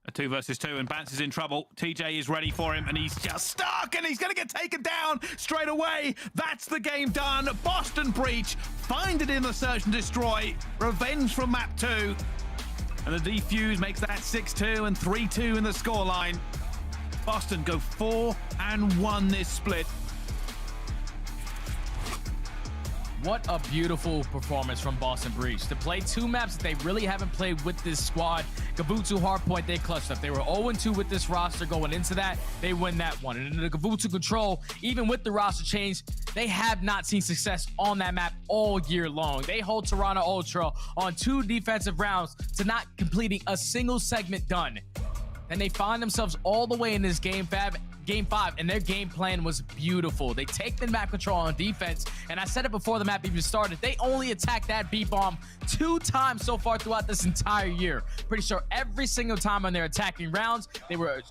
A 2 versus 2, and Vance is in trouble. TJ is ready for him, and he's just stuck, and he's going to get taken down straight away. That's the game done. Boston Breach find it in the search and destroy. Revenge from map 2. And the defuse makes that 6-2 and 3-2 in the scoreline. Boston go 4-1 this split.
What a beautiful performance from Boston Breach. To play 2 maps that they really haven't played with this squad. Gabutu Hardpoint, they clutched up. They were 0-2 with this roster going into that. They win that one. And in the Gabutu Control, even with the roster change, they have not seen success on that map all year long. They hold Toronto Ultra on 2 defensive rounds to not completing a single segment done. And they find themselves all the way in this game 5, and their game plan was beautiful. They take the map control on defense, and I said it before the map even started, they only attacked that B-bomb 2 times so far throughout this entire year. Pretty sure every single time on their attacking rounds, they were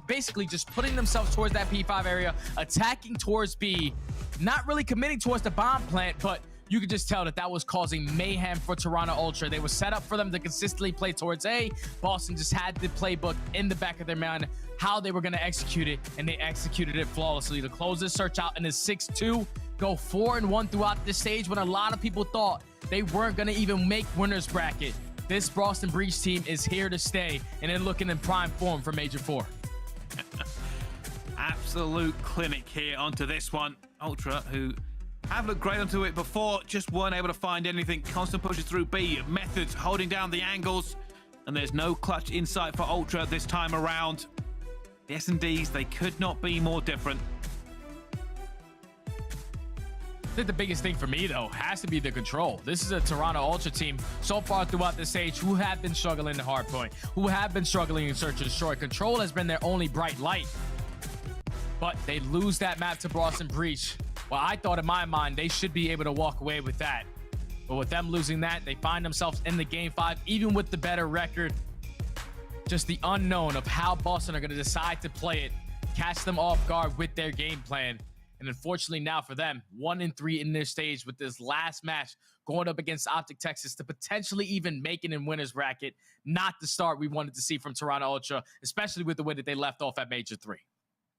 basically just putting themselves towards that P5 area, attacking towards B, not really committing towards the bomb plant, but you could just tell that that was causing mayhem for Toronto Ultra. They were set up for them to consistently play towards A. Boston just had the playbook in the back of their mind, how they were going to execute it, and they executed it flawlessly to close this search out in a 6-2, go 4-1 throughout this stage when a lot of people thought they weren't going to even make winner's bracket. This Boston Breach team is here to stay, and they're looking in prime form for Major 4.
Absolute clinic here onto this one. Ultra, who have looked great onto it before, just weren't able to find anything. Constant pushes through B. Methodz holding down the angles, and there's no clutch insight for Ultra this time around. The S&Ds, they could not be more different.
I think the biggest thing for me, though, has to be the control. This is a Toronto Ultra team so far throughout the stage who have been struggling in hardpoint, who have been struggling in search and destroy. Control has been their only bright light. But they lose that map to Boston Breach. Well, I thought in my mind they should be able to walk away with that. But with them losing that, they find themselves in the game 5, even with the better record. Just the unknown of how Boston are going to decide to play it, catch them off guard with their game plan. And unfortunately now for them, 1-3 in their stage with this last match going up against OpTic Texas to potentially even make it in winner's bracket. Not the start we wanted to see from Toronto Ultra, especially with the way that they left off at Major 3.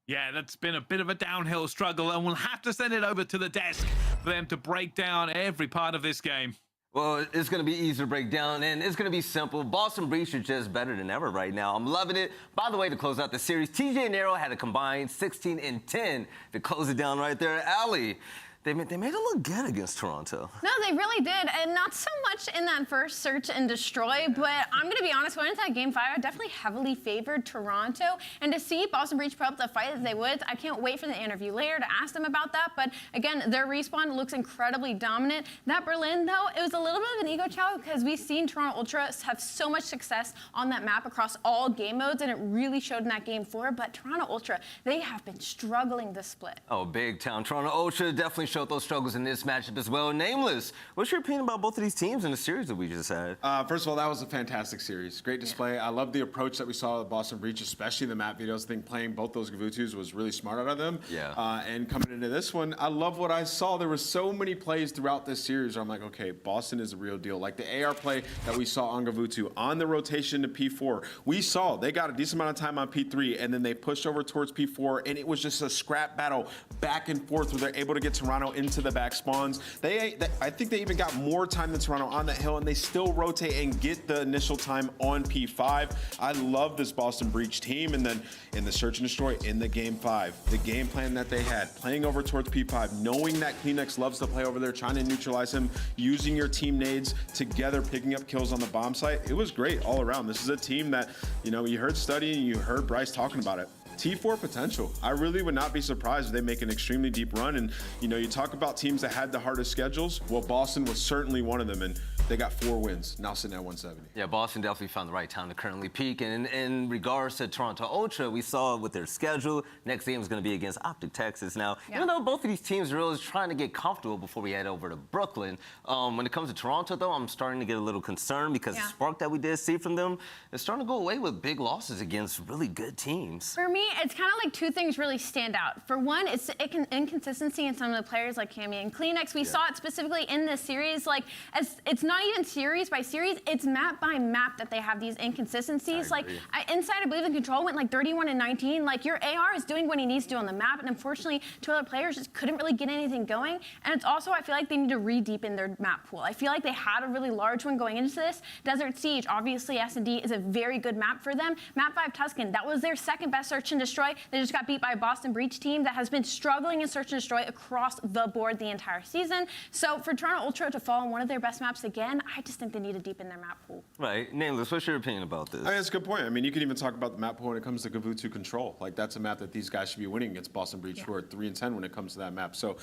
Yeah, that's been a bit of a downhill struggle, and we'll have to send it over to the desk for them to break down every part of this game.
Well, it's going to be easy to break down, and it's going to be simple. Boston Breach are just better than ever right now. I'm loving it. By the way, to close out the series, TJ and Nero had a combined 16 and 10 to close it down right there. Ali, They made it look good against Toronto.
No, they really did, and not so much in that first search and destroy, but I'm going to be honest, going into that Game 5, I definitely heavily favored Toronto, and to see Boston Breach put up the fight that they would, I can't wait for the interview later to ask them about that, but again, their respawn looks incredibly dominant. That Berlin, though, it was a little bit of an ego challenge because we've seen Toronto Ultra have so much success on that map across all game modes, and it really showed in that Game 4, but Toronto Ultra, they have been struggling this split.
Oh, big time. Toronto Ultra definitely showed those struggles in this matchup as well. Nameless, what's your opinion about both of these teams in the series that we just had?
First of all, that was a fantastic series. Great display. I love the approach that we saw with Boston Breach, especially the map videos. I think playing both those Gavutus was really smart out of them.
Yeah.
And coming into this one, I love what I saw. There were so many plays throughout this series where I'm like, okay, Boston is a real deal. Like the AR play that we saw on Gavutu, on the rotation to P4, we saw they got a decent amount of time on P3, and then they pushed over towards P4, and it was just a scrap battle back and forth where they're able to get Toronto into the back spawns. I think they even got more time than Toronto on that hill, and they still rotate and get the initial time on P5. I love this Boston Breach team, and then in the search and destroy in the Game 5, the game plan that they had, playing over towards P5, knowing that Kleenex loves to play over there, trying to neutralize him, using your team nades together, picking up kills on the bomb site. It was great all around. This is a team that, you know, you heard Study and you heard Bryce talking about it. T4 potential. I really would not be surprised if they make an extremely deep run. And, you know, you talk about teams that had the hardest schedules. Well, Boston was certainly one of them, and they got 4 wins, now sitting at 170.
Yeah, Boston definitely found the right time to currently peak. And in regards to Toronto Ultra, we saw with their schedule, next game is going to be against OpTic Texas. Now, even though both of these teams are really trying to get comfortable before we head over to Brooklyn, when it comes to Toronto, though, I'm starting to get a little concerned because the spark that we did see from them is starting to go away with big losses against really good teams.
For me, it's kind of like two things really stand out. For one, it's inconsistency in some of the players like Cammy and Kleenex. We saw it specifically in this series. Like, it's not even series by series, it's map by map that they have these inconsistencies. Like, inside, I believe the control went like 31-19. Like, your AR is doing what he needs to do on the map, and unfortunately, 2 other players just couldn't really get anything going. And it's also, I feel like they need to re-deepen their map pool. I feel like they had a really large one going into this. Desert Siege, obviously, S&D is a very good map for them. Map 5 Tuscan, that was their second best search and destroy. They just got beat by a Boston Breach team that has been struggling in search and destroy across the board the entire season. So for Toronto Ultra to fall on one of their best maps again, I just think they need to deepen their map pool.
Right. Nameless, what's your opinion about this?
I mean, that's a good point. I mean, you can even talk about the map pool when it comes to Gavutu control. Like, that's a map that these guys should be winning against Boston Breach, who are 3-10 when it comes to that map. So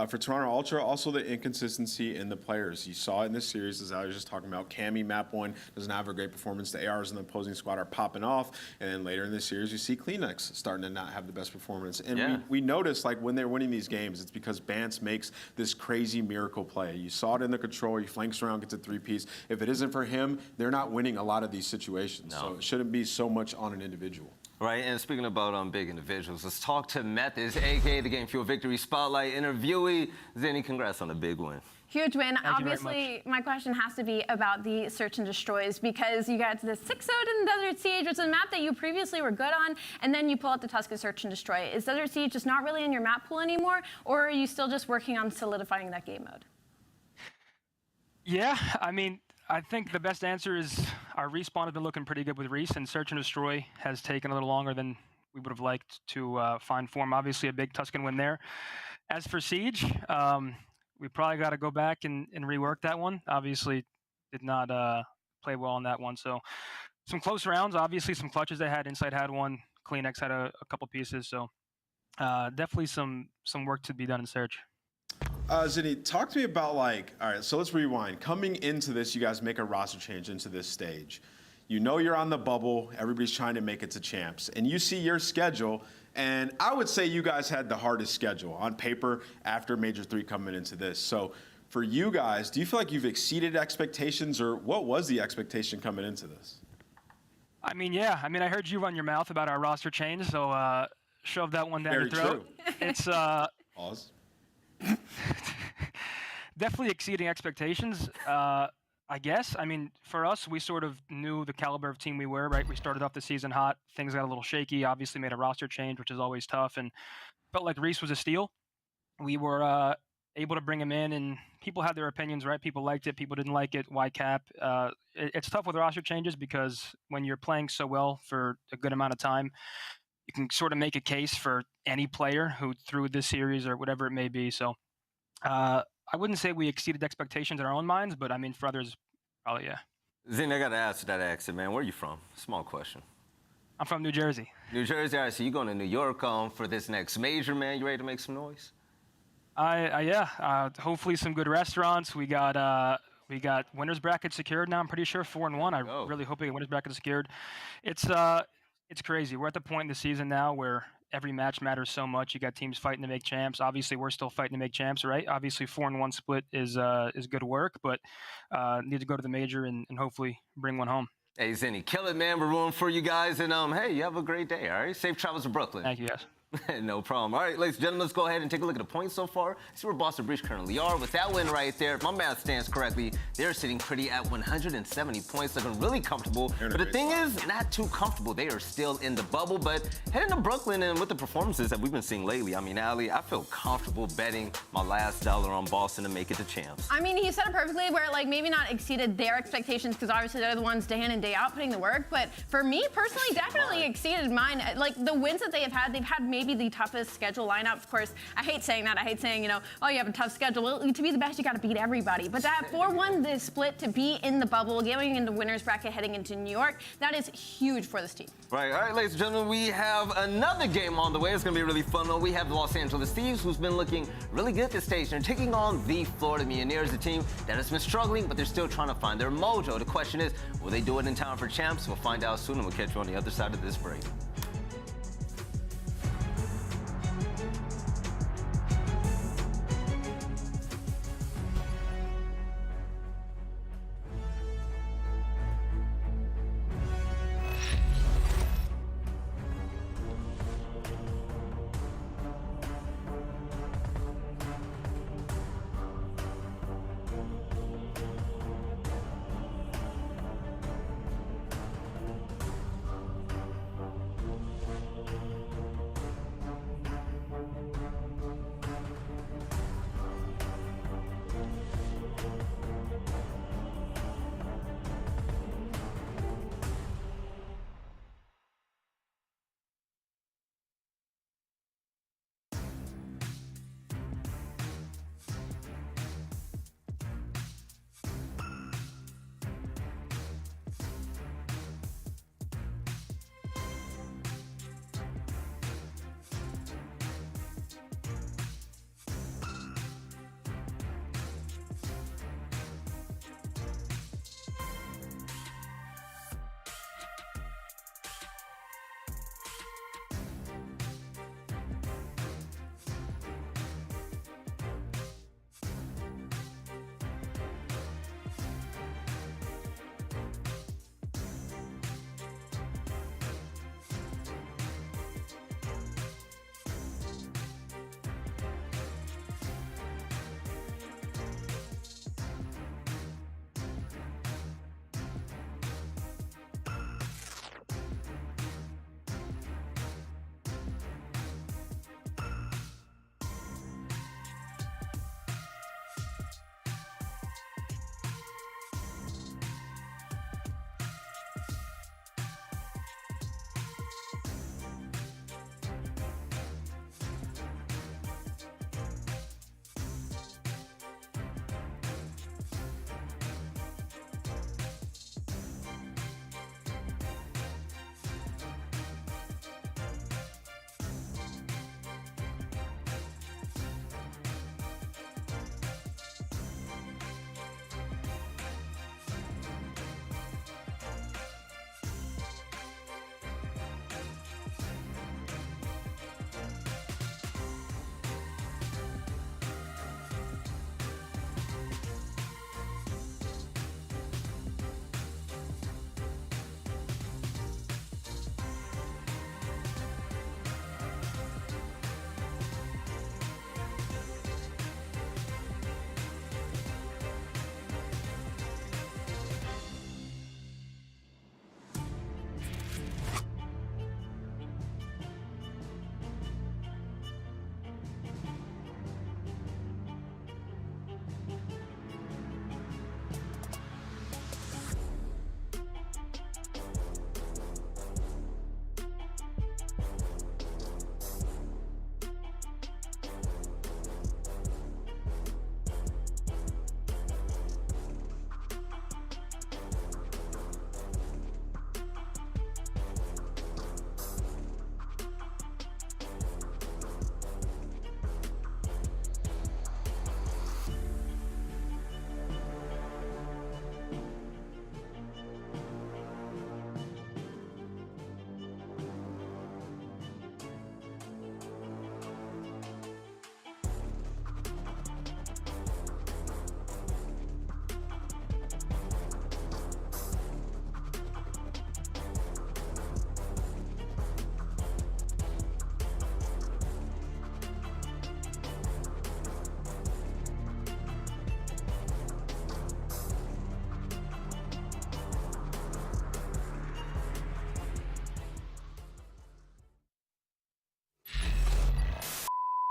for Toronto Ultra, also the inconsistency in the players. You saw it in this series, as I was just talking about. Cammy, map 1, doesn't have a great performance. The ARs in the opposing squad are popping off. And then later in this series, you see Kleenex starting to not have the best performance. And we noticed, like, when they're winning these games, it's because Bance makes this crazy miracle play. You saw it in the control. He flanks around, gets a 3-piece. If it isn't for him, they're not winning a lot of these situations. So it shouldn't be so much on an individual.
Right, and speaking about big individuals, let's talk to Methodz, a.k.a. the Game Fuel Victory Spotlight interviewee. Zenny, congrats on the big win.
Huge win. Obviously, my question has to be about the search and destroys, because you got the 6-0 in Desert Siege, which is a map that you previously were good on, and then you pull out the Tuscan search and destroy. Is Desert Siege just not really in your map pool anymore, or are you still just working on solidifying that game mode?
Yeah, I mean, I think the best answer is our respawn has been looking pretty good with Reese, and search and destroy has taken a little longer than we would have liked to find form. Obviously, a big Tuscan win there. As for Siege, we probably got to go back and rework that one. Obviously, did not play well on that one. So some close rounds, obviously some clutches they had. Inside had one, Kleenex had a couple pieces. So definitely some work to be done in search.
Zenny, talk to me about, like, all right, so let's rewind. Coming into this, you guys make a roster change into this stage. You know you're on the bubble. Everybody's trying to make it to champs. And you see your schedule, and I would say you guys had the hardest schedule on paper after Major 3 coming into this. So for you guys, do you feel like you've exceeded expectations, or what was the expectation coming into this?
I mean, yeah. I mean, I heard you run your mouth about our roster change, so shove that one down your throat. True. It's
Pause.
Definitely exceeding expectations, I guess. I mean, for us, we sort of knew the caliber of team we were, right? We started off the season hot. Things got a little shaky. Obviously made a roster change, which is always tough, and felt like Reese was a steal. We were able to bring him in, and people had their opinions, right? People liked it. People didn't like it. Why cap? It's tough with roster changes because when you're playing so well for a good amount of time, you can sort of make a case for any player who through this series or whatever it may be. So I wouldn't say we exceeded expectations in our own minds, but I mean, for others, probably, yeah.
Zane, I got to ask that accent, man. Where are you from? Small question.
I'm from New Jersey.
New Jersey. All right, so you're going to New York for this next major, man. You ready to make some noise?
Yeah. Hopefully some good restaurants. We got winners bracket secured now. I'm pretty sure 4-1. I really hope we get winners bracket secured. It's crazy. We're at the point in the season now where every match matters so much. You got teams fighting to make champs. Obviously, we're still fighting to make champs, right? Obviously, 4-1 split is good work, but need to go to the major and hopefully bring one home.
Hey, Zenny, kill it, man. We're rooting for you guys, and hey, you have a great day. All right, safe travels to Brooklyn.
Thank you, guys.
No problem. All right, ladies and gentlemen, let's go ahead and take a look at the points so far. See where Boston Breach currently are. With that win right there, if my math stands correctly, they're sitting pretty at 170 points, looking really comfortable. But the thing is, not too comfortable. They are still in the bubble, but heading to Brooklyn and with the performances that we've been seeing lately, I mean, Ali, I feel comfortable betting my last dollar on Boston to make it to champs.
I mean, he said it perfectly, where like maybe not exceeded their expectations, because obviously they're the ones day in and day out putting the work, but for me personally, definitely exceeded mine. Like the wins that they've had maybe the toughest schedule lineup. Of course, I hate saying that. I hate saying, you know, oh, you have a tough schedule. Well, to be the best, you got to beat everybody. But that 4-1 this split, to be in the bubble, going into winners bracket, heading into New York, that is huge for this team.
Right. All right, ladies and gentlemen, we have another game on the way. It's going to be a really fun one. We have the Los Angeles Thieves, who's been looking really good at this stage. They're taking on the Florida Mutineers, a team that has been struggling, but they're still trying to find their mojo. The question is, will they do it in time for champs? We'll find out soon, and we'll catch you on the other side of this break.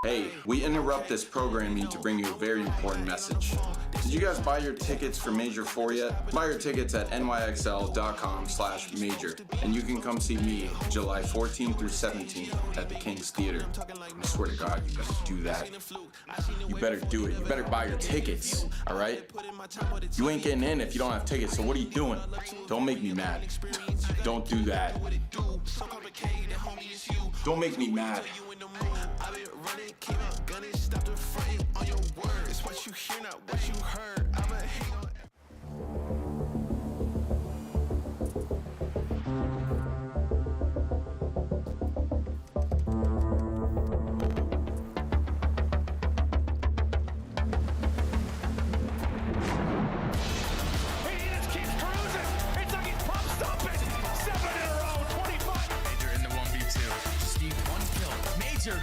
Hey, we interrupt this programming to bring you a very important message. Did you guys buy your tickets for Major 4 yet? Buy your tickets at nyxl.com/major, and you can come see me July 14th through 17th at the King's Theater. I swear to God, you better do that. You better do it. You better buy your tickets, all right? You ain't getting in if you don't have tickets, so what are you doing? Don't make me mad. Don't do that. Don't make me mad.
It's what you hear, not what you heard.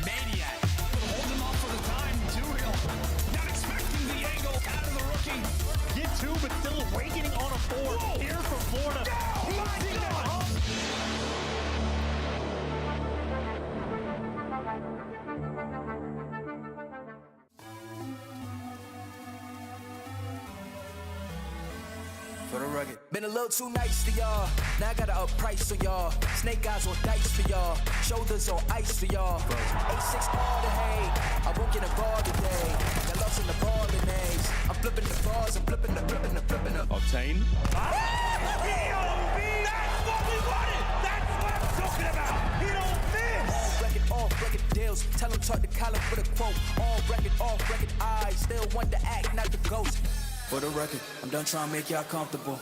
Maniac. Hold him off for the time. 2 hill. Not expecting the angle out of the rookie.
Get 2, but still awakening on a 4. Whoa. Here from Florida.
Oh my God.
For the rugged. Been a little too nice to y'all. Now I gotta up price on y'all. Snake eyes on dice for y'all. Shoulders on ice for y'all. A6 all the hay. I won't get a ball today. Got lost in the ball and A's. I'm flipping the balls. I'm flipping the.
Octane.
That's what we wanted. That's what I'm talking about. He don't miss.
Off record deals. Tell him talk to Colin for the quote. Off record eyes. Still want to act, not the ghost. For the record, I'm done trying to make y'all comfortable.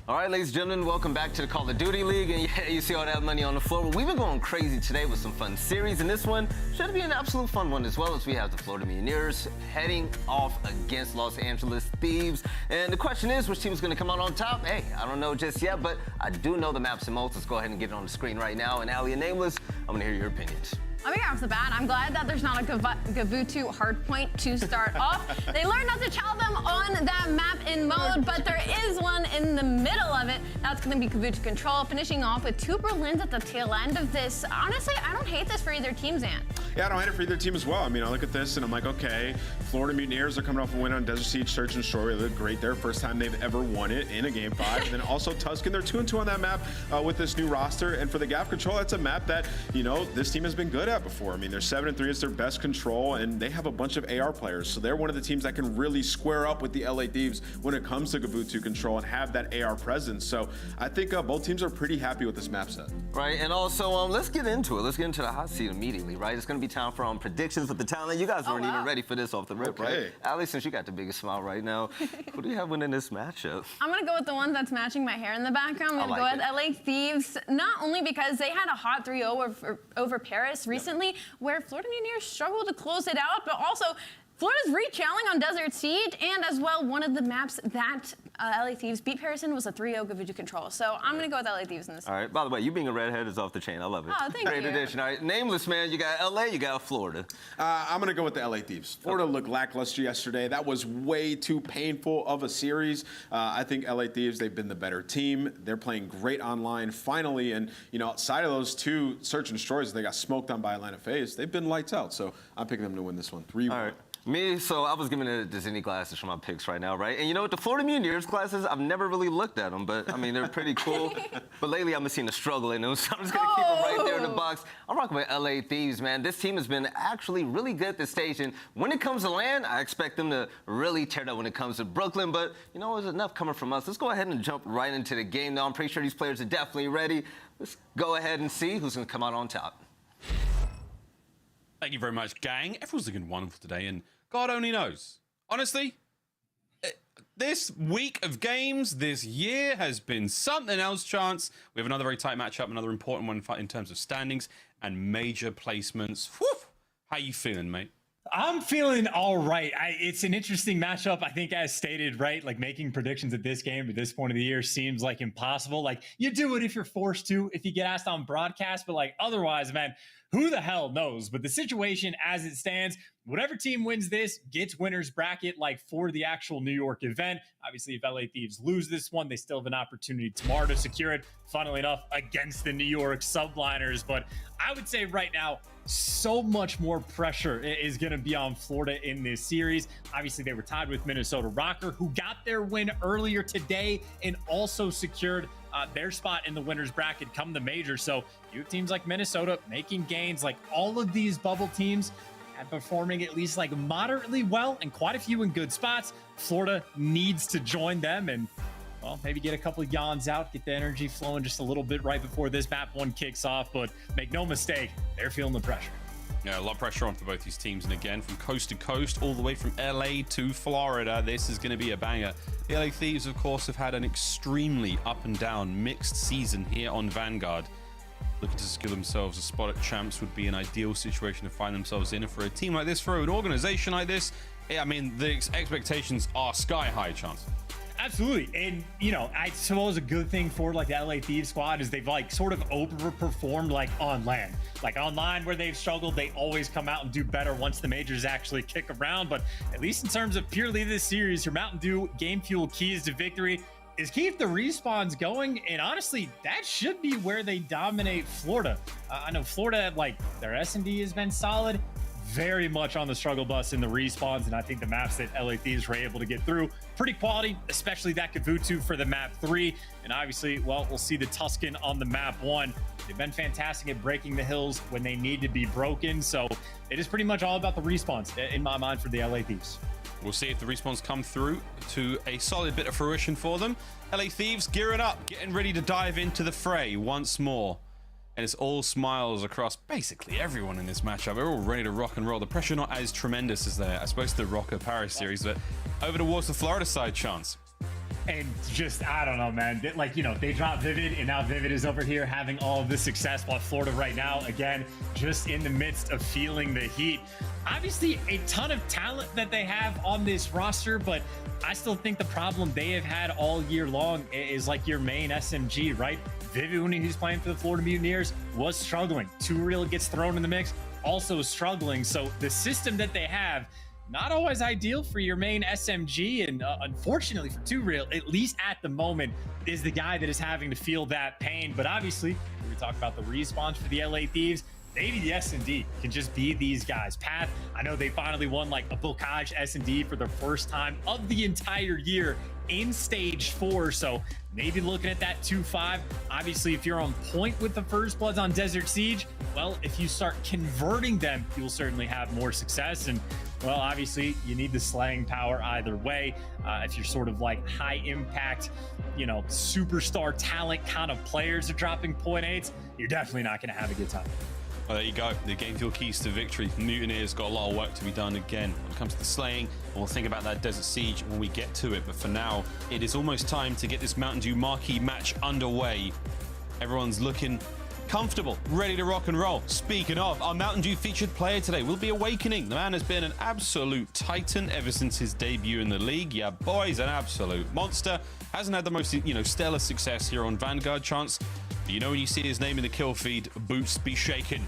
All right, ladies and gentlemen, welcome back to the Call of Duty League. And yeah, you see all that money on the floor. We've been going crazy today with some fun series, and this one should be an absolute fun one as well, as we have the Florida Mutineers heading off against Los Angeles Thieves. And the question is, which team is going to come out on top? Hey, I don't know just yet, but I do know the maps and modes. Let's go ahead and get it on the screen right now. And Ali and Nameless, I'm going to hear your opinions.
I mean, off the bat, I'm glad that there's not a Gavutu hardpoint to start off. They learned not to chow them on that map in mode, but there is one in the middle of it. That's going to be Gavutu Control, finishing off with 2 Berlins at the tail end of this. Honestly, I don't hate this for either team, Zan.
Yeah, I don't hate it for either team as well. I mean, I look at this and I'm like, okay, Florida Mutineers are coming off a win on Desert Siege, Search and Destroy. They look great there. First time they've ever won it in a Game 5. And then also Tuscan, they're 2-2 on that map with this new roster. And for the Gav Control, that's a map that, you know, this team has been good at before. I mean, they're 7-3, it's their best control, and they have a bunch of AR players. So they're one of the teams that can really square up with the LA Thieves when it comes to Gavutu Control and have that AR presence. So I think both teams are pretty happy with this map set.
Right, and also, let's get into it. Let's get into the hot seat immediately, right? It's going to be time for predictions with the talent. You guys weren't even ready for this off the rip, right? Ali, since you got the biggest smile right now, who do you have winning this matchup?
I'm going to go with the one that's matching my hair in the background. I'm going to go with LA Thieves, not only because they had a hot 3-0 over Paris recently, where Florida Mutineers struggled to close it out, but also Florida's re-challenging on Desert Siege, and as well, one of the maps that LA Thieves beat Paris in was a 3-0 Gavutu Control. So I'm going to go with LA Thieves in this.
All right, by the way, you being a redhead is off the chain. I love it.
Oh, thank
Great
you.
addition. All right, Nameless, man, you got LA, you got Florida.
I'm going to go with the LA Thieves. Florida looked lackluster yesterday. That was way too painful of a series. I think LA Thieves, they've been the better team. They're playing great online finally. And, you know, outside of those 2 Search and Destroys, they got smoked on by Atlanta FaZe. They've been lights out. So I'm picking them to win this one. 3-1.
All right. Me, so I was giving it the Zenny glasses for my picks right now, right? And you know what, the Florida Mutineers glasses, I've never really looked at them, but I mean, they're pretty cool. But lately, I've been seeing the struggle in them, so I'm just gonna keep them right there in the box. I'm rocking with LA Thieves, man. This team has been actually really good at this stage, and when it comes to land, I expect them to really tear it up when it comes to Brooklyn, but you know, there's enough coming from us. Let's go ahead and jump right into the game now. I'm pretty sure these players are definitely ready. Let's go ahead and see who's gonna come out on top.
Thank you very much, gang. Everyone's looking wonderful today, and God only knows. Honestly, this week of games, this year has been something else, Chance. We have another very tight matchup, another important one in terms of standings and major placements. Whew. How you feeling, mate?
I'm feeling all right. It's an interesting matchup. I think, as stated, right, like making predictions at this game at this point of the year seems like impossible. Like, you do it if you're forced to, if you get asked on broadcast, but like otherwise, man, Who the hell knows? But the situation as it stands, whatever team wins this gets winner's bracket like for the actual New York event. Obviously, if LA Thieves lose this one, they still have an opportunity tomorrow to secure it, funnily enough, against the New York Subliners. But I would say right now, so much more pressure is going to be on Florida in this series. Obviously, they were tied with Minnesota Røkkr, who got their win earlier today and also secured their spot in the winner's bracket come the major. So you have teams like Minnesota making gains. Like all of these bubble teams and performing at least like moderately well, and quite a few in good spots. Florida needs to join them and, well, maybe get a couple of yawns out, get the energy flowing just a little bit right before this map one kicks off. But make no mistake, they're feeling the pressure.
Yeah, a lot of pressure on for both these teams. And again, from coast to coast, all the way from LA to Florida, this is going to be a banger. The LA Thieves, of course, have had an extremely up and down mixed season here on Vanguard. Looking to secure themselves a spot at champs would be an ideal situation to find themselves in. And for a team like this, for an organization like this, I mean, the expectations are sky high, Chance.
Absolutely. And, you know, I suppose a good thing for like the LA Thieves squad is they've like sort of overperformed like on land. Like online where they've struggled, they always come out and do better once the majors actually kick around. But at least in terms of purely this series, your Mountain Dew game fuel keys to victory is keep the respawns going. And honestly, that should be where they dominate Florida. I know Florida, like their S&D has been solid, very much on the struggle bus in the respawns, and I think the maps that LA Thieves were able to get through, pretty quality, especially that Kavutu for the map 3. And obviously, well, we'll see the Tuscan on the map 1. They've been fantastic at breaking the hills when they need to be broken, so it is pretty much all about the respawns in my mind for the LA Thieves.
We'll see if the respawns come through to a solid bit of fruition for them. LA Thieves gearing up, getting ready to dive into the fray once more. And it's all smiles across basically everyone in this matchup. They're all ready to rock and roll. The pressure not as tremendous as I suppose the Røkkr Paris series, but over towards the Florida side, Chance.
And just, I don't know, man. Like, you know, they dropped Vivid, and now Vivid is over here having all of this success, while Florida right now, again, just in the midst of feeling the heat. Obviously, a ton of talent that they have on this roster, but I still think the problem they have had all year long is like your main SMG, right? Vivid, when he's playing for the Florida Mutineers, was struggling. Two Real gets thrown in the mix, also struggling. So the system that they have, not always ideal for your main SMG, and unfortunately for Two Real, at least at the moment, is the guy that is having to feel that pain. But obviously, we talk about the respawns for the LA Thieves. Maybe the S&D can just be these guys. Path, I know they finally won like a Bocage S&D for the first time of the entire year in stage 4. So maybe looking at that 2-5. Obviously, if you're on point with the First Bloods on Desert Siege, well, if you start converting them, you'll certainly have more success. And well, obviously, you need the slaying power either way. If you're sort of like high impact, you know, superstar talent kind of players are dropping 0.8s, you're definitely not going to have a good time.
Well, there you go. The game fuel keys to victory. Mutineers got a lot of work to be done again when it comes to the slaying. We'll think about that Desert Siege when we get to it. But for now, it is almost time to get this Mountain Dew marquee match underway. Everyone's looking comfortable, ready to rock and roll. Speaking of, our Mountain Dew featured player today will be Awakening. The man has been an absolute titan ever since his debut in the league. Yeah, boy's an absolute monster. Hasn't had the most, stellar success here on Vanguard, Chance. But you know, when you see his name in the kill feed, boots be shaking.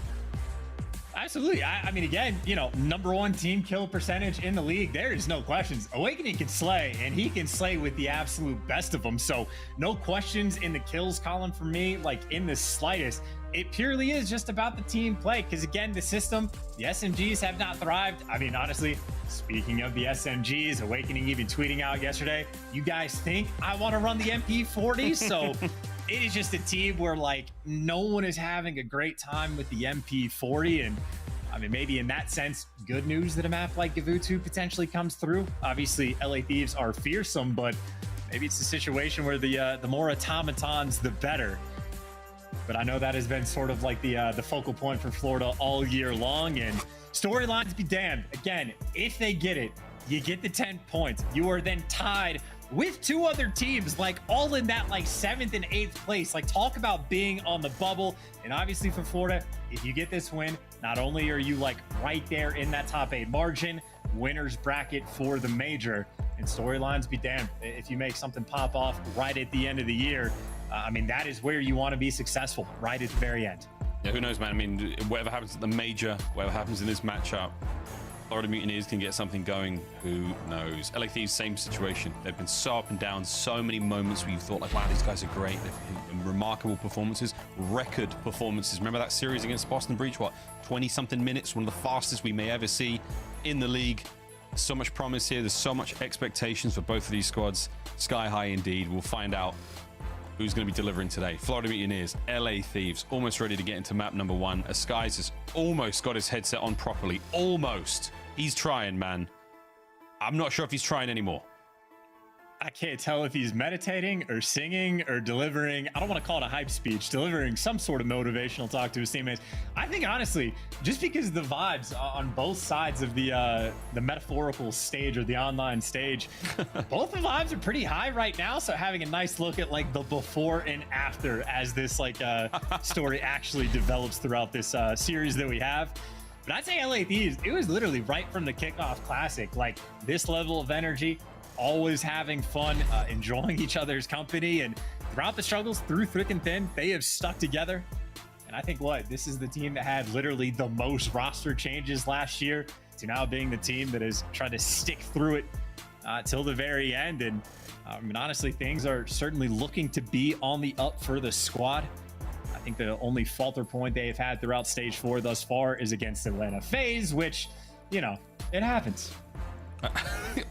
Absolutely. I mean, again, #1 team kill percentage in the league. There is no questions. Awakening can slay, and he can slay with the absolute best of them. So no questions in the kills column for me, like in the slightest. It purely is just about the team play, because again, the system, the SMGs have not thrived. I mean, honestly, speaking of the SMGs, Awakening even tweeting out yesterday, you guys think I want to run the MP40? So it is just a team where like no one is having a great time with the MP40. And I mean, maybe in that sense, good news that a map like Kavutu potentially comes through. Obviously, LA Thieves are fearsome, but maybe it's a situation where the more automatons, the better. But I know that has been sort of like the focal point for Florida all year long. And storylines be damned. Again, if they get it, you get the 10 points. You are then tied with 2 other teams, like all in that like 7th and 8th place. Like, talk about being on the bubble. And obviously for Florida, if you get this win, not only are you like right there in that top 8 margin, winner's bracket for the major, and storylines be damned. If you make something pop off right at the end of the year, I mean, that is where you want to be successful, right at the very end.
Yeah, who knows, man? I mean, whatever happens at the major, whatever happens in this matchup, Florida Mutineers can get something going. Who knows? LA Thieves, same situation. They've been so up and down. So many moments where you thought, like, wow, these guys are great. They've been remarkable performances, record performances. Remember that series against Boston Breach? What, 20-something minutes? One of the fastest we may ever see in the league. So much promise here. There's so much expectations for both of these squads. Sky high indeed. We'll find out who's going to be delivering today. Florida Mutineers, LA Thieves, almost ready to get into map number 1. aBeZy has almost got his headset on properly. Almost. He's trying, man. I'm not sure if he's trying anymore.
I can't tell if he's meditating or singing or delivering, I don't want to call it a hype speech, delivering some sort of motivational talk to his teammates. I think, honestly, just because the vibes on both sides of the metaphorical stage or the online stage, both the vibes are pretty high right now. So having a nice look at like the before and after as this like story actually develops throughout this series that we have. But I'd say LA Thieves, it was literally right from the kickoff classic, like this level of energy, always having fun, enjoying each other's company, and throughout the struggles, through thick and thin, they have stuck together. And I think this is the team that had literally the most roster changes last year to now being the team that has tried to stick through it till the very end. And I mean, honestly, things are certainly looking to be on the up for the squad. I think the only falter point they have had throughout stage 4 thus far is against Atlanta FaZe, which, you know, it happens.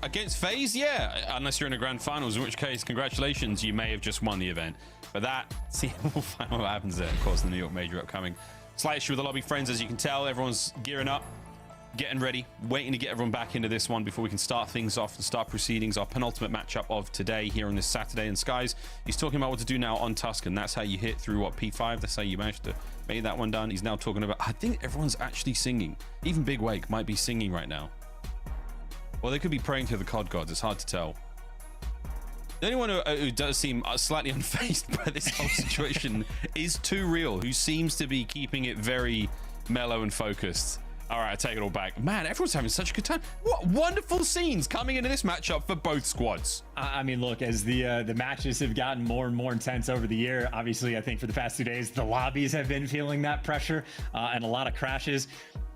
Against FaZe, yeah, unless you're in a grand finals, in which case, congratulations, you may have just won the event. But that, see, we'll find out what happens there. Of course, the New York Major upcoming. Slight issue with the lobby, friends, as you can tell. Everyone's gearing up, getting ready, waiting to get everyone back into this one before we can start things off and start proceedings. Our penultimate matchup of today here on this Saturday. And Skies, he's talking about what to do now on Tuscan. That's how you hit through, what, P5? That's how you managed to make that one done. He's now talking about, I think everyone's actually singing. Even Big Wake might be singing right now. Well, they could be praying to the COD gods. It's hard to tell. The only one who does seem slightly unfazed by this whole situation is Too Real, who seems to be keeping it very mellow and focused. All right, I take it all back. Man, everyone's having such a good time. What wonderful scenes coming into this matchup for both squads.
I mean, look, as the matches have gotten more and more intense over the year, obviously, I think for the past 2 days, the lobbies have been feeling that pressure and a lot of crashes.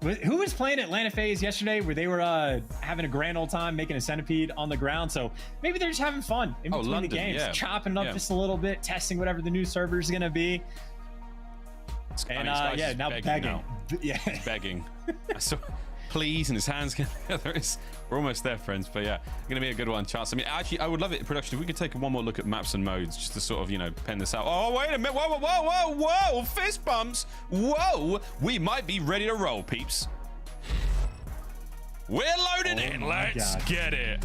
Who was playing Atlanta FaZe yesterday where they were having a grand old time making a centipede on the ground? So maybe they're just having fun in between
London,
the games,
yeah.
chopping up just a little bit, testing whatever the new server is going to be. And yeah, now begging. Now.
Yeah, begging. Please, and his hands together. We're almost there, friends. But yeah, gonna be a good one, Chance. I mean, actually, I would love it in production if we could take one more look at maps and modes just to sort of, you know, pen this out. Oh, wait a minute! Whoa, whoa, whoa, whoa, whoa! Fist bumps! Whoa! We might be ready to roll, peeps. We're loaded in. Let's get it.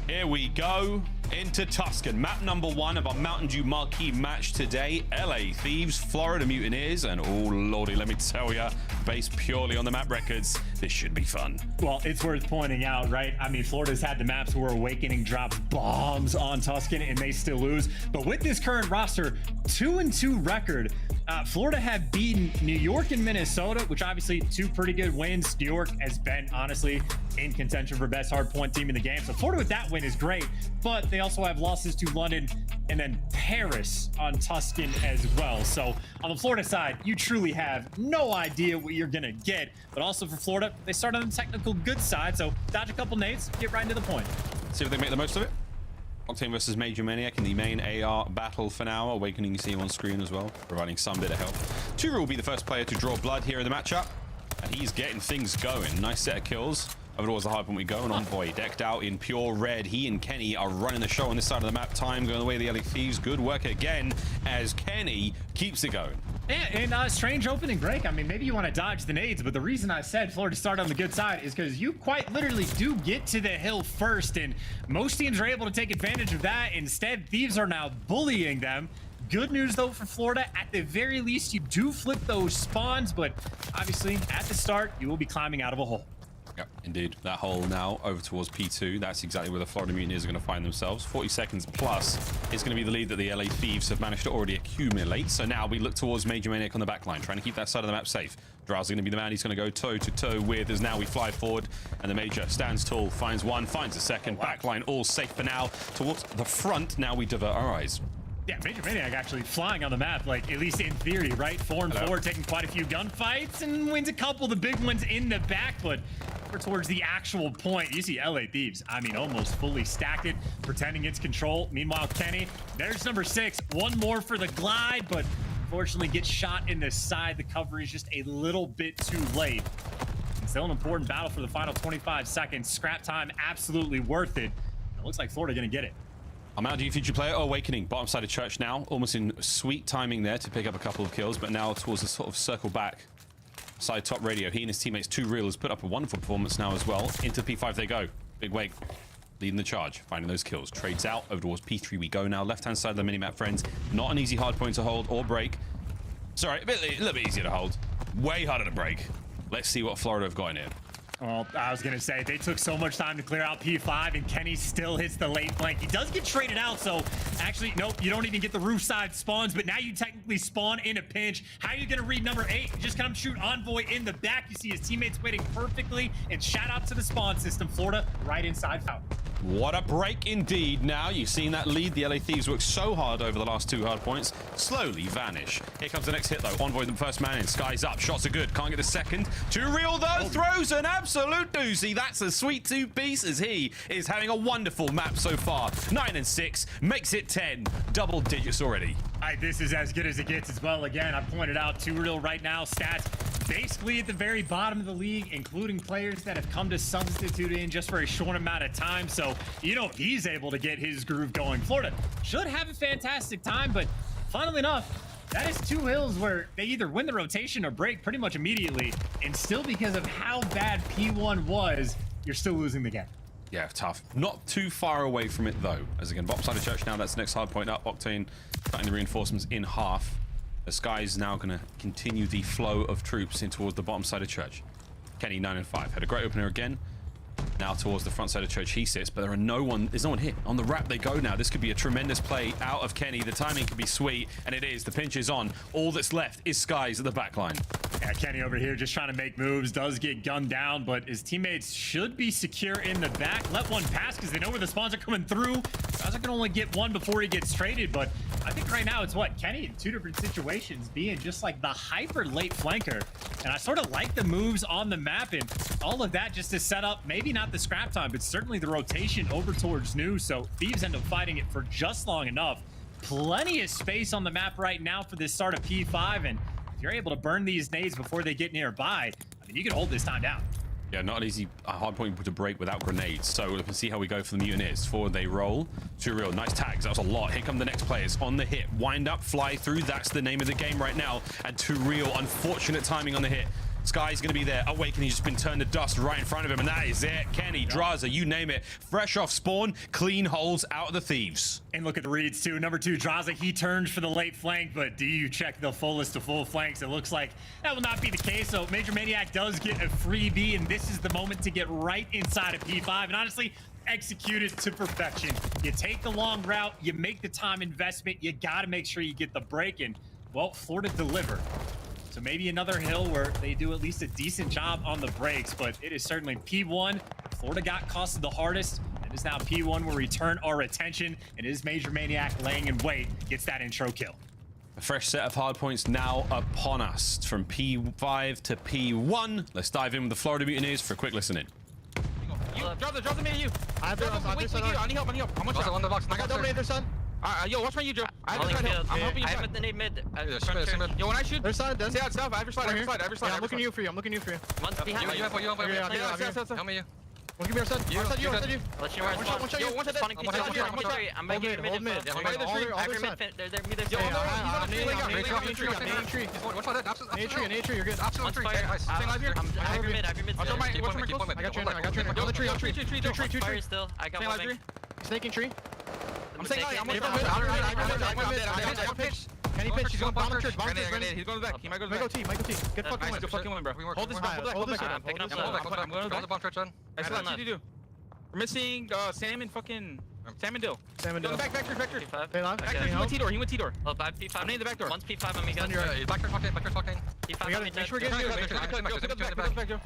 Here we go into Tuscan. Map number 1 of our Mountain Dew marquee match today. LA Thieves, Florida Mutineers, and oh lordy, let me tell ya, based purely on the map records, this should be fun.
Well, it's worth pointing out, right? I mean, Florida's had the maps where Awakening drops bombs on Tuscan and they still lose. But with this current roster, 2-2 record, Florida have beaten New York and Minnesota, which obviously 2 pretty good wins. New York has been honestly in contention for best hardpoint team in the game. So Florida with that win is great, but they also have losses to London and then Paris on Tuscan as well. So on the Florida side, you truly have no idea what you're gonna get. But also for Florida, they start on the technical good side. So dodge a couple nades, get right into the point.
See if they make the most of it. Octane versus Major Maniac in the main AR battle for now. Awakening, you see him on screen as well, providing some bit of help. Turu will be the first player to draw blood here in the matchup, and he's getting things going. Nice set of kills. Over towards the hard point we go, and Envoy decked out in pure red. He and Kenny are running the show on this side of the map. Time going the way of the LA Thieves. Good work again as Kenny keeps it going.
And strange opening break. I mean, maybe you want to dodge the nades, but the reason I said Florida start on the good side is because you quite literally do get to the hill first, and most teams are able to take advantage of that. Instead, Thieves are now bullying them. Good news, though, for Florida. At the very least, you do flip those spawns, but obviously, at the start, you will be climbing out of a hole.
Yep, indeed. That hole now over towards P2. That's exactly where the Florida Mutineers are going to find themselves. 40 seconds plus is going to be the lead that the LA Thieves have managed to already accumulate. So now we look towards Major Maniac on the back line, trying to keep that side of the map safe. Drazah going to be the man he's going to go toe-to-toe with as now we fly forward. And the Major stands tall, finds one, finds a second. Back line all safe for now. Towards the front, now we divert our eyes.
Yeah, Major Maniac actually flying on the map, like, at least in theory, right? 4 and 4, taking quite a few gunfights and wins a couple of the big ones in the back, but towards the actual point, you see LA Thieves, I mean, almost fully stacked it, pretending it's control. Meanwhile, Kenny, there's number 6. One more for the glide, but unfortunately gets shot in the side. The cover is just a little bit too late. And still an important battle for the final 25 seconds. Scrap time, absolutely worth it. It looks like Florida gonna get it.
Amoundu, future player, Awakening, bottom side of church now. Almost in sweet timing there to pick up a couple of kills, but now towards the sort of circle back. Side top radio, he and his teammates, 2 Real, has put up a wonderful performance now as well. Into P5 they go. Big Wake leading the charge, finding those kills. Trades out, over towards P3 we go now. Left-hand side of the minimap, friends. Not an easy hard point to hold or break. Sorry, a little bit easier to hold. Way harder to break. Let's see what Florida have got in here.
Well, I was going to say, they took so much time to clear out P5, and Kenny still hits the late flank. He does get traded out, so actually, nope, you don't even get the roof side spawns, but now you technically spawn in a pinch. How are you going to read number 8? Just come shoot Envoy in the back. You see his teammates waiting perfectly, and shout out to the spawn system. Florida right inside foul.
What a break indeed. Now you've seen that lead. The LA Thieves worked so hard over the last 2 hard points. Slowly vanish. Here comes the next hit though. Envoy the first man in. Sky's up. Shots are good. Can't get the second. 2 Real though. Throws an absolute doozy. That's a sweet 2-piece as he is having a wonderful map so far. 9 and 6. Makes it 10. Double digits already.
This is as good as it gets as well. Again, I pointed out 2 Real right now. Stats basically at the very bottom of the league, including players that have come to substitute in just for a short amount of time. So, you know, he's able to get his groove going. Florida should have a fantastic time, but funnily enough, that is 2 hills where they either win the rotation or break pretty much immediately. And still, because of how bad P1 was, you're still losing the game.
Yeah, tough. Not too far away from it though. As again, bottom side of church now, that's the next hard point up. Octane cutting the reinforcements in half. The Sky is now going to continue the flow of troops in towards the bottom side of church. Kenny 9 and 5 had a great opener again. Now towards the front side of church he sits, but there's no one hit. On the wrap they go now. This could be a tremendous play out of Kenny. The timing could be sweet, and it is. The pinch is on. All that's left is Skies at the back line.
Yeah, Kenny over here just trying to make moves. Does get gunned down, but his teammates should be secure in the back. Let one pass because they know where the spawns are coming through. Drazah can only get one before he gets traded, but I think right now it's what? Kenny in 2 different situations being just like the hyper late flanker. And I sort of like the moves on the map and all of that just to set up maybe not the scrap time, but certainly the rotation over towards New. So Thieves end up fighting it for just long enough. Plenty of space on the map right now for this start of P5, and if you're able to burn these nades before they get nearby, I mean, you can hold this time down.
Yeah, not an easy hard point to break without grenades. So we can see how we go for the Mutineers. Forward they roll. 2 Real, nice tags. That was a lot. Here come the next players on the hit. Wind up, fly through. That's the name of the game right now. And 2 Real, unfortunate timing on the hit. Sky's going to be there. Awakening just been turned to dust right in front of him, and that is it. Kenny, Drazah, you name it. Fresh off spawn, clean holes out of the Thieves.
And look at the reads too. Number 2, Drazah, he turns for the late flank, but do you check the fullest of full flanks? It looks like that will not be the case. So Major Maniac does get a freebie, and this is the moment to get right inside of P5. And honestly, execute it to perfection. You take the long route, you make the time investment, you got to make sure you get the break, and well, Florida delivered. So maybe another hill where they do at least a decent job on the breaks, but it is certainly P1. Florida got costed the hardest. It is now P1 where we turn our attention. It is Major Maniac laying in wait, gets that intro kill.
A fresh set of hard points now upon us from P5 to P1. Let's dive in with the Florida Mutineers for a quick listen in.
Drazah me and you. I have I need help. How much?
On the box.
I got double nade, son. Yo, watch my you, Joe. I have
I have the nade mid.
Yo, when I shoot, there's side. Stay out south. I have your slide. I'm looking you for you.
One's behind you. Help me, you.
One give me our side. You.
Let's shoot
One shot you.
I'm making you mid.
They're mid.
Yo,
Nade tree, you're good.
One's fire. I have your mid.
I got you. Yo, the tree.
Fire still. I got one mid.
Snaking tree. I'm saying I'm
pitch.
Can he pitch? He's going bottom church. He's going back. He might go T. Get fucking win, bro.
Hold this back. I'm picking up.
I'm going to the bomb church, son. Excellent. What do you do? We're missing Sam and fucking Sam and Dill. Back vector. He went T-door.
Oh, bad P5.
I'm in the back door.
One's P5 on me, guys.
Back door talking.
P5 on me.
Make sure we're getting back, Joe.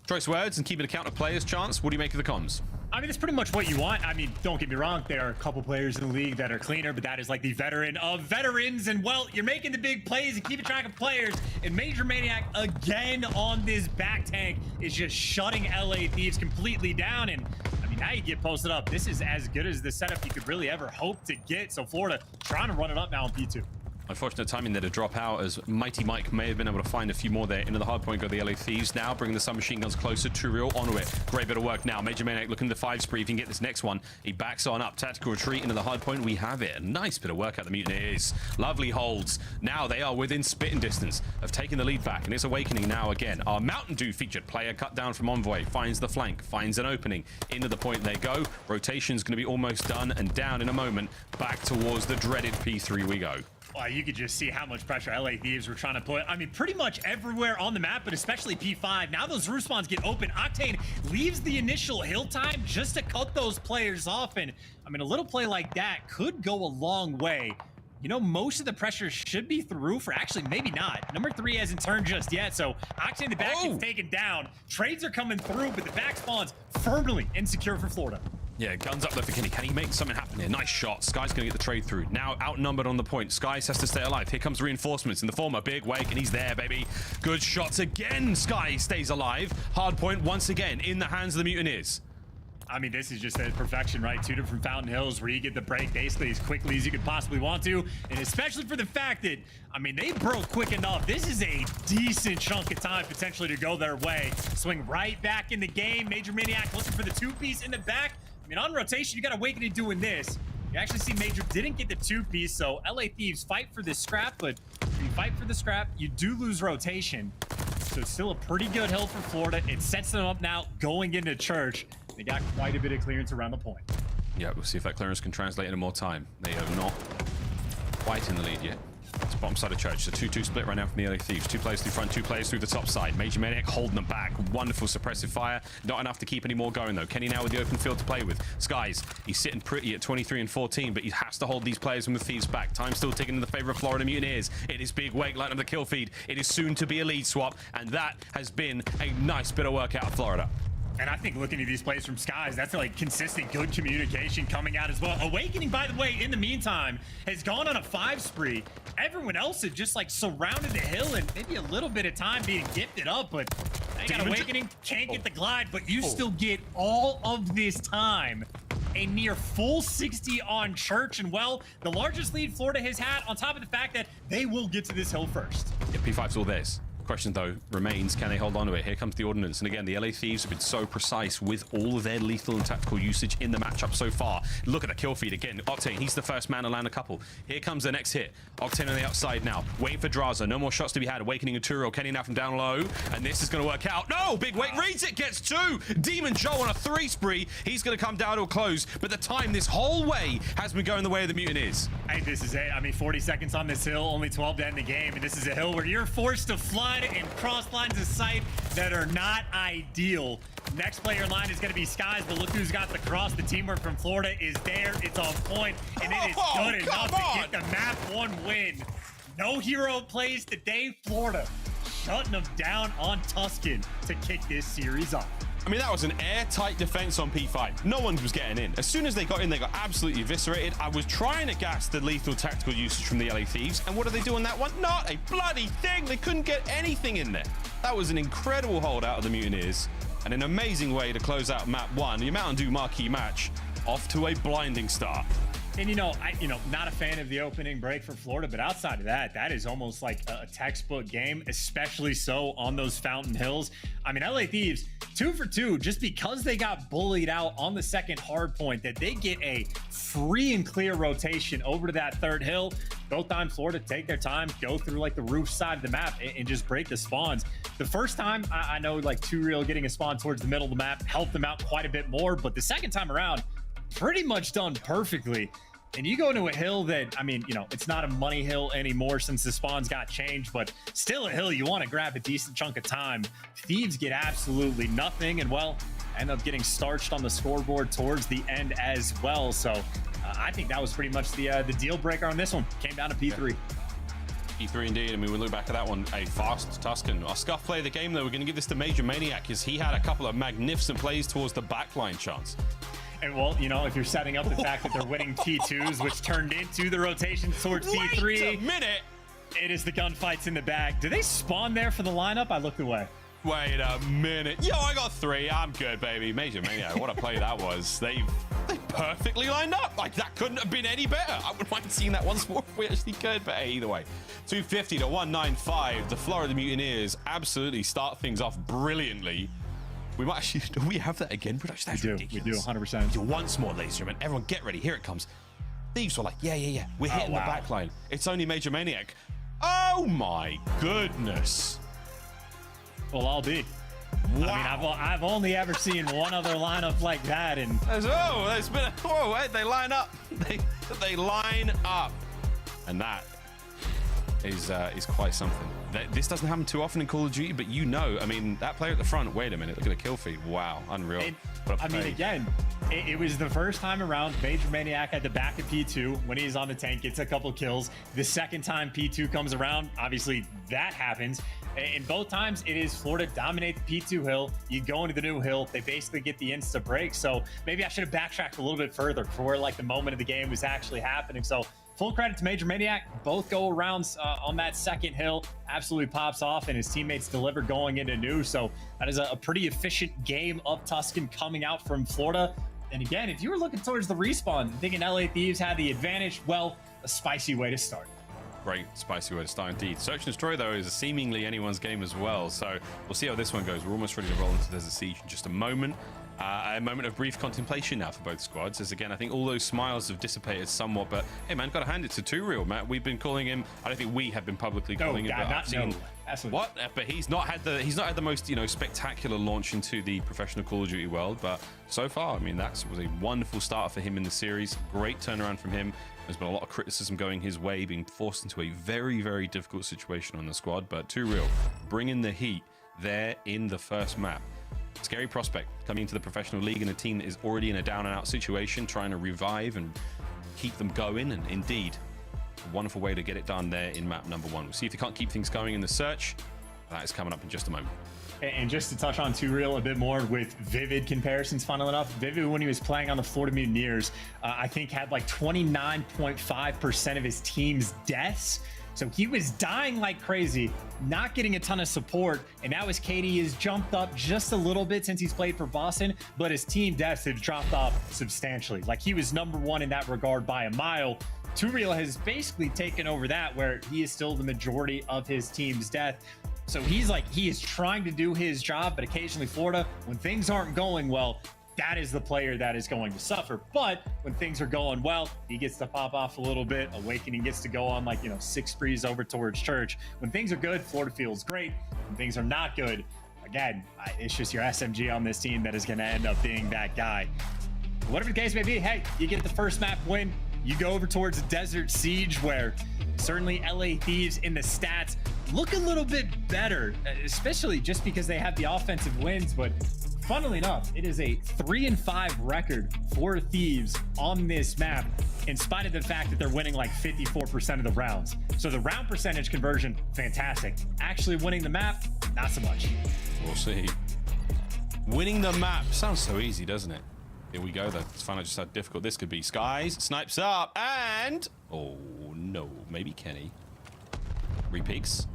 Choice words and keeping account of players' chance. What do you make of the comms?
I mean, that's pretty much what you want. I mean, don't get me wrong. There are a couple players in the league that are cleaner, but that is like the veteran of veterans. And, well, you're making the big plays and keeping track of players. And Major Maniac, again, on this back tank, is just shutting LA Thieves completely down. And, I mean, now you get posted up. This is as good as the setup you could really ever hope to get. So Florida trying to run it up now on P2.
Unfortunate timing there to drop out, as Mighty Mike may have been able to find a few more there. Into the hard point go the LA Thieves now, bringing the submachine guns closer. Real onto it. Great bit of work now. Major Maniac looking to the 5 spree. If he can get this next one, he backs on up. Tactical retreat into the hard point. We have it. A nice bit of work out the Mutineers. Lovely holds. Now they are within spitting distance of taking the lead back, and it's Awakening now again. Our Mountain Dew featured player cut down from Envoy. Finds the flank. Finds an opening. Into the point they go. Rotation's going to be almost done, and down in a moment. Back towards the dreaded P3 we go.
Well, you could just see how much pressure LA Thieves were trying to put. I mean, pretty much everywhere on the map, but especially P5. Now those roof spawns get open. Octane leaves the initial hill time just to cut those players off. And, I mean, a little play like that could go a long way. You know, most of the pressure should be through for actually maybe not. Number 3 hasn't turned just yet, so Octane the back gets taken down. Trades are coming through, but the back spawn's firmly insecure for Florida.
Yeah, guns up there for Kenny. Can he make something happen here? Nice shot. Sky's going to get the trade through. Now outnumbered on the point. Skies has to stay alive. Here comes reinforcements in the form of Big Wake, and he's there, baby. Good shots again. Sky stays alive. Hard point once again in the hands of the Mutineers.
I mean, this is just a perfection, right? 2 different Fountain Hills where you get the break basically as quickly as you could possibly want to. And especially for the fact that, I mean, they broke quick enough. This is a decent chunk of time potentially to go their way. Swing right back in the game. Major Maniac looking for the 2-piece in the back. I mean, on rotation, you got Awakening doing this. You actually see Major didn't get the 2-piece, so LA Thieves fight for this scrap, but if you fight for the scrap, you do lose rotation. So still a pretty good hill for Florida. It sets them up now going into church. They got quite a bit of clearance around the point.
Yeah, we'll see if that clearance can translate into more time. They are not quite in the lead yet. It's bottom side of church. It's a 2-2 split right now from the LA Thieves. 2 players through front, 2 players through the top side. Major Maniac holding them back. Wonderful suppressive fire. Not enough to keep any more going though. Kenny now with the open field to play with. Skies, he's sitting pretty at 23 and 14, but he has to hold these players from the Thieves back. Time still ticking in the favor of Florida Mutineers. It is Big Wake lighting up the kill feed. It is soon to be a lead swap, and that has been a nice bit of work out of Florida.
And I think looking at these plays from Skies, that's like consistent good communication coming out as well. Awakening, by the way, in the meantime, has gone on a 5 spree. Everyone else has just like surrounded the hill and maybe a little bit of time being gifted up, but they got Awakening, can't get the glide, but you still get all of this time. A near full 60 on Church, and well, the largest lead Florida has had on top of the fact that they will get to this hill first.
Yeah, P5's all theirs. Question though remains, can they hold on to it? Here comes the ordnance, and again the LA Thieves have been so precise with all of their lethal and tactical usage in the matchup so far. Look at the kill feed again. Octane, he's the first man to land a couple. Here comes the next hit. Octane on the outside now, waiting for Drazah. No more shots to be had. Awakening and Turo. Kenny now from down low, and this is going to work out. No, Big Wake reads it, gets 2. Demon Joe on a 3 spree. He's going to come down to a close, but the time this whole way has been going the way of the Mutineers.
Hey, this is it. I mean, 40 seconds on this hill, only 12 to end the game, and this is a hill where you're forced to flood and cross lines of sight that are not ideal. Next player in line is going to be Skies, but look who's got the cross. The teamwork from Florida is there. It's on point, and it is good enough to get the map 1 win. No hero plays today. Florida shutting them down on Tuscan to kick this series off.
I mean, that was an airtight defense on P5. No one was getting in. As soon as they got in, they got absolutely eviscerated. I was trying to gas the lethal tactical usage from the LA Thieves, and what did they do on that one? Not a bloody thing. They couldn't get anything in there. That was an incredible hold out of the Mutineers, and an amazing way to close out map 1. The Mountain Dew marquee match off to a blinding start.
And not a fan of the opening break for Florida, but outside of that, that is almost like a textbook game, especially so on those Fountain Hills. I mean, LA Thieves, 2 for 2, just because they got bullied out on the second hard point, that they get a free and clear rotation over to that 3rd hill. Both times Florida take their time, go through like the roof side of the map and just break the spawns. The first time, I know like 2 Real getting a spawn towards the middle of the map helped them out quite a bit more, but the second time around, pretty much done perfectly. And you go into a hill that, I mean, it's not a money hill anymore since the spawns got changed, but still a hill you want to grab a decent chunk of time. Thieves get absolutely nothing, and well, end up getting starched on the scoreboard towards the end as well. So I think that was pretty much the deal breaker on this one. Came down to P3.
P3 indeed, and we look back at that one, a fast Tuscan. Our scuff play of the game, though, we're going to give this to Major Maniac, because he had a couple of magnificent plays towards the backline chance.
And well, you know, if you're setting up the fact that they're winning T2s, which turned into the rotation towards T3.
Wait a minute.
It is the gunfights in the back. Do they spawn there for the lineup? I looked away.
Wait a minute. Yo, I got 3. I'm good, baby. Major Maniac, what a play that was. They perfectly lined up. Like, that couldn't have been any better. I wouldn't mind seeing that once more if we actually could, but hey, either way. 250 to 195. The Florida Mutineers absolutely start things off brilliantly. We might actually, do we have that again? Production, that's ridiculous.
We do, 100%.
Do once more, ladies and gentlemen. Everyone get ready. Here it comes. Thieves were like, yeah. We're hitting the back line. It's only Major Maniac. Oh my goodness.
Well, I'll be. Wow. I mean, I've only ever seen one other lineup like that, and
there's been wait, they line up. They line up, and that is quite something. This doesn't happen too often in Call of Duty, but you know, I mean, that player at the front. Wait a minute, look at the kill feed. Wow, unreal.
I mean, again, it was the first time around Major Maniac had the back of P2 when he's on the tank, gets a couple kills. The second time P2 comes around, obviously that happens. In both times, it is Florida dominate the P2 hill. You go into the new hill, they basically get the insta break. So maybe I should have backtracked a little bit further for where like the moment of the game was actually happening. So full credit to Major Maniac. Both go arounds on that second hill. Absolutely pops off, and his teammates deliver going into new. So that is a pretty efficient game of Tuscan coming out from Florida. And again, if you were looking towards the respawn, thinking LA Thieves had the advantage, well, a spicy way to start.
Great spicy way to start indeed. Search and Destroy, though, is seemingly anyone's game as well. So we'll see how this one goes. We're almost ready to roll into Desert Siege in just a moment. A moment of brief contemplation now for both squads, as again, I think all those smiles have dissipated somewhat, but hey man, gotta hand it to Too Real, Matt. We've been calling him, I don't think we have been publicly calling him, but I've seen what? But he's not had the most, you know, spectacular launch into the professional Call of Duty world, but so far, I mean, that was a wonderful start for him in the series. Great turnaround from him. There's been a lot of criticism going his way, being forced into a very, very difficult situation on the squad, but Too Real bringing the heat there in the first map. Scary prospect coming into the professional league in a team that is already in a down and out situation, trying to revive and keep them going. And indeed, a wonderful way to get it done there in map number 1. We'll see if they can't keep things going in the search. That is coming up in just a moment.
And just to touch on Too Real a bit more with Vivid comparisons, funnily enough, Vivid, when he was playing on the Florida Mutineers, I think had like 29.5% of his team's deaths. So he was dying like crazy, not getting a ton of support, and now his KD has jumped up just a little bit since he's played for Boston, but his team deaths have dropped off substantially. Like, he was #1 in that regard by a mile. Too Real has basically taken over that, where he is still the majority of his team's death. So he is trying to do his job, but occasionally Florida, when things aren't going well, that is the player that is going to suffer. But when things are going well, he gets to pop off a little bit. Awakening gets to go on, like, 6 sprees over towards Church. When things are good, Florida feels great. When things are not good, again, it's just your SMG on this team that is going to end up being that guy. Whatever the case may be, hey, you get the first map win. You go over towards Desert Siege, where certainly LA Thieves in the stats look a little bit better, especially just because they have the offensive wins. But funnily enough, it is a 3-5 record for Thieves on this map, in spite of the fact that they're winning like 54% of the rounds. So the round percentage conversion, fantastic. Actually winning the map, not so much.
We'll see. Winning the map sounds so easy, doesn't it? Here we go, though. Let's find out just how difficult this could be. Skies, snipes up, and... oh, no. Maybe Kenny. Repeaks.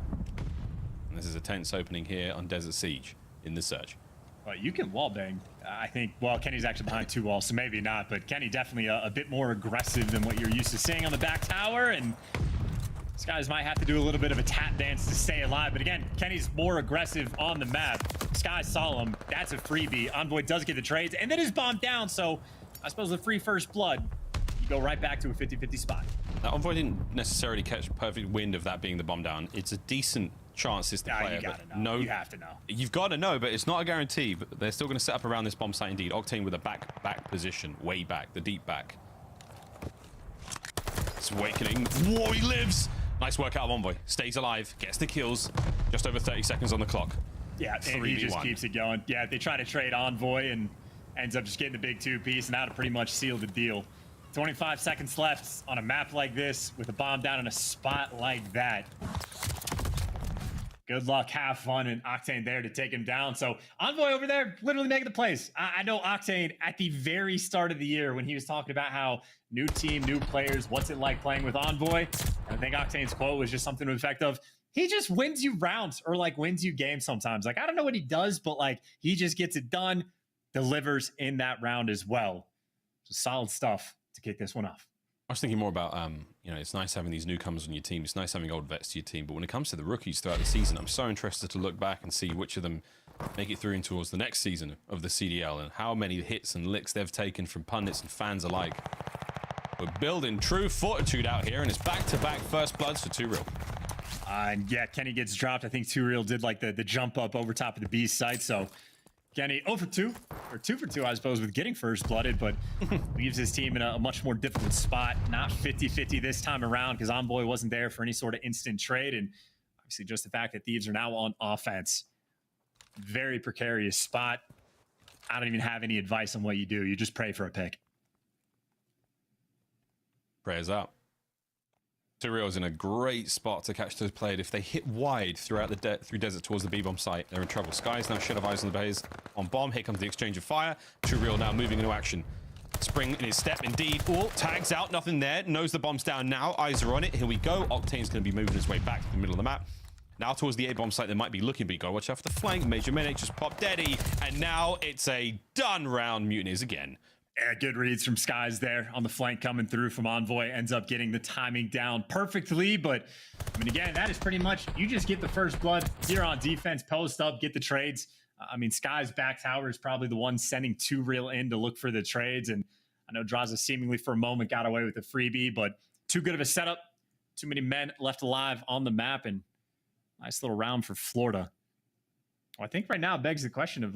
And this is a tense opening here on Desert Siege in the search.
Well, you can wallbang. I think, well, Kenny's actually behind 2 walls, so maybe not, but Kenny definitely a bit more aggressive than what you're used to seeing on the back tower, and these guys might have to do a little bit of a tap dance to stay alive. But again, Kenny's more aggressive on the map. Sky saw him. That's a freebie. Envoy does get the trades, and then is bombed down, so I suppose the free first blood, you go right back to a 50-50 spot.
Now, Envoy didn't necessarily catch perfect wind of that being the bomb down. It's a decent chance is the player.
You gotta know. You have to know.
You've got to know, but it's not a guarantee. But they're still going to set up around this bomb site indeed. Octane with a back position, way back, the deep back. It's Awakening. Whoa, he lives! Nice work out of Envoy. Stays alive, gets the kills. Just over 30 seconds on the clock.
Yeah, and he just keeps it going. Yeah, they try to trade Envoy and ends up just getting the big 2-piece, and that'll pretty much seal the deal. 25 seconds left on a map like this with a bomb down in a spot like that. Good luck, have fun, and Octane there to take him down. So Envoy over there literally making the plays. I know Octane at the very start of the year when he was talking about how new team, new players, what's it like playing with Envoy? And I think Octane's quote was just something to the effect of, he just wins you rounds or like wins you games sometimes. Like, I don't know what he does, but like he just gets it done, delivers in that round as well. So solid stuff to kick this one off.
I was thinking more about, you know, it's nice having these newcomers on your team. It's nice having old vets to your team. But when it comes to the rookies throughout the season, I'm so interested to look back and see which of them make it through in towards the next season of the CDL and how many hits and licks they've taken from pundits and fans alike. We're building true fortitude out here, and it's back-to-back first bloods for 2Real.
And yeah, Kenny gets dropped. I think 2Real did like the jump up over top of the B's site. So Kenny 0 for 2, or 2 for 2, I suppose, with getting first blooded, but leaves his team in a much more difficult spot. Not 50-50 this time around because Envoy wasn't there for any sort of instant trade. And obviously just the fact that Thieves are now on offense. Very precarious spot. I don't even have any advice on what you do. You just pray for a pick.
Prayers up. 2Real's in a great spot to catch those played. If they hit wide throughout the through desert towards the B-bomb site, they're in trouble. Sky's now shed of eyes on the base. On bomb, here comes the exchange of fire. 2Real now moving into action. Spring in his step, indeed. Oh, tags out, nothing there. Knows the bomb's down now. Eyes are on it. Here we go. Octane's going to be moving his way back to the middle of the map. Now towards the A-bomb site, they might be looking, but you got to watch out for the flank. Major Medic just popped Daddy, and now it's a done round. Mutineers again.
Yeah, good reads from Skies there on the flank coming through from Envoy. Ends up getting the timing down perfectly. But, I mean, again, that is pretty much, you just get the first blood here on defense, post up, get the trades. I mean, Skies back tower is probably the one sending 2Real in to look for the trades. And I know Drazah seemingly for a moment got away with the freebie, but too good of a setup. Too many men left alive on the map. And nice little round for Florida. Well, I think right now it begs the question of,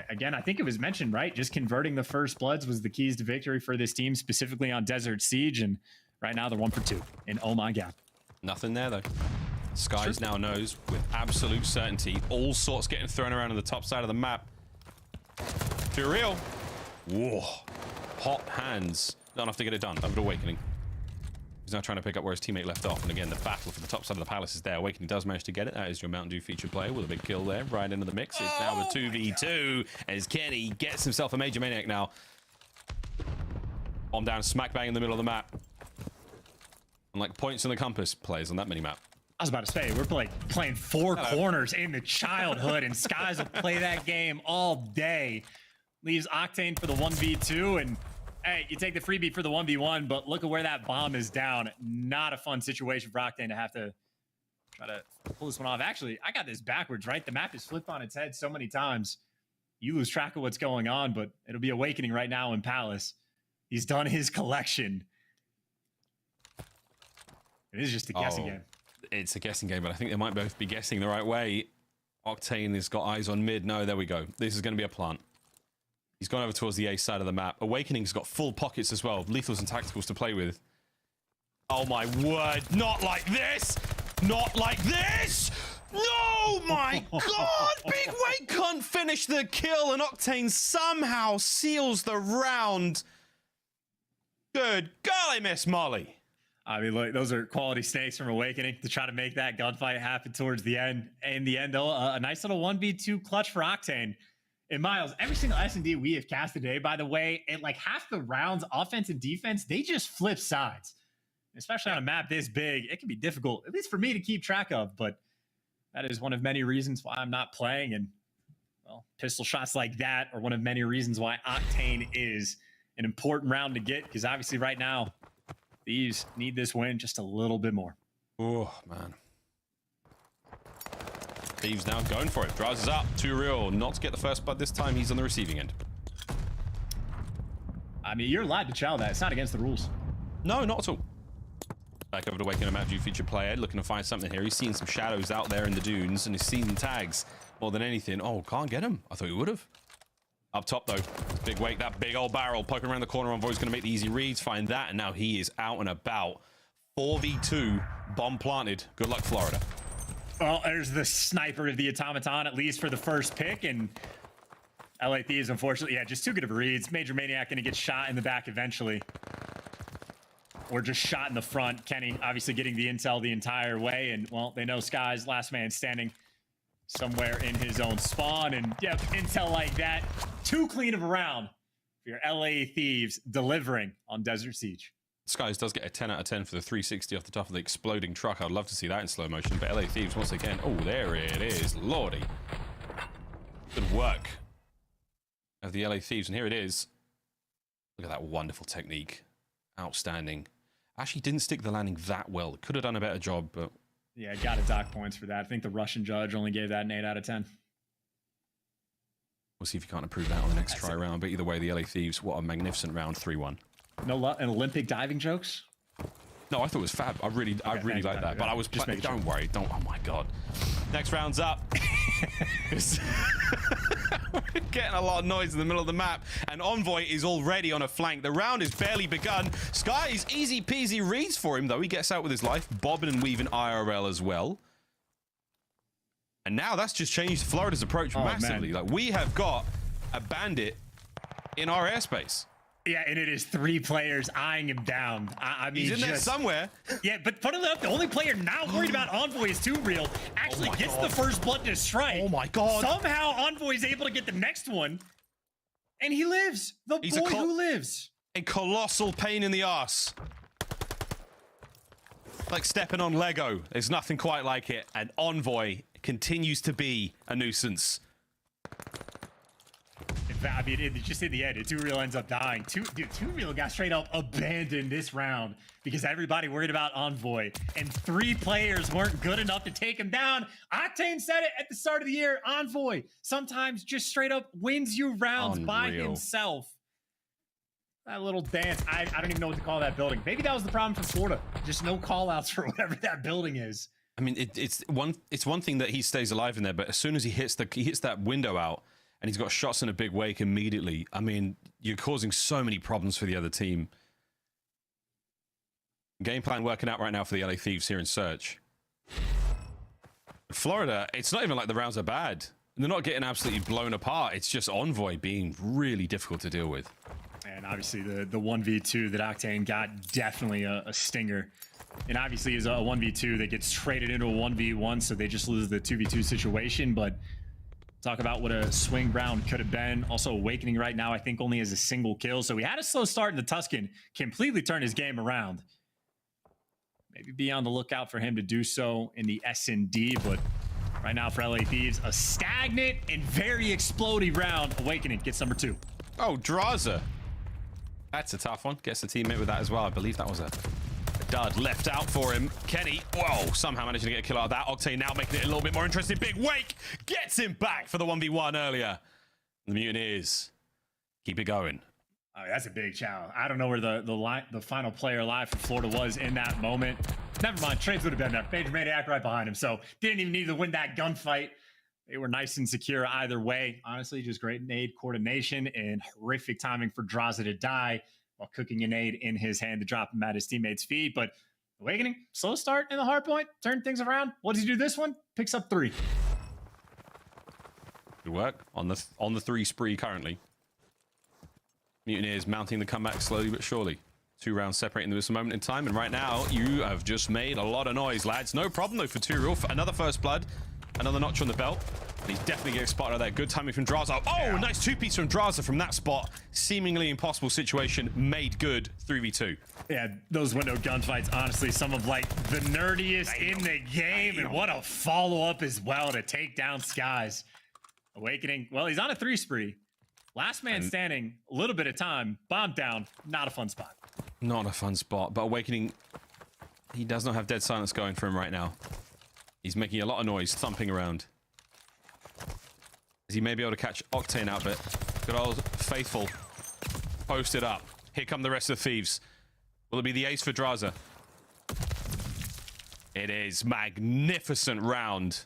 again, I think it was mentioned, right? Just converting the first bloods was the keys to victory for this team, specifically on Desert Siege. And right now they're 1 for 2. And oh my God.
Nothing there, though. Skies now knows with absolute certainty. All sorts getting thrown around on the top side of the map. 2Real. Whoa. Hot hands. Not enough to get it done. Over to Awakening. He's now trying to pick up where his teammate left off. And again, the battle for the top side of the palace is there. Awakening does manage to get it. That is your Mountain Dew featured player with a big kill there. Right into the mix. It's now a 2v2 as Kenny gets himself a Major Maniac now. Bomb down, smack bang in the middle of the map. And like points on the compass plays on that mini-map.
I was about to say, we're playing four corners in the childhood, and Skies will play that game all day. Leaves Octane for the 1v2, and hey, you take the freebie for the 1v1, but look at where that bomb is down. Not a fun situation for Octane to have to try to pull this one off. Actually, I got this backwards, right? The map is flipped on its head so many times. You lose track of what's going on, but it'll be Awakening right now in Palace. He's done his collection. It is just a guessing game.
It's a guessing game, but I think they might both be guessing the right way. Octane has got eyes on mid. No, there we go. This is going to be a plant. He's gone over towards the A side of the map. Awakening's got full pockets as well. Lethals and tacticals to play with. Oh my word. Not like this. Not like this. No, my God. Big Weight can't finish the kill, and Octane somehow seals the round. Good golly, Miss Molly.
I mean, look, those are quality snakes from Awakening to try to make that gunfight happen towards the end. In the end, though, a nice little 1v2 clutch for Octane. And Miles, every single S&D we have cast today, by the way, at like half the rounds, offense and defense, they just flip sides. Especially on a map this big, it can be difficult, at least for me, to keep track of. But that is one of many reasons why I'm not playing. And, well, pistol shots like that are one of many reasons why Octane is an important round to get. Because obviously right now, Thieves need this win just a little bit more.
Oh, man. Thieves now going for it. Drazah's up. 2Real. Not to get the first blood this time. He's on the receiving end.
I mean, you're allowed to chow that. It's not against the rules.
No, not at all. Back over to Waking Map View featured player. Looking to find something here. He's seen some shadows out there in the dunes, and he's seen tags more than anything. Oh, can't get him. I thought he would have. Up top, though. Big Wake, that big old barrel poking around the corner. Envoy's going to make the easy reads. Find that, and now he is out and about. 4v2. Bomb planted. Good luck, Florida.
Well, there's the sniper of the automaton, at least for the first pick, and LA Thieves, unfortunately, yeah, just too good of reads. Major Maniac going to get shot in the back eventually. or just shot in the front. Kenny obviously getting the intel the entire way, and well, they know Sky's last man standing somewhere in his own spawn, and yeah, intel like that, too clean of a round for your LA Thieves delivering on Desert Siege.
Skies does get a 10 out of 10 for the 360 off the top of the exploding truck. I'd love to see that in slow motion, but LA Thieves once again. Oh, there it is. Lordy. Good work of the LA Thieves, and here it is. Look at that wonderful technique. Outstanding. Actually didn't stick the landing that well. Could have done a better job, but...
Yeah, got to dock points for that. I think the Russian judge only gave that an 8 out of 10.
We'll see if you can't improve that on the next try round, but either way, the LA Thieves, what a magnificent round, 3-1.
No an Olympic diving jokes?
No, I thought it was fab. I really like that. But I was just don't worry. Don't. Oh my god. Next round's up. We're getting a lot of noise in the middle of the map, and Envoy is already on a flank. The round is barely begun. Sky's easy peasy reads for him though. He gets out with his life, bobbing and weaving IRL as well. And now that's just changed Florida's approach massively.
Man.
Like, we have got a bandit in our airspace.
Yeah, and it is 3 players eyeing him down. I mean,
he's in there somewhere.
Yeah, but funnily enough, the only player not worried about Envoy is Too Real. Actually gets the first blood to strike.
Oh my god.
Somehow Envoy is able to get the next one. And he lives. The boy who lives.
A colossal pain in the ass. Like stepping on Lego. There's nothing quite like it. And Envoy continues to be a nuisance.
I mean, it just in the end, Too Real ends up dying. Too Real got straight up abandoned this round because everybody worried about Envoy, and 3 players weren't good enough to take him down. Octane said it at the start of the year. Envoy sometimes just straight up wins you rounds by himself. That little dance, I don't even know what to call that building. Maybe that was the problem for Florida. Just no call outs for whatever that building is.
I mean, it's one thing that he stays alive in there, but as soon as he hits that window out, and he's got shots in a big wake immediately. I mean, you're causing so many problems for the other team. Game plan working out right now for the LA Thieves here in Search. Florida, it's not even like the rounds are bad. They're not getting absolutely blown apart. It's just Envoy being really difficult to deal with.
And obviously the 1v2 that Octane got, definitely a stinger. And obviously is a 1v2 that gets traded into a 1v1, so they just lose the 2v2 situation, but talk about what a swing round could have been. Also, Awakening right now, I think, only has a single kill. So he had a slow start in the Tuscan, completely turned his game around. Maybe be on the lookout for him to do so in the S&D, but right now for LA Thieves, a stagnant and very explodey round. Awakening gets number 2.
Oh, Drazah. That's a tough one. Gets the teammate with that as well. I believe that was a dud left out for him. Kenny, whoa, somehow managing to get a kill out of that. Octane now making it a little bit more interesting. Big wake gets him back for the 1v1 earlier. The Mutineers keep it going.
Oh, that's a big challenge. I don't know where the final player alive for Florida was in that moment. Never mind, Trades would have been there. Major Maniac right behind him, so didn't even need to win that gunfight. They were nice and secure either way. Honestly, just great nade coordination and horrific timing for Drazah to die while cooking a nade in his hand to drop him at his teammate's feet. But Awakening, slow start in the hard point, turn things around. What does he do this one? Picks up 3.
Good work on the 3 spree currently. Mutineers mounting the comeback slowly but surely. 2 rounds separating this moment in time, and right now you have just made a lot of noise, lads. No problem though for 2 real. Another first blood, another notch on the belt. And he's definitely getting spotted there. Good timing from Drazah. Oh, yeah. Nice 2-piece from Drazah from that spot. Seemingly impossible situation made good 3v2.
Yeah, those window gunfights, honestly, some of like the nerdiest in the game, and what a follow-up as well to take down Skies. Awakening, well, he's on a 3 spree. Last man standing, a little bit of time, bomb down, not a fun spot.
Not a fun spot, but Awakening, he does not have dead silence going for him right now. He's making a lot of noise, thumping around. As he may be able to catch Octane out, but good old Faithful posted up. Here come the rest of the Thieves. Will it be the ace for Drazah? It is. Magnificent round.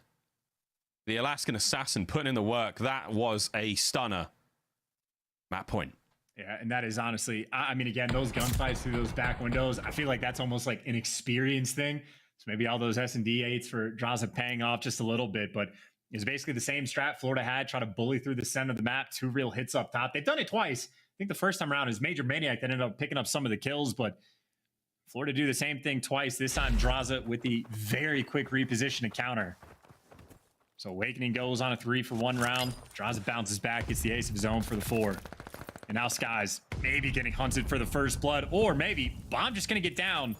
The Alaskan Assassin putting in the work. That was a stunner. Map point.
Yeah, and that is honestly, I mean, again, those gunfights through those back windows, I feel like that's almost like an experience thing. So maybe all those S&D 8s for Drazah paying off just a little bit, but it's basically the same strat Florida had, try to bully through the center of the map, 2 real hits up top. They've done it twice. I think the first time around is Major Maniac that ended up picking up some of the kills, but Florida do the same thing twice. This time Drazah with the very quick reposition to counter. So Awakening goes on a 3 for 1 round. Drazah bounces back, gets the ace of his own for the 4. And now Sky's maybe getting hunted for the first blood, or maybe Bomb just gonna get down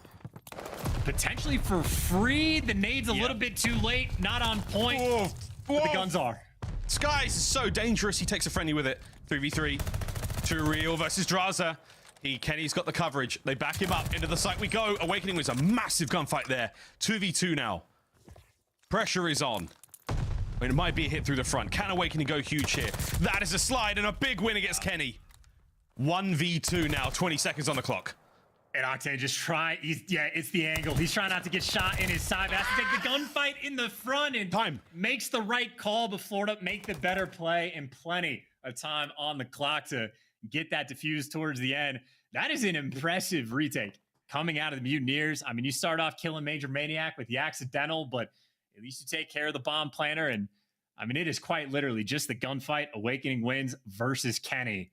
potentially for free. The nade's a little bit too late, not on point. But the guns are.
Skies is so dangerous. He takes a friendly with it. 3v3. Too Real versus Drazah. Kenny's got the coverage. They back him up. Into the site we go. Awakening was a massive gunfight there. 2v2 now. Pressure is on. It might be a hit through the front. Can Awakening go huge here? That is a slide and a big win against Kenny. 1v2 now. 20 seconds on the clock.
And Octane just it's the angle. He's trying not to get shot in his side. Has to take the gunfight in the front and makes the right call, but Florida make the better play and plenty of time on the clock to get that defused towards the end. That is an impressive retake coming out of the Mutineers. I mean, you start off killing Major Maniac with the accidental, but at least you take care of the bomb planter. And I mean, it is quite literally just the gunfight. Awakening wins versus Kenny.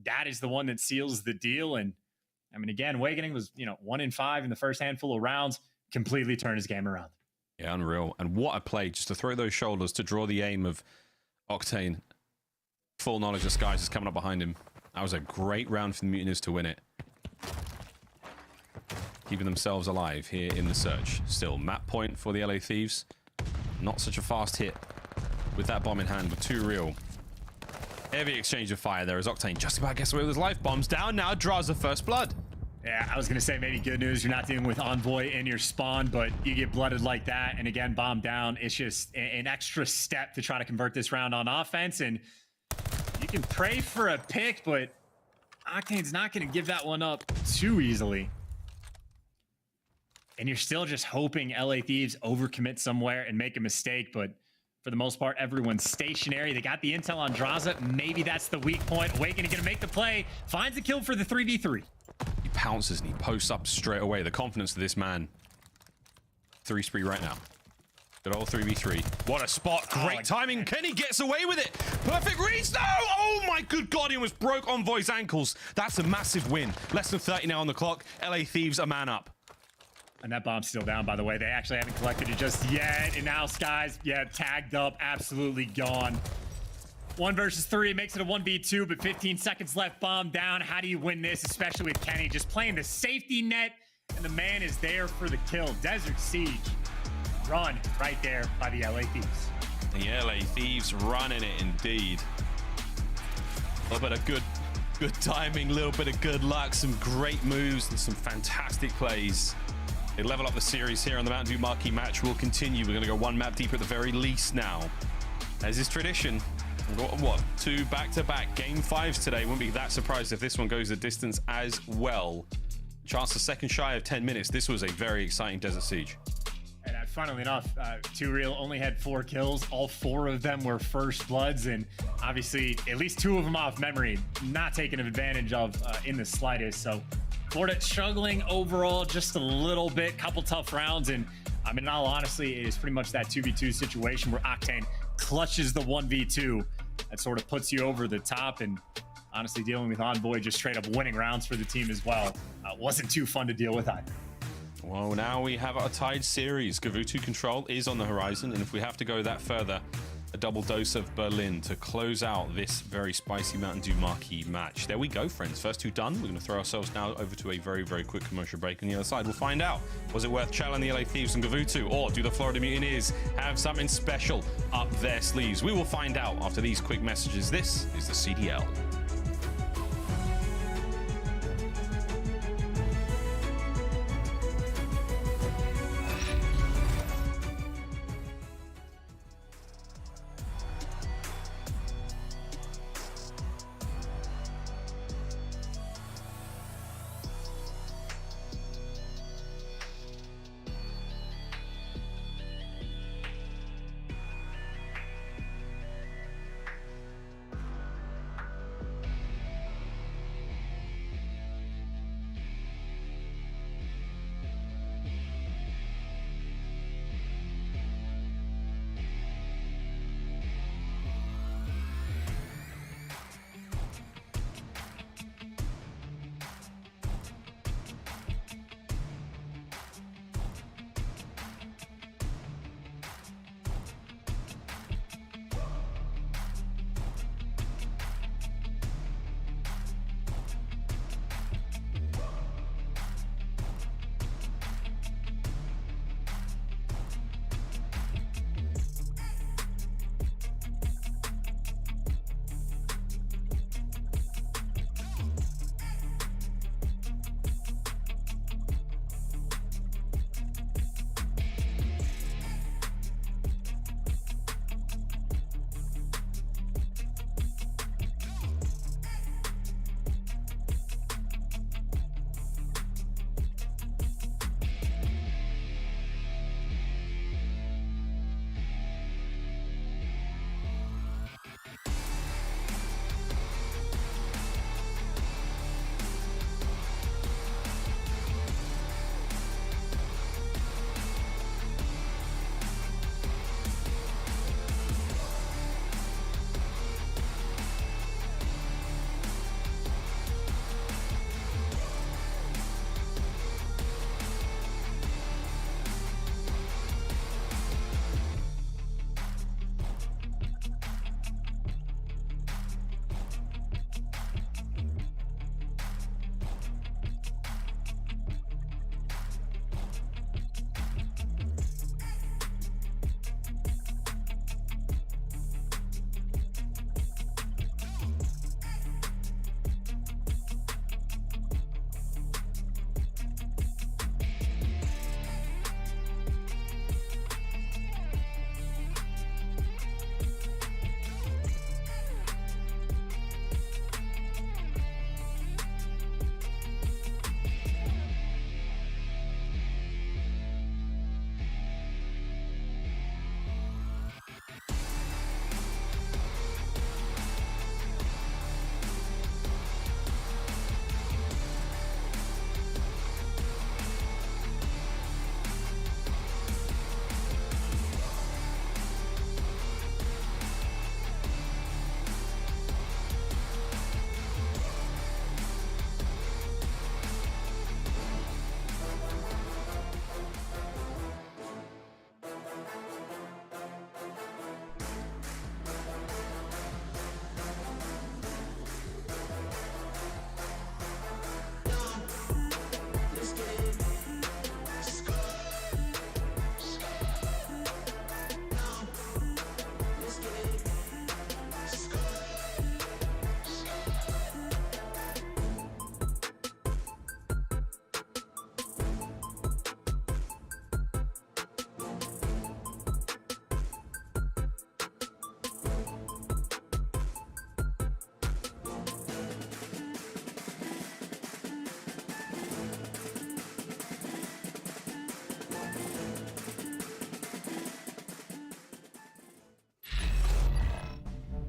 That is the one that seals the deal. And I mean, again, Awakening was, 1 in 5 in the first handful of rounds, completely turned his game around.
Yeah, unreal. And what a play just to throw those shoulders to draw the aim of Octane. Full knowledge of Skies is coming up behind him. That was a great round for the Mutineers to win it. Keeping themselves alive here in the search. Still, map point for the LA Thieves. Not such a fast hit with that bomb in hand, but Too Real. Heavy exchange of fire there as Octane just about gets away with his life. Bombs down now, Drazah first blood.
Yeah, I was going to say maybe good news. You're not dealing with Envoy in your spawn, but you get blooded like that. And again, bomb down. It's just an extra step to try to convert this round on offense. And you can pray for a pick, but Octane's not going to give that one up too easily. And you're still just hoping LA Thieves overcommit somewhere and make a mistake, but for the most part, everyone's stationary. They got the intel on Drazah. Maybe that's the weak point. Awakening gonna make the play. Finds a kill for the 3v3.
He pounces and he posts up straight away. The confidence of this man. 3 spree right now. Good old 3v3.
What a spot. Great timing. Kenny gets away with it. Perfect reads. No! Oh my good God. He almost broke Envoy's ankles. That's a massive win. Less than 30 now on the clock. LA Thieves a man up.
And that bomb's still down, by the way. They actually haven't collected it just yet. And now Skies, tagged up, absolutely gone. 1 versus 3 makes it a 1v2, but 15 seconds left. Bomb down. How do you win this, especially with Kenny just playing the safety net? And the man is there for the kill. Desert Siege. Run right there by the LA Thieves.
The LA Thieves running it indeed. A little bit of good timing, a little bit of good luck, some great moves, and some fantastic plays. They level up the series here on the Mountain Dew Marquee match. We'll continue. We're going to go 1 map deeper at the very least now. As is tradition, we've got, 2 back-to-back game 5s today. Wouldn't be that surprised if this one goes the distance as well. Chance the second shy of 10 minutes. This was a very exciting Desert Siege.
And funnily enough, Too Real only had 4 kills. All 4 of them were first bloods, and obviously at least 2 of them off memory, not taken advantage of in the slightest. So Florida struggling overall just a little bit, couple tough rounds, and I mean, in all honesty, it is pretty much that 2v2 situation where Octane clutches the 1v2 that sort of puts you over the top. And honestly, dealing with Envoy just straight up winning rounds for the team as well wasn't too fun to deal with either.
Well, now we have a tied series. Gavutu control is on the horizon, and if we have to go that further, a double dose of Berlin to close out this very spicy Mountain Dew Marquee match. There we go, friends. First 2 done. We're going to throw ourselves now over to a very, very quick commercial break. On the other side, we'll find out, was it worth challenging the LA Thieves and Gavutu, or do the Florida Mutineers have something special up their sleeves? We will find out after these quick messages. This is the CDL.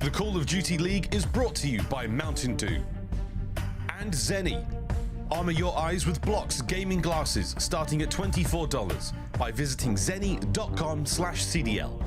The Call of Duty League is brought to you by Mountain Dew and Zenny. Armor your eyes with Blocks gaming glasses starting at $24 by visiting zenny.com/CDL.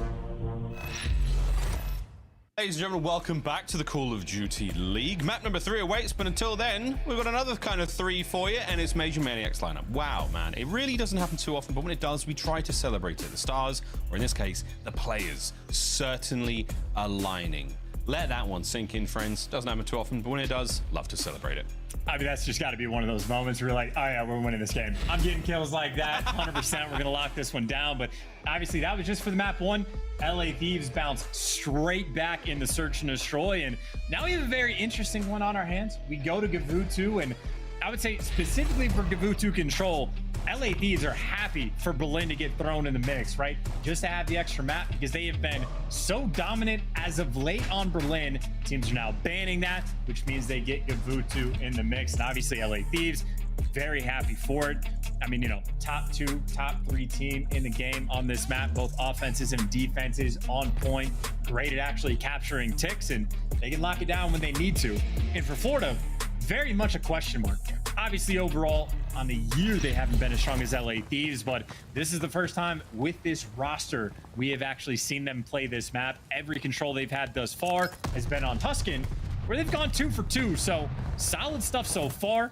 Ladies and gentlemen, welcome back to the Call of Duty League. Map number 3 awaits, but until then, we've got another kind of 3 for you, and it's Major Maniac's lineup. Wow, man, it really doesn't happen too often, but when it does, we try to celebrate it. The stars, or in this case, the players, certainly aligning. Let that one sink in, friends. Doesn't happen too often, but when it does, love to celebrate it.
I mean, that's just got to be one of those moments where you're like, oh yeah, we're winning this game. I'm getting kills like that, 100%. We're going to lock this one down. But obviously, that was just for the map 1. LA Thieves bounced straight back into Search and Destroy. And now we have a very interesting one on our hands. We go to Gavutu, and I would say specifically for Gavutu control, LA Thieves are happy for Berlin to get thrown in the mix, right? Just to have the extra map, because they have been so dominant as of late on Berlin. Teams are now banning that, which means they get Gavutu in the mix. And obviously LA Thieves, very happy for it. I mean, you know, top 2, top 3 team in the game on this map, both offenses and defenses on point, great at actually capturing ticks, and they can lock it down when they need to. And for Florida, very much a question mark. Obviously, overall, on the year, they haven't been as strong as LA Thieves, but this is the first time with this roster we have actually seen them play this map. Every control they've had thus far has been on Tuscan, where they've gone 2 for 2, so solid stuff so far.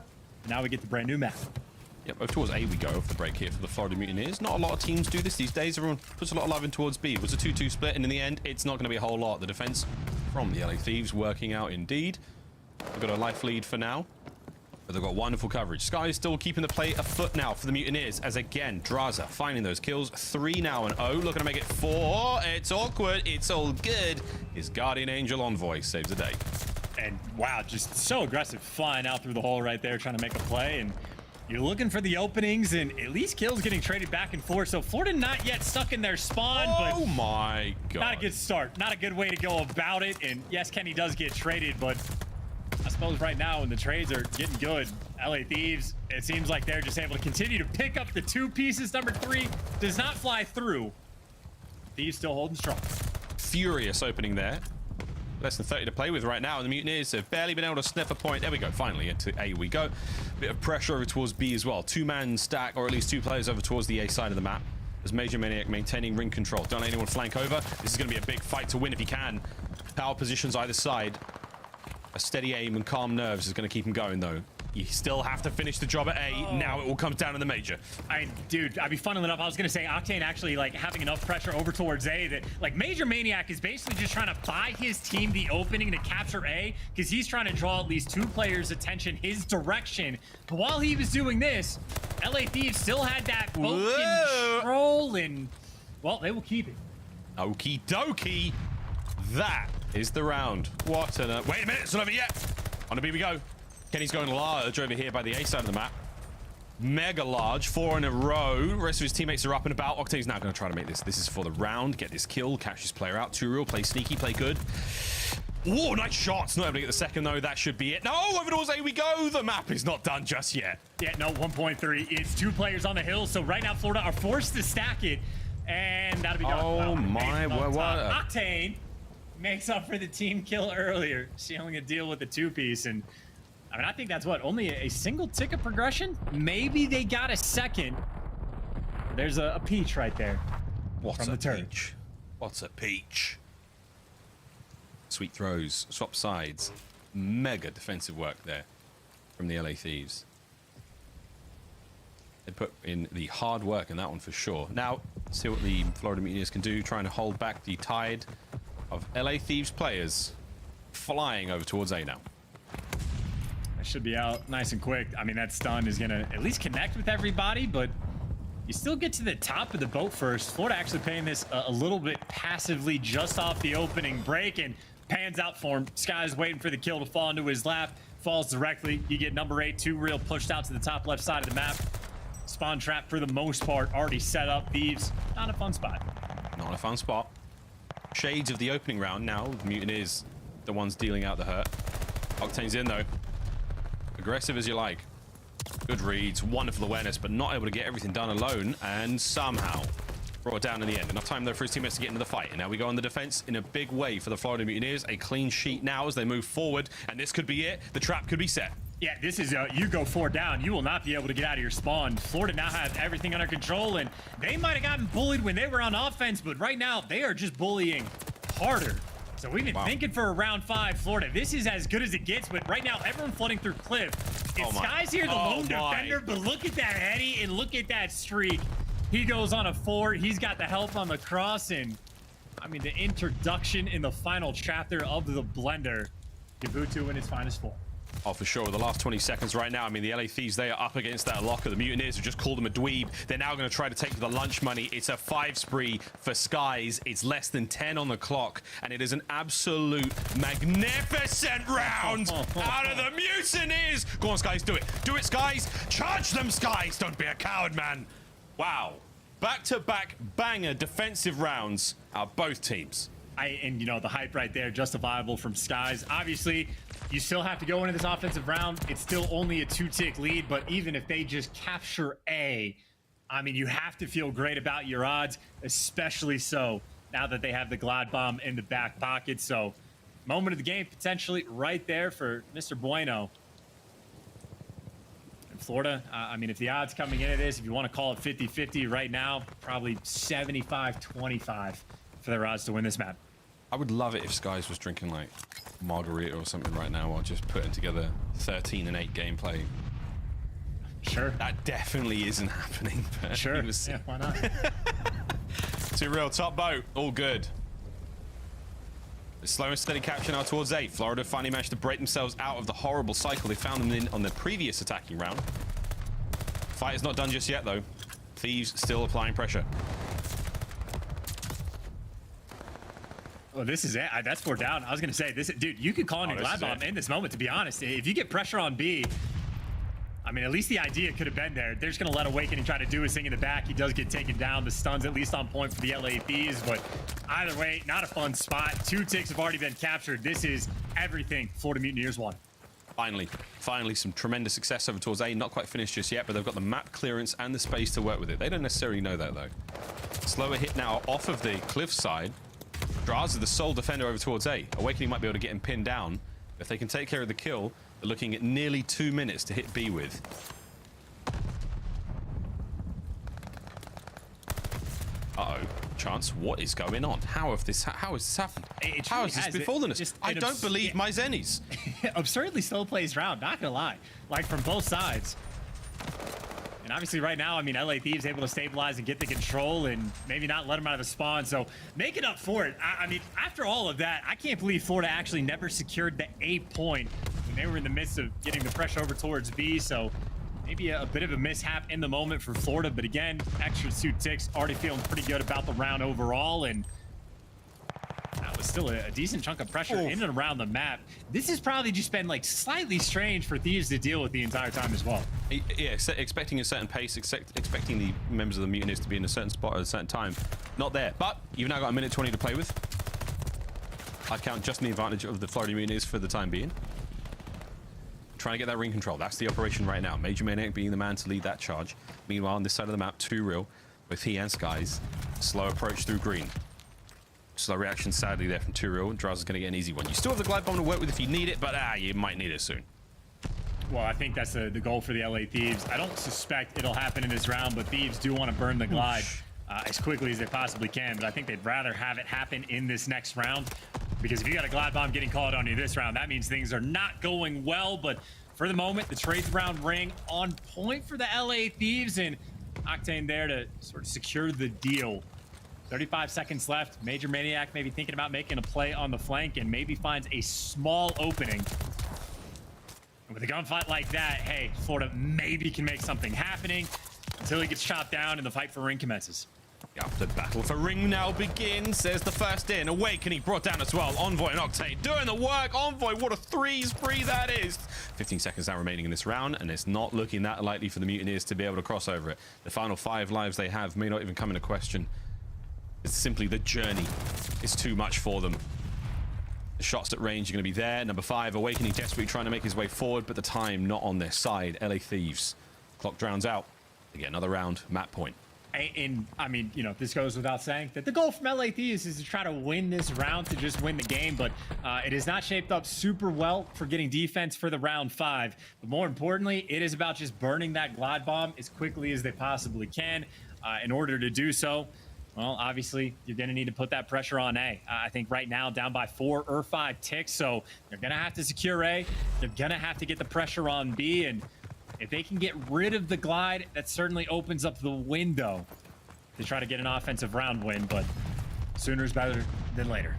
Now we get the brand new map.
Yep, over towards A we go off the break here for the Florida Mutineers. Not a lot of teams do this these days. Everyone puts a lot of love in towards B. It was a 2-2 split, and in the end, it's not going to be a whole lot. The defense from the LA Thieves working out indeed. We've got a life lead for now, but they've got wonderful coverage. Sky is still keeping the play afoot now for the Mutineers, as again, Drazah finding those kills. 3 now, and O looking to make it 4. It's awkward. It's all good. His Guardian Angel Envoy saves the day.
And wow, just so aggressive, flying out through the hole right there, trying to make a play. And you're looking for the openings, and at least kills getting traded back and forth. So Florida not yet stuck in their spawn, but
oh my god,
not a good start, not a good way to go about it. And yes, Kenny does get traded, but I suppose right now when the trades are getting good, LA Thieves, it seems like they're just able to continue to pick up the 2 pieces. Number 3 does not fly through. Thieves still holding strong.
Furious opening there. Less than 30 to play with right now, and the Mutineers have barely been able to sniff a point. There we go, finally into A we go. Bit of pressure over towards B as well. 2-man stack, or at least 2 players over towards the A side of the map, as Major Maniac maintaining ring control. Don't let anyone flank over. This is going to be a big fight to win if he can. Power positions either side. A steady aim and calm nerves is going to keep him going, though. You still have to finish the job at A. Now it will come down to the Major.
Dude, I'd be funneling up. I was going to say Octane actually like having enough pressure over towards A that like Major Maniac is basically just trying to buy his team the opening to capture A, because he's trying to draw at least 2 players' attention his direction. But while he was doing this, LA Thieves still had that boat control, and well, they will keep it.
Okie dokie. That is the round. What an... wait a minute, it's not over yet. On the B we go. Kenny's going large over here by the A side of the map. Mega large, 4 in a row. The rest of his teammates are up and about. Octane's now going to try to make this. This is for the round. Get this kill, catch this player out. 2 real, play sneaky, play good. Oh, nice shots. Not able to get the second, though. That should be it. No, over towards A we go. The map is not done just yet.
Yeah, no, 1.3. It's 2 players on the hill. So right now, Florida are forced to stack it. And that'll be done.
Oh, my. What?
Octane makes up for the team kill earlier, sealing a deal with the 2-piece. And I mean, I think that's what, only a single ticket progression? Maybe they got a second. There's a peach right there.
What's a peach? What's a peach? Sweet throws, swap sides. Mega defensive work there from the LA Thieves. They put in the hard work in that one for sure. Now, see what the Florida Mutineers can do, trying to hold back the tide of LA Thieves players flying over towards A now.
That should be out nice and quick. I mean, that stun is going to at least connect with everybody, but you still get to the top of the boat first. Florida actually playing this a little bit passively just off the opening break, and pans out for him. Sky's waiting for the kill to fall into his lap. Falls directly. You get number 8, 2 real pushed out to the top left side of the map. Spawn trap for the most part already set up. Thieves, not a fun spot.
Not a fun spot. Shades of the opening round now. Mutineers, the ones dealing out the hurt. Octane's in though. Aggressive as you like. Good reads, wonderful awareness, but not able to get everything done alone. And somehow Brought down in the end. Enough time though for his teammates to get into the fight. And now we go on the defense in a big way for the Florida Mutineers. A clean sheet now as they move forward. And this could be it. The trap could be set.
Yeah, this is you go 4 down, you will not be able to get out of your spawn. Florida now has everything under control, and they might have gotten bullied when they were on offense, but right now they are just bullying harder. So we've been thinking for a round 5, Florida. This is as good as it gets, but right now everyone flooding through Cliff. It's Sky's here, the lone defender, but look at that heady and look at that streak. He goes on a 4. He's got the help on the cross, and I mean the introduction in the final chapter of the blender. Gabutu in his finest form.
Oh, for sure. The last 20 seconds right now. I mean, the LA Thieves, they are up against that locker. The Mutineers have just called him a dweeb. They're now going to try to take the lunch money. It's a 5 spree for Skies. It's less than 10 on the clock, and it is an absolute magnificent round out of the Mutineers. Go on, Skies, do it. Do it, Skies. Charge them, Skies. Don't be a coward, man. Wow. Back-to-back banger defensive rounds out of both teams.
And you know, the hype right there, justifiable from Skies. Obviously, you still have to go into this offensive round. It's still only a 2-tick lead, but even if they just capture A, I mean, you have to feel great about your odds, especially so now that they have the Glide Bomb in the back pocket. So, moment of the game potentially right there for Mr. Bueno. And Florida, I mean, if the odds coming into this, if you want to call it 50-50 right now, probably 75-25 for their odds to win this map.
I would love it if Skies was drinking like margarita or something right now, or just putting together 13-8 gameplay.
Sure.
That definitely isn't happening. But
sure. Yeah, why not?
Too real. Top boat. All good. The slow and steady capture now towards A. Florida finally managed to break themselves out of the horrible cycle they found them in on the previous attacking round. Fight is not done just yet, though. Thieves still applying pressure.
Well, this is it. That's 4 down. I was going to say, this, dude, you could call on your Glide Bomb in this moment, to be honest. If you get pressure on B, I mean, at least the idea could have been there. They're just going to let Awakening try to do his thing in the back. He does get taken down. The stun's at least on point for the LA Thieves, but either way, not a fun spot. 2 ticks have already been captured. This is everything Florida Mutineers want.
Finally, some tremendous success over towards A. Not quite finished just yet, but they've got the map clearance and the space to work with it. They don't necessarily know that, though. Slower hit now off of the cliff side. Drazah, the sole defender over towards A. Awakening might be able to get him pinned down. If they can take care of the kill, they're looking at nearly 2 minutes to hit B with. Uh-oh. Chance, what is going on? How has this happened? How has this befallen us? I don't believe my Zennies.
Absurdly slow plays round, not gonna lie. Like, from both sides. And obviously right now, I mean, LA Thieves able to stabilize and get the control and maybe not let them out of the spawn. So making up for it. I mean, after all of that, I can't believe Florida actually never secured the A point when they were in the midst of getting the pressure over towards B. So maybe a bit of a mishap in the moment for Florida. But again, extra 2 ticks, already feeling pretty good about the round overall. And that was still a decent chunk of pressure in and around the map. This has probably just been like slightly strange for Thieves to deal with the entire time as well.
Yeah, expecting a certain pace, expecting the members of the Mutineers to be in a certain spot at a certain time. Not there, but you've now got a minute 20 to play with. I count just in the advantage of the Florida Mutineers for the time being. Trying to get that ring control. That's the operation right now. Major Maniac being the man to lead that charge. Meanwhile, on this side of the map, 2 real with he and Skies. Slow approach through green. Slow reaction, sadly, there from 2 real. Drazah's going to get an easy one. You still have the Glide Bomb to work with if you need it, but you might need it soon.
Well, I think that's the goal for the LA Thieves. I don't suspect it'll happen in this round, but Thieves do want to burn the Glide as quickly as they possibly can. But I think they'd rather have it happen in this next round, because if you got a Glide Bomb getting called on you this round, that means things are not going well. But for the moment, the trades round ring on point for the LA Thieves, and Octane there to sort of secure the deal. 35 seconds left. Major Maniac maybe thinking about making a play on the flank and maybe finds a small opening. And with a gunfight like that, hey, Florida maybe can make something happening until he gets chopped down and the fight for ring commences.
Yep, the battle for ring now begins. There's the first in. Awakening brought down as well. Envoy and Octane doing the work. Envoy, what a 3 spree that is. 15 seconds now remaining in this round, and it's not looking that likely for the Mutineers to be able to cross over it. The final 5 lives they have may not even come into question. It's simply the journey is too much for them. The shots at range are going to be there. Number 5, Awakening desperately trying to make his way forward, but the time not on their side. LA Thieves. Clock drowns out. They get another round. Map point.
And I mean, you know, this goes without saying that the goal from LA Thieves is to try to win this round, to just win the game, but it is not shaped up super well for getting defense for the round 5. But more importantly, it is about just burning that glide bomb as quickly as they possibly can. In order to do so, well, obviously, you're going to need to put that pressure on A. I think right now, down by 4 or 5 ticks, so they're going to have to secure A. They're going to have to get the pressure on B, and if they can get rid of the glide, that certainly opens up the window to try to get an offensive round win, but sooner is better than later.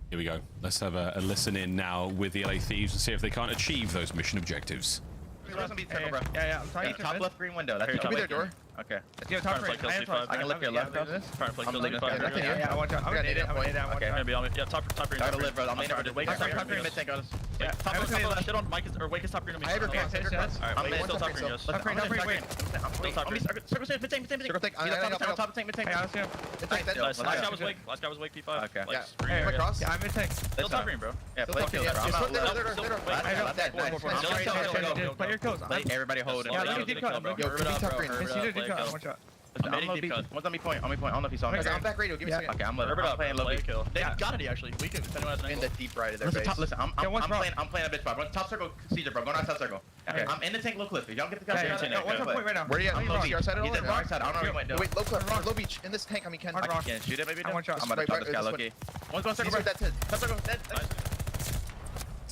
Here we go. Let's have a listen in now with the LA Thieves and see if they can't achieve those mission objectives.
Yeah, I'm trying to top left green window. That could be their door. Okay.
Top right.
I can lift your left.
I'm
leaving. Yeah, I want you. I'm gonna need it. Okay.
Maybe I'll top green.
I gotta live, bro. I'm leaning. Wake top green mid tank on us.
Yeah. Top shit on Mike or wake is top green on me.
I have your cast.
I'm still top green.
Top green. Wait.
I'm still top green.
Circle mid tank. Circle tank. Top tank. Mid tank.
Last guy was wake P5.
Okay. Yeah. Cross.
Yeah, I'm mid tank. Still top green, bro.
Yeah. Play kill.
Play your kills.
Everybody hold it.
Yeah, let me deep cut.
Yo, top green. One shot. I'm low beat. One's on me point. On me point. I don't know if he saw me. I'm back radio. Give me a second. Okay, I'm playing low beat.
They got it actually. We can.
In the deep right of their base. Listen, I'm playing a bitch spot. Top circle, Caesar, bro. Going on top circle. Okay. I'm in the tank, low cliff. If y'all get the guy,
one point right now.
Where are you at? Low beach. He's at right side. I don't know where he went. Wait, low cliff. Low beach. In this tank, I mean, Ken.
I
can't shoot it. Maybe.
I'm
gonna top this guy, Loki. One's going circle. Top circle. Dead.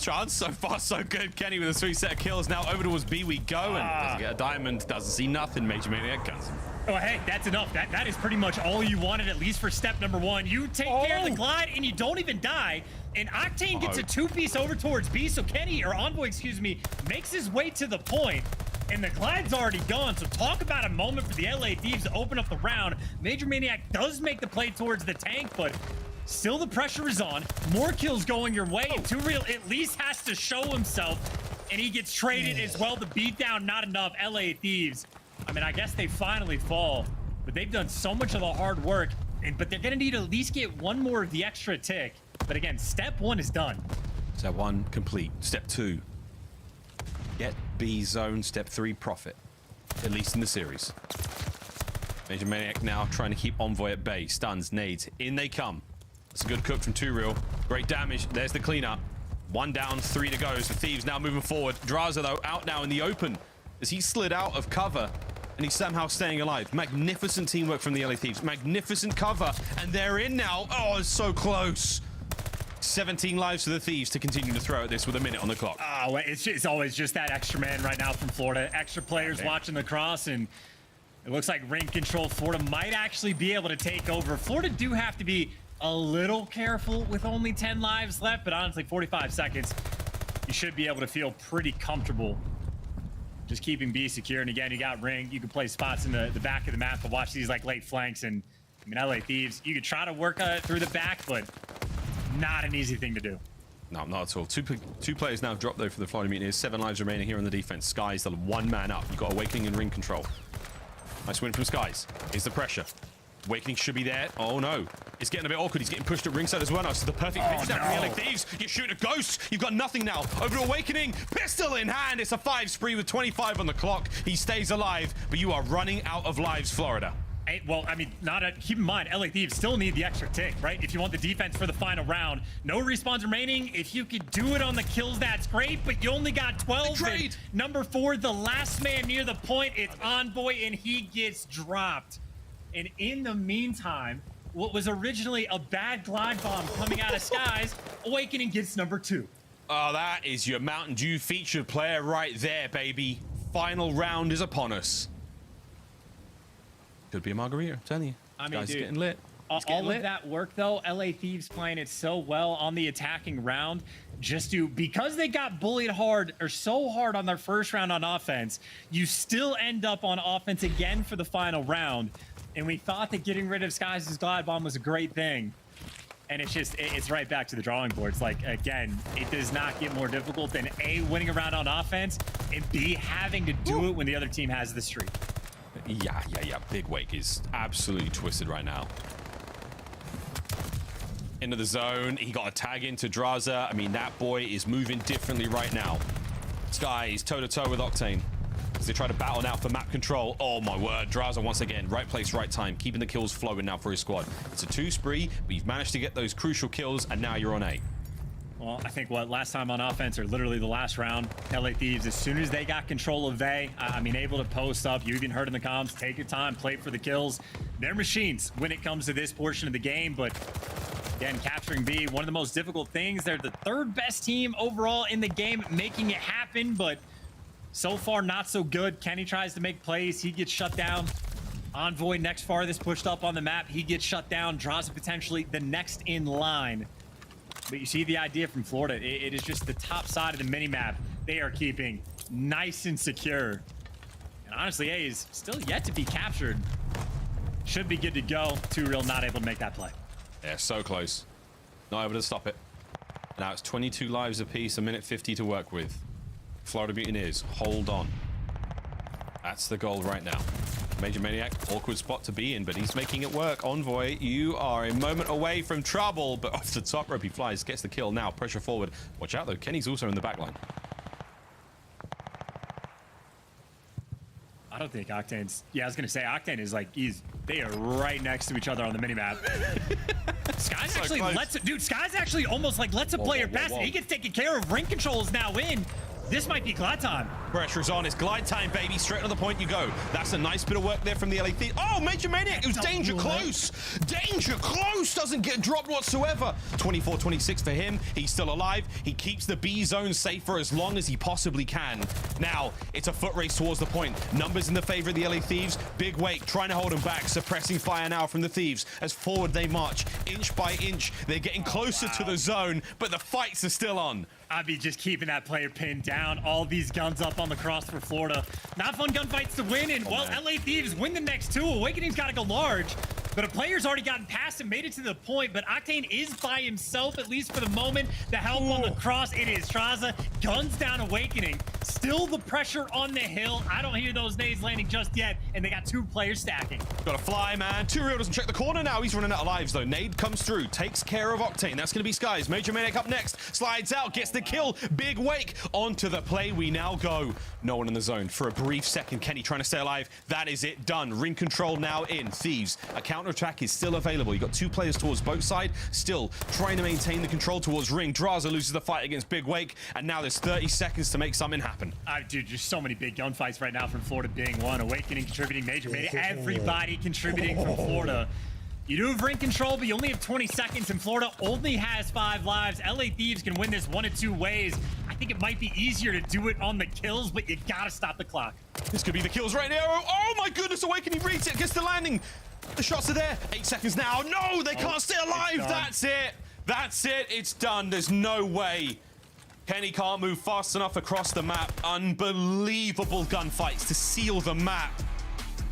Chance so far so good. Kenny with a 3 set of kills. Now over towards B we go, and doesn't get a diamond, doesn't see nothing. Major Maniac guns him.
Oh, hey, that's enough. That is pretty much all you wanted, at least for step number 1. You take care of the glide, and you don't even die. And Octane gets a 2-piece over towards B, so Kenny, or Envoy, excuse me, makes his way to the point. And the glide's already gone, so talk about a moment for the LA Thieves to open up the round. Major Maniac does make the play towards the tank, but still the pressure is on. More kills going your way, and Two-Real at least has to show himself, and he gets traded as well. The beatdown, not enough. LA Thieves, I mean, I guess they finally fall, but they've done so much of the hard work, but they're going to need to at least get one more of the extra tick. But again, step 1 is done.
Step 1 complete. Step 2, get B zone. Step 3, profit, at least in the series. Major Maniac now trying to keep Envoy at bay. Stuns, nades, in they come. It's a good cook from Two-Real. Great damage. There's the cleanup. 1 down, 3 to go. So Thieves now moving forward. Drazah, though, out now in the open as he slid out of cover, and he's somehow staying alive. Magnificent teamwork from the LA Thieves. Magnificent cover, and they're in now. Oh, it's so close. 17 lives for the Thieves to continue to throw at this with a minute on the clock.
Oh, it's always just that extra man right now from Florida. Extra players watching the cross, and it looks like ring control Florida might actually be able to take over. Florida do have to be a little careful with only 10 lives left, but honestly, 45 seconds, you should be able to feel pretty comfortable just keeping B secure. And again, you got ring. You can play spots in the back of the map, but watch these like late flanks. And I mean, LA Thieves, you could try to work through the back, but not an easy thing to do.
No, not at all. Two players now dropped though for the Florida Mutineers. 7 lives remaining here on the defense. Sky's the 1 man up. You've got Awakening and ring control. Nice win from Skies. Here's the pressure. Awakening should be there. Oh no, it's getting a bit awkward. He's getting pushed at ringside as well now. So the perfect pitch down for the LA Thieves. You shoot a ghost. You've got nothing now. Over to Awakening. Pistol in hand. It's a 5 spree with 25 on the clock. He stays alive, but you are running out of lives, Florida.
Hey, well, I mean, keep in mind, LA Thieves still need the extra tick, right? If you want the defense for the final round. No respawns remaining. If you could do it on the kills, that's great, but you only got 12. Number 4, the last man near the point, it's Envoy, and he gets dropped. And in the meantime, what was originally a bad glide bomb coming out of Skies, Awakening gets number 2.
Oh, that is your Mountain Dew featured player right there, baby. Final round is upon us. Could be a margarita, I'm telling you.
I mean,
guys
dude,
getting lit.
All of that work, though, LA Thieves playing it so well on the attacking round, because they got bullied hard, or so hard on their first round on offense, you still end up on offense again for the final round. And we thought that getting rid of Skies' glide bomb was a great thing. And it's right back to the drawing boards. Like, again, it does not get more difficult than A, winning a round on offense, and B, having to do it when the other team has the streak.
Yeah. Big Wake is absolutely twisted right now. Into the zone. He got a tag into Drazah. I mean, that boy is moving differently right now. Sky is toe-to-toe with Octane. as they try to battle now for map control. Oh my word, Drazah once again, right place, right time, keeping the kills flowing now for his squad. It's a 2 spree, but you've managed to get those crucial kills, and now you're on 8.
Well, I think last time on offense, or literally the last round, LA Thieves, as soon as they got control of A, I mean, able to post up, you even heard in the comms, take your time, play for the kills. They're machines when it comes to this portion of the game, but again, capturing B, one of the most difficult things. They're the 3rd best team overall in the game, making it happen, but so far not so good. Kenny tries to make plays, he gets shut down. Envoy next farthest pushed up on the map, he gets shut down. Drazah potentially the next in line. But you see the idea from Florida. It is just the top side of the mini-map they are keeping nice and secure. And honestly, A is still yet to be captured. Should be good to go. 2Real not able to make that play.
Yeah, so close. Not able to stop it. Now it's 22 lives apiece, a minute 50 to work with. Florida Mutineers, hold on. That's the goal right now. Major Maniac, awkward spot to be in, but he's making it work. Envoy, you are a moment away from trouble, but off the top rope he flies, gets the kill now. Pressure forward. Watch out though, Kenny's also in the back line.
I don't think Octane's... Yeah, I was gonna say Octane is like, they are right next to each other on the minimap. Sky's
So
actually
close.
Sky's actually almost like lets a player pass. He gets taken care of. Ring control is now in. This might be glide time.
Pressure's on. It's glide time, baby. Straight to the point you go. That's a nice bit of work there from the LA Thieves. Oh, Major Maniac. It was danger close. Danger close. Doesn't get dropped whatsoever. 24-26 for him. He's still alive. He keeps the B zone safe for as long as he possibly can. Now, it's a foot race towards the point. Numbers in the favor of the LA Thieves. Big Wake trying to hold him back. Suppressing fire now from the Thieves. As forward they march, inch by inch. They're getting closer to the zone, but the fights are still on.
aBeZy just keeping that player pinned down. All these guns up on the cross for Florida. Not fun gunfights to win, and well, LA Thieves win the next 2. Awakening's got to go large, but a player's already gotten past and made it to the point, but Octane is by himself, at least for the moment. The help on the cross, it is Drazah. Guns down Awakening. Still the pressure on the hill. I don't hear those nades landing just yet, and they got 2 players stacking.
Gotta fly, man. 2Real doesn't check the corner now. He's running out of lives, though. Nade comes through, takes care of Octane. That's gonna be Skies. Major Maniac up next. Slides out, gets the kill. Big Wake onto the play. We now go. No one in the zone for a brief second. Kenny trying to stay alive. That is it. Done. Ring control now in. Thieves. A counterattack is still available. You got 2 players towards both sides. Still trying to maintain the control towards Ring. Drazah loses the fight against Big Wake, and now there's 30 seconds to make something happen.
Dude, just so many big gunfights right now from Florida being one. Awakening contributing, Major Maniac. Everybody contributing from Florida. You do have ring control, but you only have 20 seconds, and Florida only has 5 lives. LA Thieves can win this 1 of 2 ways. I think it might be easier to do it on the kills, but you gotta stop the clock.
This could be the kills right now. Oh my goodness, Awakening reads it, gets the landing. The shots are there. 8 seconds now. No, they can't stay alive. That's it. That's it. It's done. There's no way. Kenny can't move fast enough across the map. Unbelievable gunfights to seal the map.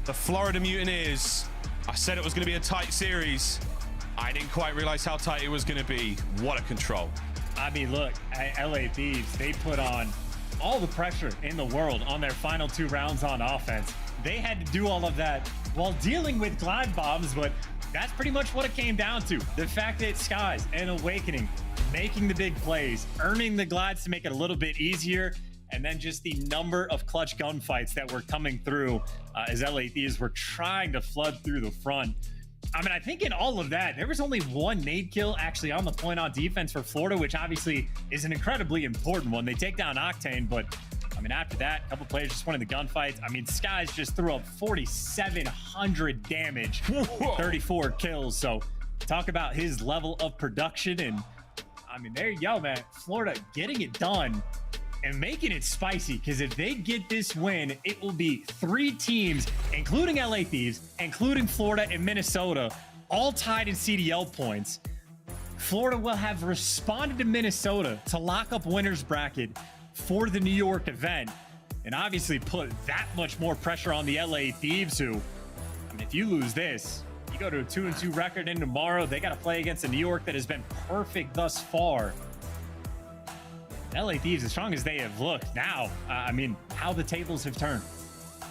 The Florida Mutineers. I said it was going to be a tight series. I didn't quite realize how tight it was going to be. What a control.
I mean, look, LA Thieves, they put on all the pressure in the world on their final 2 rounds on offense. They had to do all of that while dealing with glide bombs, but that's pretty much what it came down to. The fact that Skies and Awakening making the big plays, earning the glides to make it a little bit easier, and then just the number of clutch gunfights that were coming through as LA Thieves were trying to flood through the front. I mean, I think in all of that, there was only 1 nade kill actually on the point on defense for Florida, which obviously is an incredibly important one. They take down Octane, but I mean, after that, a couple players just winning the gunfights. I mean, Skies just threw up 4,700 damage, 34 kills. So talk about his level of production. And I mean, there you go, man. Florida getting it done and making it spicy, because if they get this win, it will be 3 teams, including LA Thieves, including Florida and Minnesota, all tied in CDL points. Florida will have responded to Minnesota to lock up winner's bracket for the New York event, and obviously put that much more pressure on the LA Thieves, who, I mean, if you lose this, you go to a 2-2 record, and tomorrow they got to play against a New York that has been perfect thus far. LA Thieves, as strong as they have looked now, I mean, how the tables have turned.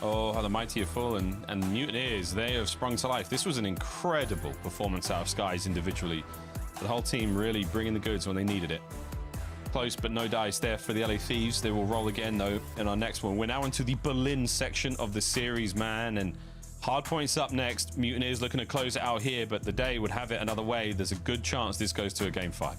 Oh, how the mighty have fallen, and Mutineers, they have sprung to life. This was an incredible performance out of Skies individually. The whole team really bringing the goods when they needed it. close, but no dice there for the LA Thieves. They will roll again, though, in our next one. We're now into the Berlin section of the series, man, and Hardpoint's up next. Mutineers looking to close it out here, but the day would have it another way. There's a good chance this goes to a Game 5.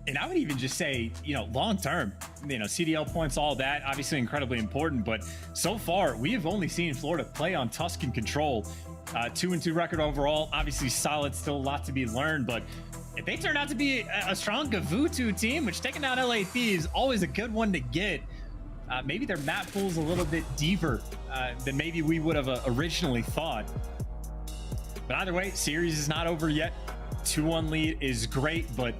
And I would even just say, long term, CDL points, all that, obviously incredibly important. But so far, we have only seen Florida play on Tuscan control. 2-2 record overall, obviously solid, still a lot to be learned. But if they turn out to be a strong Gavutu team, which taking out LA Thieves, always a good one to get. Maybe their map pool's a little bit deeper than maybe we would have originally thought. But either way, series is not over yet. 2-1 lead is great, but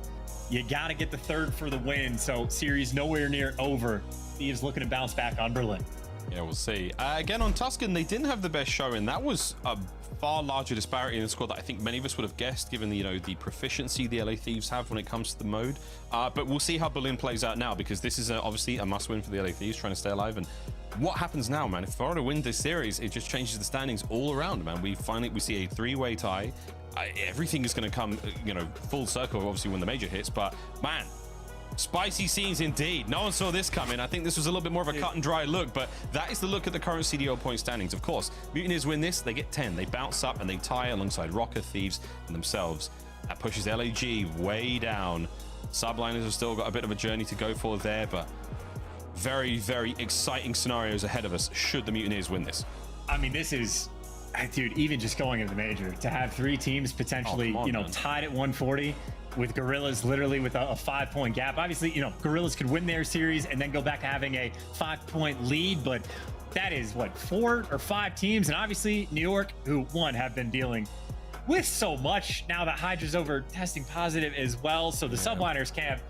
you got to get the third for the win. So series nowhere near over. Thieves looking to bounce back on Berlin.
Yeah, we'll see. Again, on Tuscan, they didn't have the best showing. That was a far larger disparity in the squad that I think many of us would have guessed, given the proficiency the LA Thieves have when it comes to the mode. But we'll see how Berlin plays out now, because this is obviously a must-win for the LA Thieves, trying to stay alive. And what happens now, man? If Florida win this series, it just changes the standings all around, man. We see a three-way tie. Everything is going to come, full circle, obviously, when the major hits. But man, spicy scenes indeed. No one saw this coming. I think this was a little bit more of a cut and dry look, but that is the look at the current CDL point standings. Of course, Mutineers win this, they get 10. They bounce up and they tie alongside Røkkr, Thieves, and themselves. That pushes LAG way down. Subliners have still got a bit of a journey to go for there, but very, very exciting scenarios ahead of us should the Mutineers win this.
I mean, this is, dude, even just going into the major, to have three teams potentially, tied at 140, with Guerrillas literally with a 5-point gap. Obviously, Guerrillas could win their series and then go back to having a 5-point lead, but that is what, 4 or 5 teams. And obviously New York, who have been dealing with so much now that Hydra's over testing positive as well. So the Subliners camp,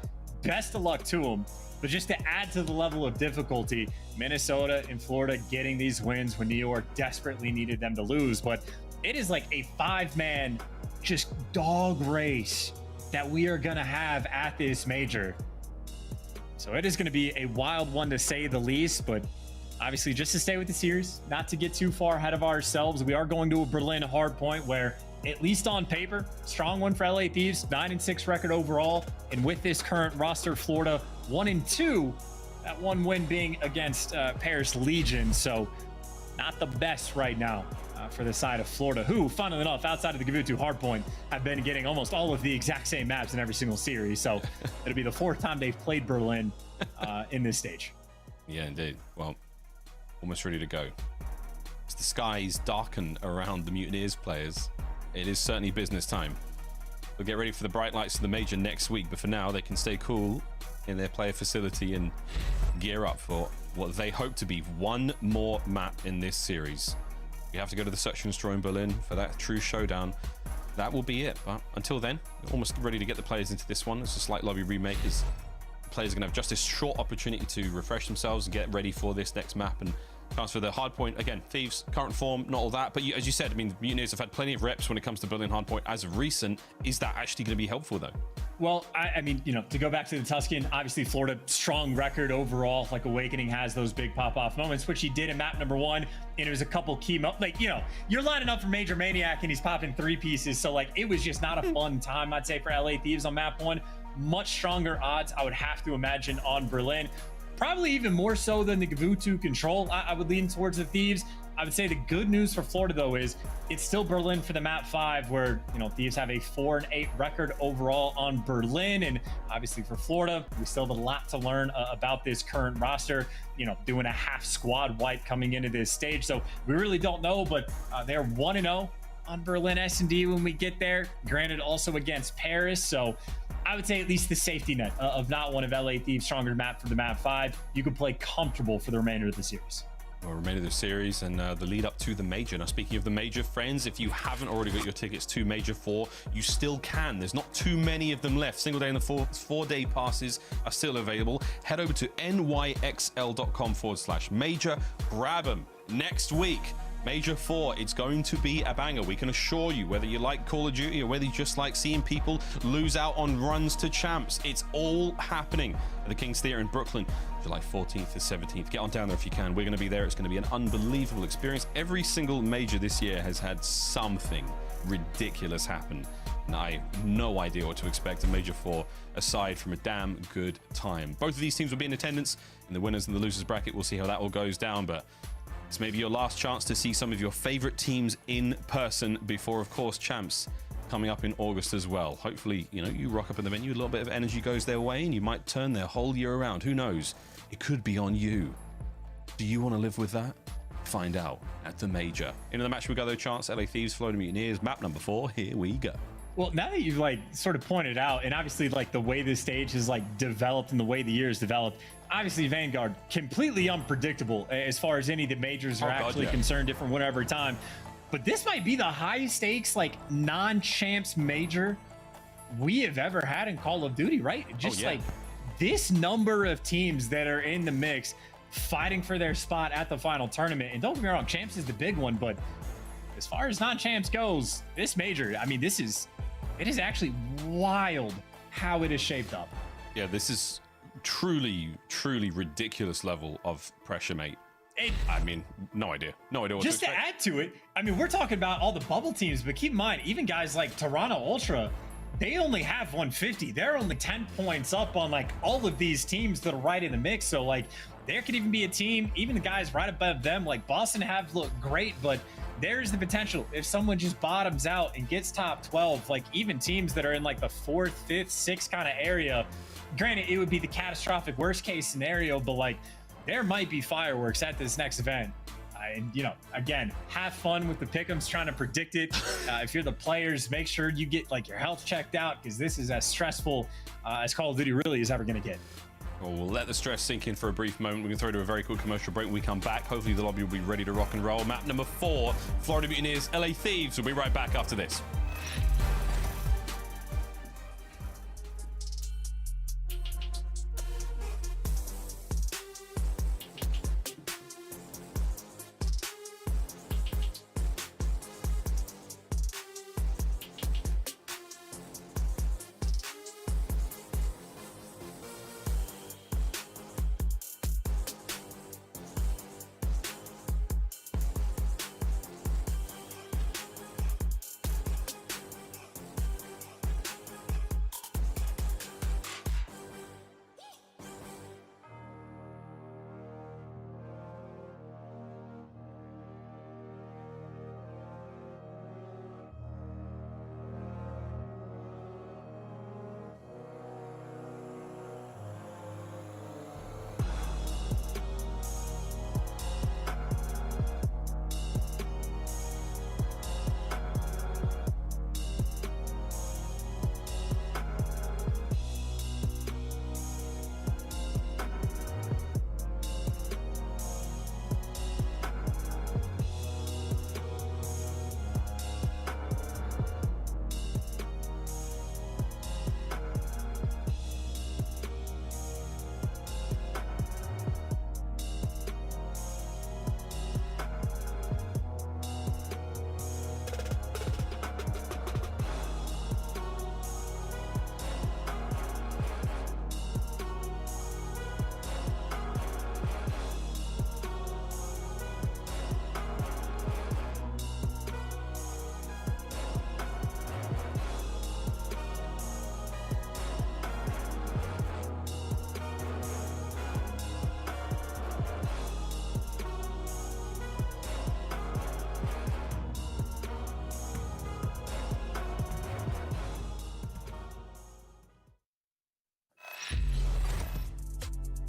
best of luck to them. But just to add to the level of difficulty, Minnesota and Florida getting these wins when New York desperately needed them to lose. But it is like a 5-man just dog race that we are going to have at this major. So it is going to be a wild one, to say the least. But obviously, just to stay with the series, not to get too far ahead of ourselves, we are going to a Berlin hardpoint where, at least on paper, strong one for LA Thieves, 9-6 record overall. And with this current roster, Florida 1-2, that one win being against Paris Legion. So not the best right now for the side of Florida, who, funnily enough, outside of the Gavutu hardpoint, have been getting almost all of the exact same maps in every single series. So it'll be the 4th time they've played Berlin in this stage.
Yeah, indeed. Well, almost ready to go. As the skies darken around the Mutineers players, it is certainly business time. We'll get ready for the bright lights of the major next week, but for now, they can stay cool in their player facility and gear up for what they hope to be one more map in this series. We have to go to the Search and Destroy in Berlin for that true showdown. That will be it. But until then, we're almost ready to get the players into this one. It's a slight lobby remake, as the players are going to have just this short opportunity to refresh themselves and get ready for this next map and transfer the hardpoint. Again, Thieves, current form, not all that. But as you said, I mean, Mutineers have had plenty of reps when it comes to Berlin hardpoint as of recent. Is that actually going to be helpful, though?
Well, I mean, to go back to the Tuscan, obviously Florida, strong record overall. Like, Awakening has those big pop-off moments, which he did in map number 1. And it was a couple key you're lining up for Major Maniac and he's popping 3 pieces. So, it was just not a fun time, I'd say, for LA Thieves on map 1. Much stronger odds, I would have to imagine, on Berlin. Probably even more so than the Gavutu control. I would lean towards the Thieves. I would say the good news for Florida, though, is it's still Berlin for the map 5, where, Thieves have a 4-8 record overall on Berlin. And obviously for Florida, we still have a lot to learn about this current roster, doing a half squad wipe coming into this stage. So we really don't know, but they're 1-0 on Berlin S&D when we get there. Granted, also against Paris. So I would say at least the safety net of not one of LA Thieves' stronger map for the map 5. You could play comfortable for the remainder of the series.
Well, remainder of the series and the lead up to the major. Now, speaking of the major, friends, if you haven't already got your tickets to Major 4, you still can. There's not too many of them left. Single day and the 4-day passes are still available. Head over to nyxl.com/major. Grab them next week. Major 4, it's going to be a banger. We can assure you, whether you like Call of Duty or whether you just like seeing people lose out on runs to champs, it's all happening at the King's Theatre in Brooklyn, July 14th to 17th. Get on down there if you can. We're going to be there. It's going to be an unbelievable experience. Every single major this year has had something ridiculous happen And I have no idea what to expect in Major 4 aside from a damn good time. Both of these teams will be in attendance in the winners and the losers bracket. We'll see how that all goes down, but it's maybe your last chance to see some of your favorite teams in person before, of course, Champs coming up in August as well. Hopefully, you know, you rock up in the venue, a little bit of energy goes their way, and you might turn their whole year around. Who knows? It could be on you. Do you want to live with that? Find out at the Major. Into the match we go though, Chance, LA Thieves, Florida Mutineers, map number 4. Here we go.
Well, now that you've like sort of pointed out, and obviously like the way this stage has like developed and the way the years developed, obviously Vanguard completely unpredictable as far as any of the majors are actually concerned, different whatever time. But this might be the highest stakes like non-champs major we have ever had in Call of Duty, right? Just like this number of teams that are in the mix fighting for their spot at the final tournament. And don't get me wrong, champs is the big one, but as far as non-champs goes, this major, I mean, it is actually wild how it is shaped up.
Yeah, this is truly ridiculous level of pressure, mate. I mean, no idea what
just to add to it, I mean, we're talking about all the bubble teams, but keep in mind, even guys like Toronto Ultra, they only have 150. They're only 10 points up on like all of these teams that are right in the mix. So like there could even be a team, even the guys right above them, like Boston have looked great, but there's the potential if someone just bottoms out and gets top 12, like even teams that are in like the 4th, 5th, 6th kind of area, granted it would be the catastrophic worst case scenario, but like there might be fireworks at this next event. And you know, again, have fun with the pick'ems, trying to predict it. If you're the players, make sure you get like your health checked out, because this is as stressful as Call of Duty really is ever going to get.
Well, we'll let the stress sink in for a brief moment. We're going to throw to a very quick commercial break. When we come back, hopefully the lobby will be ready to rock and roll. Map number 4, Florida Mutineers, LA Thieves. We'll be right back after this.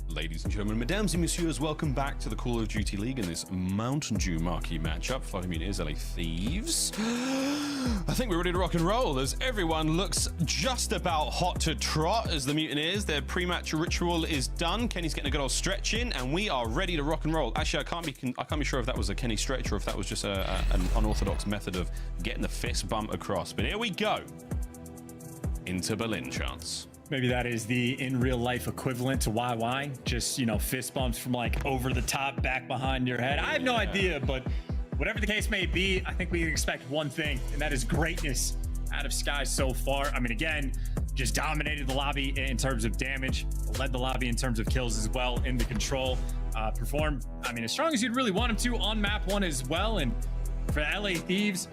Ladies and gentlemen, mesdames et messieurs, welcome back to the Call of Duty League in this Mountain Dew marquee matchup. Florida Mutineers, LA Thieves. I think we're ready to rock and roll as everyone looks just about hot to trot as the Mutineers. Their pre-match ritual is done. Kenny's getting a good old stretch in, and we are ready to rock and roll. Actually, I can't be sure if that was a Kenny stretch or if that was just an unorthodox method of getting the fist bump across. But here we go. Into Berlin, Chance.
Maybe that is the in real life equivalent to YY. Just, you know, fist bumps from like over the top, back behind your head. I have no idea, but whatever the case may be, I think we can expect one thing, and that is greatness out of Sky so far. I mean, again, just dominated the lobby in terms of damage, led the lobby in terms of kills as well in the control. Performed, I mean, as strong as you'd really want him to on map 1 as well. And for LA Thieves,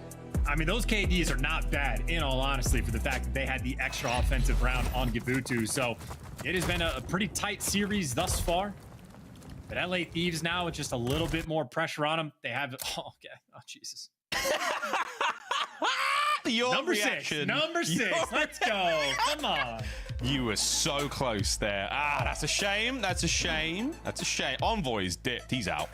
I mean, those KDs are not bad, in all honesty, for the fact that they had the extra offensive round on Gavutu. So it has been a pretty tight series thus far. But LA Thieves now with just a little bit more pressure on them. They have, oh, okay. Oh, Jesus.
Your
number
reaction.
6. Number 6. Let's go. Come on.
You were so close there. Ah, that's a shame. That's a shame. That's a shame. Envoy's dipped. He's out.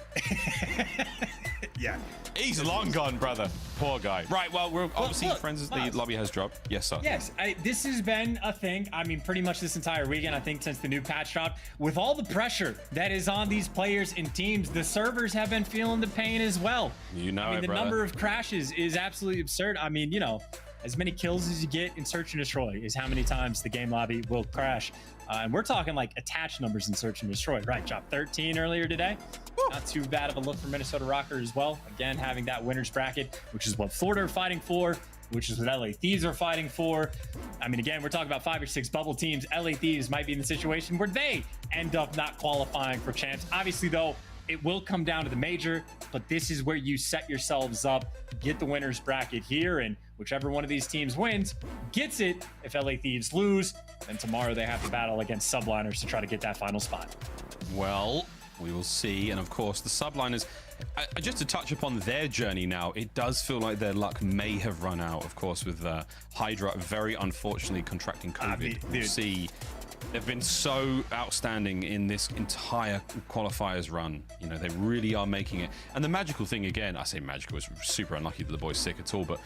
Yeah.
He's long gone, brother. Poor guy. Right, well, we're obviously friends as the lobby has dropped. Yes, sir.
Yes, this has been a thing. I mean, pretty much this entire weekend, I think, since the new patch dropped. With all the pressure that is on these players and teams, the servers have been feeling the pain as well.
You know,
I mean, the
brother.
number of crashes is absolutely absurd. I mean, you know, as many kills as you get in Search and Destroy is how many times the game lobby will crash. And we're talking like attached numbers in Search and Destroy, right? Dropped 13 earlier today. Not too bad of a look for Minnesota Røkkr as well. Again, having that winner's bracket, which is what Florida are fighting for, which is what LA Thieves are fighting for. I mean, again, we're talking about 5 or 6 bubble teams. LA Thieves might be in the situation where they end up not qualifying for champs. Obviously, though, it will come down to the major, but this is where you set yourselves up, get the winner's bracket here, and whichever one of these teams wins gets it. If LA Thieves lose, then tomorrow they have to battle against Subliners to try to get that final spot.
Well, we will see. And of course, the Subliners, just to touch upon their journey now, it does feel like their luck may have run out, of course, with Hydra very unfortunately contracting COVID. We'll see. They've been so outstanding in this entire qualifiers run. You know, they really are making it. And the magical thing, again, I say magical, it's super unlucky that the boy's sick at all, but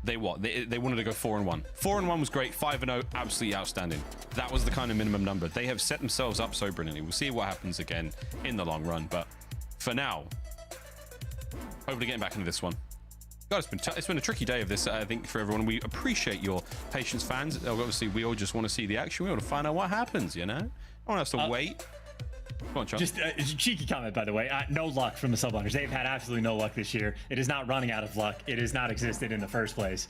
they wanted to go 4-1. 4-1 was great. 5-0, absolutely outstanding. That was the kind of minimum number. They have set themselves up so brilliantly. We'll see what happens again in the long run, but for now, hopefully getting back into this one. God, it's been a tricky day of this, I think, for everyone. We appreciate your patience, fans. Obviously, we all just want to see the action. We want to find out what happens, you know? No one has to wait. Come on, John.
Just a cheeky comment, by the way. No luck from the Subliners. They've had absolutely no luck this year. It is not running out of luck. It has not existed in the first place.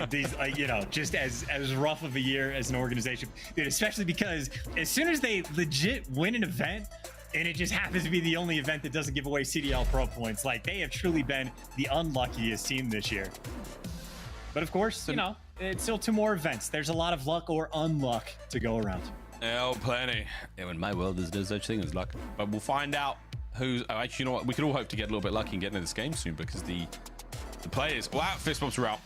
These, you know, just as rough of a year as an organization, dude, especially because as soon as they legit win an event, and it just happens to be the only event that doesn't give away CDL Pro points, like they have truly been the unluckiest team this year. But of course, you know, it's still 2 more events. There's a lot of luck or unluck to go around.
Oh, plenty. Yeah, in my world, there's no such thing as luck. But we'll find out who's... Oh, actually, you know what? We could all hope to get a little bit lucky and get into this game soon, because the players... Wow, fist bumps were out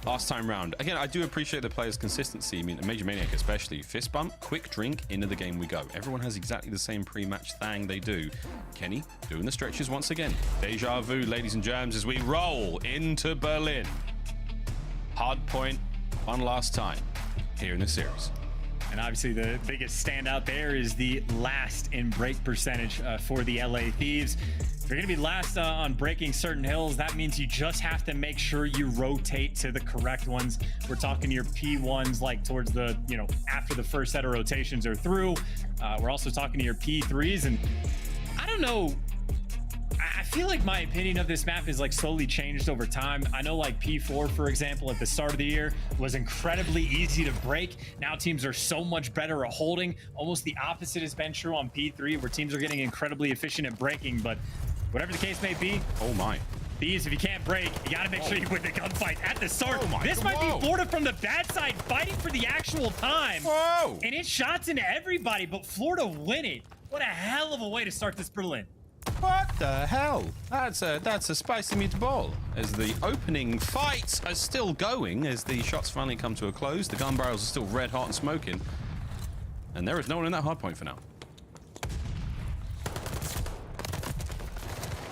last time round. Again, I do appreciate the players' consistency. I mean, Major Maniac especially. Fist bump, quick drink, into the game we go. Everyone has exactly the same pre-match thing they do. Kenny doing the stretches once again. Deja vu, ladies and germs, as we roll into Berlin. Hard point, one last time here in the series.
And obviously the biggest standout there is the last in break percentage for the LA Thieves. If you're going to be last on breaking certain hills, that means you just have to make sure you rotate to the correct ones. We're talking your P1s, like towards the, you know, after the first set of rotations are through. We're also talking to your P3s, and I don't know. I feel like my opinion of this map is like slowly changed over time. I know like P4, for example, at the start of the year was incredibly easy to break. Now teams are so much better at holding. Almost the opposite has been true on P3, where teams are getting incredibly efficient at breaking. But whatever the case may be,
oh my.
Thieves, if you can't break, you got to make sure you win the gunfight at the start. This might be Florida from the bad side fighting for the actual time.
Whoa.
And it shots into everybody, but Florida win it. What a hell of a way to start this Berlin.
What the hell? That's a spicy meatball. As the opening fights are still going, as the shots finally come to a close, the gun barrels are still red hot and smoking, and there is no one in that hard point for now.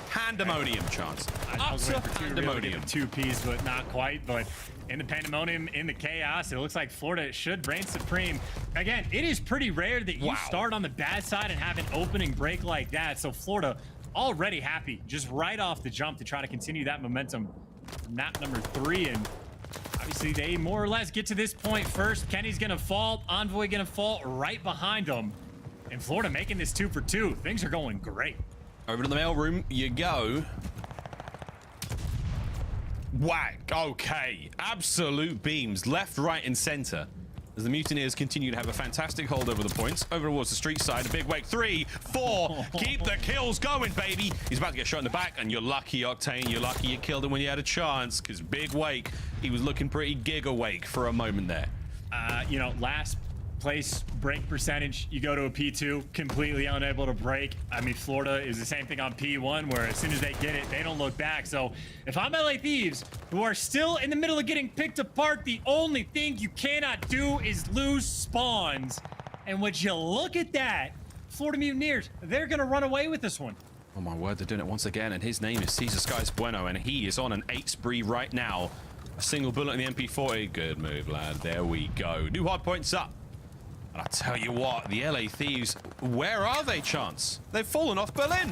Pandemonium chance.
I was waiting for pandemonium. 2 Ps, but not quite. But in the pandemonium, in the chaos, it looks like Florida should reign supreme. Again, it is pretty rare that you start on the bad side and have an opening break like that. So Florida already happy, just right off the jump to try to continue that momentum. Map number 3, and obviously they more or less get to this point first. Kenny's gonna fall, Envoy gonna fall right behind them, and Florida making this 2 for 2. Things are going great.
Over to the mail room you go. Whack. Okay. Absolute beams left, right, and center. as the Mutineers continue to have a fantastic hold over the points. Over towards the street side, a big wake. 3, 4, keep the kills going, baby. He's about to get shot in the back, and you're lucky, Octane. You're lucky you killed him when you had a chance, because big wake. He was looking pretty giga wake for a moment there.
You know, last place break percentage, you go to a P2, completely unable to break. I mean, Florida is the same thing on P1, where as soon as they get it, they don't look back. So if I'm LA Thieves, who are still in the middle of getting picked apart, the only thing you cannot do is lose spawns. And would you look at that, Florida Mutineers, they're gonna run away with this one.
Oh my word, they're doing it once again, and his name is Cesar Skies Bueno, and he is on an 8 spree right now. A single bullet in the MP40. Good move, lad. There we go. New hard points up. And I tell you what, the LA Thieves, where are they, Chance? They've fallen off Berlin.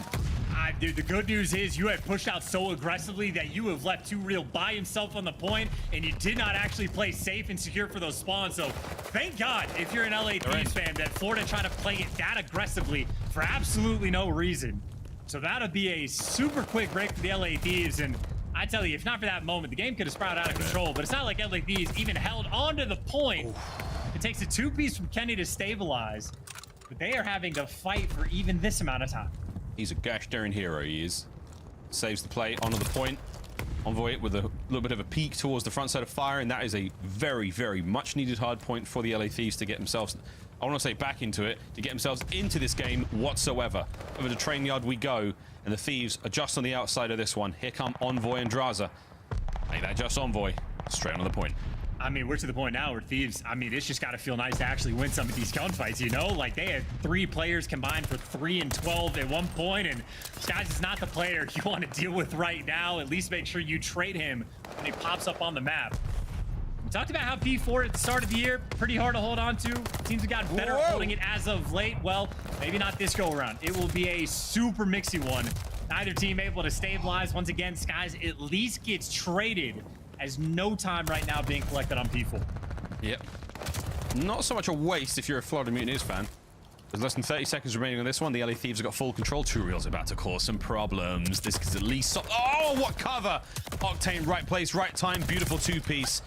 Dude, the good news is you had pushed out so aggressively that you have left 2 Real by himself on the point, and you did not actually play safe and secure for those spawns. So thank God, if you're an LA Thieves fan, that Florida tried to play it that aggressively for absolutely no reason. So that'll be a super quick break for the LA Thieves. And I tell you, if not for that moment, the game could have sprouted out of control. But it's not like LA Thieves even held onto the point. Oof. It takes a 2-piece from Kenny to stabilize, but they are having to fight for even this amount of time.
He's a gosh darn hero, he is. Saves the play, onto the point. Envoy with a little bit of a peek towards the front side of fire, and that is a very, very much needed hard point for the LA Thieves to get themselves, I want to say back into it, to get themselves into this game whatsoever. Over to train yard we go, and the Thieves are just on the outside of this one. Here come Envoy and Drazah. Ain't that just Envoy? Straight on the point.
I mean, we're to the point now where Thieves, I mean, it's just got to feel nice to actually win some of these gunfights, you know? Like, they had 3 players combined for 3 and 12 at one point, and Skies is not the player you want to deal with right now. At least make sure you trade him when he pops up on the map. We talked about how P4 at the start of the year, pretty hard to hold on to. Teams have gotten better at holding it as of late. Well, maybe not this go around. It will be a super mixy one. Neither team able to stabilize. Once again, Skies at least gets traded, as no time right now being collected on P4.
Yep. Not so much a waste if you're a Florida Mutineers fan. There's less than 30 seconds remaining on this one. The LA Thieves have got full control. 2 Reels about to cause some problems. This is at least... Oh, what cover! Octane, right place, right time. Beautiful 2-piece.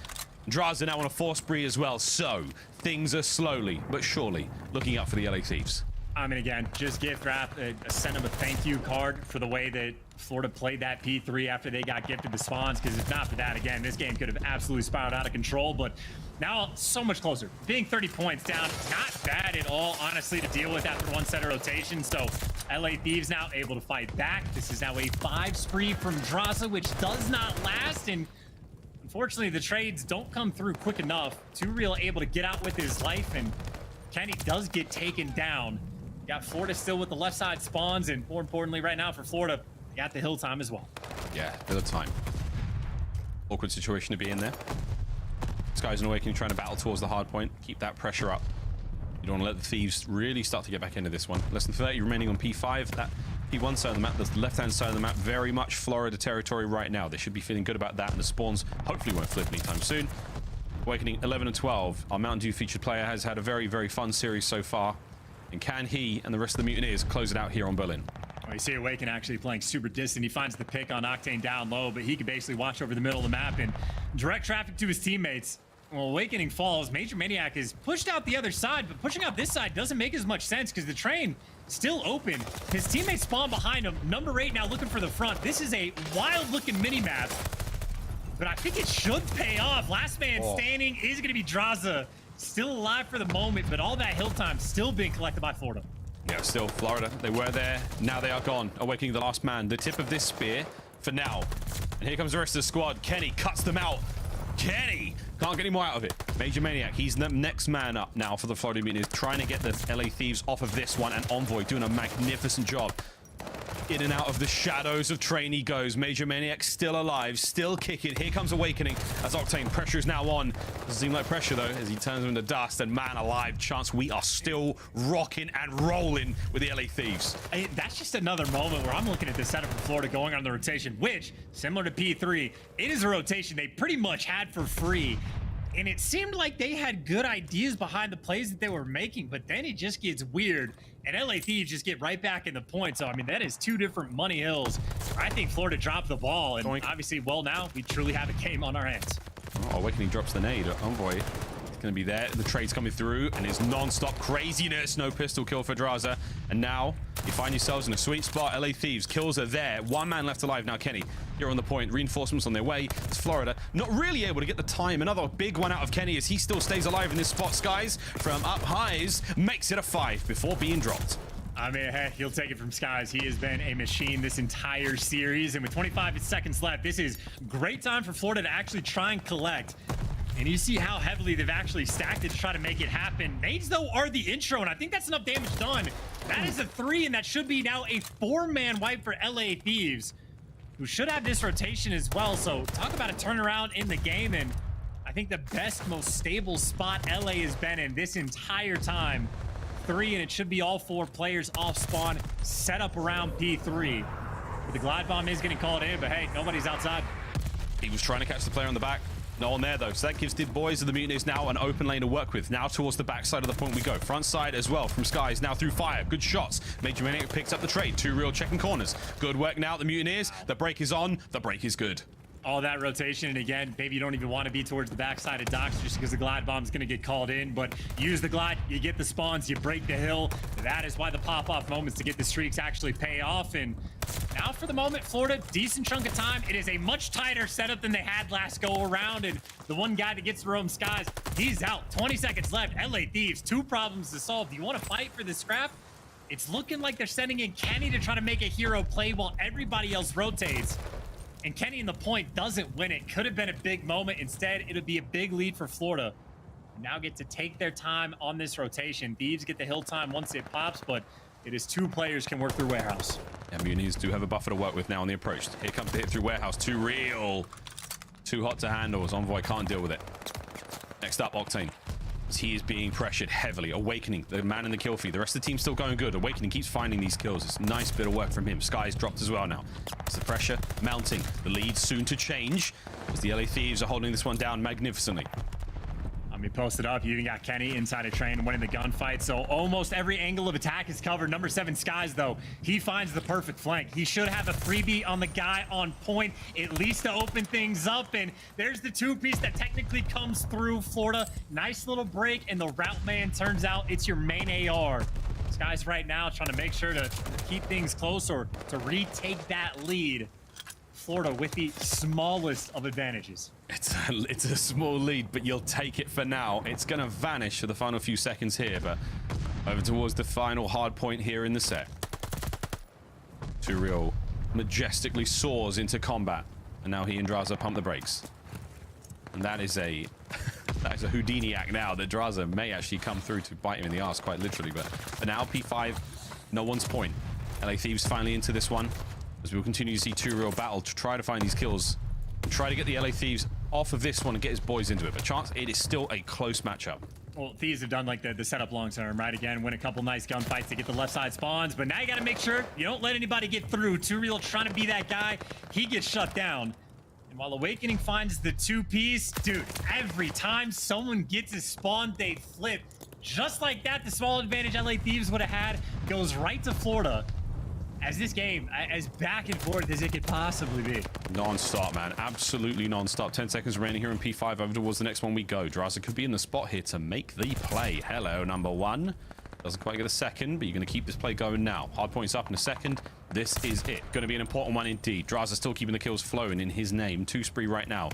Drazah now on a 4 spree as well. So, things are slowly but surely looking up for the LA Thieves.
I mean, again, just gift wrap, send them a thank you card for the way that Florida played that P3 after they got gifted the spawns, because if not for that, again, this game could have absolutely spiraled out of control. But now so much closer. Being 30 points down, not bad at all, honestly, to deal with after 1 set of rotation. So LA Thieves now able to fight back. This is now a 5 spree from Drazah, which does not last. And unfortunately, the trades don't come through quick enough. 2 Real able to get out with his life, and Kenny does get taken down. Got Florida still with the left side spawns, and more importantly right now for Florida, they got the hill time as well.
Yeah, hill time. Awkward situation to be in there. Skies and Awakening trying to battle towards the hard point. Keep that pressure up. You don't want to let the Thieves really start to get back into this one. Less than 30 remaining on P5. That P1 side of the map, the left-hand side of the map, very much Florida territory right now. They should be feeling good about that, and the spawns hopefully won't flip anytime soon. Awakening 11 and 12. Our Mountain Dew featured player has had a very, very fun series so far. And can he and the rest of the Mutineers close it out here on Berlin?
Well, you see Awaken actually playing super distant. He finds the pick on Octane down low, but he can basically watch over the middle of the map and direct traffic to his teammates. Well, Awakening falls. Major Maniac is pushed out the other side, but pushing out this side doesn't make as much sense because the train still open. His teammates spawn behind him. Number 8 now looking for the front. This is a wild-looking mini-map, but I think it should pay off. Last man standing is going to be Drazah. Still alive for the moment, but all that hill time still being collected by Florida.
Yeah, still Florida. They were there. Now they are gone. Awakening the last man. The tip of this spear for now. And here comes the rest of the squad. Kenny cuts them out. Kenny can't get any more out of it. Major Maniac, he's the next man up now for the Florida Mutineers, trying to get the LA Thieves off of this one. And Envoy doing a magnificent job. In and out of the shadows of train he goes. Major Maniac still alive, still kicking. Here comes Awakening as Octane. Pressure is now on. Doesn't seem like pressure though, as he turns him into dust. And man alive, Chance, we are still rocking and rolling with the LA Thieves.
That's just another moment where I'm looking at the setup for Florida going on the rotation, which, similar to P3, it is a rotation they pretty much had for free. And it seemed like they had good ideas behind the plays that they were making, but then it just gets weird. And LA Thieves just get right back in the point. So, I mean, that is 2 different money hills. I think Florida dropped the ball. And obviously, well, now we truly have a game on our hands.
Oh, Awakening drops the nade. Envoy going to be there. The trade's coming through, and it's non-stop craziness. No pistol kill for Drazah. And now you find yourselves in a sweet spot. LA Thieves, kills are there. One man left alive now. Kenny, you're on the point. Reinforcements on their way. It's Florida. Not really able to get the time. Another big one out of Kenny as he still stays alive in this spot. Skies from up highs makes it a 5 before being dropped.
I mean, hey, he'll take it from Skies. He has been a machine this entire series. And with 25 seconds left, this is great time for Florida to actually try and collect. And you see how heavily they've actually stacked it to try to make it happen. Nades, though, are the intro, and I think that's enough damage done. That is a 3, and that should be now a 4-man wipe for LA Thieves, who should have this rotation as well. So talk about a turnaround in the game, and I think the best, most stable spot LA has been in this entire time. 3, and it should be all 4 players off spawn, set up around P3. But the glide bomb is getting called in, but hey, nobody's outside.
He was trying to catch the player on the back. No one there, though. So that gives the boys of the Mutineers now an open lane to work with. Now towards the back side of the point we go. Front side as well from Skies. Now through fire. Good shots. Major Maniac picks up the trade. 2 real checking corners. Good work now, the Mutineers. The break is on. The break is good.
All that rotation, and again, maybe you don't even want to be towards the backside of docks just because the glide bomb is going to get called in, but use the glide, you get the spawns, you break the hill. That is why the pop-off moments to get the streaks actually pay off. And now for the moment, Florida, decent chunk of time. It is a much tighter setup than they had last go around, and the one guy that gets to roam Skies, he's out. 20 seconds left. LA Thieves, 2 problems to solve. Do you want to fight for this scrap? It's looking like they're sending in Kenny to try to make a hero play while everybody else rotates. And Kenny in the point doesn't win it. Could have been a big moment. Instead, it'll be a big lead for Florida. Now get to take their time on this rotation. Thieves get the hill time once it pops, but it is 2 players can work through warehouse.
Yeah, Mutineers do have a buffer to work with now on the approach. Here comes the hit through warehouse. Too real. Too hot to handle as Envoy can't deal with it. Next up, Octane. He is being pressured heavily. Awakening, the man in the kill feed. The rest of the team's still going good. Awakening keeps finding these kills. It's a nice bit of work from him. Sky's dropped as well now. It's the pressure mounting. The lead soon to change as the LA Thieves are holding this one down magnificently.
I mean, posted up. You even got Kenny inside a train winning the gunfight. So almost every angle of attack is covered. Number 7 Skies, though, he finds the perfect flank. He should have a freebie on the guy on point, at least to open things up. And there's the 2-piece that technically comes through Florida. Nice little break, and the route man turns out it's your main AR. Skies right now trying to make sure to keep things close or to retake that lead. Florida with the smallest of advantages.
It's a small lead, but you'll take it for now. It's going to vanish for the final few seconds here, but over towards the final hard point here in the set. 2 real majestically soars into combat, and now he and Drazah pump the brakes. And that is a that is a Houdini act now that Drazah may actually come through to bite him in the arse, quite literally. But for now, P5, no one's point. LA Thieves finally into this one, as we'll continue to see 2 real battle to try to find these kills and try to get the LA Thieves off of this one and get his boys into it. But chance, it is still a close matchup.
Well, Thieves have done like the setup long term, right? Again, win a couple nice gunfights to get the left side spawns, but now you got to make sure you don't let anybody get through. 2 real trying to be that guy. He gets shut down. And while Awakening finds the 2-piece, dude, every time someone gets a spawn, they flip. Just like that, the small advantage LA Thieves would have had goes right to Florida. As this game, as back and forth as it could possibly be.
Non-stop, man. Absolutely non-stop. 10 seconds remaining here in P5. Over towards the next one we go. Drazah could be in the spot here to make the play. Hello, number 1. Doesn't quite get a second, but you're going to keep this play going now. Hard points up in a second. This is it. Going to be an important one indeed. Drazah still keeping the kills flowing in his name. 2 spree right now.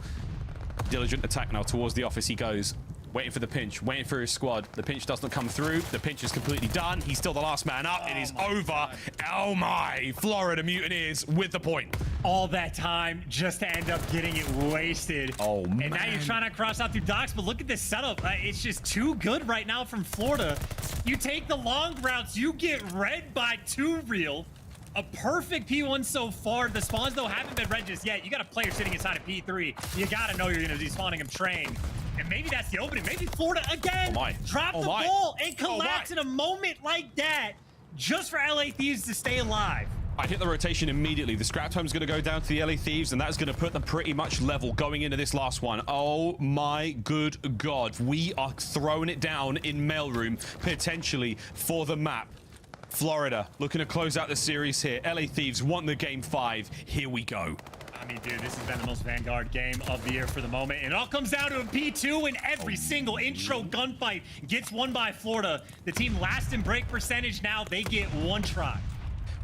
Diligent attack now towards the office he goes. Waiting for the pinch, waiting for his squad. The pinch doesn't come through. The pinch is completely done. He's still the last man up. It is over. God. Oh my, Florida Mutineers with the point.
All that time just to end up getting it wasted.
Oh, man.
And now you're trying to cross out through docks, but look at this setup. It's just too good right now from Florida. You take the long routes, you get read by 2 real. A perfect P1 so far. The spawns, though, haven't been read just yet. You got a player sitting inside of P3. You got to know you're going to be spawning him train. And maybe that's the opening. Maybe Florida again drop the ball and collapse in a moment like that just for LA Thieves to stay alive.
I hit the rotation immediately. The scrap time's going to go down to the LA Thieves, and that's going to put them pretty much level going into this last one. Oh my good God. We are throwing it down in mailroom, potentially for the map. Florida looking to close out the series here. LA Thieves want the game 5. Here we go.
I mean, dude, this has been the most Vanguard game of the year for the moment. And it all comes down to a P2, and every single intro gunfight gets won by Florida. The team last in break percentage now, they get one try.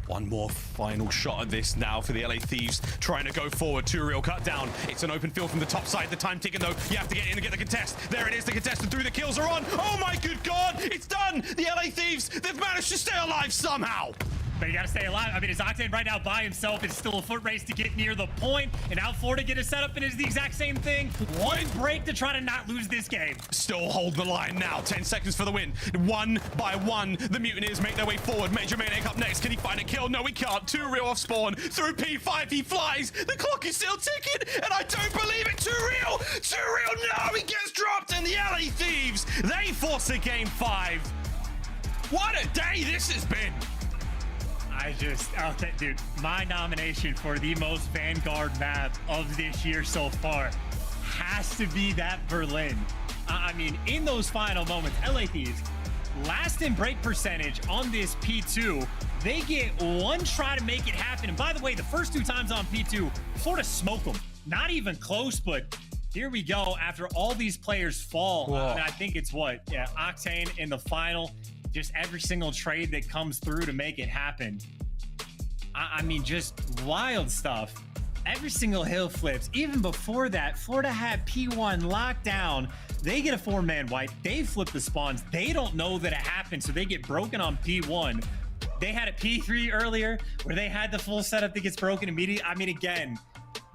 One more final shot at this now for the LA Thieves, trying to go forward. 2 real cut down. It's an open field from the top side. The time ticking though. You have to get in and get the contest. There it is. The contest and through the kills are on. Oh my good God. It's done. The LA Thieves, they've managed to stay alive somehow.
But you gotta stay alive. I mean, it's Octane right now by himself. It's still a foot race to get near the point. And now Florida get a setup and it's the exact same thing. One break to try to not lose this game.
Still hold the line now. 10 seconds for the win. One by one, the Mutineers make their way forward. Major Maniac up next. Can he find a kill? No, he can't. 2 real off spawn. Through P5, he flies. The clock is still ticking. And I don't believe it. 2 real. 2 real. No, he gets dropped. And the LA Thieves, they force a game 5. What a day this has been.
Okay, dude, my nomination for the most Vanguard map of this year so far has to be that Berlin. I mean, in those final moments, LA Thieves, last in break percentage on this P2, they get one try to make it happen. And by the way, the first 2 times on P2, Florida smoked them. Not even close, but here we go. After all these players fall, and I think it's Octane in the final. Just every single trade that comes through to make it happen. I mean, just wild stuff. Every single hill flips. Even before that, Florida had P1 locked down. They get a 4-man wipe. They flip the spawns. They don't know that it happened, so they get broken on P1. They had a P3 earlier where they had the full setup that gets broken immediately. I mean, again,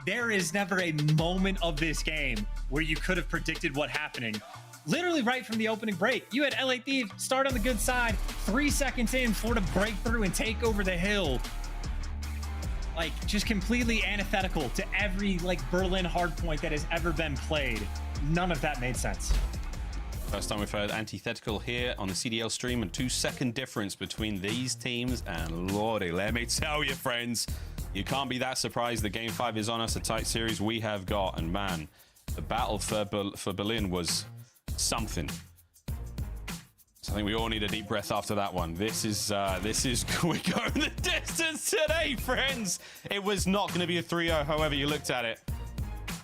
there is never a moment of this game where you could have predicted what happening. Literally right from the opening break, you had LA Thieves start on the good side. 3 seconds in, Florida break through and take over the hill. Like, just completely antithetical to every, Berlin hardpoint that has ever been played. None of that made sense.
First time we've heard antithetical here on the CDL stream, and 2-second difference between these teams. And lordy, let me tell you, friends, you can't be that surprised that Game 5 is on us. A tight series we have got. And man, the battle for Berlin was something. So I think we all need a deep breath after that one. This is we're going the distance today, friends. It was not going to be a 3-0, however you looked at it.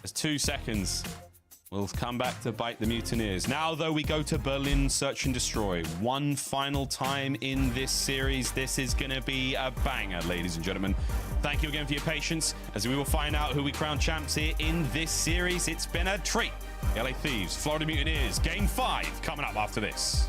There's 2 seconds. We'll come back to bite the Mutineers. Now, though, we go to Berlin Search and Destroy. One final time in this series. This is going to be a banger, ladies and gentlemen. Thank you again for your patience, as we will find out who we crown champs here in this series. It's been a treat. LA Thieves, Florida Mutineers, Game 5 coming up after this.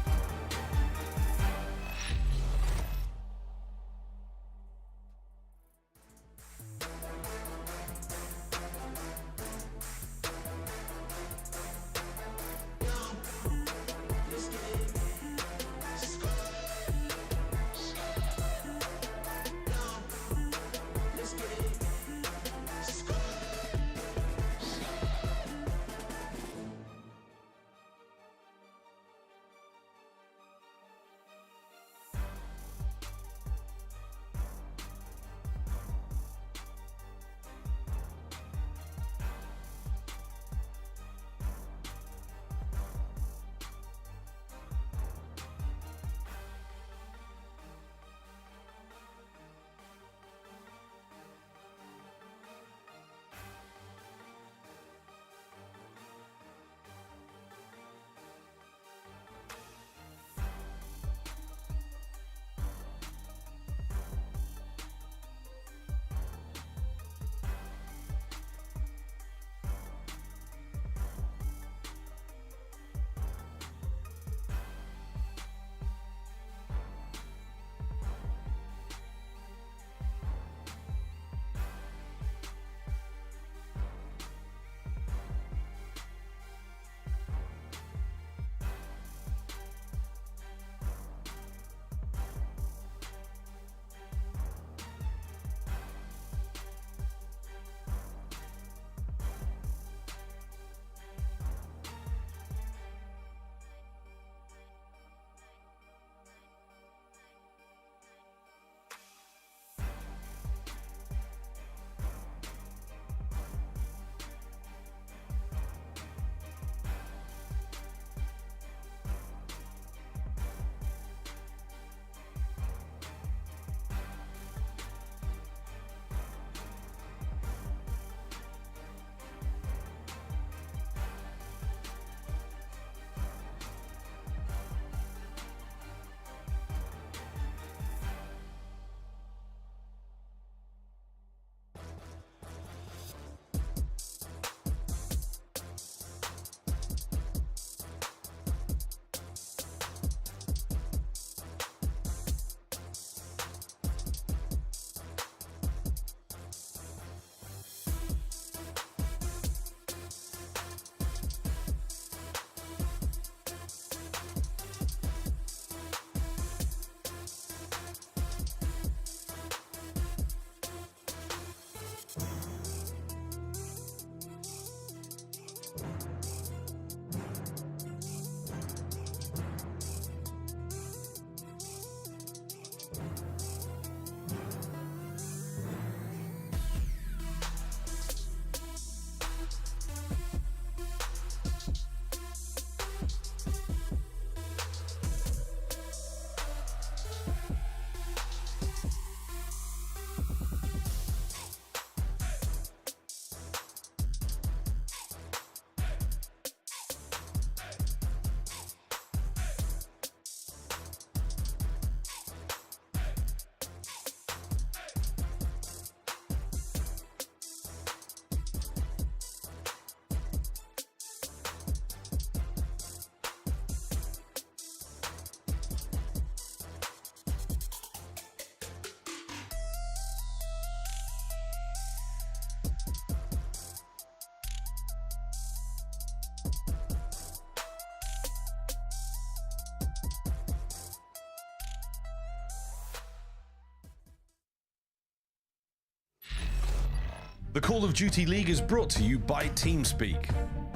The Call of Duty League is brought to you by TeamSpeak,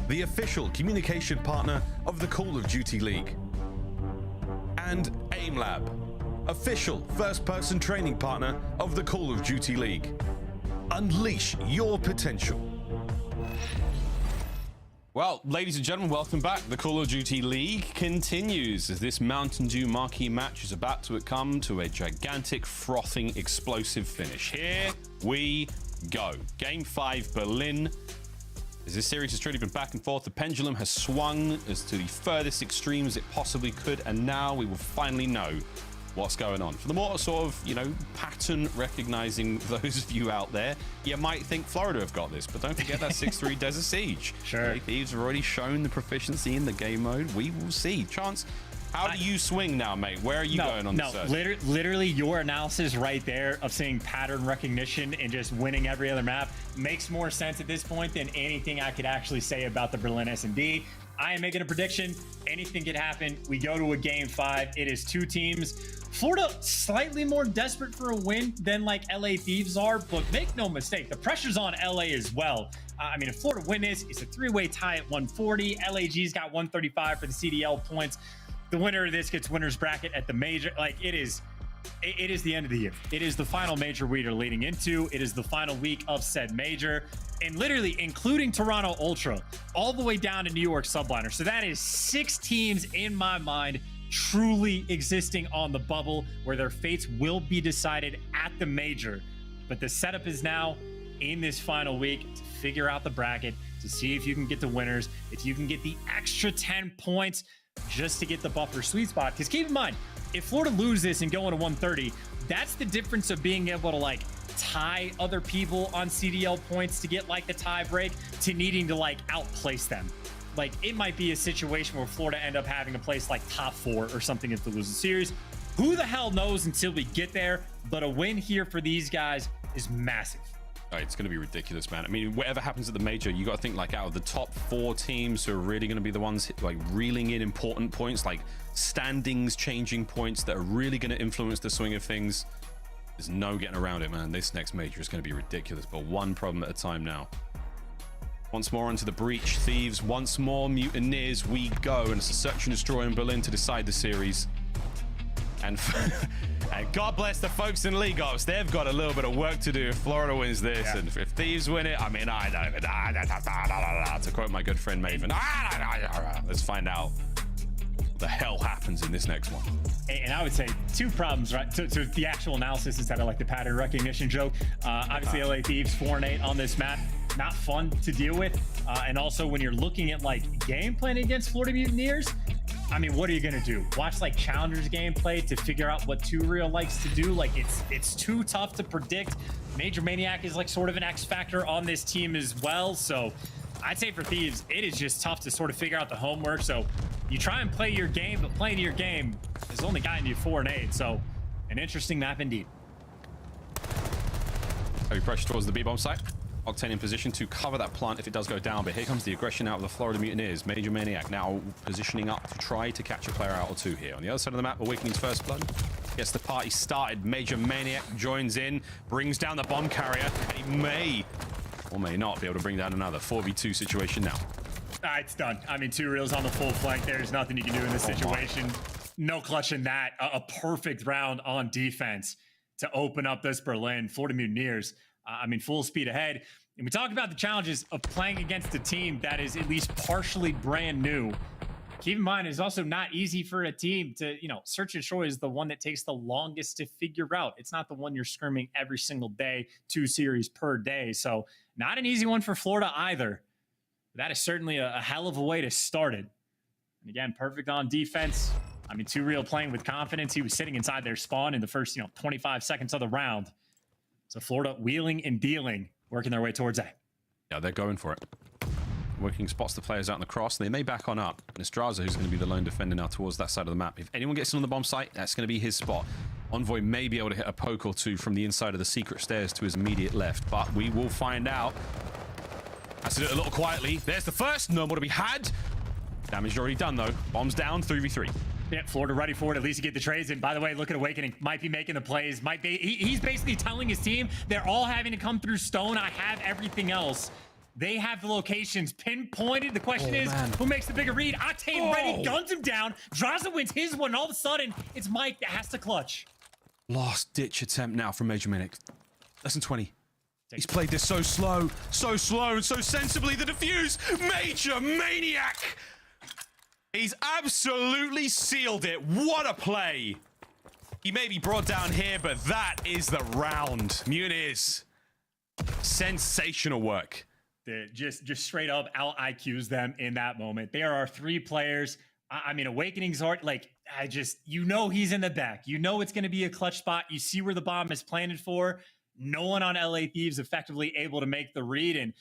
the official communication partner of the Call of Duty League. And AimLab, official first-person training partner of the Call of Duty League. Unleash your potential.
Well, ladies and gentlemen, welcome back. The Call of Duty League continues as this Mountain Dew marquee match is about to come to a gigantic, frothing, explosive finish. Here we go. Game 5, Berlin. As this series has truly been back and forth, the pendulum has swung as to the furthest extreme as it possibly could, and now we will finally know what's going on. For the more sort of, you know, pattern recognizing those of you out there, you might think Florida have got this, but don't forget that 6-3 Desert Siege.
Sure.
Thieves have already shown the proficiency in the game mode. We will see. Chance, how do you swing now, mate? Where are you going on this?
Literally your analysis right there of seeing pattern recognition and just winning every other map makes more sense at this point than anything I could actually say about the Berlin S&D. I am making a prediction. Anything could happen. We go to a game 5. It is 2 teams. Florida slightly more desperate for a win than like LA Thieves are, but make no mistake, the pressure's on LA as well. I mean, if Florida win this, it's a 3-way tie at 140. LAG's got 135 for the CDL points. The winner of this gets winner's bracket at the major. Like, it is the end of the year. It is the final major we are leading into. It is the final week of said major, and literally including Toronto Ultra all the way down to New York Subliners. So that is 6 teams in my mind truly existing on the bubble where their fates will be decided at the major. But the setup is now in this final week to figure out the bracket, to see if you can get the winners, if you can get the extra 10 points just to get the buffer sweet spot. Because keep in mind, if Florida lose this and go into 130, that's the difference of being able to like tie other people on CDL points to get like the tie break to needing to like outplace them. Like, it might be a situation where Florida end up having to place like top 4 or something if they lose the series. Who the hell knows until we get there? But a win here for these guys is massive.
Oh, it's going to be ridiculous, man. I mean, whatever happens at the major, you got to think like out of the top 4 teams who are really going to be the ones like reeling in important points, like standings, changing points that are really going to influence the swing of things. There's no getting around it, man. This next major is going to be ridiculous, but one problem at a time now. Once more onto the breach, Thieves. Once more, Mutineers. We go, and it's a search and destroy in Berlin to decide the series. And God bless the folks in League Ops. They've got a little bit of work to do if Florida wins this. Yeah. And if Thieves win it, I mean, I don't. To quote my good friend Maven, let's find out what the hell happens in this next one.
And I would say 2 problems, right? So the actual analysis instead of like the pattern recognition joke. Obviously, LA Thieves 4-8 on this map. Not fun to deal with. And also when you're looking at like game plan against Florida Mutineers, I mean, what are you gonna do? Watch like Challengers gameplay to figure out what 2Real likes to do? Like, it's too tough to predict. Major Maniac is like sort of an X factor on this team as well. So I'd say for Thieves, it is just tough to sort of figure out the homework. So you try and play your game, but playing your game has only gotten you 4-8. So an interesting map indeed.
Heavy pressure towards the B-bomb site. Octane in position to cover that plant if it does go down, but here comes the aggression out of the Florida Mutineers. Major Maniac now positioning up to try to catch a player out or 2 here. On the other side of the map, Awakening's first blood gets the party started. Major Maniac joins in, brings down the bomb carrier, and he may or may not be able to bring down another 4v2 situation now.
It's done. I mean, 2Real's on the full flank. There's nothing you can do in this situation. No clutch in that. A perfect round on defense to open up this Berlin. Florida Mutineers, I mean, full speed ahead. And we talked about the challenges of playing against a team that is at least partially brand new. Keep in mind, it's also not easy for a team to, you know, search and destroy is the one that takes the longest to figure out. It's not the one you're scrimming every single day, 2 series per day. So not an easy one for Florida either. That is certainly a hell of a way to start it. And again, perfect on defense. I mean, 2Real playing with confidence. He was sitting inside their spawn in the first, 25 seconds of the round. So Florida wheeling and dealing, working their way towards A.
Yeah, they're going for it. Working spots the players out in the cross. They may back on up. And it's Drazah who's going to be the lone defender now towards that side of the map. If anyone gets in on the bomb site, that's going to be his spot. Envoy may be able to hit a poke or 2 from the inside of the secret stairs to his immediate left, but we will find out. Has to do it a little quietly. There's the first. No more to be had. Damage already done, though. Bombs down, 3v3.
Yeah, Florida ready for it. At least to get the trades. And by the way, look at Awakening. Might be making the plays. Might be. He's basically telling his team they're all having to come through stone. I have everything else. They have the locations pinpointed. The question is, who makes the bigger read? Octane ready, guns him down. Drazah wins his one. And all of a sudden, it's Mike that has to clutch.
Last ditch attempt now from Major Maniac. Less than 20. He's played this so slow, and so sensibly. The defuse, Major Maniac. He's absolutely sealed it. What a play. He may be brought down here, but that is the round. Mutineers, sensational work.
Just straight up out IQs them in that moment. There are 3 players. I mean, Awakening's hard. Like, you know he's in the back. You know it's going to be a clutch spot. You see where the bomb is planted for. No one on LA Thieves effectively able to make the read. And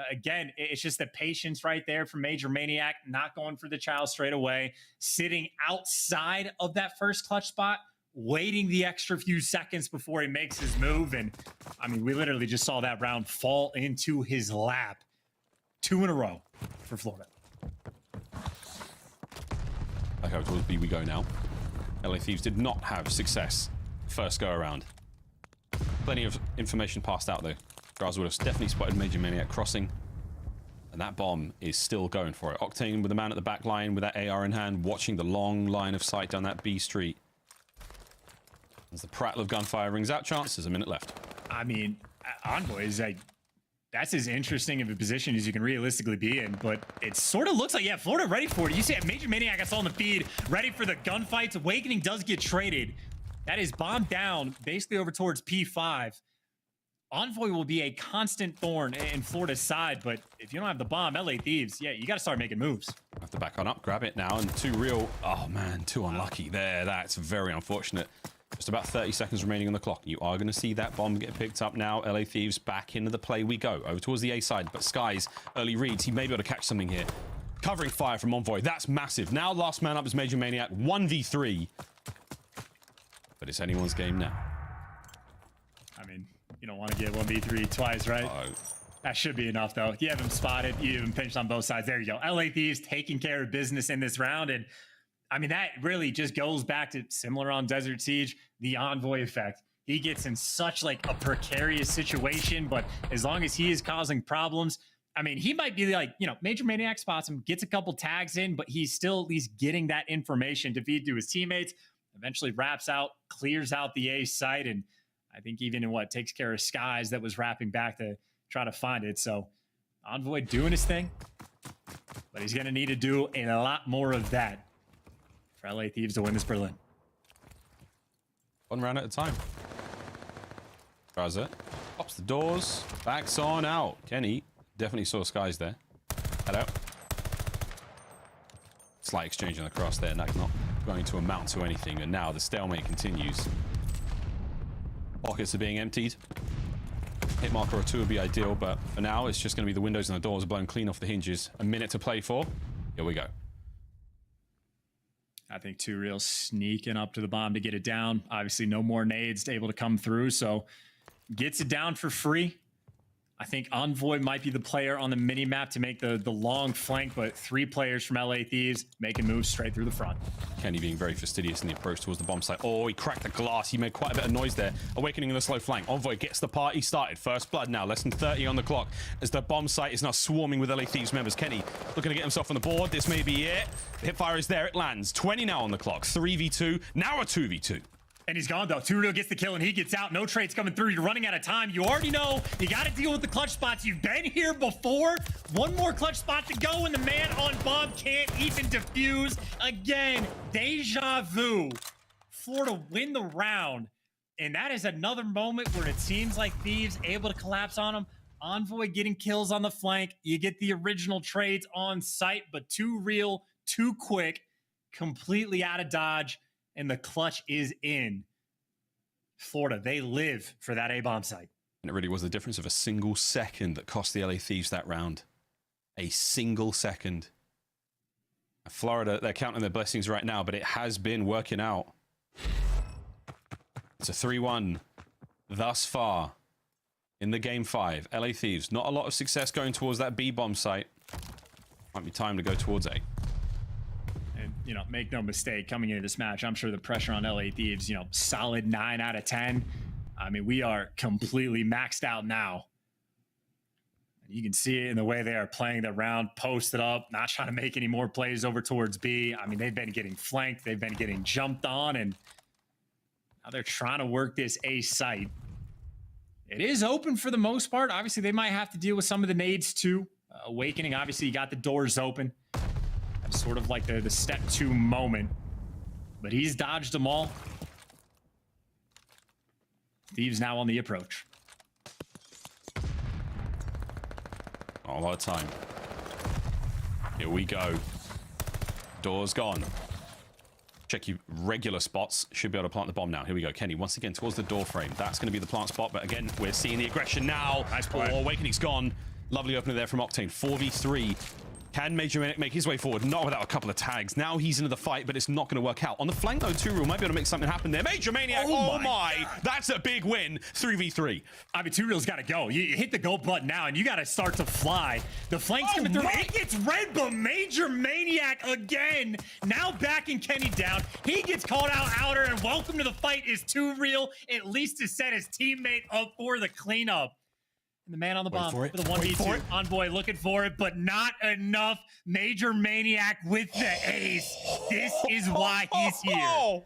again, it's just the patience right there from Major Maniac, not going for the child straight away, sitting outside of that first clutch spot, waiting the extra few seconds before he makes his move. And I mean, we literally just saw that round fall into his lap. 2 in a row for Florida.
Back over towards B we go now. LA Thieves did not have success first go around. Plenty of information passed out though. Drazah would have definitely spotted Major Maniac crossing. And that bomb is still going for it. Octane with the man at the back line with that AR in hand, watching the long line of sight down that B street. As the prattle of gunfire rings out, chance, there's a minute left.
I mean, Envoy is like, that's as interesting of a position as you can realistically be in, but it sort of looks like, yeah, Florida ready for it. You see Major Maniac, I saw on the feed, ready for the gunfights. Awakening does get traded. That is bombed down, basically over towards P5. Envoy will be a constant thorn in Florida's side, but if you don't have the bomb, LA Thieves, yeah, you got to start making moves.
Have to back on up, grab it now, and 2 real, oh man, 2 unlucky there. That's very unfortunate. Just about 30 seconds remaining on the clock. You are going to see that bomb get picked up now. LA Thieves back into the play we go. Over towards the A side, but Sky's early reads. He may be able to catch something here. Covering fire from Envoy. That's massive. Now last man up is Major Maniac. 1v3. But it's anyone's game now.
I mean, you don't want to get 1v3 twice, right? That should be enough, though. You have him spotted. You have him pinched on both sides. There you go. LA Thieves taking care of business in this round. And I mean, that really just goes back to similar on Desert Siege, the Envoy effect. He gets in such like a precarious situation, but as long as he is causing problems, I mean, he might be like, you know, Major Maniac spots him, gets a couple tags in, but he's still at least getting that information to feed to his teammates, eventually wraps out, clears out the A site, and I think even in what takes care of Skies that was wrapping back to try to find it. So Envoy doing his thing, but he's going to need to do a lot more of that for LA Thieves to win this Berlin.
1 round at a time. Drazah pops the doors, backs on out. Kenny definitely saw Skies there. Head out. Slight exchange on the cross there. That's not going to amount to anything. And now the stalemate continues. Pockets are being emptied. Hit marker or 2 would be ideal, but for now it's just going to be the windows and the doors blown clean off the hinges. A minute to play for. Here we go.
I think 2 real sneaking up to the bomb to get it down. Obviously, no more nades able to come through, so gets it down for free. I think Envoy might be the player on the mini map to make the long flank, but 3 players from LA Thieves making moves straight through the front.
Kenny being very fastidious in the approach towards the bomb site. Oh, he cracked the glass. He made quite a bit of noise there. Awakening in the slow flank. Envoy gets the party started. First blood now. Less than 30 on the clock as the bomb site is now swarming with LA Thieves members. Kenny looking to get himself on the board. This may be it. The hipfire is there. It lands. 20 now on the clock. 3v2. Now a 2v2.
And he's gone, though. 2 real gets the kill, and he gets out. No trades coming through. You're running out of time. You already know you got to deal with the clutch spots. You've been here before. 1 more clutch spot to go, and the man on bomb can't even defuse. Again, deja vu. Florida win the round. And that is another moment where it seems like Thieves able to collapse on him. Envoy getting kills on the flank. You get the original trades on site, but 2 real, 2 quick, completely out of dodge. And the clutch is in. Florida, they live for that A-bomb site.
And it really was the difference of a single second that cost the LA Thieves that round. A single second. Florida, they're counting their blessings right now, but it has been working out. It's a 3-1 thus far in the game 5. LA Thieves, not a lot of success going towards that B-bomb site. Might be time to go towards A.
And make no mistake, coming into this match, I'm sure the pressure on LA Thieves, solid 9 out of 10. I mean, we are completely maxed out now. You can see it in the way they are playing the round, posted up, not trying to make any more plays over towards B. I mean, they've been getting flanked, they've been getting jumped on, and now they're trying to work this A site. It is open for the most part. Obviously, they might have to deal with some of the nades too. Awakening, obviously, you got the doors open. That's sort of like the step 2 moment. But he's dodged them all. Thieves now on the approach.
Not a lot of time. Here we go. Doors gone. Check your regular spots. Should be able to plant the bomb now. Here we go. Kenny, once again, towards the door frame. That's going to be the plant spot. But again, we're seeing the aggression now.
Nice play.
Oh, Awakening's gone. Lovely opener there from Octane. 4v3. Can Major make his way forward? Not without a couple of tags. Now he's into the fight, but it's not going to work out. On the flank, though, TJHaly might be able to make something happen there. Major Maniac, oh my. That's a big win. 3v3.
I mean, TJHaly's got to go. You hit the go button now, and you got to start to fly. The flank's coming through. It gets red, but Major Maniac again. Now backing Kenny down. He gets called out outer, and welcome to the fight is TJHaly, at least to set his teammate up for the cleanup. And the man on the bomb for the 1v2. Envoy looking for it, but not enough. Major Maniac with the ace. This is why he's here.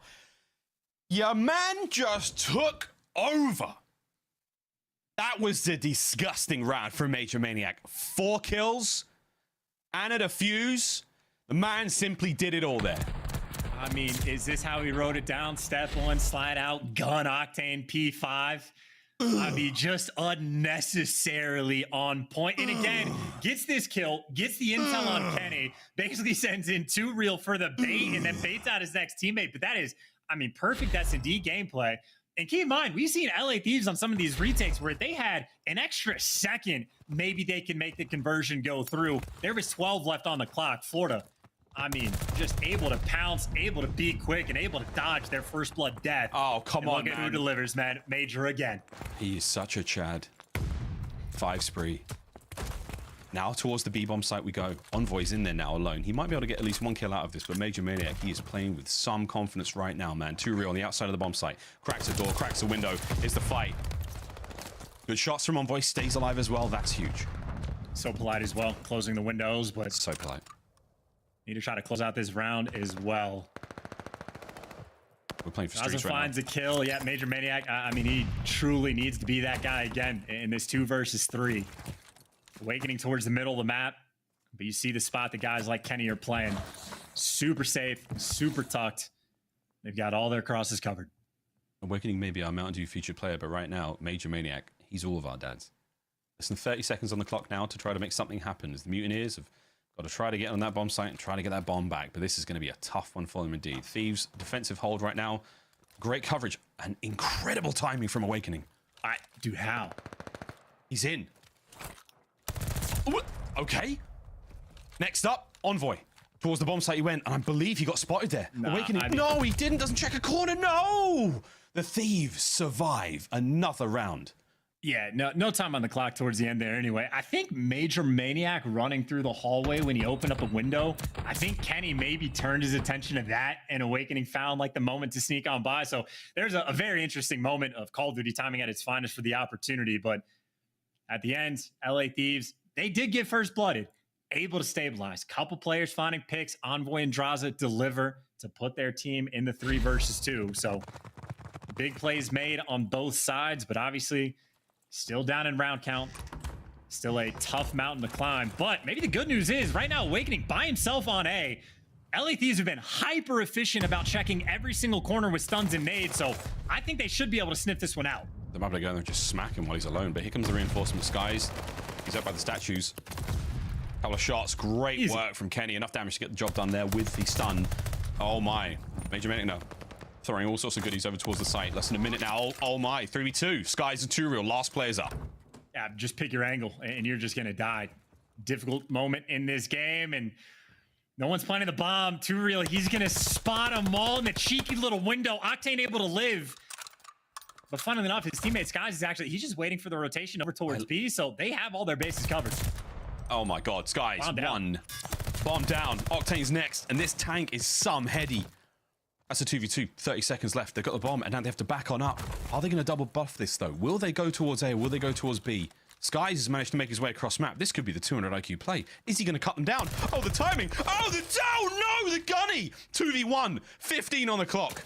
Your man just took over. That was the disgusting round from Major Maniac. 4 kills and a defuse. The man simply did it all there.
I mean, is this how he wrote it down? Step 1, slide out, gun, Octane, P5. I mean, just unnecessarily on point. And again, gets this kill, gets the intel on Kenny, basically sends in TJHaly for the bait, and then baits out his next teammate. But that is, I mean, perfect S&D gameplay. And keep in mind, we've seen LA Thieves on some of these retakes where they had an extra second, maybe they can make the conversion go through. There was 12 left on the clock. Florida, I mean, just able to pounce, able to be quick, and able to dodge their first blood death.
Oh, come on,
look at who delivers, man. Major again.
He is such a Chad. 5 spree. Now towards the B-bomb site we go. Envoy's in there now alone. He might be able to get at least 1 kill out of this, but Major Maniac, he is playing with some confidence right now, man. TJHaly on the outside of the bomb site. Cracks the door, cracks the window. It's the fight. Good shots from Envoy. Stays alive as well. That's huge.
So polite as well, closing the windows, but
so polite.
Need to try to close out this round as well.
We're playing for streets right
finds a kill. Yeah, Major Maniac. I mean, he truly needs to be that guy again in this 2 versus 3. Awakening towards the middle of the map. But you see the spot that guys like Kenny are playing. Super safe, super tucked. They've got all their crosses covered.
Awakening may be our Mountain Dew featured player, but right now, Major Maniac, he's all of our dads. Less than 30 seconds on the clock now to try to make something happen as the Mutineers have got to try to get on that bomb site and try to get that bomb back, but this is going to be a tough one for them indeed. Thieves, defensive hold right now. Great coverage and incredible timing from Awakening.
Dude, how?
He's in. Ooh, okay. Next up, Envoy. Towards the bomb site he went, and I believe he got spotted there. Awakening. No, he didn't. Doesn't check a corner. No! The Thieves survive another round.
Yeah, no time on the clock towards the end there anyway. I think Major Maniac running through the hallway when he opened up a window, I think Kenny maybe turned his attention to that, and Awakening found like the moment to sneak on by. So there's a very interesting moment of Call of Duty timing at its finest for the opportunity. But at the end, LA Thieves, they did get first blooded, able to stabilize. Couple players finding picks. Envoy and Drazah deliver to put their team in the 3 versus 2. So big plays made on both sides, but obviously still down in round count. Still a tough mountain to climb. But maybe the good news is right now Awakening by himself on A. LA Thieves have been hyper efficient about checking every single corner with stuns and nades. So I think they should be able to sniff this one out.
They might be able to go there and just smack him while he's alone. But here comes the reinforcement skies. He's up by the statues. Couple of shots. Great work from Kenny. Enough damage to get the job done there with the stun. Oh my. Major Maniac now. Throwing all sorts of goodies over towards the site. Less than a minute now. Oh my. 3v2. Skies and TJHaly. Last player's up.
Yeah, just pick your angle and you're just going to die. Difficult moment in this game, and no one's planting the bomb. TJHaly, he's going to spot them all in the cheeky little window. Octane able to live. But funnily enough, his teammate Skies is actually, he's just waiting for the rotation over towards B, so they have all their bases covered.
Oh my God. Skies, 1
Bomb down. Octane's next, and this tank is some heady. That's a 2v2. 30 seconds left. They've got the bomb, and now they have to back on up. Are they going to double buff this, though? Will they go towards A, or will they go towards B? Skies has managed to make his way across map. This could be the 200 IQ play. Is he going to cut them down? Oh, the timing. Oh, no, the gunny. 2v1. 15 on the clock.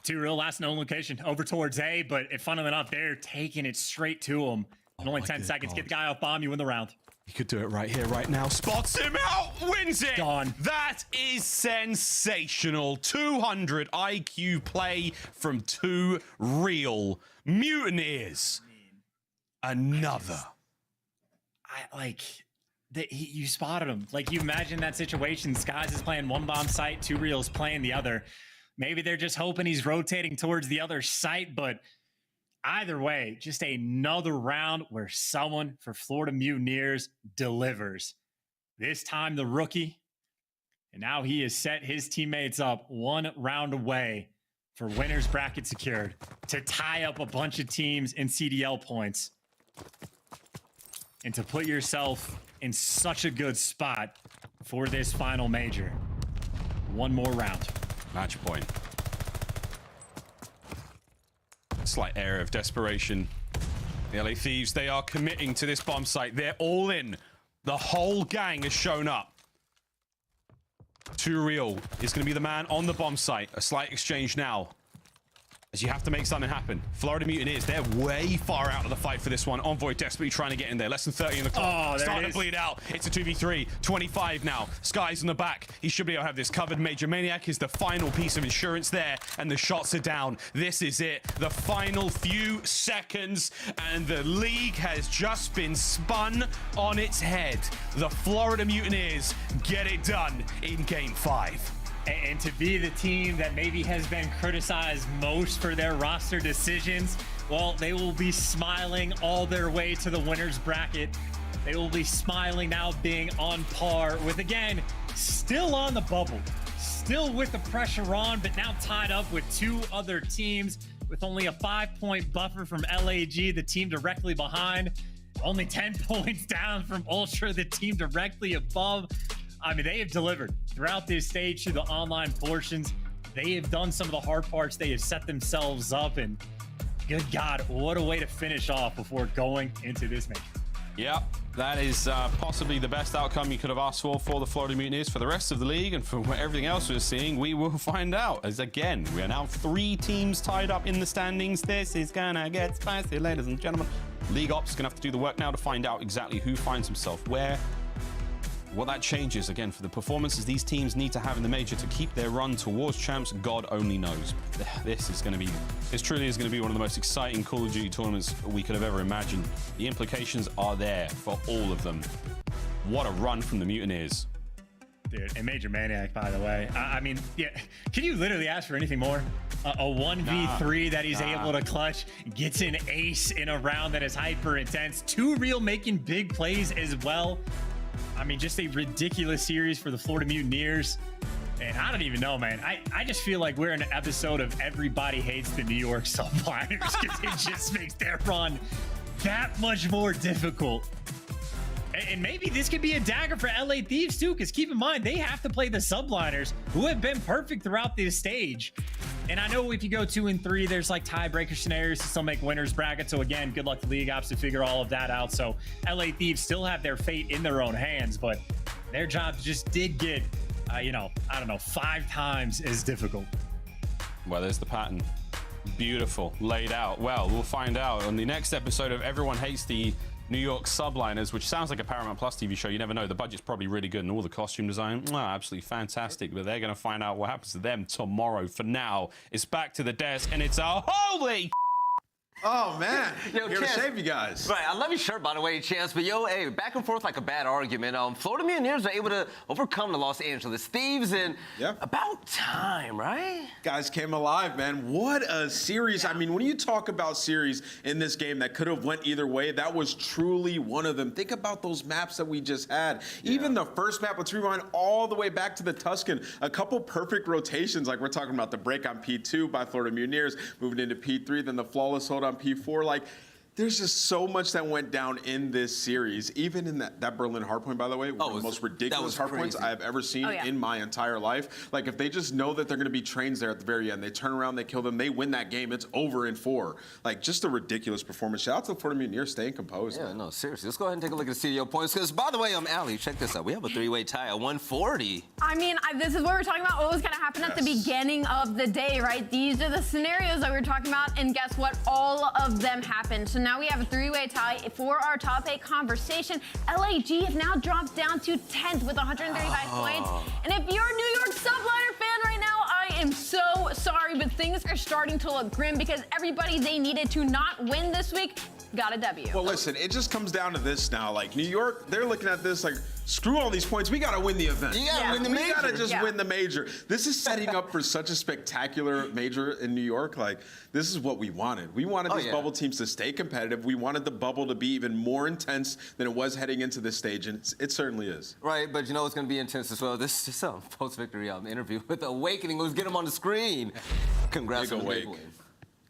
Two real last known location over towards A, but funnily enough, they're taking it straight to him. In only 10 seconds. Get the guy off bomb, you win the round.
He could do it right here, right now. Spots him out, wins it.
Gone.
That is sensational. 200 IQ play from two real Mutineers. Another.
You spotted him. Like, you imagine that situation. Skies is playing one bomb site, two reals playing the other. Maybe they're just hoping he's rotating towards the other site, but either way, just another round where someone for Florida Mutineers delivers. This time the rookie, and now he has set his teammates up one round away for winner's bracket secured to tie up a bunch of teams in CDL points and to put yourself in such a good spot for this final major. One more round.
Match point. Slight area of desperation. The LA Thieves, they are committing to this bomb site. They're all in. The whole gang has shown up. Too Real is going to be the man on the bomb site. A slight exchange now, as you have to make something happen. Florida Mutineers, they're way far out of the fight for this one. Envoy desperately trying to get in there. Less than 30 in the clock. Starting to bleed out. It's a 2v3. 25 now. Sky's in the back. He should be able to have this covered. Major Maniac is the final piece of insurance there, and the shots are down. This is it. The final few seconds, and the league has just been spun on its head. The Florida Mutineers get it done in Game 5.
And to be the team that maybe has been criticized most for their roster decisions, well, they will be smiling all their way to the winner's bracket. They will be smiling now, being on par with, again, still on the bubble, still with the pressure on, but now tied up with two other teams with only a 5-point buffer from LAG, the team directly behind, only 10 points down from Ultra, the team directly above. I mean, they have delivered throughout this stage to the online portions. They have done some of the hard parts. They have set themselves up, and good God, what a way to finish off before going into this major.
Yep, that is possibly the best outcome you could have asked for the Florida Mutineers. For the rest of the league and for everything else we're seeing, we will find out. As again, we are now 3 teams tied up in the standings. This is gonna get spicy, ladies and gentlemen. League Ops is gonna have to do the work now to find out exactly who finds himself where. What that changes, again, for the performances these teams need to have in the major to keep their run towards champs, God only knows. This truly is going to be one of the most exciting Call of Duty tournaments we could have ever imagined. The implications are there for all of them. What a run from the Mutineers.
Dude, and Major Maniac, by the way. I mean, yeah, can you literally ask for anything more? A 1v3 that he's able to clutch, gets an ace in a round that is hyper intense. Too Real making big plays as well. I mean, just a ridiculous series for the Florida Mutineers. And I don't even know, man. I just feel like we're in an episode of Everybody Hates the New York Subliners, because it just makes their run that much more difficult. And maybe this could be a dagger for LA Thieves too, because keep in mind, they have to play the Subliners, who have been perfect throughout this stage. And I know if you go 2 and 3, there's like tiebreaker scenarios to still make winners bracket. So again, good luck to League Ops to figure all of that out. So LA Thieves still have their fate in their own hands, but their job just did get, you know, I don't know, 5 times as difficult.
Well, there's the pattern. Beautiful, laid out. Well, we'll find out on the next episode of Everyone Hates the New York Subliners, which sounds like a Paramount Plus TV show. You never know. The budget's probably really good, and all the costume design, absolutely fantastic. But they're going to find out what happens to them tomorrow. For now, it's back to the desk, and it's a holy...
Oh, man.
Yo,
Here
Chance,
to save you guys.
Right, I love your shirt, by the way, Chance. But, yo, hey, back and forth like a bad argument. Florida Mutineers are able to overcome the Los Angeles Thieves in about time, right?
Guys came alive, man. What a series. I mean, when you talk about series in this game that could have went either way, that was truly one of them. Think about those maps that we just had. Even the first map, let's rewind all the way back to the Tuscan. A couple perfect rotations, like we're talking about the break on P2 by Florida Mutineers, moving into P3, then the flawless hold on P4. Like, There's just so much that went down in this series, even in that Berlin hardpoint, by the way, one of the most ridiculous hardpoints I have ever seen in my entire life. Like, if they just know that they're going to be trains there at the very end, they turn around, they kill them, they win that game, it's over in 4. Like, just a ridiculous performance. Shout out to the Florida Mutineers staying composed.
Yeah, no, seriously. Let's go ahead and take a look at the CDL points, because, by the way, Ali, check this out. We have a 3-way tie at 140.
I mean, this is what we're talking about, what was going to happen at the beginning of the day, right? These are the scenarios that we were talking about, and guess what? All of them happened. So now we have a 3-way tie for our top 8 conversation. LAG have now dropped down to 10th with 135 points. And if you're a New York Subliner fan right now, I am so sorry, but things are starting to look grim because everybody they needed to not win this week got a W.
Well, listen, it just comes down to this now. Like, New York, they're looking at this like, screw all these points. We got to win the event.
You got to win the major.
We got to just win the major. This is setting up for such a spectacular major in New York. Like, this is what we wanted. We wanted these bubble teams to stay competitive. We wanted the bubble to be even more intense than it was heading into this stage, and it certainly is.
Right, but you know it's going to be intense as well. This is a post-victory interview with Awakening. Let's get him on the screen. Congrats on the big win.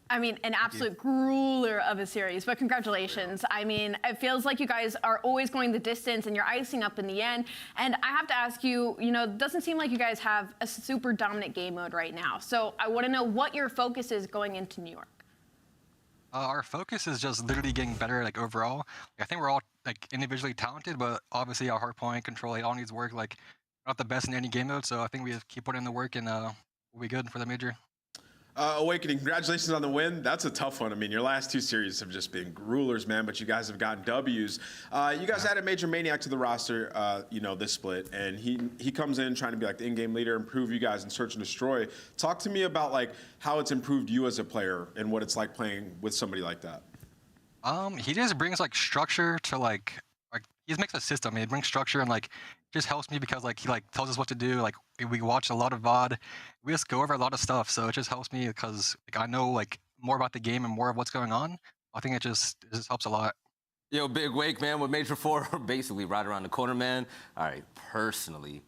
I mean, an absolute grueler of a series, but congratulations. I mean, it feels like you guys are always going the distance and you're icing up in the end. And I have to ask you, you know, it doesn't seem like you guys have a super dominant game mode right now. So I want to know what your focus is going into New York.
Our focus is just literally getting better, like, overall. I think we're all, like, individually talented, but obviously our hardpoint control, it all needs work. Like, we're not the best in any game mode, so I think we just keep putting in the work and we'll be good for the major.
Awakening, congratulations on the win. That's a tough one. I mean, your last 2 series have just been rulers, man, but you guys have gotten W's. You guys added Major Maniac to the roster, you know, this split, and he comes in trying to be like the in-game leader, improve you guys in Search and Destroy. Talk to me about like how it's improved you as a player and what it's like playing with somebody like that.
He just brings like structure to like he just makes a system. He brings structure and like just helps me because like he like tells us what to do. Like we watch a lot of VOD. We just go over a lot of stuff, so it just helps me because like I know like more about the game and more of what's going on. I think it just helps a lot.
Yo, big wake, man, with Major 4 basically right around the corner, man. All right, personally,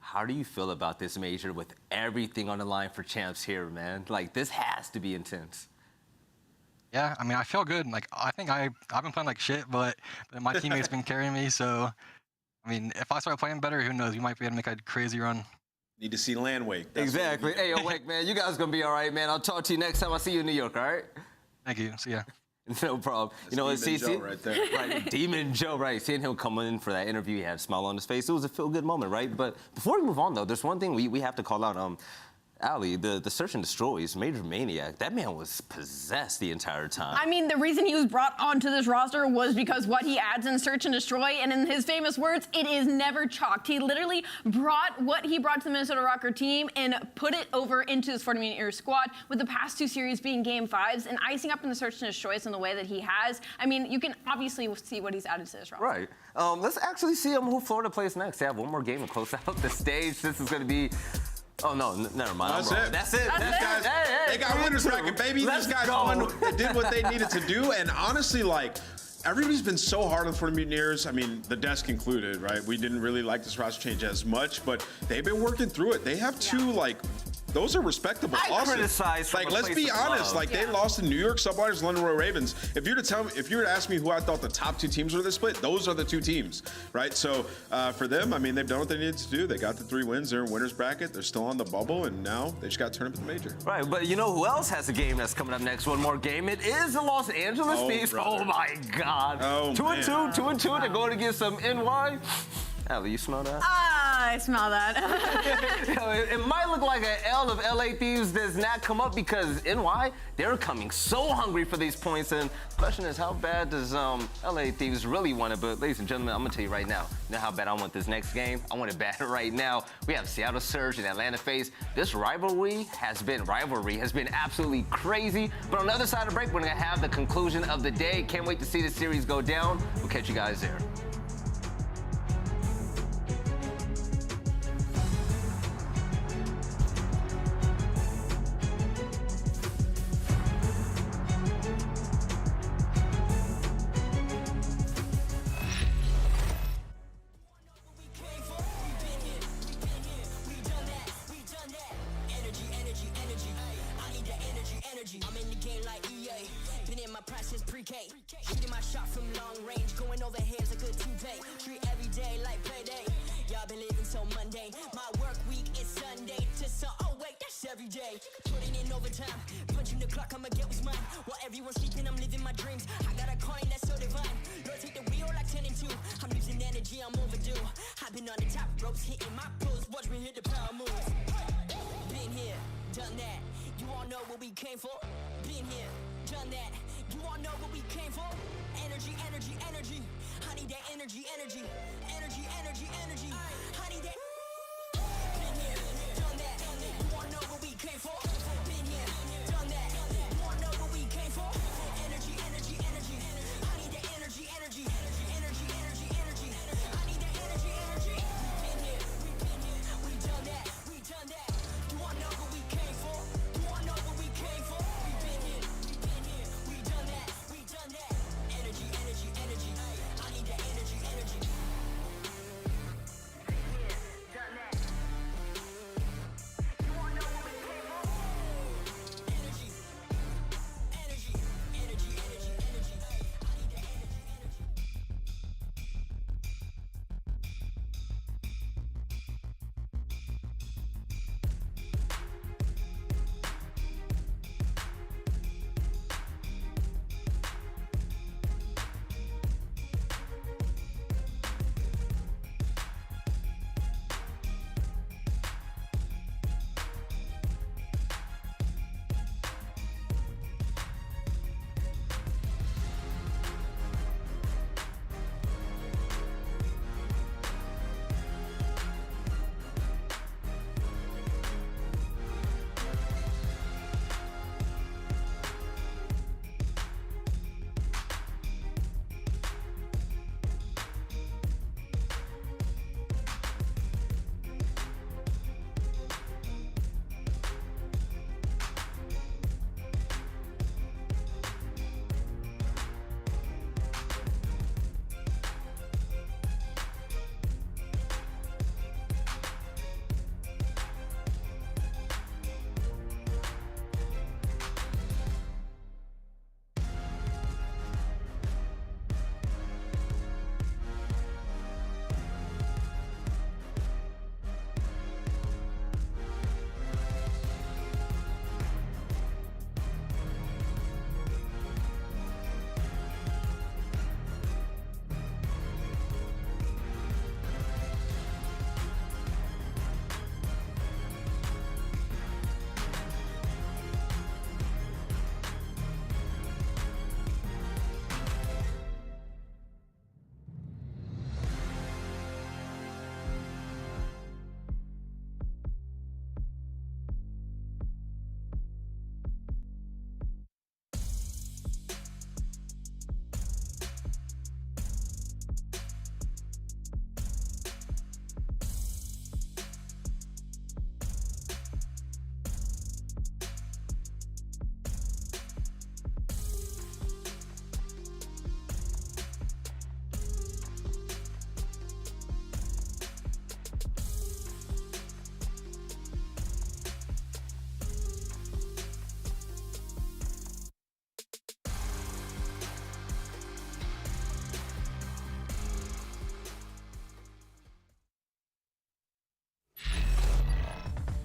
how do you feel about this major with everything on the line for champs here, man? Like, this has to be intense.
Yeah, I mean, I feel good. Like, I think I've been playing like shit, but my teammates been carrying me, so I mean, if I start playing better, who knows? We might be able to make a crazy run.
Need to see land wake.
Exactly. Hey, yo, Wake, man, you guys gonna be all right, man. I'll talk to you next time I see you in New York, all right?
Thank you. See ya.
No problem.
That's
you know what,
Demon Joe right there.
Right, Demon Joe, right. Seeing him come in for that interview, he had a smile on his face. It was a feel-good moment, right? But before we move on, though, there's one thing we have to call out. Ali, the Search and Destroys, Major Maniac, that man was possessed the entire time.
I mean, the reason he was brought onto this roster was because what he adds in Search and Destroy, and in his famous words, it is never chalked. He literally brought what he brought to the Minnesota Røkkr team and put it over into his Florida Mutineers squad, with the past 2 series being Game 5s and icing up in the Search and Destroys in the way that he has. I mean, you can obviously see what he's added to this roster.
Right. Let's actually see who Florida plays next. They have one more game to close out the stage. This is going to be... Oh, no, never mind.
That's it. They got winners bracket, baby. These guys won, did what they needed to do. And honestly, like, everybody's been so hard on the Florida Mutineers. I mean, the desk included, right? We didn't really like this roster change as much, but they've been working through it. They have 2, like, those are respectable losses.
Criticize
like, let's be honest. Like, they lost to New York Subliners, London Royal Ravens. If you were to ask me who I thought the top 2 teams were this split, those are the 2 teams, right? So for them, I mean, they've done what they needed to do. They got the 3 wins. They're in winners bracket. They're still on the bubble, and now they just got to turn up at the major.
Right, but you know who else has a game that's coming up next? One more game. It is the Los Angeles Thieves. Oh my God. 2-2. They're going to get some NY. Ali, you smell that?
I smell that.
It might look like an L if LA Thieves does not come up because NY, they're coming so hungry for these points. And the question is, how bad does LA Thieves really want it? But ladies and gentlemen, I'm going to tell you right now, you know how bad I want this next game? I want it bad right now. We have Seattle Surge and Atlanta FaZe. This rivalry has been absolutely crazy. But on the other side of the break, we're going to have the conclusion of the day. Can't wait to see the series go down. We'll catch you guys there.
I'm in the game like EA. Been in my practice pre-K. My work week is Sunday to oh wait, that's every day. Putting in overtime, punching the clock, I'ma get what's mine. While everyone's sleeping, I'm living my dreams. I got a calling that's so divine. Lord, take the wheel like 10 and 2. I'm losing energy, I'm overdue. I've been on the top ropes, hitting my pros. Watch me hit the power moves. Been here, done that. You all know what we came for. Been here, done that. You all know what we came for. Energy, energy, energy. I need that energy, energy. Energy, energy, energy. I need that. Been here, done that. You all know what we came for. Been here, done that. You all know what we came for. Energy, energy, energy. I need that energy, energy. Energy, energy, energy. I need that energy, energy. Been here, we done that. We done that. You all know what we came for. You all know what we came for. We been here, we done that. We done that. Energy, energy, energy. I need that energy, energy. Done that. You all know what we came for. Energy, energy, energy, energy, energy. I need that energy, energy.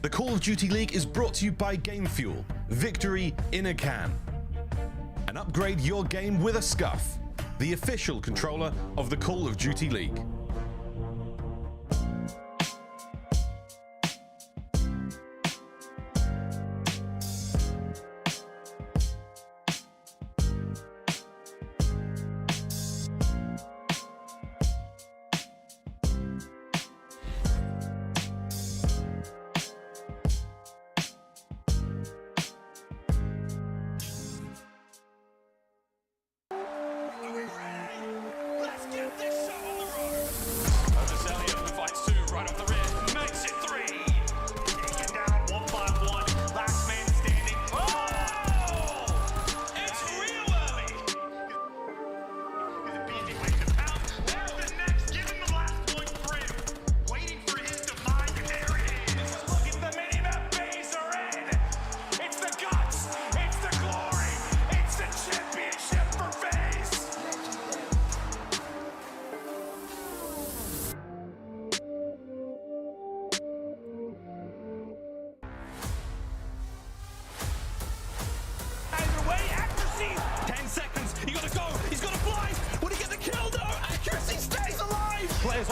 The Call of Duty League is brought to you by Game Fuel. Victory in a can. And upgrade your game with a Scuff, the official controller of the Call of Duty League.
Let's get this show on the road!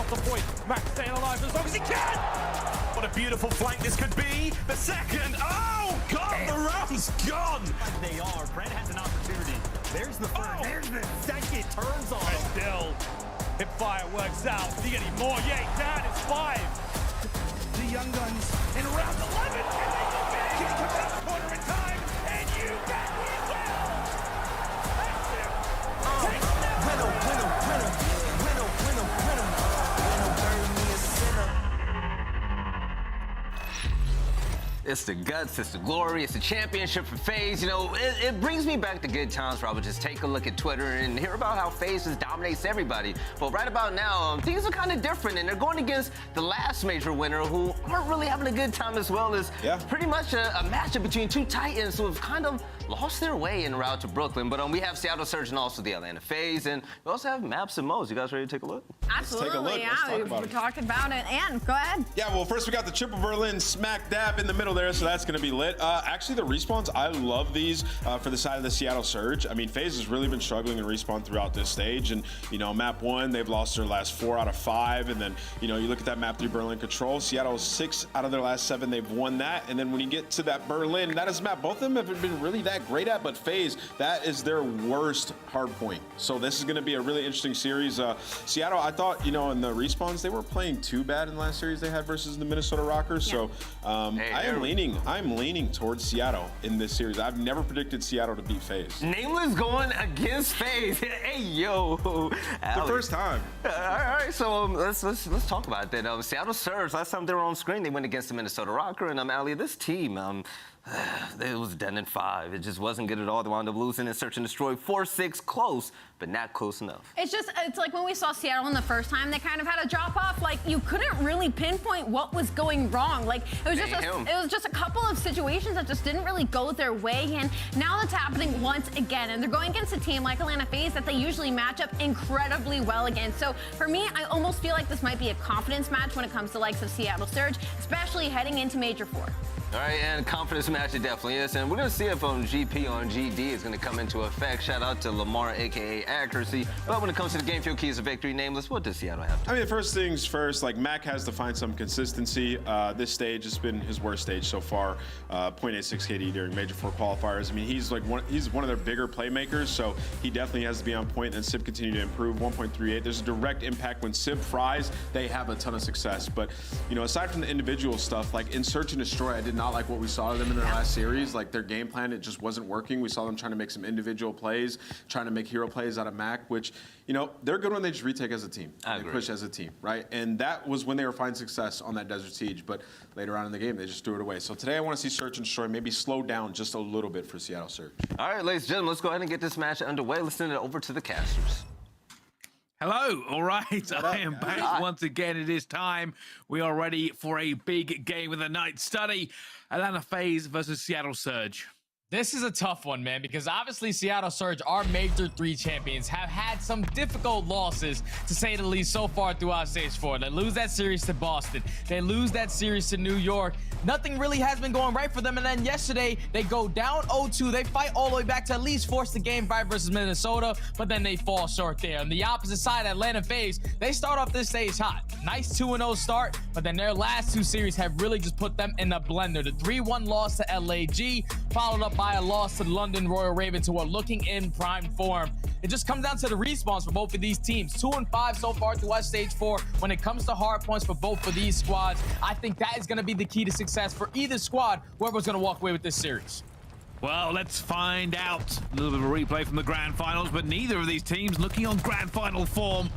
the point. Mack staying alive as long as he can. What a beautiful flank this could be. The second. Oh, God, the round's gone.
They are. Brent has an opportunity. There's the first. There's the second. Turns on.
And still, if fire works out, you get any more? Yeah, down. It's 5. The Young Guns in round 11. And they go back. Can he come down the corner in time? And you bet he will. That's it. Take
It's the guts, it's the glory, it's the championship for FaZe. You know, it brings me back to good times where I would just take a look at Twitter and hear about how FaZe just dominates everybody. But right about now, things are kind of different, and they're going against the last major winner who aren't really having a good time, as well as pretty much a matchup between two titans who have kind of lost their way en route to Brooklyn. But we have Seattle Surge and also the Atlanta FaZe, and we also have Maps and Mo's. You guys ready to take a look?
Absolutely, yeah. We're talking about it. And go ahead.
Yeah, well, first we got the triple Berlin smack dab in the middle there, so that's going to be lit. Actually, the respawns, I love these for the side of the Seattle Surge. I mean, FaZe has really been struggling in respawn throughout this stage, and you know, map 1, they've lost their last 4 out of 5, and then you know, you look at that map 3 Berlin Control, Seattle 6 out of their last 7, they've won that, and then when you get to that Berlin, that is a map both of them haven't been really that great at, but FaZe, that is their worst hard point. So this is going to be a really interesting series. Seattle, I thought, you know, in the respawns, they weren't playing too bad in the last series they had versus the Minnesota Røkkr. So I'm leaning towards Seattle in this series. I've never predicted Seattle to beat FaZe.
Nameless going against FaZe. Hey, yo.
The first time.
All right, so let's talk about that. Seattle Surge, last time they were on screen, they went against the Minnesota Røkkr, and Ali, this team, it was done in 5. It just wasn't good at all. They wound up losing and Search and Destroy 4-6, close, but not close enough.
It's like when we saw Seattle in the first time, they kind of had a drop off. Like, you couldn't really pinpoint what was going wrong. Like, it was just a couple of situations that just didn't really go their way. And now that's happening once again. And they're going against a team like Atlanta FaZe that they usually match up incredibly well against. So for me, I almost feel like this might be a confidence match when it comes to likes of Seattle Surge, especially heading into Major 4.
All right, and confidence match it definitely is. And we're going to see if GP on GD is going to come into effect. Shout out to Lamar, a.k.a. Accuracy. But when it comes to the game field keys of victory, Nameless, what does Seattle have to do?
I mean, first things first, like, Mack has to find some consistency. This stage has been his worst stage so far. 0.86 KD during Major 4 qualifiers. I mean, he's one of their bigger playmakers, so he definitely has to be on point. And Simp continue to improve, 1.38. There's a direct impact when Simp fries, they have a ton of success. But, you know, aside from the individual stuff, like in Search and Destroy, I did not like what we saw of them in their last series. Like, their game plan, it just wasn't working. We saw them trying to make some individual plays, trying to make hero plays out of Mack, which, you know, they're good when they just retake as a team. They push as a team, right? And that was when they were finding success on that Desert Siege, but later on in the game, they just threw it away. So today I want to see Search and Destroy maybe slow down just a little bit for Seattle Surge.
All right, ladies and gentlemen, let's go ahead and get this match underway. Let's send it over to the casters.
Hello, all right, I am back once again. It is time. We are ready for a big game of the night study. Atlanta FaZe versus Seattle Surge.
This is a tough one, man, because obviously Seattle Surge, our Major 3 champions, have had some difficult losses, to say the least, so far throughout Stage 4. They lose that series to Boston. They lose that series to New York. Nothing really has been going right for them, and then yesterday, they go down 0-2. They fight all the way back to at least force the game 5 versus Minnesota, but then they fall short there. On the opposite side, Atlanta FaZe, they start off this stage hot. Nice 2-0 start, but then their last 2 series have really just put them in a blender. The 3-1 loss to LAG, followed up by a loss to the London Royal Ravens, who are looking in prime form. It just comes down to the respawns for both of these teams. 2-5 so far throughout Stage 4. When it comes to hard points for both of these squads, I think that is going to be the key to success for either squad, whoever's going to walk away with this series.
Well, let's find out. A little bit of a replay from the Grand Finals, but neither of these teams looking on Grand Final form.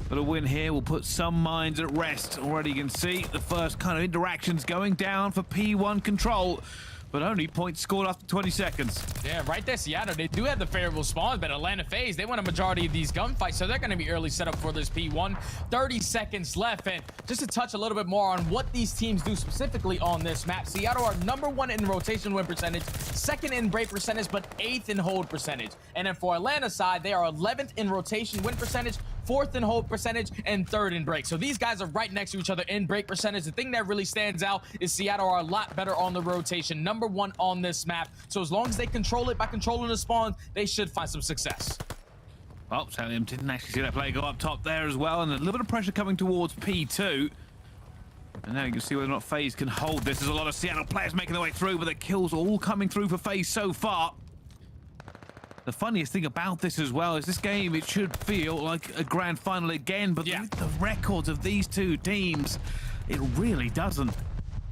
But a win here will put some minds at rest. Already you can see the first kind of interactions going down for P1 control, but only points scored after 20 seconds.
Yeah, right there, Seattle. They do have the favorable spawns, but Atlanta FaZe, they won a majority of these gunfights, so they're going to be early set up for this P1. 30 seconds left, and just to touch a little bit more on what these teams do specifically on this map, Seattle are #1 in rotation win percentage, 2nd in break percentage, but 8th in hold percentage. And then for Atlanta's side, they are 11th in rotation win percentage, 4th in hold percentage, and 3rd in break. So these guys are right next to each other in break percentage. The thing that really stands out is Seattle are a lot better on the rotation, #1 on this map. So as long as they control it by controlling the spawn, they should find some success.
Oh, Cellium didn't actually see that play go up top there as well, and a little bit of pressure coming towards P2. And now you can see whether or not FaZe can hold this. There's a lot of Seattle players making their way through, but the kills are all coming through for FaZe so far. The funniest thing about this as well is this game, it should feel like a grand final again, but with the records of these two teams, it really doesn't.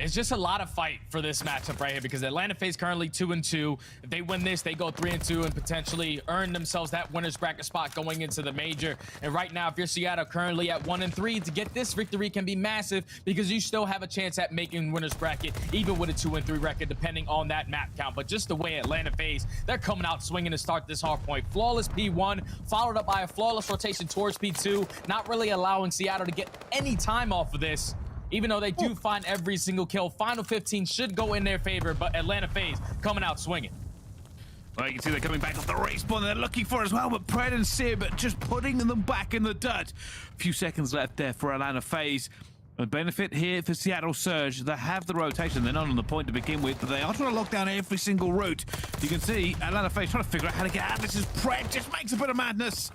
It's just a lot of fight for this matchup right here because Atlanta FaZe currently 2-2. If they win this, they go 3-2 and potentially earn themselves that winner's bracket spot going into the major. And right now, if you're Seattle currently at 1-3, to get this victory can be massive because you still have a chance at making winner's bracket, even with a 2-3 record, depending on that map count. But just the way Atlanta FaZe, they're coming out swinging to start this hard point. Flawless P1, followed up by a flawless rotation towards P2, not really allowing Seattle to get any time off of this. Even though they do find every single kill, final 15 should go in their favor, but Atlanta FaZe coming out swinging.
Well, you can see they're coming back off the respawn they're looking for as well, but Pred and Simp just putting them back in the dirt. A few seconds left there for Atlanta FaZe. A benefit here for Seattle Surge. They have the rotation. They're not on the point to begin with, but they are trying to lock down every single route. You can see Atlanta FaZe trying to figure out how to get out. This is Pred, just makes a bit of madness.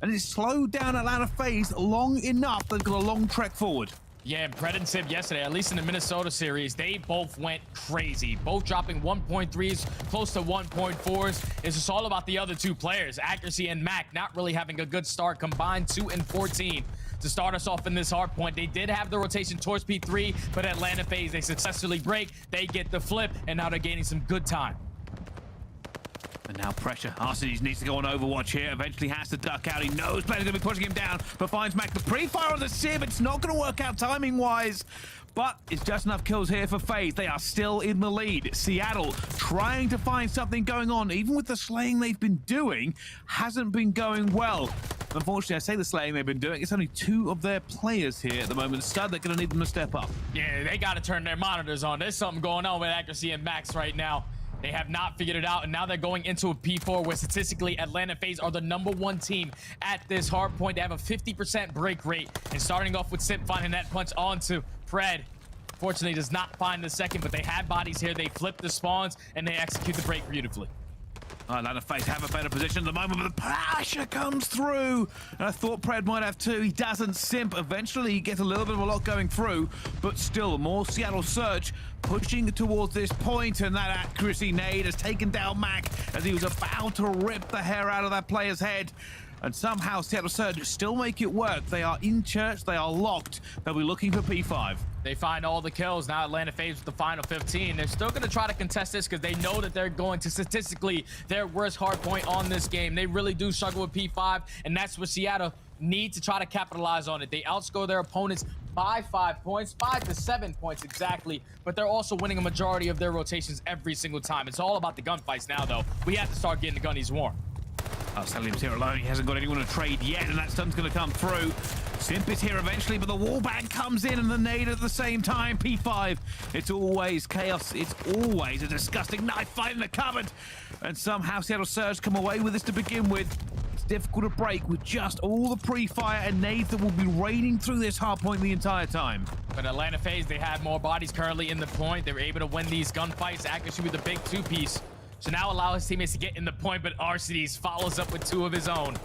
And it's slowed down Atlanta FaZe long enough. They've got a long trek forward.
Yeah, and Pred and Simp yesterday, at least in the Minnesota series, they both went crazy. Both dropping 1.3s, close to 1.4s. It's just all about the other two players, aBeZy and Mack, not really having a good start. Combined 2 and 14 to start us off in this hard point. They did have the rotation towards P3, but Atlanta FaZe, they successfully break. They get the flip, and now they're gaining some good time.
And now pressure. Arcitys needs to go on Overwatch here. Eventually has to duck out. He knows players are going to be pushing him down, but finds Mack. The pre-fire on the Simp. It's not going to work out timing-wise, but it's just enough kills here for FaZe. They are still in the lead. Seattle trying to find something going on. Even with the slaying they've been doing, hasn't been going well. Unfortunately, I say the slaying they've been doing, it's only 2 of their players here at the moment. Stud, they're going to need them to step up.
Yeah, they got to turn their monitors on. There's something going on with aBeZy and Max right now. They have not figured it out, and now they're going into a P4 where statistically Atlanta FaZe are the #1 team at this hard point. They have a 50% break rate, and starting off with Simp finding that punch onto Pred. Fortunately, does not find the second, but they have bodies here. They flip the spawns, and they execute the break beautifully.
Atlanta FaZe have a better position at the moment, but the pressure comes through. And I thought Pred might have 2. He doesn't. Simp eventually gets a little bit of a lot going through, but still more Seattle Surge pushing towards this point, and that accuracy nade has taken down Mack as he was about to rip the hair out of that player's head. And somehow Seattle Surge still make it work. They are in church, they are locked. They'll be looking for P5.
They find all the kills. Now Atlanta FaZe with the final 15. They're still going to try to contest this because they know that they're going to statistically their worst hard point on this game. They really do struggle with P5, and that's where Seattle need to try to capitalize on it. They outscore their opponents by 5 points, 5 to 7 points exactly, but they're also winning a majority of their rotations every single time. It's all about the gunfights now, though. We have to start getting the gunnies warm.
Oh, Cellium's here alone. He hasn't got anyone to trade yet, and that stun's going to come through. Simp is here eventually, but the wallbang comes in and the nade at the same time. P5, it's always chaos. It's always a disgusting knife fight in the cupboard. And somehow Seattle Surge come away with this to begin with. It's difficult to break with just all the pre-fire and nades that will be raining through this hard point the entire time.
But Atlanta FaZe, they have more bodies currently in the point. They were able to win these gunfights, actually with a big 2-piece. So now allow his teammates to get in the point, but Arcitys follows up with 2 of his own.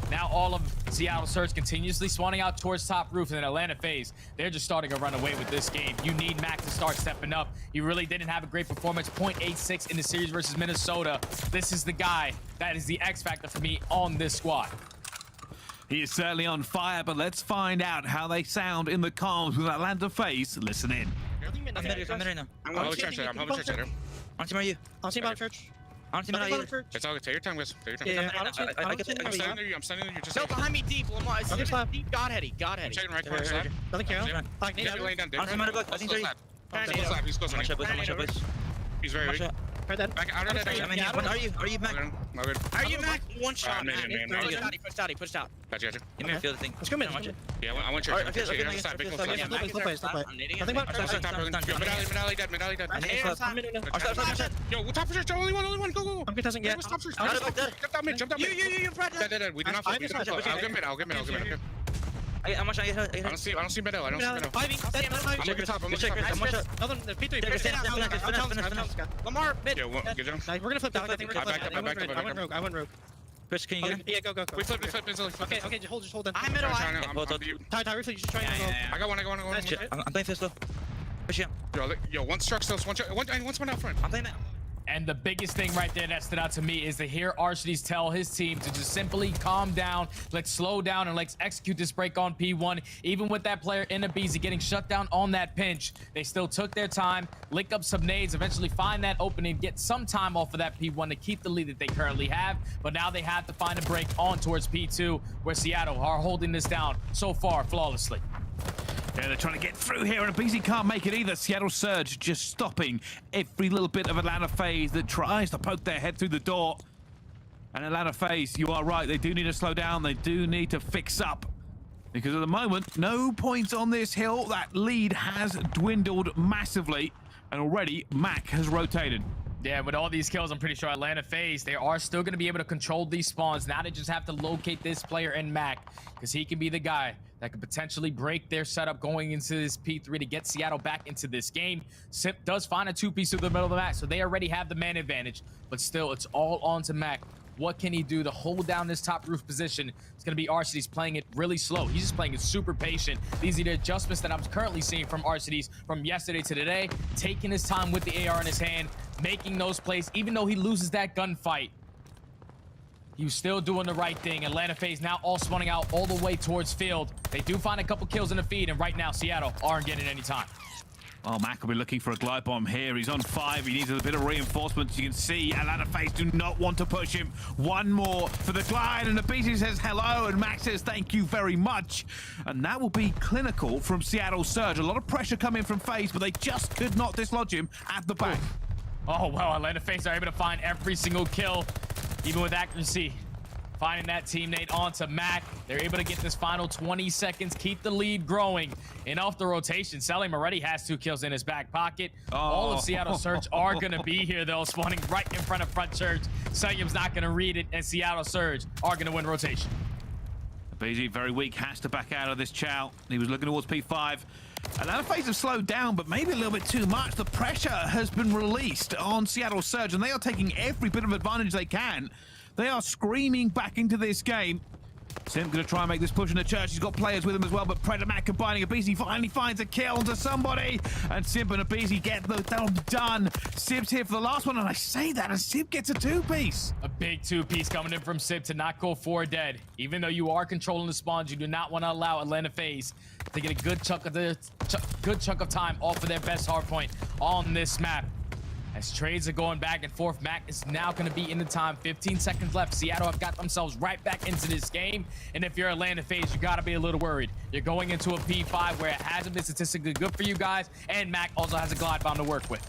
Now all of Seattle Surge continuously spawning out towards top roof, and then Atlanta FaZe, they're just starting to run away with this game. You need Mack to start stepping up. He really didn't have a great performance, 0.86 in the series versus Minnesota. This is the guy that is the X factor for me on this squad.
He is certainly on fire, but let's find out how they sound in the comms with Atlanta FaZe. Listen in.
I'm mid right now. I'm home church later. On team are you?
On team about church.
On team are you?
It's all good. Take your time, guys. Take your time.
Yeah,
I'm standing near you. I'm standing near you. Just
No, behind me deep. Lamar, it's deep. God heady. God heady.
I'm checking right corner slab.
Nothing care. Like,
He's laying down.
On team are I think
He's close on you. He's very weak.
Heard that.
Back out of that.
Are you Mack?
Are you Mack? One shot.
Pushed out.
Gotcha.
Give me a feel the thing.
Let's go mid.
Yeah, I want your
Alright,
Big
okay,
close
Nothing about
Medalli dead. Yo, top for sure. Only one. Go.
I'm contesting. Yeah.
Jump down mid. You, Fred. Dead. We do not focus. I'll get mid. Okay.
I'm watching.
I don't see Medalli. I'm looking top.
Lamar mid.
Yo, good job.
We're gonna flip down. I went rogue.
Chris, can you get him?
Yeah, go. Reflip.
Okay, just hold them.
I'm middle.
Ty, reflip, you just try and
I got one.
Nice shit. I'm playing fist though. Push him.
Yo, one struck still, one out front.
I'm playing that.
And the biggest thing right there that stood out to me is to hear Arcitys tell his team to just simply calm down, let's slow down, and let's execute this break on P1. Even with that player in aBeZy getting shut down on that pinch, they still took their time, lick up some nades, eventually find that opening, get some time off of that P1 to keep the lead that they currently have. But now they have to find a break on towards P2, where Seattle are holding this down so far flawlessly.
Yeah, they're trying to get through here, and aBeZy can't make it either. Seattle Surge just stopping every little bit of Atlanta FaZe that tries to poke their head through the door. And Atlanta FaZe, you are right, they do need to slow down, they do need to fix up. Because at the moment, no points on this hill. That lead has dwindled massively, and already Mack has rotated.
Yeah, with all these kills, I'm pretty sure Atlanta FaZe, they are still going to be able to control these spawns. Now they just have to locate this player in Mack, because he can be the guy that could potentially break their setup going into this P3 to get Seattle back into this game. Simp does find a two-piece through the middle of the map, so they already have the man advantage, but still, it's all on to Mack. What can he do to hold down this top roof position? It's going to be Arcitys playing it really slow. He's just playing it super patient. These are the adjustments that I'm currently seeing from Arcitys from yesterday to today, taking his time with the AR in his hand, making those plays, even though he loses that gunfight. He was still doing the right thing. Atlanta FaZe now all spawning out all the way towards field. They do find a couple kills in the feed, and right now, Seattle aren't getting any time.
Well, Mack will be looking for a glide bomb here. He's on 5. He needs a bit of reinforcements. You can see Atlanta FaZe do not want to push him. One more for the glide, and aBeZy says hello, and Mack says thank you very much. And that will be clinical from Seattle Surge. A lot of pressure coming from FaZe, but they just could not dislodge him at the back.
Oh, well, Atlanta FaZe are able to find every single kill, even with accuracy. Finding that teammate onto Mack. They're able to get this final 20 seconds, keep the lead growing. And off the rotation, Cellium already has 2 kills in his back pocket. All of Seattle Surge are going to be here, though, spawning right in front of Front Church. Cellium's not going to read it, and Seattle Surge are going to win rotation.
aBeZy, very weak, has to back out of this chow. He was looking towards P5. Atlanta FaZe have slowed down, but maybe a little bit too much. The pressure has been released on Seattle Surge, and they are taking every bit of advantage they can. They are screaming back into this game. Simp going to try and make this push in the church. He's got players with him as well, but Pred and Mack combining. aBeZy finally finds a kill onto somebody, and Simp and aBeZy get the job done. Simp's here for the last one, and I say that as Simp gets a 2-piece.
A big 2-piece coming in from Simp to not go 4 dead. Even though you are controlling the spawns, you do not want to allow Atlanta FaZe to get a good chunk of time off of their best hardpoint on this map. As trades are going back and forth, Mack is now going to be in the time. 15 seconds left. Seattle have got themselves right back into this game. And if you're Atlanta FaZe, you got to be a little worried. You're going into a P5 where it hasn't been statistically good for you guys, and Mack also has a glide bomb to work with.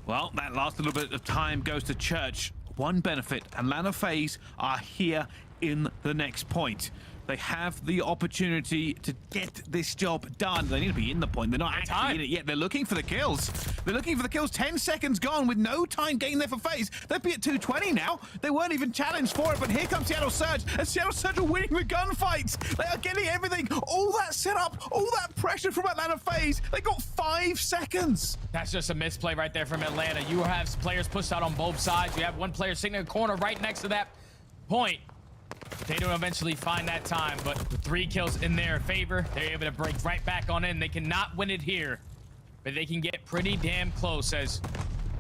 Well, that last little bit of time goes to Church. One benefit, Atlanta FaZe are here in the next point. They have the opportunity to get this job done. They need to be in the point. They're not actually in it yet. They're looking for the kills. They're looking for the kills. 10 seconds gone with no time gained there for FaZe. They'd be at 220 now. They weren't even challenged for it, but here comes Seattle Surge, and Seattle Surge are winning the gunfights. They are getting everything. All that setup, all that pressure from Atlanta FaZe. They got 5 seconds.
That's just a misplay right there from Atlanta. You have players pushed out on both sides. You have one player sitting in a corner right next to that point. They don't eventually find that time, but with 3 kills in their favor, they're able to break right back on in. They cannot win it here, but they can get pretty damn close, as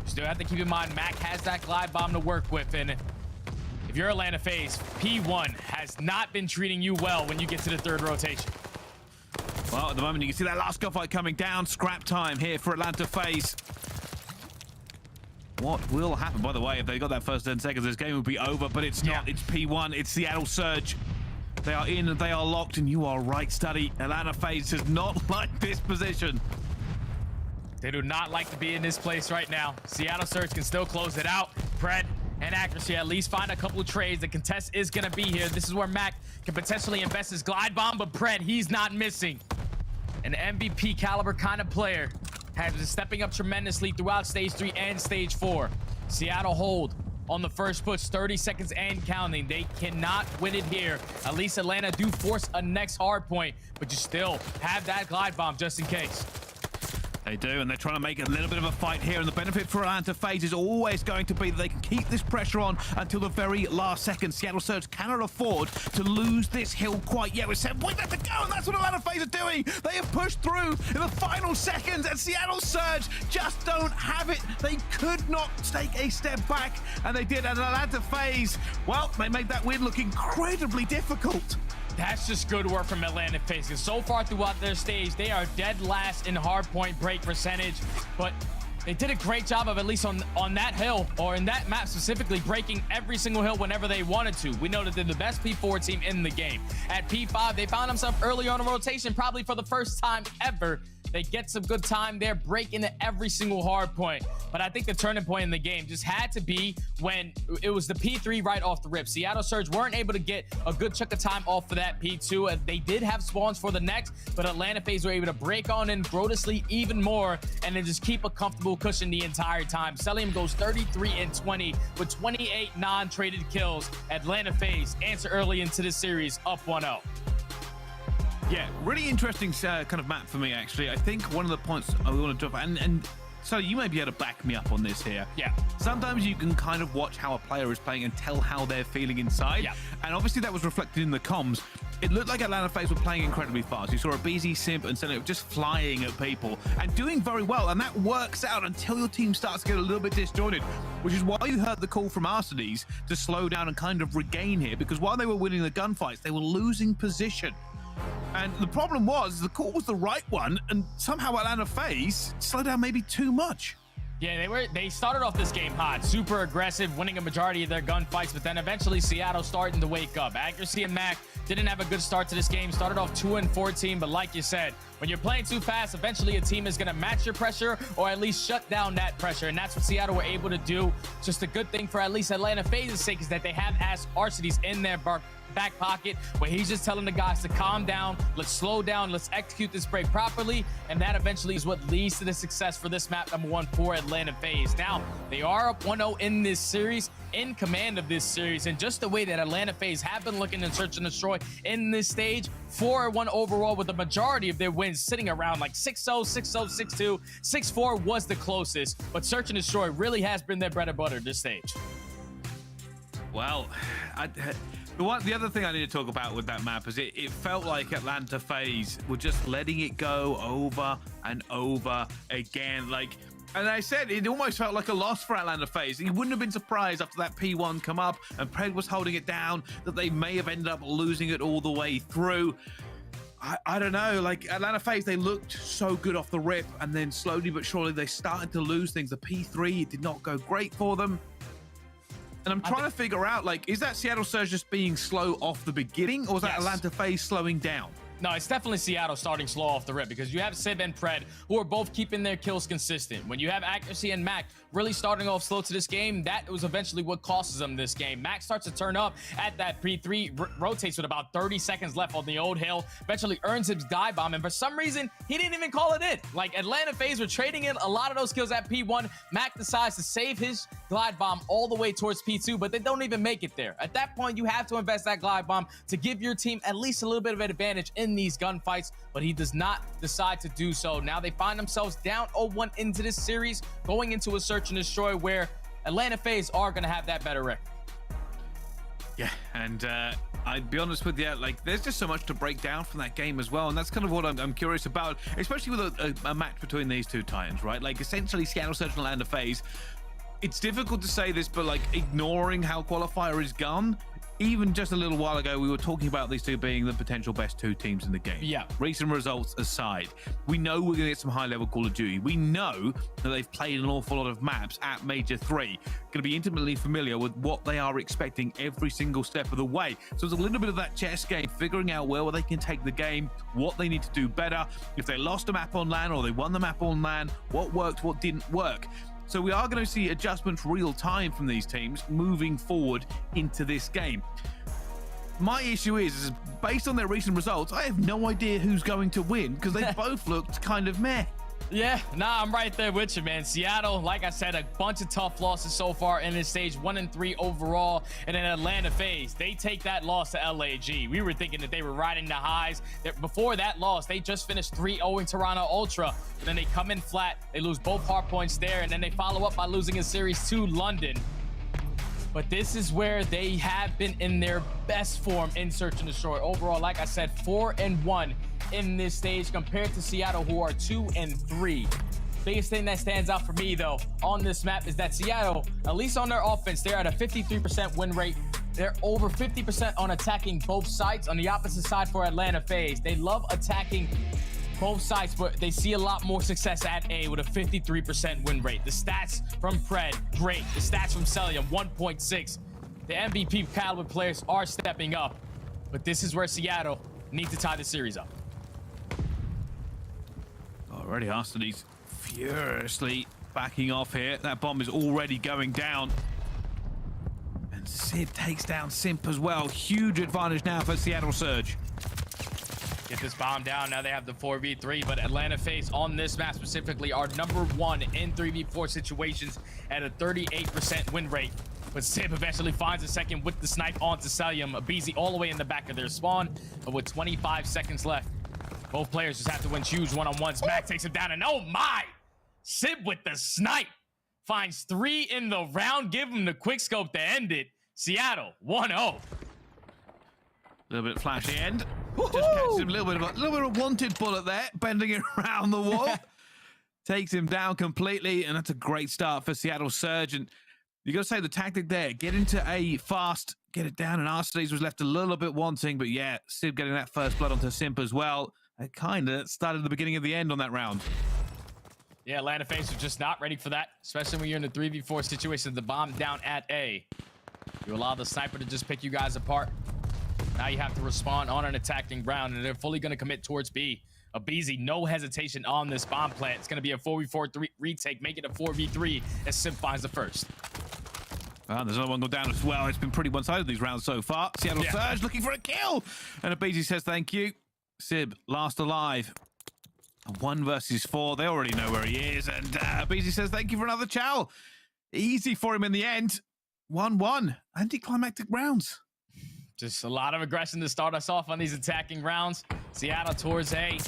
you still have to keep in mind Mack has that glide bomb to work with, and if you're Atlanta FaZe, P1 has not been treating you well when you get to the 3rd rotation.
Well, at the moment, you can see that last gunfight coming down. Scrap time here for Atlanta FaZe. What will happen? By the way, if they got that first 10 seconds, this game would be over, but it's not. It's P1. It's Seattle Surge. They are in, they are locked, and you are right, Standy. Atlanta FaZe does not like this position.
They do not like to be in this place right now. Seattle Surge can still close it out. Pred and accuracy at least find a couple of trades. The contest is going to be here. This is where Mack can potentially invest his glide bomb, but Pred, he's not missing. An MVP caliber kind of player has been stepping up tremendously throughout stage 3 and stage 4. Seattle hold on the first push, 30 seconds and counting. They cannot win it here. At least Atlanta do force a next hard point, but you still have that glide bomb just in case.
They do, and they're trying to make a little bit of a fight here, and the benefit for Atlanta FaZe is always going to be that they can keep this pressure on until the very last second. Seattle Surge cannot afford to lose this hill quite yet. With 7 points left to go, and that's what Atlanta FaZe are doing. They have pushed through in the final seconds, and Seattle Surge just don't have it. They could not take a step back, and they did. And Atlanta FaZe, well, they made that win look incredibly difficult.
That's just good work from Atlanta FaZe, because so far throughout their stage, they are dead last in hardpoint break percentage, but they did a great job of, at least on that hill, or in that map specifically, breaking every single hill whenever they wanted to. We know that they're the best P4 team in the game. At P5, they found themselves early on a rotation, probably for the first time ever. They get some good time there, break into every single hard point. But I think the turning point in the game just had to be when it was the P3 right off the rip. Seattle Surge weren't able to get a good chunk of time off for that P2. They did have spawns for the next, but Atlanta FaZe were able to break on in, grow to sleep even more, and then just keep a comfortable cushion the entire time. Cellium goes 33-20 with 28 non-traded kills. Atlanta FaZe answer early into the series, up 1-0.
Yeah, really interesting kind of map for me, actually. I think one of the points I want to drop, and so you may be able to back me up on this here.
Yeah.
Sometimes you can kind of watch how a player is playing and tell how they're feeling inside.
Yeah.
And obviously that was reflected in the comms. It looked like Atlanta FaZe were playing incredibly fast. You saw aBeZy, Simp, and Cellium just flying at people and doing very well. And that works out until your team starts to get a little bit disjointed, which is why you heard the call from Arcitys to slow down and kind of regain here, because while they were winning the gunfights, they were losing position. And the problem was, the call was the right one, and somehow Atlanta FaZe slowed down maybe too much.
Yeah, they started off this game hot, super aggressive, winning a majority of their gunfights, but then eventually Seattle starting to wake up. aBeZy and Mack didn't have a good start to this game, started off 2-14, but like you said, when you're playing too fast, eventually a team is going to match your pressure or at least shut down that pressure, and that's what Seattle were able to do. Just a good thing for at least Atlanta FaZe's sake is that they have Arcitys in their back pocket, where he's just telling the guys to calm down, let's slow down, let's execute this break properly, and that eventually is what leads to the success for this map number 1 for Atlanta FaZe. Now, they are up 1-0 in this series, in command of this series, and just the way that Atlanta FaZe have been looking in Search and Destroy in this stage, 4-1 overall, with the majority of their wins sitting around like 6-0, 6-0, 6-2, 6-4 was the closest, but Search and Destroy really has been their bread and butter this stage.
Well, the other thing I need to talk about with that map is it felt like Atlanta FaZe were just letting it go over and over again. And I said, it almost felt like a loss for Atlanta FaZe. You wouldn't have been surprised after that P1 come up and Pred was holding it down that they may have ended up losing it all the way through. I don't know, like Atlanta FaZe, they looked so good off the rip, and then slowly but surely they started to lose things. The P3, it did not go great for them. And I'm trying to figure out, like, is that Seattle Surge just being slow off the beginning, or is that Atlanta FaZe slowing down?
No, it's definitely Seattle starting slow off the rip, because you have Simp and Pred who are both keeping their kills consistent. When you have aBeZy and Mack really starting off slow to this game, that was eventually what costs them this game. Mack starts to turn up at that P3, rotates with about 30 seconds left on the old hill, eventually earns his dive bomb, and for some reason, he didn't even call it in. Like, Atlanta FaZe were trading in a lot of those kills at P1. Mack decides to save his glide bomb all the way towards P2, but they don't even make it there. At that point, you have to invest that glide bomb to give your team at least a little bit of an advantage in these gunfights, but he does not decide to do so. Now they find themselves down 0-1 into this series, going into a Search and Destroy where Atlanta FaZe are going to have that better record.
Yeah, and I'd be honest with you, like, there's just so much to break down from that game as well, and that's kind of what I'm curious about, especially with a match between these two Titans, right? Like, essentially, Seattle Surge and Atlanta FaZe, it's difficult to say this, but, like, ignoring how Qualifier is gone, even just a little while ago, we were talking about these two being the potential best two teams in the game.
Yeah.
Recent results aside, we know we're going to get some high-level Call of Duty. We know that they've played an awful lot of maps at Major 3. Going to be intimately familiar with what they are expecting every single step of the way. So it's a little bit of that chess game, figuring out where they can take the game, what they need to do better. If they lost a map on LAN or they won the map on LAN, what worked, what didn't work. So we are going to see adjustments real time from these teams moving forward into this game. My issue is based on their recent results, I have no idea who's going to win because they both looked kind of meh.
Yeah, nah, I'm right there with you, man. Seattle, like I said, a bunch of tough losses so far in this stage, 1-3 overall. And then Atlanta FaZe, they take that loss to LAG. We were thinking that they were riding the highs. Before that loss, they just finished 3-0 in Toronto Ultra. And then they come in flat. They lose both hard points there. And then they follow up by losing a series to London. But this is where they have been in their best form in Search and Destroy. Overall, like I said, 4-1 in this stage compared to Seattle, who are 2-3. Biggest thing that stands out for me, though, on this map is that Seattle, at least on their offense, they're at a 53% win rate. They're over 50% on attacking both sides. On the opposite side for Atlanta FaZe, they love attacking both sides, but they see a lot more success at A with a 53% win rate. The stats from Pred, great. The stats from Cellium, 1.6. The MVP caliber players are stepping up, but this is where Seattle need to tie the series up.
Already Arcitys furiously backing off here. That bomb is already going down. And Sid takes down Simp as well. Huge advantage now for Seattle Surge.
Get this bomb down. Now they have the 4v3, but Atlanta FaZe on this map specifically are #1 in 3v4 situations at a 38% win rate. But Simp eventually finds a second with the snipe onto Cellium. aBeZy all the way in the back of their spawn, but with 25 seconds left, both players just have to win huge one-on-ones. Mack takes him down, and oh my! Simp with the snipe finds 3 in the round. Give him the quick scope to end it. Seattle 1-0.
A little bit flashy end. Just catches him a little bit of a wanted bullet there, bending it around the wall. Takes him down completely, and that's a great start for Seattle Surge. And you got to say the tactic there, get into A fast, get it down, and Arcitys was left a little bit wanting, but yeah, Sid getting that first blood onto Simp as well. It kind of started the beginning of the end on that round.
Yeah, Atlanta FaZe are just not ready for that, especially when you're in a 3v4 situation. The bomb down at A. You allow the sniper to just pick you guys apart. Now you have to respond on an attacking round, and they're fully going to commit towards B. aBeZy, no hesitation on this bomb plant. It's going to be a 4v4 retake, make it a 4v3 as Simp finds the first.
There's another one go down as well. It's been pretty one-sided these rounds so far. Seattle Surge looking for a kill, and aBeZy says thank you. Sib last alive. 1 versus 4. They already know where he is, and aBeZy says thank you for another chow. Easy for him in the end. 1-1. Anticlimactic rounds.
Just a lot of aggression to start us off on these attacking rounds. Seattle towards A.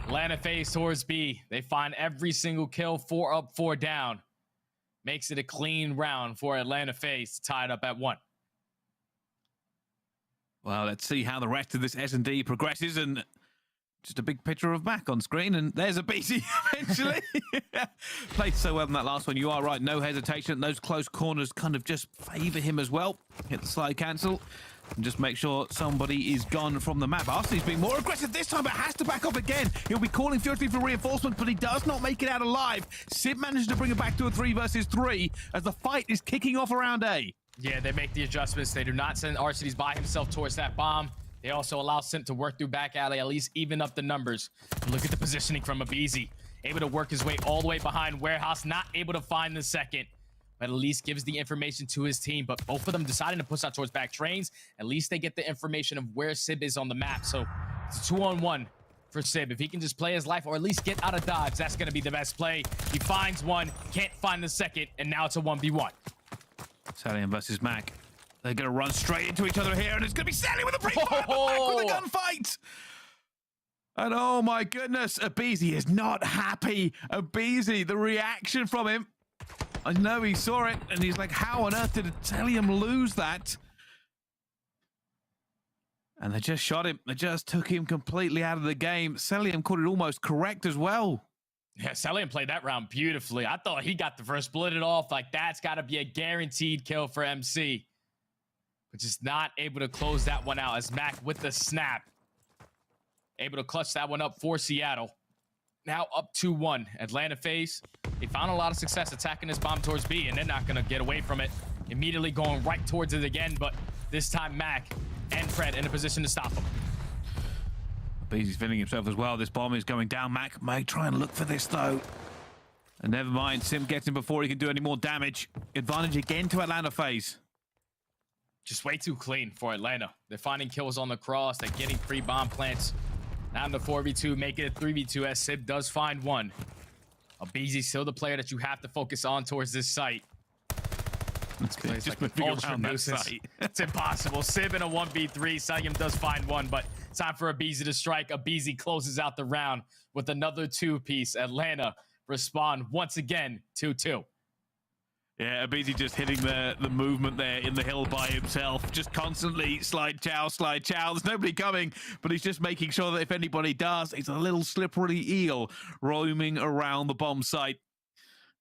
Atlanta FaZe towards B. They find every single kill. 4 up, 4 down. Makes it a clean round for Atlanta FaZe, tied up at 1.
Well, let's see how the rest of this S&D progresses, and just a big picture of Mack on screen, and there's aBeZy eventually. Played so well in that last one. You are right, no hesitation. Those close corners kind of just favor him as well. Hit the slide cancel and just make sure somebody is gone from the map. Arcitys being more aggressive this time, but has to back off again. He'll be calling furiously for reinforcement, but he does not make it out alive. Simp manages to bring it back to a 3 versus 3 as the fight is kicking off around A.
Yeah, they make the adjustments. They do not send Arcitys by himself towards that bomb. They also allow Simp to work through back alley, at least even up the numbers. Look at the positioning from aBeZy. Able to work his way all the way behind Warehouse, not able to find the second, but at least gives the information to his team. But both of them deciding to push out towards back trains. At least they get the information of where Sib is on the map. So it's a 2-on-1 for Sib. If he can just play his life or at least get out of dodge, that's going to be the best play. He finds one, can't find the second, and now it's a 1v1.
Cellium versus Mack. They're going to run straight into each other here, and it's going to be Cellium with a pre-fire, Mack with a gunfight! And oh my goodness, aBeZy is not happy. aBeZy, the reaction from him. I know he saw it, and he's like, how on earth did Cellium lose that? And they just shot him. They just took him completely out of the game. Cellium caught it almost correct as well.
Yeah, Cellium played that round beautifully. I thought he got the first, split it off. Like, that's got to be a guaranteed kill for MC. But just not able to close that one out as Mack with the snap. Able to clutch that one up for Seattle. Now up 2-1. Atlanta FaZe, they found a lot of success attacking this bomb towards B, and they're not going to get away from it. Immediately going right towards it again, but this time Mack and Pred in a position to stop him.
aBeZy's feeling himself as well. This bomb is going down. Mack may try and look for this, though. And never mind, Simp gets him before he can do any more damage. Advantage again to Atlanta FaZe.
Just way too clean for Atlanta. They're finding kills on the cross. They're getting free bomb plants. Now in the 4v2, make it a 3v2 as Sib does find one. aBeZy still the player that you have to focus on towards this site.
Just
like
moving
ultra
around that
nuisance.
site.
It's impossible. Sib in a 1v3. Cellium does find one, but time for aBeZy to strike. aBeZy closes out the round with another 2-piece. Atlanta respond once again 2-2.
Yeah, aBeZy just hitting the movement there in the hill by himself. Just constantly slide chow, slide chow. There's nobody coming, but he's just making sure that if anybody does, it's a little slippery eel roaming around the bomb site.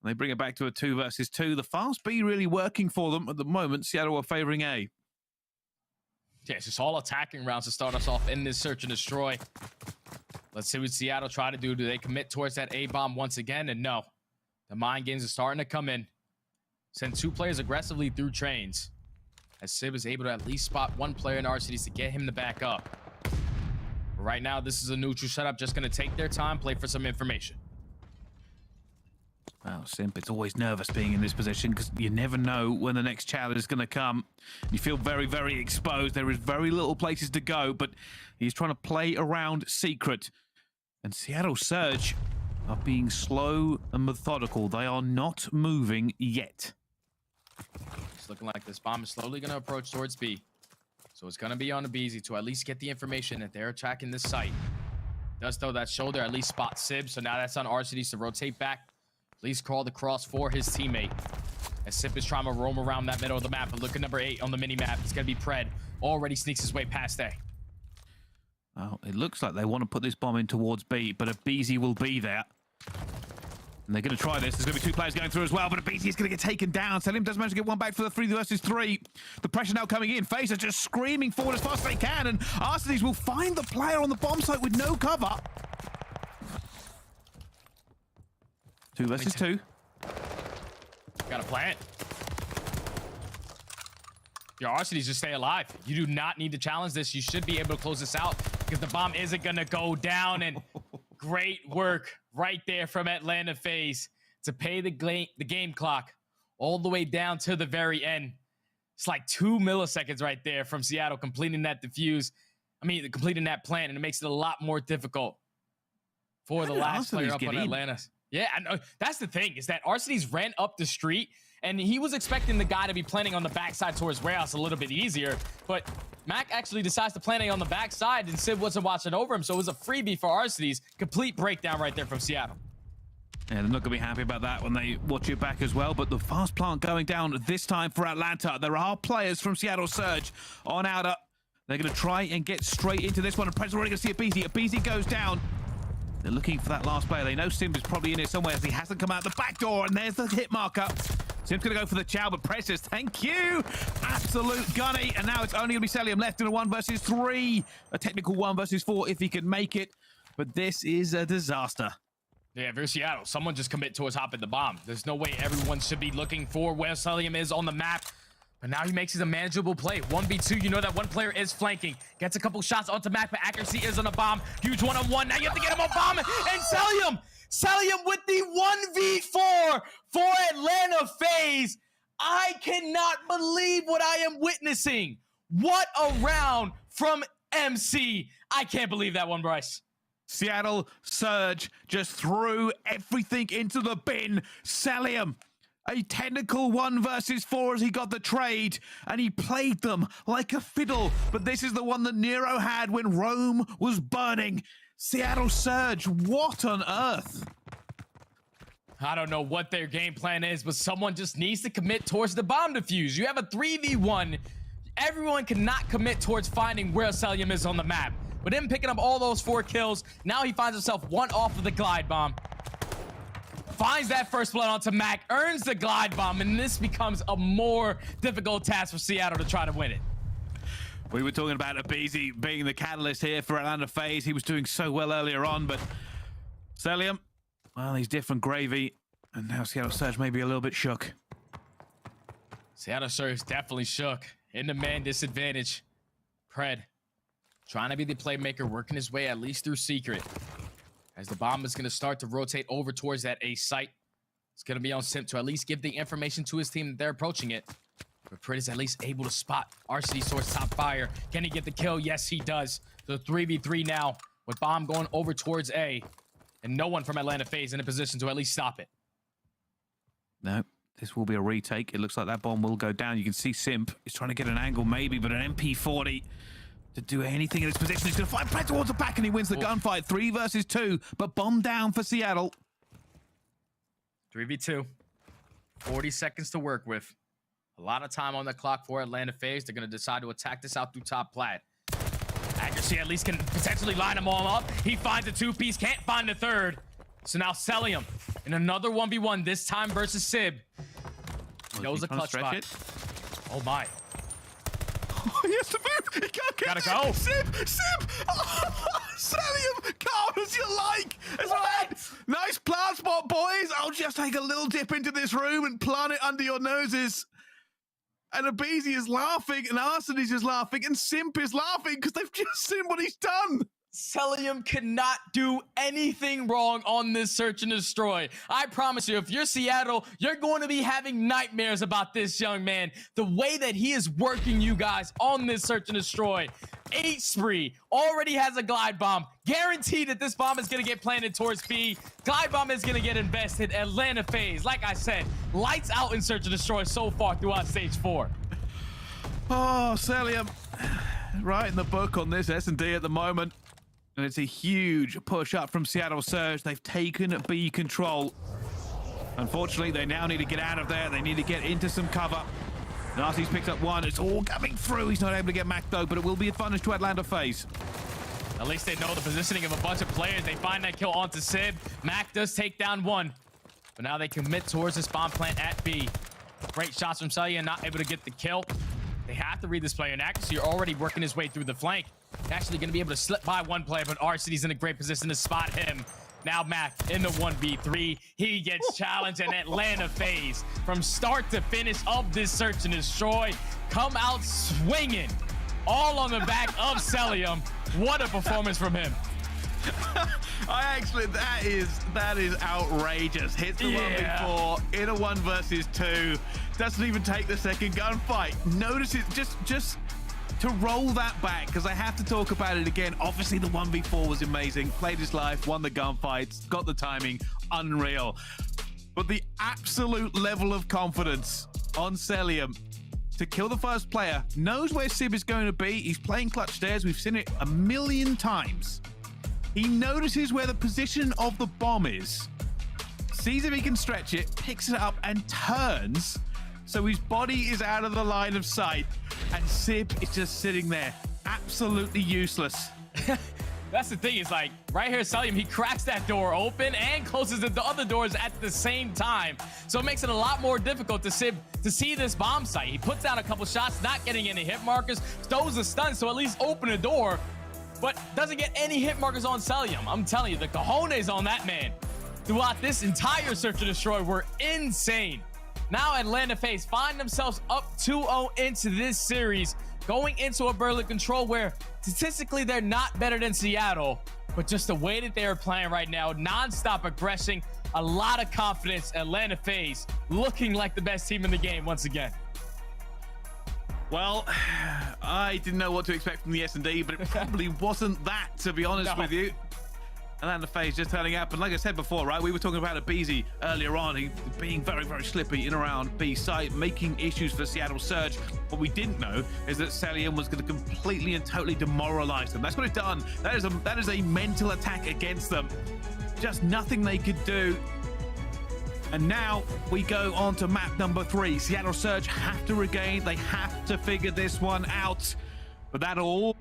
And they bring it back to a 2 versus 2. The fast B really working for them at the moment. Seattle are favoring A.
Yeah, it's just all attacking rounds to start us off in this search and destroy. Let's see what Seattle try to do. Do they commit towards that A bomb once again? And no. The mind games are starting to come in. Send 2 players aggressively through trains. As Sib is able to at least spot 1 player in Arcitys to get him to back up. But right now, this is a neutral setup. Just going to take their time, play for some information.
Well, Simp, it's always nervous being in this position because you never know when the next challenge is going to come. You feel very, very exposed. There is very little places to go, but he's trying to play around secret. And Seattle Surge are being slow and methodical. They are not moving yet.
It's looking like this bomb is slowly going to approach towards B. So it's going to be on aBeZy to at least get the information that they're attacking this site. Does throw that shoulder, at least spot Sib. So now that's on Arcitys to rotate back. At least crawl the cross for his teammate. As Simp is trying to roam around that middle of the map. But look at number 8 on the mini-map. It's going to be Pred. Already sneaks his way past A.
Well, it looks like they want to put this bomb in towards B, but aBeZy will be there. And they're going to try this. There's going to be 2 players going through as well, but aBeZy is going to get taken down. Cellium does manage to get 1 back for the 3 versus 3. The pressure now coming in. FaZe are just screaming forward as fast as they can, and Arcitys will find the player on the bomb site with no cover. 2 versus 2.
Got a plant. Your Arcitys just stay alive. You do not need to challenge this. You should be able to close this out because the bomb isn't going to go down. And great work right there from Atlanta FaZe to pay the game clock all the way down to the very end. It's like 2 milliseconds right there from Seattle completing that defuse. I mean, completing that plant, and it makes it a lot more difficult for the last player up on Atlanta. Yeah, I know. That's the thing, is that Arcitys ran up the street, and he was expecting the guy to be planning on the backside towards warehouse a little bit easier, but Mack actually decides to plan on the backside, and Sid wasn't watching over him, so it was a freebie for Arcitys. Complete breakdown right there from Seattle.
Yeah, they're not going to be happy about that when they watch it back as well, but the fast plant going down this time for Atlanta. There are players from Seattle Surge on outer. They're going to try and get straight into this one, and Pred's already going to see aBeZy. aBeZy goes down. They're looking for that last player. They know Simp is probably in it somewhere as he hasn't come out the back door, and there's the hit marker. Simp's going to go for the chow, but Precious, thank you! Absolute gunny, and now it's only going to be Cellium left in a 1 versus 3. A technical 1 versus 4 if he can make it, but this is a disaster.
Yeah, if you're Seattle, someone just commit towards hopping the bomb. There's no way everyone should be looking for where Cellium is on the map. But now he makes it a manageable play. 1v2, you know that 1 player is flanking. Gets a couple shots onto Mack, but accuracy is on a bomb. Huge 1-on-1. Now you have to get him a bomb. And Cellium with the 1v4 for Atlanta FaZe. I cannot believe what I am witnessing. What a round from MC. I can't believe that one, Bryce.
Seattle Surge just threw everything into the bin. Cellium, a technical 1 versus 4 as he got the trade, and he played them like a fiddle. But this is the one that Nero had when Rome was burning. Seattle Surge, what on earth?
I don't know what their game plan is, but someone just needs to commit towards the bomb defuse. You have a 3v1. Everyone cannot commit towards finding where Cellium is on the map. But him picking up all those 4 kills, now he finds himself 1 off of the glide bomb. Finds that first blood onto Mack, earns the glide bomb, and this becomes a more difficult task for Seattle to try to win it.
We were talking about aBeZy being the catalyst here for Atlanta FaZe. He was doing so well earlier on, but Cellium, well, he's different gravy, and now Seattle Surge may be a little bit shook.
Seattle Surge definitely shook. In the man disadvantage. Pred trying to be the playmaker, working his way at least through secret. As the bomb is going to start to rotate over towards that A site. It's going to be on Simp to at least give the information to his team that they're approaching it. But Pred is at least able to spot Arcitys towards top fire. Can he get the kill? Yes, he does. So 3v3 now with bomb going over towards A. and no one from Atlanta FaZe in a position to at least stop it.
No, this will be a retake. It looks like that bomb will go down. You can see Simp is trying to get an angle maybe, but an MP40 to do anything in his position. He's going to fight back towards the back, and he wins the gunfight. 3 versus 2, but bomb down for Seattle.
3v2. 40 seconds to work with. A lot of time on the clock for Atlanta FaZe. They're going to decide to attack this out through top plat. Accuracy at least can potentially line them all up. He finds a 2-piece, can't find the third. So now Cellium in another 1v1, this time versus Sib. Knows a clutch spot. Oh my.
Oh, he has to move. He can't get
Gotta go.
Simp. Oh, Cellium, calm as you like. That's right. Nice plant spot, boys. I'll just take a little dip into this room and plant it under your noses. And aBeZy is laughing, and Arcitys is laughing, and Simp is laughing because they've just seen what he's done.
Cellium cannot do anything wrong on this search and destroy. I promise you, if you're Seattle, you're going to be having nightmares about this young man. The way that he is working you guys on this search and destroy. 8 spree, already has a glide bomb. Guaranteed that this bomb is going to get planted towards B. Glide bomb is going to get invested. Atlanta FaZe, like I said, lights out in search and destroy so far throughout stage 4.
Oh, Cellium, right in the book on this S&D at the moment. And it's a huge push up from Seattle Surge. They've taken B control. Unfortunately, they now need to get out of there. They need to get into some cover. Narcy's picked up 1. It's all coming through. He's not able to get Mack, though, but it will be advantage to Atlanta FaZe.
At least they know the positioning of a bunch of players. They find that kill onto Sib. Mack does take down 1. But now they commit towards this bomb plant at B. Great shots from Cellium, not able to get the kill. They have to read this player in accuracy. You're already working his way through the flank. Actually going to be able to slip by 1 player, but Arcitys in a great position to spot him. Now Mack in the 1v3. He gets challenged, and Atlanta FaZe, from start to finish of this search and destroy, come out swinging all on the back of Cellium. What a performance from him.
That is outrageous. Hits the 1v4 in a 1 versus 2. Doesn't even take the second gunfight. Notice it, just to roll that back, because I have to talk about it again. Obviously, the 1v4 was amazing. Played his life, won the gunfights, got the timing, unreal. But the absolute level of confidence on Cellium to kill the first player, knows where Sib is going to be. He's playing clutch stairs. We've seen it a million times. He notices where the position of the bomb is, sees if he can stretch it, picks it up, and turns so his body is out of the line of sight, and Sib is just sitting there, absolutely useless.
That's the thing, is like, right here, Cellium, he cracks that door open and closes the other doors at the same time. So it makes it a lot more difficult to Sib to see this bomb site. He puts down a couple shots, not getting any hit markers, throws a stun, so at least open a door, but doesn't get any hit markers on Cellium. I'm telling you, the cojones on that man throughout this entire search and destroy were insane. Now Atlanta FaZe find themselves up 2-0 into this series, going into a Berlin control where statistically they're not better than Seattle, but just the way that they are playing right now, non-stop aggression, a lot of confidence. Atlanta FaZe looking like the best team in the game once again.
Well, I didn't know what to expect from the S&D, but it probably wasn't that, to be honest with you. Atlanta FaZe just turning up, and like I said before, right, we were talking about aBeZy earlier on, he being very, very slippy in around B site, making issues for Seattle Surge. What we didn't know is that Cellium was going to completely and totally demoralize them. That's what it's done. That is a mental attack against them. Just nothing they could do. And now we go on to map number 3. Seattle Surge have to regain. They have to figure this one out. But that all...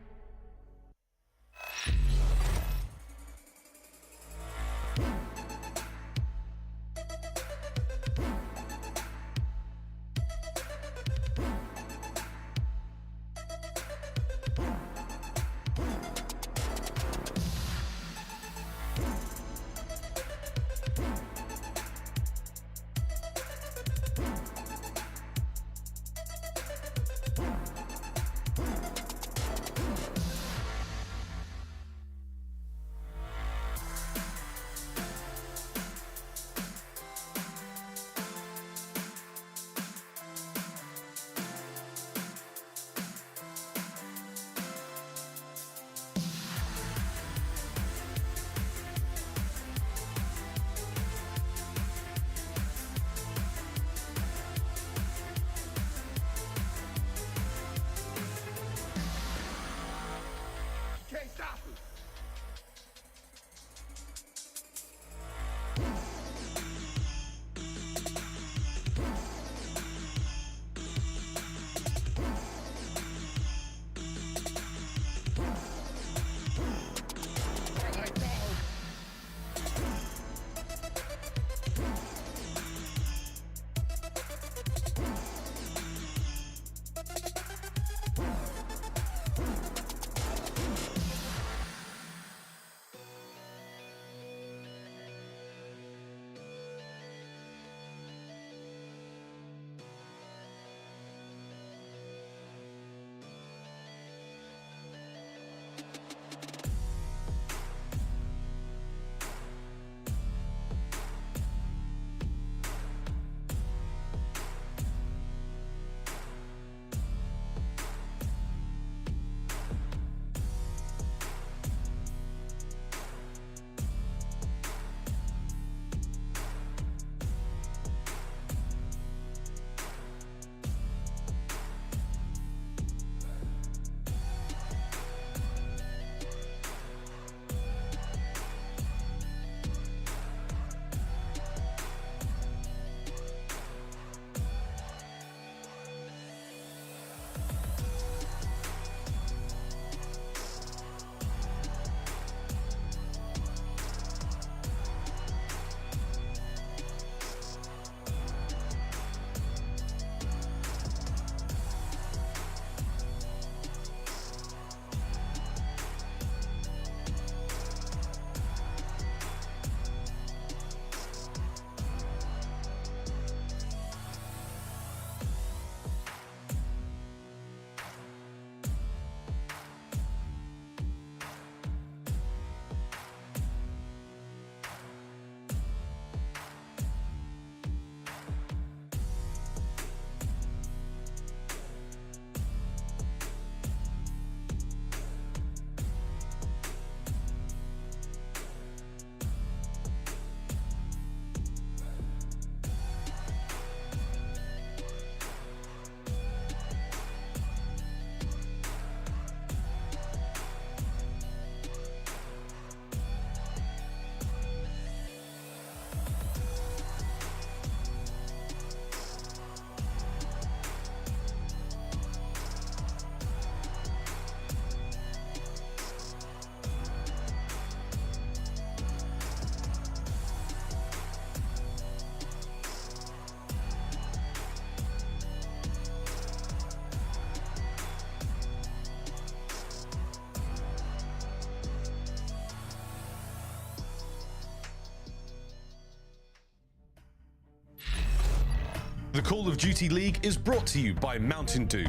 The Call of Duty League is brought to you by Mountain Dew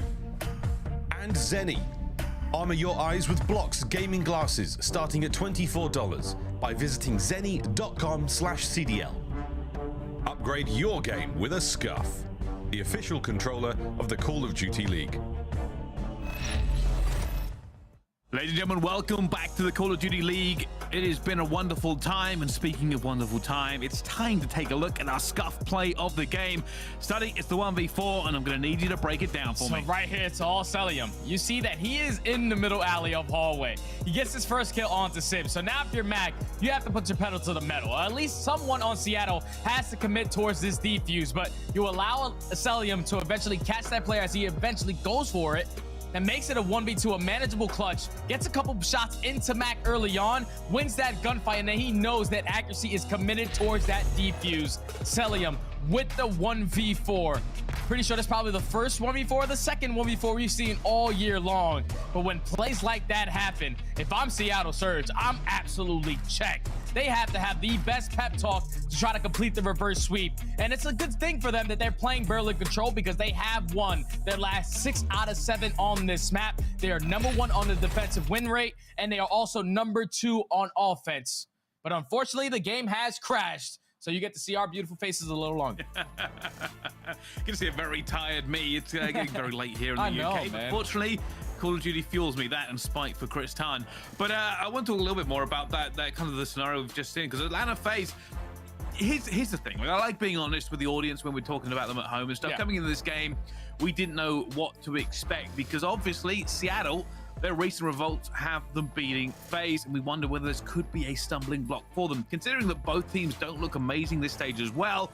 and Zenny. Armor your eyes with Blocks gaming glasses starting at $24 by visiting zenny.com/CDL. Upgrade your game with a Scuff, the official controller of the Call of Duty League.
Ladies and gentlemen, welcome back to the Call of Duty League. It has been a wonderful time, and speaking of wonderful time, it's time to take a look at our Scuff play of the game. Standy, it's the 1v4, and I'm going to need you to break it down for me.
So right here, it's all Cellium. You see that he is in the middle alley of hallway. He gets his first kill onto Simp. So now if you're Mack, you have to put your pedal to the metal. Or at least someone on Seattle has to commit towards this defuse, but you allow Cellium to eventually catch that player as he eventually goes for it. That makes it a 1v2, a manageable clutch. Gets a couple shots into Mack early on, wins that gunfight, and then he knows that accuracy is committed towards that defuse. Cellium with the 1v4. Pretty sure that's probably the first 1v4, the second 1v4 we've seen all year long. But when plays like that happen, if I'm Seattle Surge, I'm absolutely checked. They have to have the best pep talk to try to complete the reverse sweep. And it's a good thing for them that they're playing Berlin Control because they have won their last 6 out of 7 on this map. They are #1 on the defensive win rate, and they are also #2 on offense. But unfortunately, the game has crashed. So you get to see our beautiful faces a little longer.
Get to see a very tired me. It's getting very late here in the UK.
Man.
Unfortunately, Call of Duty fuels me, that and spite for Priestahh. But I want to talk a little bit more about that kind of the scenario we've just seen, because Atlanta FaZe, here's the thing. Like, I like being honest with the audience when we're talking about them at home and stuff.
Yeah.
Coming into this game, we didn't know what to expect because obviously Seattle, their recent revolts have them beating FaZe, and we wonder whether this could be a stumbling block for them. Considering that both teams don't look amazing this stage as well,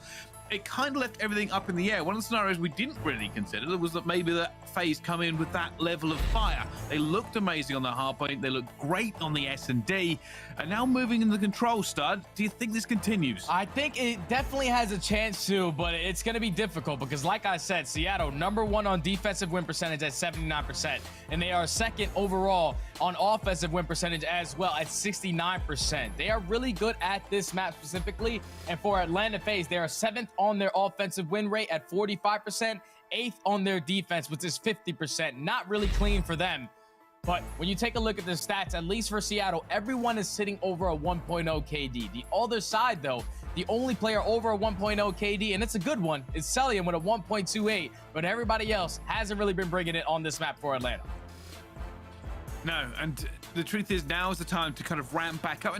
it kind of left everything up in the air. One of the scenarios we didn't really consider was that maybe that FaZe come in with that level of fire. They looked amazing on the hardpoint, they looked great on the S&D, and now moving in the control, Stud, do you think this continues?
I think it definitely has a chance to, but it's going to be difficult because, like I said, Seattle #1 on defensive win percentage at 79%, and they are second overall on offensive win percentage as well at 69%. They are really good at this map specifically, and for Atlanta FaZe, they are 7th on their offensive win rate at 45%, 8th on their defense, which is 50%. Not really clean for them. But when you take a look at the stats, at least for Seattle, everyone is sitting over a 1.0 KD. The other side, though, the only player over a 1.0 KD, and it's a good one, is Cellium with a 1.28, but everybody else hasn't really been bringing it on this map for Atlanta.
No, and the truth is now is the time to kind of ramp back up.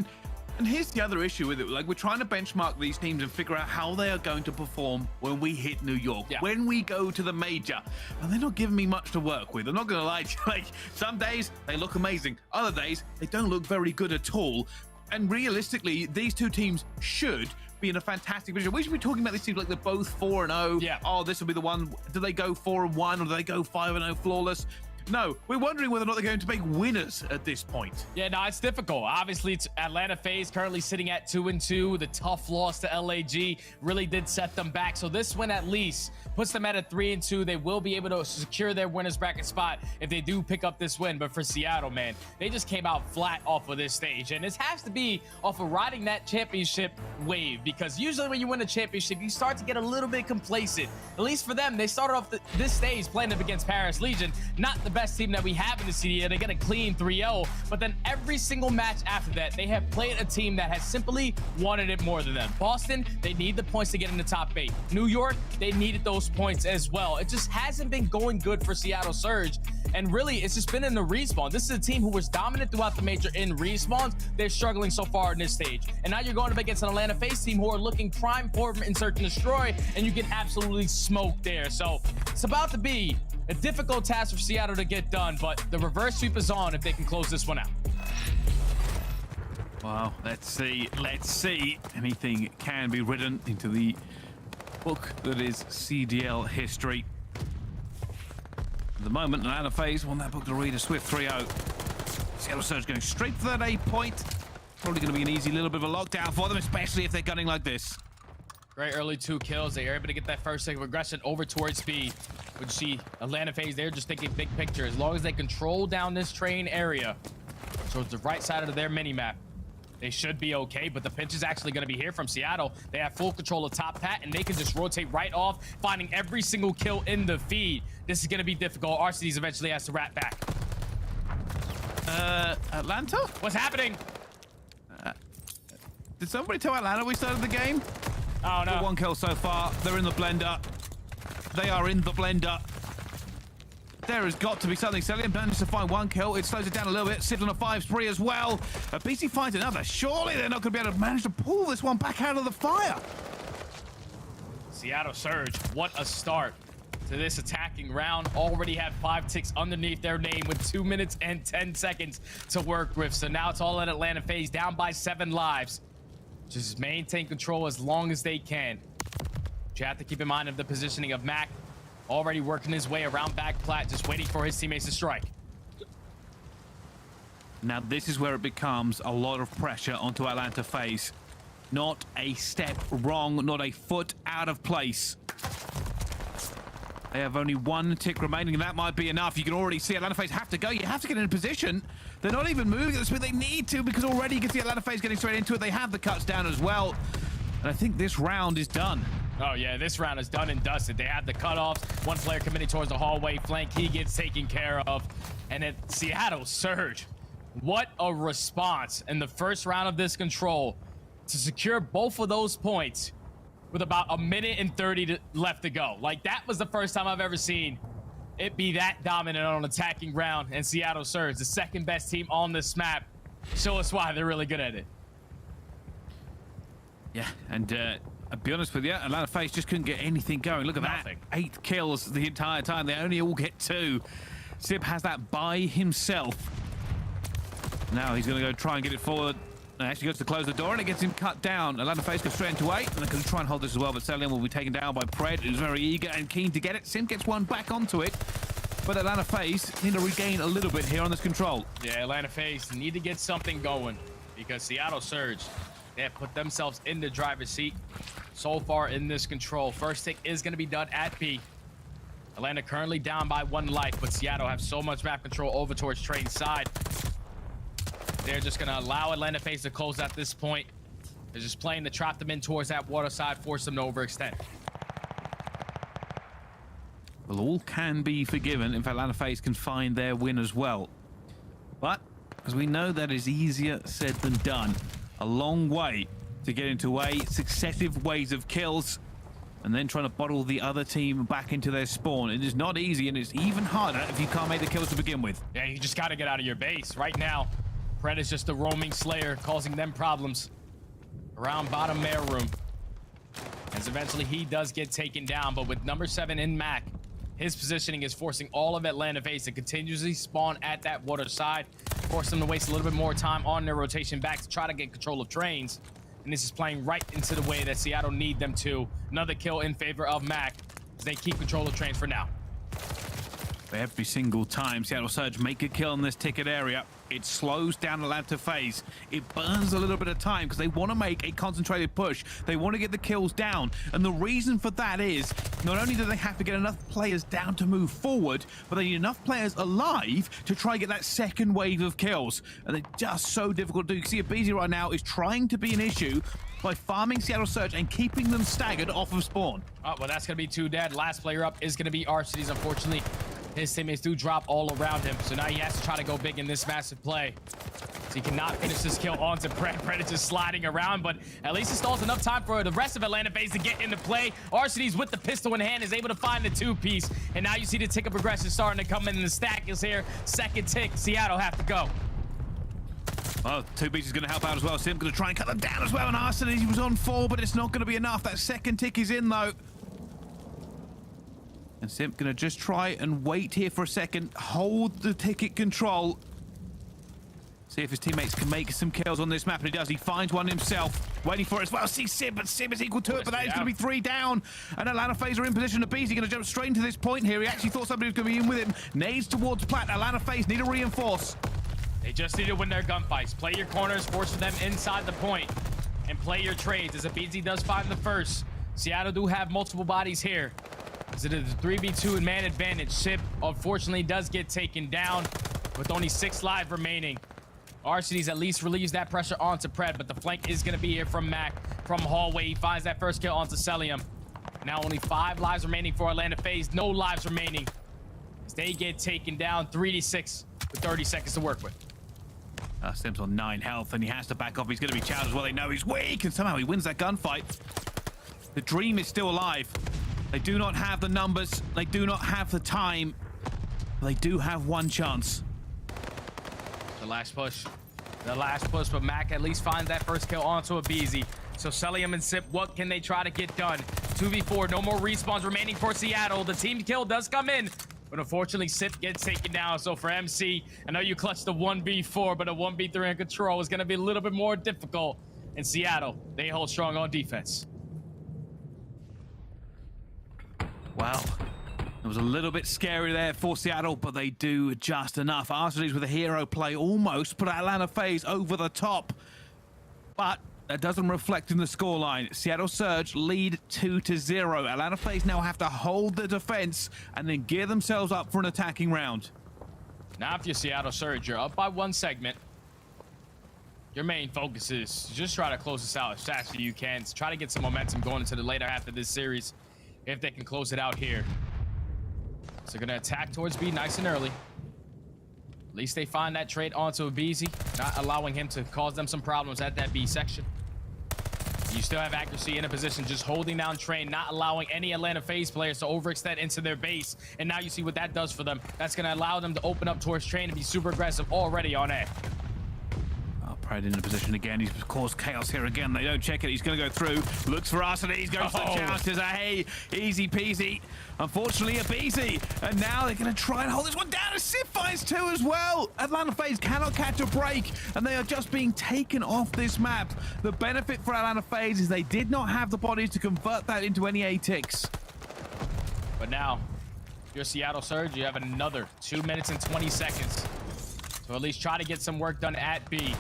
And here's the other issue with it. Like, we're trying to benchmark these teams and figure out how they are going to perform when we hit New York, when we go to the major. And they're not giving me much to work with. I'm not going to lie to you. Like, some days they look amazing. Other days they don't look very good at all. And realistically, these two teams should be in a fantastic position. We should be talking about these teams like they're both 4-0.
Yeah.
Oh, this will be the one. Do they go 4-1 or do they go 5-0 flawless? No, we're wondering whether or not they're going to make winners at this point.
Yeah, no, it's difficult. Obviously, it's Atlanta FaZe currently sitting at 2-2. The tough loss to LAG really did set them back. So this win at least puts them at a 3-2. They will be able to secure their winners bracket spot if they do pick up this win. But for Seattle, man, they just came out flat off of this stage. And this has to be off of riding that championship wave, because usually when you win a championship, you start to get a little bit complacent. At least for them, they started off this stage playing up against Paris Legion, not the best team that we have in the CDL. They get a clean 3-0, but then every single match after that, they have played a team that has simply wanted it more than them. Boston, they need the points to get in the top 8. New York, they needed those points as well. It just hasn't been going good for Seattle Surge, and really, it's just been in the respawn. This is a team who was dominant throughout the major in respawns. They're struggling so far in this stage, and now you're going up against an Atlanta FaZe team who are looking prime for in Search and Destroy, and you get absolutely smoked there. So it's about to be a difficult task for Seattle to get done, but the reverse sweep is on if they can close this one out.
Wow, let's see. Anything can be written into the book that is CDL history. At the moment, Atlanta FaZe won that book to read, a swift 3-0. Seattle Surge going straight for that 8 point. Probably going to be an easy little bit of a lockdown for them, especially if they're gunning like this.
Great early 2 kills. They are able to get that first second aggression over towards B. But you see, Atlanta FaZe, they're just thinking big picture. As long as they control down this train area towards the right side of their mini-map, they should be okay, but the pinch is actually going to be here from Seattle. They have full control of top pat, and they can just rotate right off, finding every single kill in the feed. This is going to be difficult. Arcitys eventually has to rat back.
Atlanta?
What's happening?
Did somebody tell Atlanta we started the game?
Oh, no.
1 kill so far. They're in the blender. They are in the blender. There has got to be something. Cellium managed to find 1 kill. It slows it down a little bit. Sivs on a 5 spree as well. aBeZy finds another. Surely they're not going to be able to manage to pull this one back out of the fire.
Seattle Surge, what a start to this attacking round. Already have 5 ticks underneath their name with 2 minutes and 10 seconds to work with. So now it's all in Atlanta FaZe, down by 7 lives. Just maintain control as long as they can. But you have to keep in mind of the positioning of Mack. Already working his way around back plat, just waiting for his teammates to strike.
Now this is where it becomes a lot of pressure onto Atlanta FaZe. Not a step wrong, not a foot out of place. They have only 1 tick remaining, and that might be enough. You can already see Atlanta FaZe have to go. You have to get in a position. They're not even moving at the speed they need to, because already you can see Atlanta FaZe getting straight into it. They have the cuts down as well. And I think this round is done.
Oh, yeah, this round is done and dusted. They have the cutoffs. 1 player committing towards the hallway flank. He gets taken care of. And then Seattle Surge. What a response in the first round of this control to secure both of those points with about 1 minute and 30 left to go. Like, that was the first time I've ever seen it be that dominant on an attacking round. And Seattle Surge, the 2nd best team on this map. Show us why they're really good at it.
Yeah, and I'll be honest with you, Atlanta FaZe just couldn't get anything going. Look at
Nothing.
that. 8 kills the entire time. They only all get 2. Simp has that by himself. Now he's going to go try and get it forward. Actually goes to close the door, and it gets him cut down. Atlanta FaZe goes straight into 8, and they're going to try and hold this as well, but Cellium will be taken down by Pred, who's very eager and keen to get it. Simp gets 1 back onto it, but Atlanta FaZe need to regain a little bit here on this control.
Yeah, Atlanta FaZe need to get something going, because Seattle Surge, they have put themselves in the driver's seat so far in this control. First tick is going to be done at B. Atlanta currently down by 1 life, but Seattle have so much map control over towards Train's side. They're just going to allow Atlanta FaZe to close at this point. They're just playing to trap them in towards that water side, force them to overextend.
Well, all can be forgiven if Atlanta FaZe can find their win as well. But, as we know, that is easier said than done. A long way to get into A, successive waves of kills, and then trying to bottle the other team back into their spawn. It is not easy, and it's even harder if you can't make the kills to begin with.
Yeah, you just got to get out of your base. Right now, Pred is just a roaming slayer, causing them problems around bottom mail room. As eventually he does get taken down, but with number 7 in Mack, his positioning is forcing all of Atlanta FaZe to continuously spawn at that water side, force them to waste a little bit more time on their rotation back to try to get control of trains. And this is playing right into the way that Seattle need them to. Another kill in favor of Mack as they keep control of trains for now.
Every single time Seattle Surge make a kill in this ticket area, it slows down Atlanta FaZe. It burns a little bit of time because they want to make a concentrated push. They want to get the kills down. And the reason for that is not only do they have to get enough players down to move forward, but they need enough players alive to try and get that second wave of kills. And they're just so difficult to do. You see aBeZy right now is trying to be an issue by farming Seattle Surge and keeping them staggered off of spawn.
Oh, well, that's going to be 2 dead. Last player up is going to be Arcitys, unfortunately. His teammates do drop all around him, so now he has to try to go big in this massive play. So he cannot finish this kill onto Pred. Pred is just sliding around, but at least it stalls enough time for the rest of Atlanta FaZe to get into play. Arcitys with the pistol in hand is able to find the 2-piece, and now you see the tick of progression starting to come in, and the stack is here. 2nd tick, Seattle have to go.
Well, 2-piece is going to help out as well. Simp going to try and cut them down as well, and Arcitys was on 4, but it's not going to be enough. That 2nd tick is in, though. And Simp gonna just try and wait here for a second, hold the ticket control. See if his teammates can make some kills on this map, and he does. He finds one himself, waiting for it as well. See Simp, but Simp is equal to it, but that is gonna be 3 down. And Atlanta FaZe are in position. aBeZy gonna jump straight into this point here. He actually thought somebody was gonna be in with him. Nades towards plat. Atlanta FaZe need to reinforce.
They just need to win their gunfights. Play your corners, force them inside the point, and play your trades. As aBeZy does find the first. Seattle do have multiple bodies here. It is a 3v2 and man advantage. Simp, unfortunately, does get taken down with only 6 live remaining. Arcitys at least relieves that pressure onto Pred, but the flank is going to be here from Mack from hallway. He finds that first kill onto Cellium. Now only 5 lives remaining for Atlanta FaZe. No lives remaining as they get taken down 3-6 with 30 seconds to work with.
Simp's on 9 health, and he has to back off. He's going to be challenged as well. They know he's weak, and somehow he wins that gunfight. The dream is still alive. They do not have the numbers. They do not have the time. They do have one chance.
The last push, but Mack at least finds that first kill onto aBeZy. So Cellium and Simp, what can they try to get done? 2v4, no more respawns remaining for Seattle. The team kill does come in, but unfortunately Simp gets taken down. So for MC, I know you clutched the 1v4, but a 1v3 in control is going to be a little bit more difficult. In Seattle, they hold strong on defense.
Wow. It was a little bit scary there for Seattle, but they do just enough. Arcitys with a hero play almost put Atlanta FaZe over the top. But that doesn't reflect in the scoreline. Seattle Surge lead 2-0. Atlanta FaZe now have to hold the defense and then gear themselves up for an attacking round.
Now if you're Seattle Surge, you're up by 1 segment. Your main focus is just try to close this out as fast as you can. Try to get some momentum going into the later half of this series if they can close it out here. So they're going to attack towards B nice and early. At least they find that trade onto aBeZy, not allowing him to cause them some problems at that B section. You still have accuracy in a position, just holding down Train, not allowing any Atlanta FaZe players to overextend into their base. And now you see what that does for them. That's going to allow them to open up towards Train and be super aggressive already on A.
Pred in a position again. He's caused chaos here again. They don't check it. He's going to go through. Looks for Arcitys. Goes for the challenge. Says, hey, easy peasy. Unfortunately, aBeZy. And now they're going to try and hold this one down. As Simp finds 2 as well. Atlanta FaZe cannot catch a break, and they are just being taken off this map. The benefit for Atlanta FaZe is they did not have the bodies to convert that into any ATICs.
But now, if you're Seattle Surge, you have another 2 minutes and 20 seconds. So at least try to get some work done at B.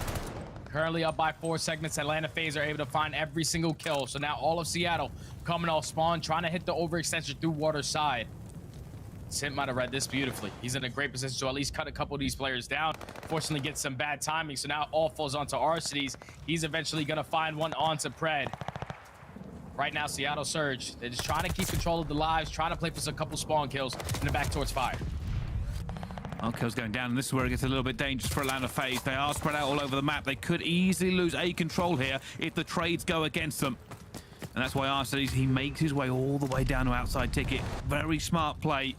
Currently up by 4 segments, Atlanta FaZe are able to find every single kill. So now all of Seattle coming off spawn, trying to hit the overextension through water side. Simp might have read this beautifully. He's in a great position to at least cut a couple of these players down. Fortunately, gets some bad timing. So now all falls onto Arcitys. He's eventually going to find one onto Pred. Right now, Seattle Surge, they're just trying to keep control of the lives, trying to play for a couple spawn kills in the back towards fire.
Kills going down, and this is where it gets a little bit dangerous for Atlanta FaZe. They are spread out all over the map. They could easily lose A control here if the trades go against them. And that's why Arcitys, he makes his way all the way down to outside ticket. Very smart play.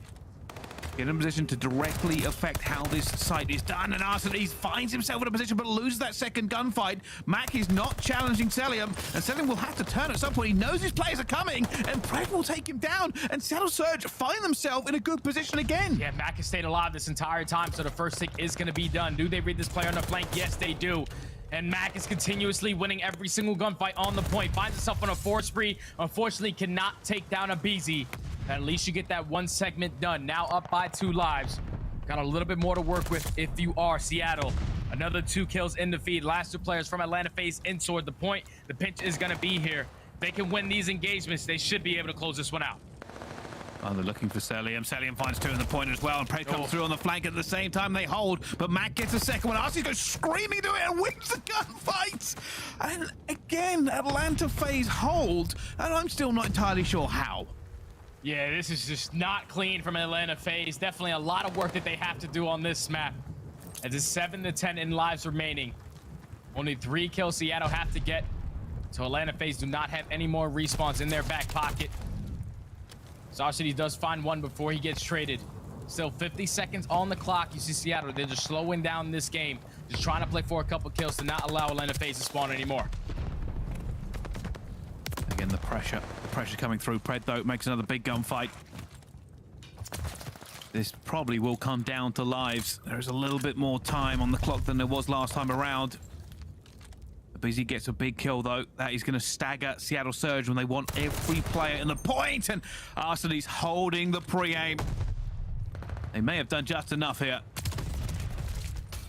In a position to directly affect how this site is done, and Arcitys finds himself in a position but loses that second gunfight. Mack is not challenging Cellium, and Cellium will have to turn at some point. He knows his players are coming, and Pred will take him down, and Seattle Surge find themselves in a good position again.
Yeah, Mack has stayed alive this entire time, so the first tick is going to be done. Do they read this player on the flank? Yes, they do. And Mack is continuously winning every single gunfight on the point. Finds himself on a 4 spree. Unfortunately, cannot take down aBeZy. At least you get that 1 segment done. Now up by 2 lives. Got a little bit more to work with if you are Seattle. Another 2 kills in the feed. Last 2 players from Atlanta FaZe in toward the point. The pinch is going to be here. If they can win these engagements, they should be able to close this one out.
Oh, they're looking for Cellium. Cellium finds 2 in the point as well, and Pred comes through on the flank at the same time. They hold, but Mack gets a second one. Arcitys goes screaming to it and wins the gunfight. And again, Atlanta FaZe hold, and I'm still not entirely sure how.
Yeah, this is just not clean from Atlanta FaZe. Definitely a lot of work that they have to do on this map. As it's 7-10 in lives remaining. Only 3 kills Seattle have to get. So Atlanta FaZe do not have any more respawns in their back pocket. Arcitys does find 1 before he gets traded. Still 50 seconds on the clock. You see Seattle, they're just slowing down this game. Just trying to play for a couple kills to not allow Atlanta FaZe to spawn anymore.
Again, the pressure coming through. Pred, though, makes another big gunfight. This probably will come down to lives. There's a little bit more time on the clock than there was last time around. aBeZy gets a big kill, though. That is going to stagger Seattle Surge when they want every player in the point. And Arcitys holding the pre-aim. They may have done just enough here.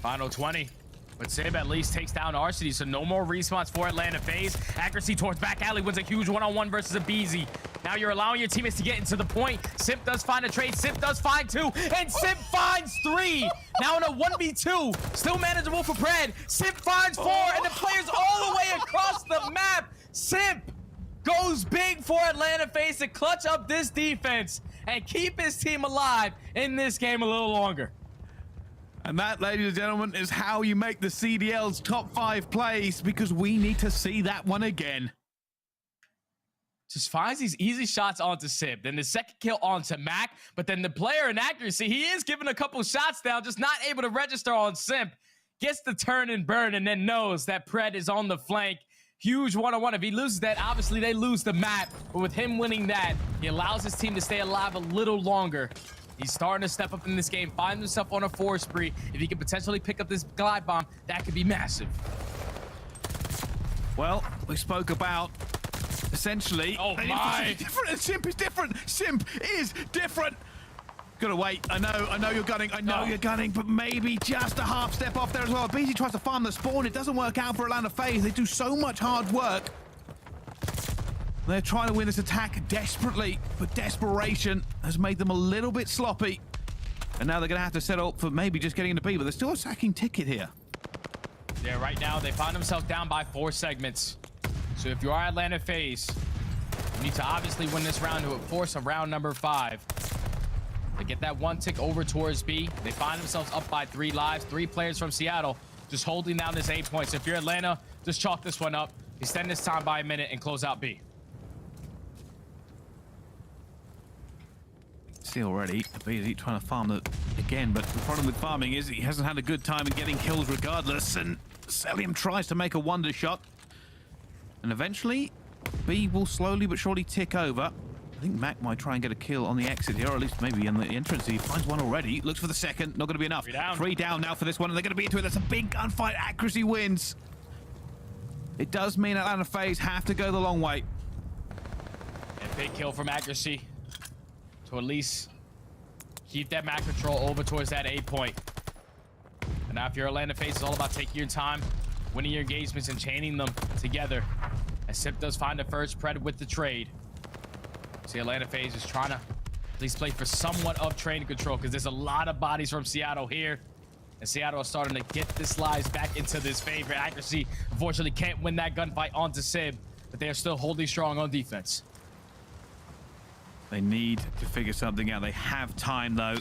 Final 20. But Simp at least takes down Arcitys, so no more respawns for Atlanta FaZe. Accuracy towards back alley wins a huge one-on-one versus aBeZy.
Now you're allowing your teammates to get into the point. Simp does find a trade. Simp does find 2. And Simp finds 3. Now in a 1v2. Still manageable for Pred. Simp finds 4. And the players all the way across the map. Simp goes big for Atlanta FaZe to clutch up this defense and keep his team alive in this game a little longer.
And that, ladies and gentlemen, is how you make the CDL's top 5 plays, because we need to see that one again.
Just finds these easy shots onto Simp, then the second kill onto Mack, but then the player in accuracy, he is giving a couple shots down, just not able to register on Simp. Gets the turn and burn, and then knows that Pred is on the flank. Huge one-on-one. If he loses that, obviously they lose the map, but with him winning that, he allows his team to stay alive a little longer. He's starting to step up in this game, finds himself on a 4 spree. If he can potentially pick up this glide bomb, that could be massive.
Well, we spoke about essentially.
Oh my!
Different. Simp is different. Simp is different. Gotta wait. I know you're gunning. I know you're gunning, but maybe just a half step off there as well. aBeZy tries to farm the spawn. It doesn't work out for Atlanta FaZe. They do so much hard work. They're trying to win this attack desperately, but desperation has made them a little bit sloppy. And now they're gonna have to settle up for maybe just getting into B, but they're still a sacking ticket here.
Yeah, right now they find themselves down by 4 segments. So if you are Atlanta FaZe, you need to obviously win this round to force a round number 5. They get that 1 tick over towards B. They find themselves up by 3 lives. 3 players from Seattle just holding down this 8 points. So if you're Atlanta, just chalk this one up, extend this time by a minute, and close out B.
See already, aBeZy trying to farm it again, but the problem with farming is he hasn't had a good time in getting kills regardless, and Cellium tries to make a wonder shot. And eventually, B will slowly but surely tick over. I think Mack might try and get a kill on the exit here, or at least maybe in the entrance. He finds one already, looks for the second, not going to be enough. 3 down now for this one, and they're going to be into it. That's a big gunfight, accuracy wins. It does mean Atlanta FaZe have to go the long way.
And big kill from accuracy to at least keep that map control over towards that 8 point. And now if you're Atlanta FaZe, it's all about taking your time, winning your engagements, and chaining them together. As Simp does find the first Pred with the trade. See, Atlanta FaZe is trying to at least play for somewhat of train control, because there's a lot of bodies from Seattle here. And Seattle is starting to get this lives back into this favor. Accuracy, unfortunately, can't win that gunfight onto Simp, but they are still holding strong on defense.
They need to figure something out. They have time, though.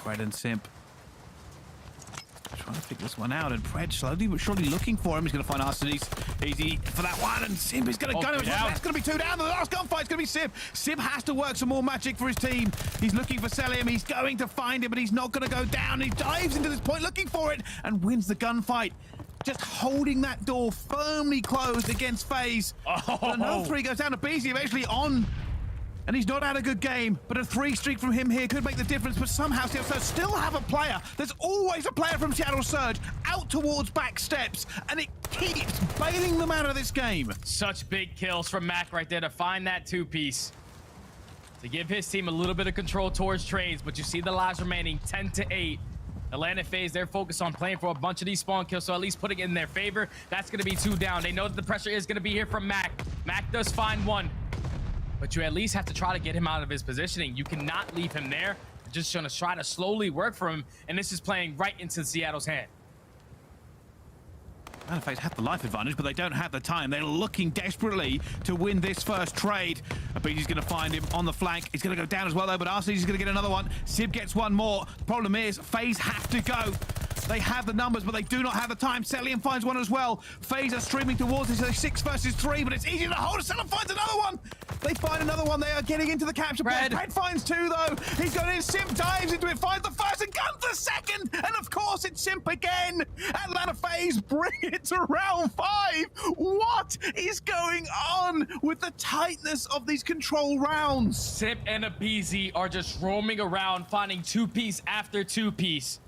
Pred and Simp trying to pick this one out, and Pred slowly but surely looking for him. He's going to find Arcitys. Easy for that one, and Simp is going to gun him. That's going to be 2 down. The last gunfight's going to be Simp. Simp has to work some more magic for his team. He's looking for Cellium. He's going to find him, but he's not going to go down. He dives into this point looking for it and wins the gunfight. Just holding that door firmly closed against FaZe. But another 3 goes down to aBeZy eventually on. And he's not had a good game, but a 3 streak from him here could make the difference. But somehow Seattle Surge still have a player. There's always a player from Seattle Surge out towards back steps, and it keeps bailing them out of this game.
Such big kills from Mack right there to find that 2-piece. To give his team a little bit of control towards trades, but you see the lives remaining 10-8. Atlanta FaZe, they're focused on playing for a bunch of these spawn kills, so at least putting it in their favor. That's going to be 2 down. They know that the pressure is going to be here from Mack. Mack does find 1. But you at least have to try to get him out of his positioning. You cannot leave him there. You're just going to try to slowly work for him, and this is playing right into Seattle's hand.
Atlanta FaZe have the life advantage, but they don't have the time. They're looking desperately to win this first trade. aBeZy's going to find him on the flank. He's going to go down as well, though, but Arcitys is going to get another one. Simp gets one more. The problem is, FaZe have to go. They have the numbers, but they do not have the time. Cellium finds one as well. FaZe are streaming towards this. 6 versus 3, but it's easy to hold. Cellium finds another one. They find another one. They are getting into the capture point. Pred finds 2, though. He's going in. Simp dives into it, finds the first and guns the second. And, of course, it's Simp again. Atlanta FaZe bring it to round 5. What is going on with the tightness of these control rounds?
Simp and aBeZy are just roaming around, finding 2-piece after 2-piece.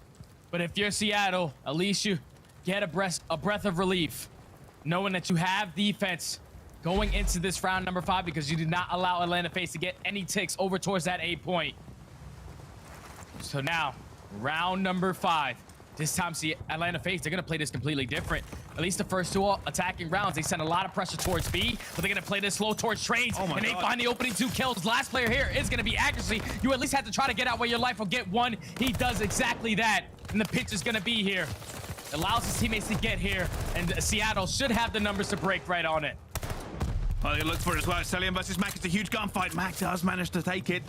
But if you're Seattle, at least you get a breath of relief, knowing that you have defense going into this round number 5, because you did not allow Atlanta FaZe to get any ticks over towards that 8 point. So now, round number 5. This time, see, Atlanta FaZe, they're going to play this completely different. At least the first 2 attacking rounds, they sent a lot of pressure towards B, but they're going to play this slow towards Trains, and they find the opening 2 kills. Last player here is going to be aBeZy. You at least have to try to get out where your life will get one. He does exactly that, and the pitch is going to be here. Allows his teammates to get here, and Seattle should have the numbers to break right on it.
Well, you look for it as well. Cellium versus Mack. It's a huge gunfight. Mack does manage to take it.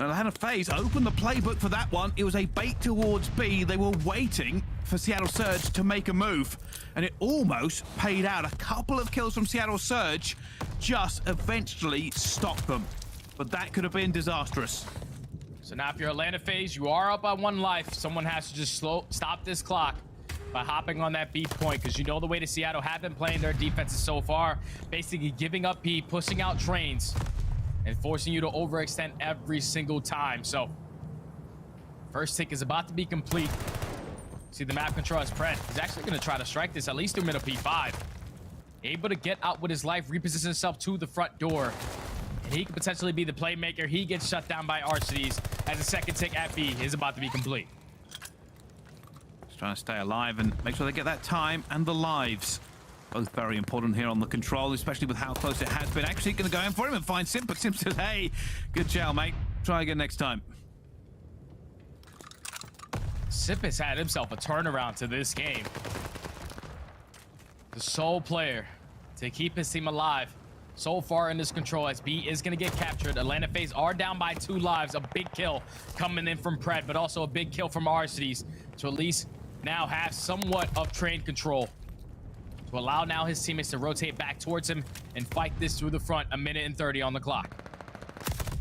Atlanta FaZe opened the playbook for that one. It was a bait towards B. They were waiting for Seattle Surge to make a move, and it almost paid out. A couple of kills from Seattle Surge just eventually stopped them, but that could have been disastrous.
So now if you're Atlanta FaZe, you are up by 1 life. Someone has to just stop this clock by hopping on that B point, because you know the way the Seattle have been playing their defenses so far, basically giving up B, pushing out Trains, and forcing you to overextend every single time. So first tick is about to be complete. See the map control as Pred. He's actually going to try to strike this at least through middle P5. Able to get out with his life, reposition himself to the front door, and he could potentially be the playmaker. He gets shut down by Arcitys as the second tick at B is about to be complete.
Just trying to stay alive and make sure they get that time and the lives. Both very important here on the control, especially with how close it has been. Actually going to go in for him and find Simp, but Simp says, hey, good chow, mate. Try again next time.
Simp has had himself a turnaround to this game. The sole player to keep his team alive so far in this control, as B is going to get captured. Atlanta FaZe are down by 2 lives. A big kill coming in from Pred, but also a big kill from Arcitys to at least now have somewhat of train control, to allow now his teammates to rotate back towards him and fight this through the front. 1:30 on the clock.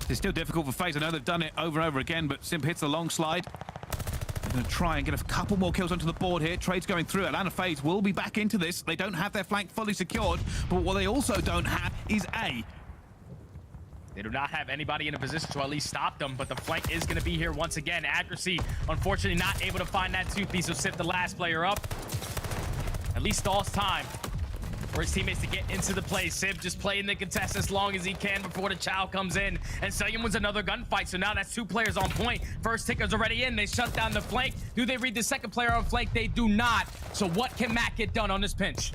It's still difficult for FaZe. I know they've done it over and over again, but Simp hits the long slide. They're going to try and get a couple more kills onto the board here. Trade's going through. Atlanta FaZe will be back into this. They don't have their flank fully secured, but what they also don't have is A.
They do not have anybody in a position to at least stop them, but the flank is going to be here once again. Accuracy, unfortunately, not able to find that 2-piece, so Simp, the last player up, at least stalls time for his teammates to get into the play. Simp just playing the contest as long as he can before the chow comes in. And Cellium wins another gunfight, so now that's 2 players on point. First ticker's already in. They shut down the flank. Do they read the second player on flank? They do not. So what can Mack get done on this pinch?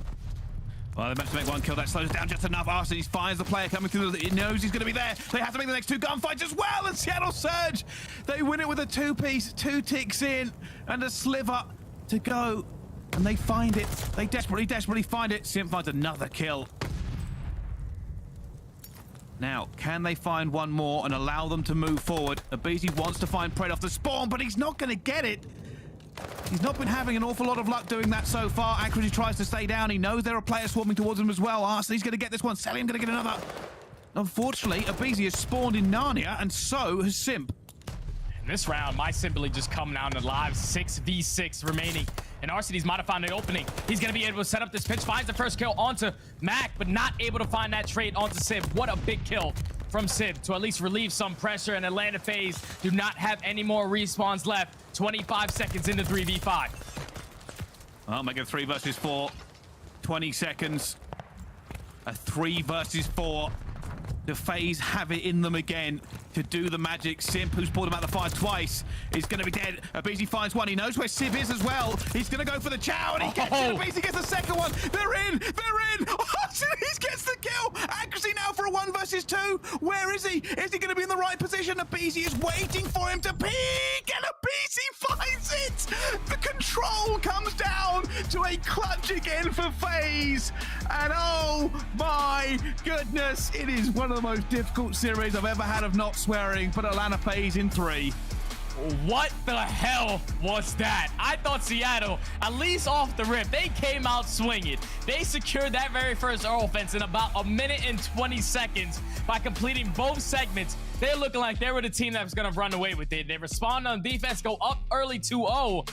Well, they managed to make 1 kill. That slows down just enough. Arcitys finds the player coming through. He knows he's going to be there. They have to make the next 2 gunfights as well. And Seattle Surge, they win it with a 2-piece, 2 ticks in, and a sliver to go. And they find it. They desperately find it. Simp finds another kill. Now, can they find 1 more and allow them to move forward? aBeZy wants to find Pred off the spawn, but he's not going to get it. He's not been having an awful lot of luck doing that so far. Accuracy tries to stay down. He knows there are players swarming towards him as well. Arcitys going to get this one. Cellium going to get another. Unfortunately, aBeZy has spawned in Narnia, and so has Simp.
In this round, my Simply just coming out in live. 6v6 remaining. And Arcitys might have found an opening. He's going to be able to set up this pitch. Finds the first kill onto Mack, but not able to find that trade onto Simp. What a big kill from Simp to at least relieve some pressure. And Atlanta FaZe do not have any more respawns left. 25 seconds into 3v5.
Well, make it 3 versus 4. 20 seconds. A 3 versus 4. The FaZe have it in them again to do the magic. Simp, who's pulled him out of the fire twice, is going to be dead. aBeZy finds 1. He knows where Civ is as well. He's going to go for the chow, and he gets it. aBeZy gets the second one. They're in. They're in. Arcitys gets the kill. Accuracy now for a 1 versus 2. Where is he? Is he going to be in the right position? aBeZy is waiting for him to peek, and aBeZy finds it. The control comes down to a clutch again for FaZe. And oh my goodness, it is one of the most difficult series I've ever had of not swearing, but Atlanta FaZe in 3.
What the hell was that? I thought Seattle, at least off the rip, they came out swinging. They secured that very first offense in about 1:20 seconds by completing both segments. They're looking like they were the team that was going to run away with it. They respond on defense, go up early 2-0.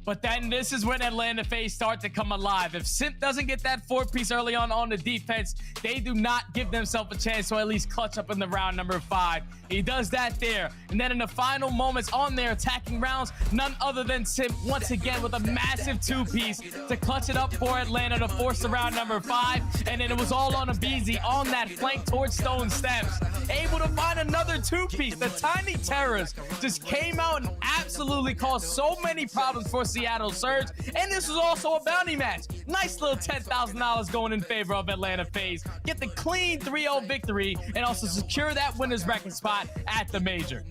But then this is when Atlanta FaZe start to come alive. If Simp doesn't get that 4-piece early on the defense, they do not give themselves a chance to at least clutch up in the round number 5. He does that there. And then in the final moments on their attacking rounds, none other than Simp once again with a massive 2-piece to clutch it up for Atlanta to force the round number 5. And then it was all on aBeZy on that flank towards Stone Steps. Able to find another 2-piece. The Tiny Terrors just came out and absolutely caused so many problems for Seattle. Seattle Surge, and this was also a bounty match. Nice little $10,000 going in favor of Atlanta FaZe. Get the clean 3-0 victory and also secure that winner's bracket spot at the major.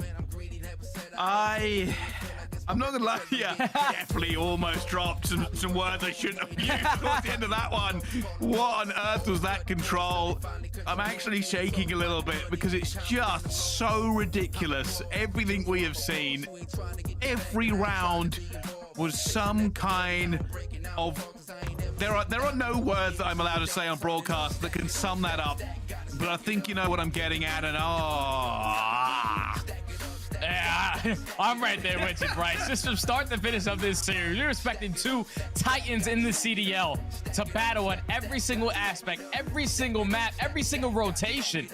I'm not gonna lie to you, definitely almost dropped some words I shouldn't have used towards the end of that one. What on earth was that control? I'm actually shaking a little bit because it's just so ridiculous. Everything we have seen, every round was some kind of... There are no words that I'm allowed to say on broadcast that can sum that up, but I think you know what I'm getting at, and
yeah, I'm right there with you, Bryce. Just from start to finish of this series, you're expecting two titans in the CDL to battle at every single aspect, every single map, every single rotation.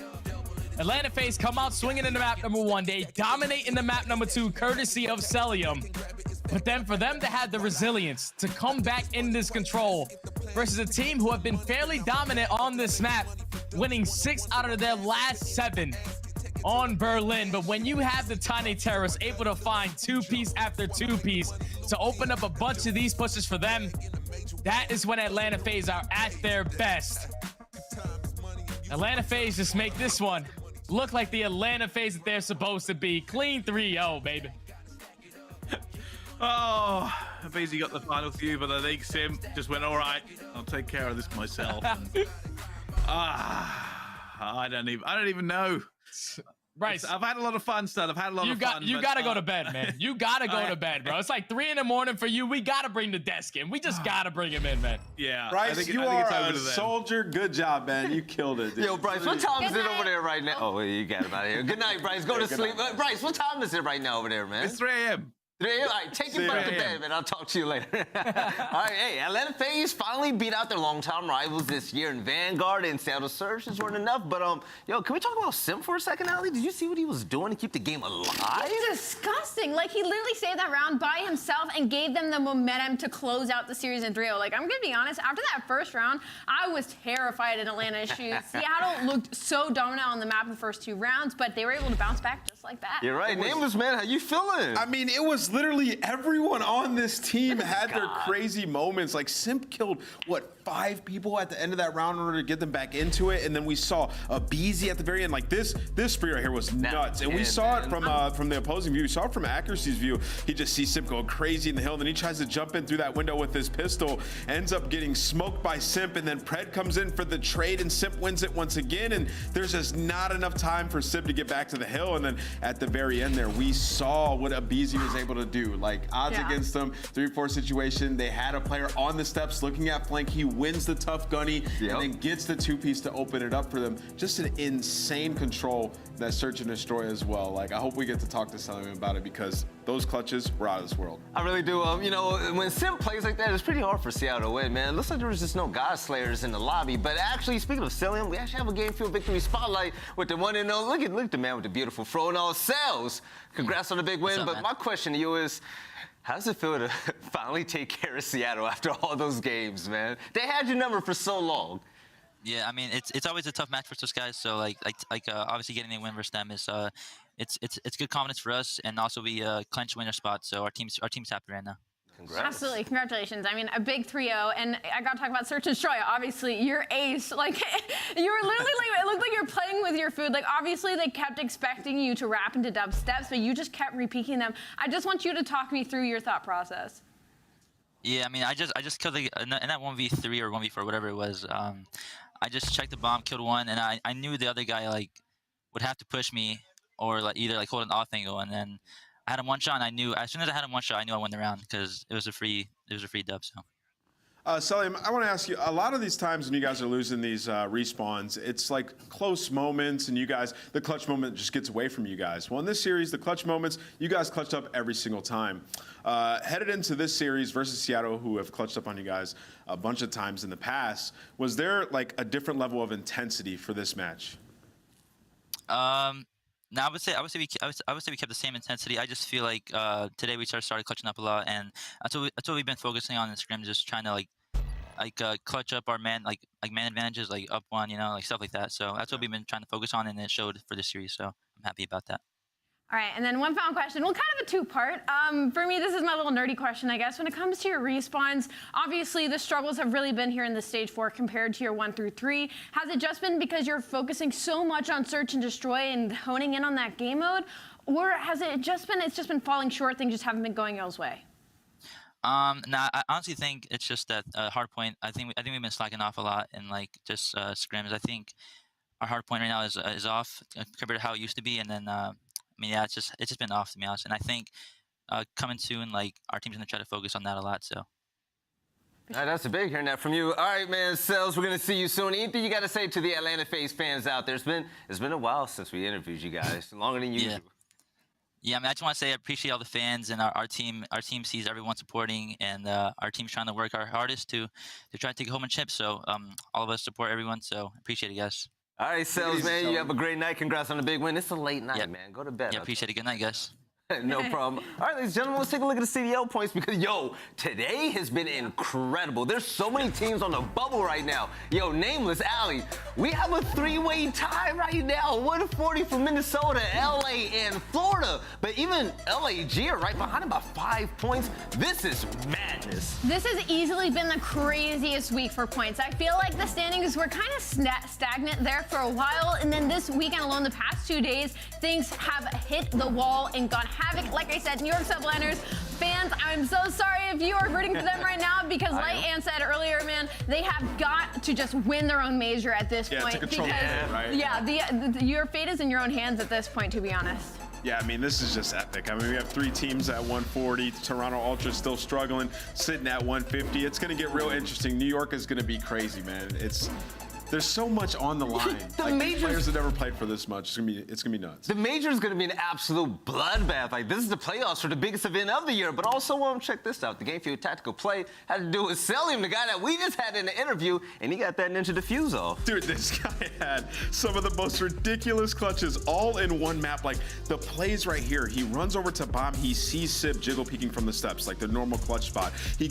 Atlanta FaZe come out swinging in the map number 1. They dominate in the map number 2, courtesy of Cellium. But then for them to have the resilience to come back in this control versus a team who have been fairly dominant on this map, winning 6 out of their last 7 on Berlin. But when you have the Tiny Terrorists able to find 2-piece after 2-piece to open up a bunch of these pushes for them, that is when Atlanta FaZe are at their best. Atlanta FaZe just make this one look like the Atlanta FaZe that they're supposed to be. Clean 3-0, baby.
Oh, aBeZy got the final few, but I think Simp just went, all right, I'll take care of this myself. And, I don't even know.
Bryce,
I've had a lot of fun, son. I've had a lot of fun.
You gotta go to bed, man. You gotta go to bed, bro. It's like 3 in the morning for you. We gotta bring the desk in. We just gotta bring him in, man.
Yeah.
Bryce, you are a soldier. Good job, man. You killed it. Dude.
Yo, Bryce, what time is it over there right now? Oh, you got him out of here. Good night, Bryce. Go to sleep. Bryce, what time is it right now over there, man?
It's 3 a.m.
3 a.m. All right, take your butt to bed, man. I'll talk to you later. All right, hey, Atlanta FaZe finally beat out their longtime rivals this year in Vanguard and Seattle Surge. Just weren't enough, but yo, can we talk about Simp for a second, Ali? Did you see what he was doing to keep the game alive?
It's disgusting. Like, he literally saved that round by himself and gave them the momentum to close out the series in 3-0. Like, I'm gonna be honest, after that first round, I was terrified in Atlanta's shoes. Seattle looked so dominant on the map in the first 2 rounds, but they were able to bounce back just like that.
You're right. Nameless, man. How you feeling?
I mean, it was literally everyone on this team had their crazy moments. Like, Simp killed, what, 5 people at the end of that round in order to get them back into it, and then we saw aBeZy at the very end. Like, this spree right here was nuts, and we saw it from the opposing view. We saw it from Accuracy's view. He just sees Simp going crazy in the hill, and then he tries to jump in through that window with his pistol, ends up getting smoked by Simp, and then Pred comes in for the trade, and Simp wins it once again, and there's just not enough time for Simp to get back to the hill. And then at the very end there, we saw what aBeZy was able to do. Like, odds against them, 3-4 situation. They had a player on the steps looking at flank. He wins the tough gunny and then gets the 2-piece to open it up for them. Just an insane control, that search and destroy as well. Like, I hope we get to talk to Cellium about it, because those clutches were out of this world.
I really do. You know, when Simp plays like that, it's pretty hard for Seattle to win, man. It looks like there was just no God Slayers in the lobby. But actually, speaking of Cellium, we actually have a game field victory spotlight with the 1-0. Look at the man with the beautiful fro and all cells. Congrats on the big win. But my question to you is, how does it feel to finally take care of Seattle after all those games, man? They had your number for so long.
Yeah, I mean, it's always a tough match for those guys. So like obviously getting a win versus them is it's good confidence for us, and also we clinch winner spot. So our team's happy right now.
Congrats.
Absolutely, congratulations. I mean, a big 3-0, and I got to talk about Search and Destroy. Obviously, you're ace. Like, you were literally like, it looked like you're playing with your food. Like, obviously, they kept expecting you to rap into dubsteps, but you just kept repeating them. I just want you to talk me through your thought process.
Yeah, I mean, I just killed in that 1v3 or 1v4, whatever it was. I just checked the bomb, killed one, and I knew the other guy like would have to push me or like either like hold an off angle, and then I had him one shot, and I knew as soon as I had him one shot, I knew I won the round because it was a free dub. So.
Cellium, I want to ask you, a lot of these times when you guys are losing these respawns, it's like close moments, and you guys, the clutch moment just gets away from you guys. Well, in this series, the clutch moments, you guys clutched up every single time. Headed into this series versus Seattle, who have clutched up on you guys a bunch of times in the past, was there like a different level of intensity for this match?
No, I would say we kept the same intensity. I just feel like today we started clutching up a lot, and that's what we've been focusing on in scrim, just trying to like clutch up our man advantages, like up one, you know, like stuff like that. So that's what we've been trying to focus on, and it showed for this series. So I'm happy about that.
All right, and then one final question. Well, kind of a two-part. For me, this is my little nerdy question, I guess. When it comes to your respawns, obviously the struggles have really been here in the stage 4 compared to your 1 through 3. Has it just been because you're focusing so much on search and destroy and honing in on that game mode, or has it just been falling short? Things just haven't been going y'all's way.
Nah, I honestly think it's just that hardpoint. I think we've been slacking off a lot in like just scrims. I think our hardpoint right now is off compared to how it used to be, and then. I mean, yeah, it's just been off, to be honest. And I think coming soon, like, our team's going to try to focus on that a lot, so.
All right, that's a big hearing that from you. All right, man, Cells, we're going to see you soon. Anything you got to say to the Atlanta FaZe fans out there? It's been a while since we interviewed you guys, longer than usual.
Yeah, I mean, I just want to say I appreciate all the fans, and our team sees everyone supporting, and our team's trying to work our hardest to try to take home a chip. So all of us support everyone, so appreciate it, guys.
All right, Cells, man, you have a great night. Congrats on the big win. It's a late night, man. Go to bed.
Yeah, appreciate it. Good night, guys.
No problem. All right, ladies and gentlemen, let's take a look at the CDL points because, yo, today has been incredible. There's so many teams on the bubble right now. Yo, Nameless, Alley, we have a 3-way tie right now. 140 for Minnesota, LA, and Florida. But even LAG are right behind about 5 points. This is madness.
This has easily been the craziest week for points. I feel like the standings were kind of stagnant there for a while, and then this weekend alone, the past 2 days, things have hit the wall and gone Havok. Like I said, New York Subliners fans, I'm so sorry if you are rooting for them right now because like Ann said earlier, man, they have got to just win their own major at this point.
Because,
your fate is in your own hands at this point, to be honest.
Yeah, I mean, this is just epic. I mean, we have 3 teams at 140. Toronto Ultra still struggling, sitting at 150. It's going to get real interesting. New York is going to be crazy, man. There's so much on the line. These players have never played for this much. It's gonna be nuts.
The major is gonna be an absolute bloodbath. Like, this is the playoffs for the biggest event of the year. But also, check this out. The Game Field Tactical Play had to do with Cellium, the guy that we just had in the interview, and he got that Ninja Diffuse off.
Dude, this guy had some of the most ridiculous clutches all in one map. Like, the plays right here. He runs over to bomb. He sees Simp jiggle peeking from the steps, like the normal clutch spot. He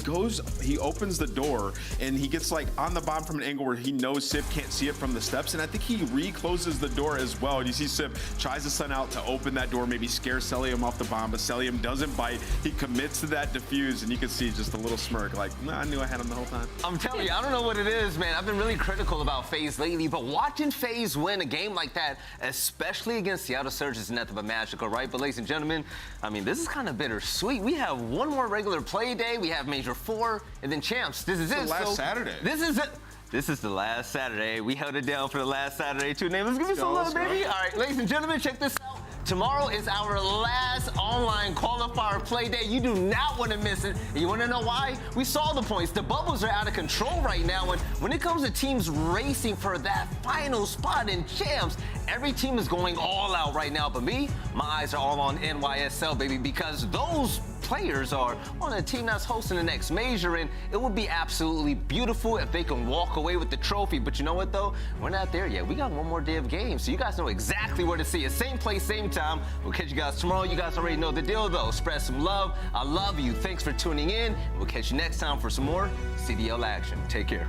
opens the door, and he gets, like, on the bomb from an angle where he knows Simp can't see it from the steps, and I think he recloses the door as well. And you see Simp tries to stun out to open that door, maybe scare Cellium off the bomb, but Cellium doesn't bite. He commits to that diffuse, and you can see just a little smirk, like, nah, I knew I had him the whole time.
I'm telling you, I don't know what it is, man. I've been really critical about FaZe lately, but watching FaZe win a game like that, especially against Seattle Surge, is nothing but magical, right? But ladies and gentlemen, I mean, this is kind of bittersweet. We have one more regular play day. We have Major 4, and then Champs. This is it.
The last Saturday.
This is it. This is the last Saturday. We held it down for the last Saturday, too. Let's give me some love, baby. All right, ladies and gentlemen, check this out. Tomorrow is our last online qualifier play day. You do not want to miss it. And you want to know why? We saw the points. The bubbles are out of control right now. And when it comes to teams racing for that final spot in Champs, every team is going all out right now. But me, my eyes are all on NYSL, baby, because those players are on a team that's hosting the next major, and it would be absolutely beautiful if they can walk away with the trophy. But you know what, though? We're not there yet. We got one more day of games, so you guys know exactly where to see it. Same place, same time. We'll catch you guys tomorrow. You guys already know the deal, though. Spread some love. I love you. Thanks for tuning in. We'll catch you next time for some more CDL action. Take care.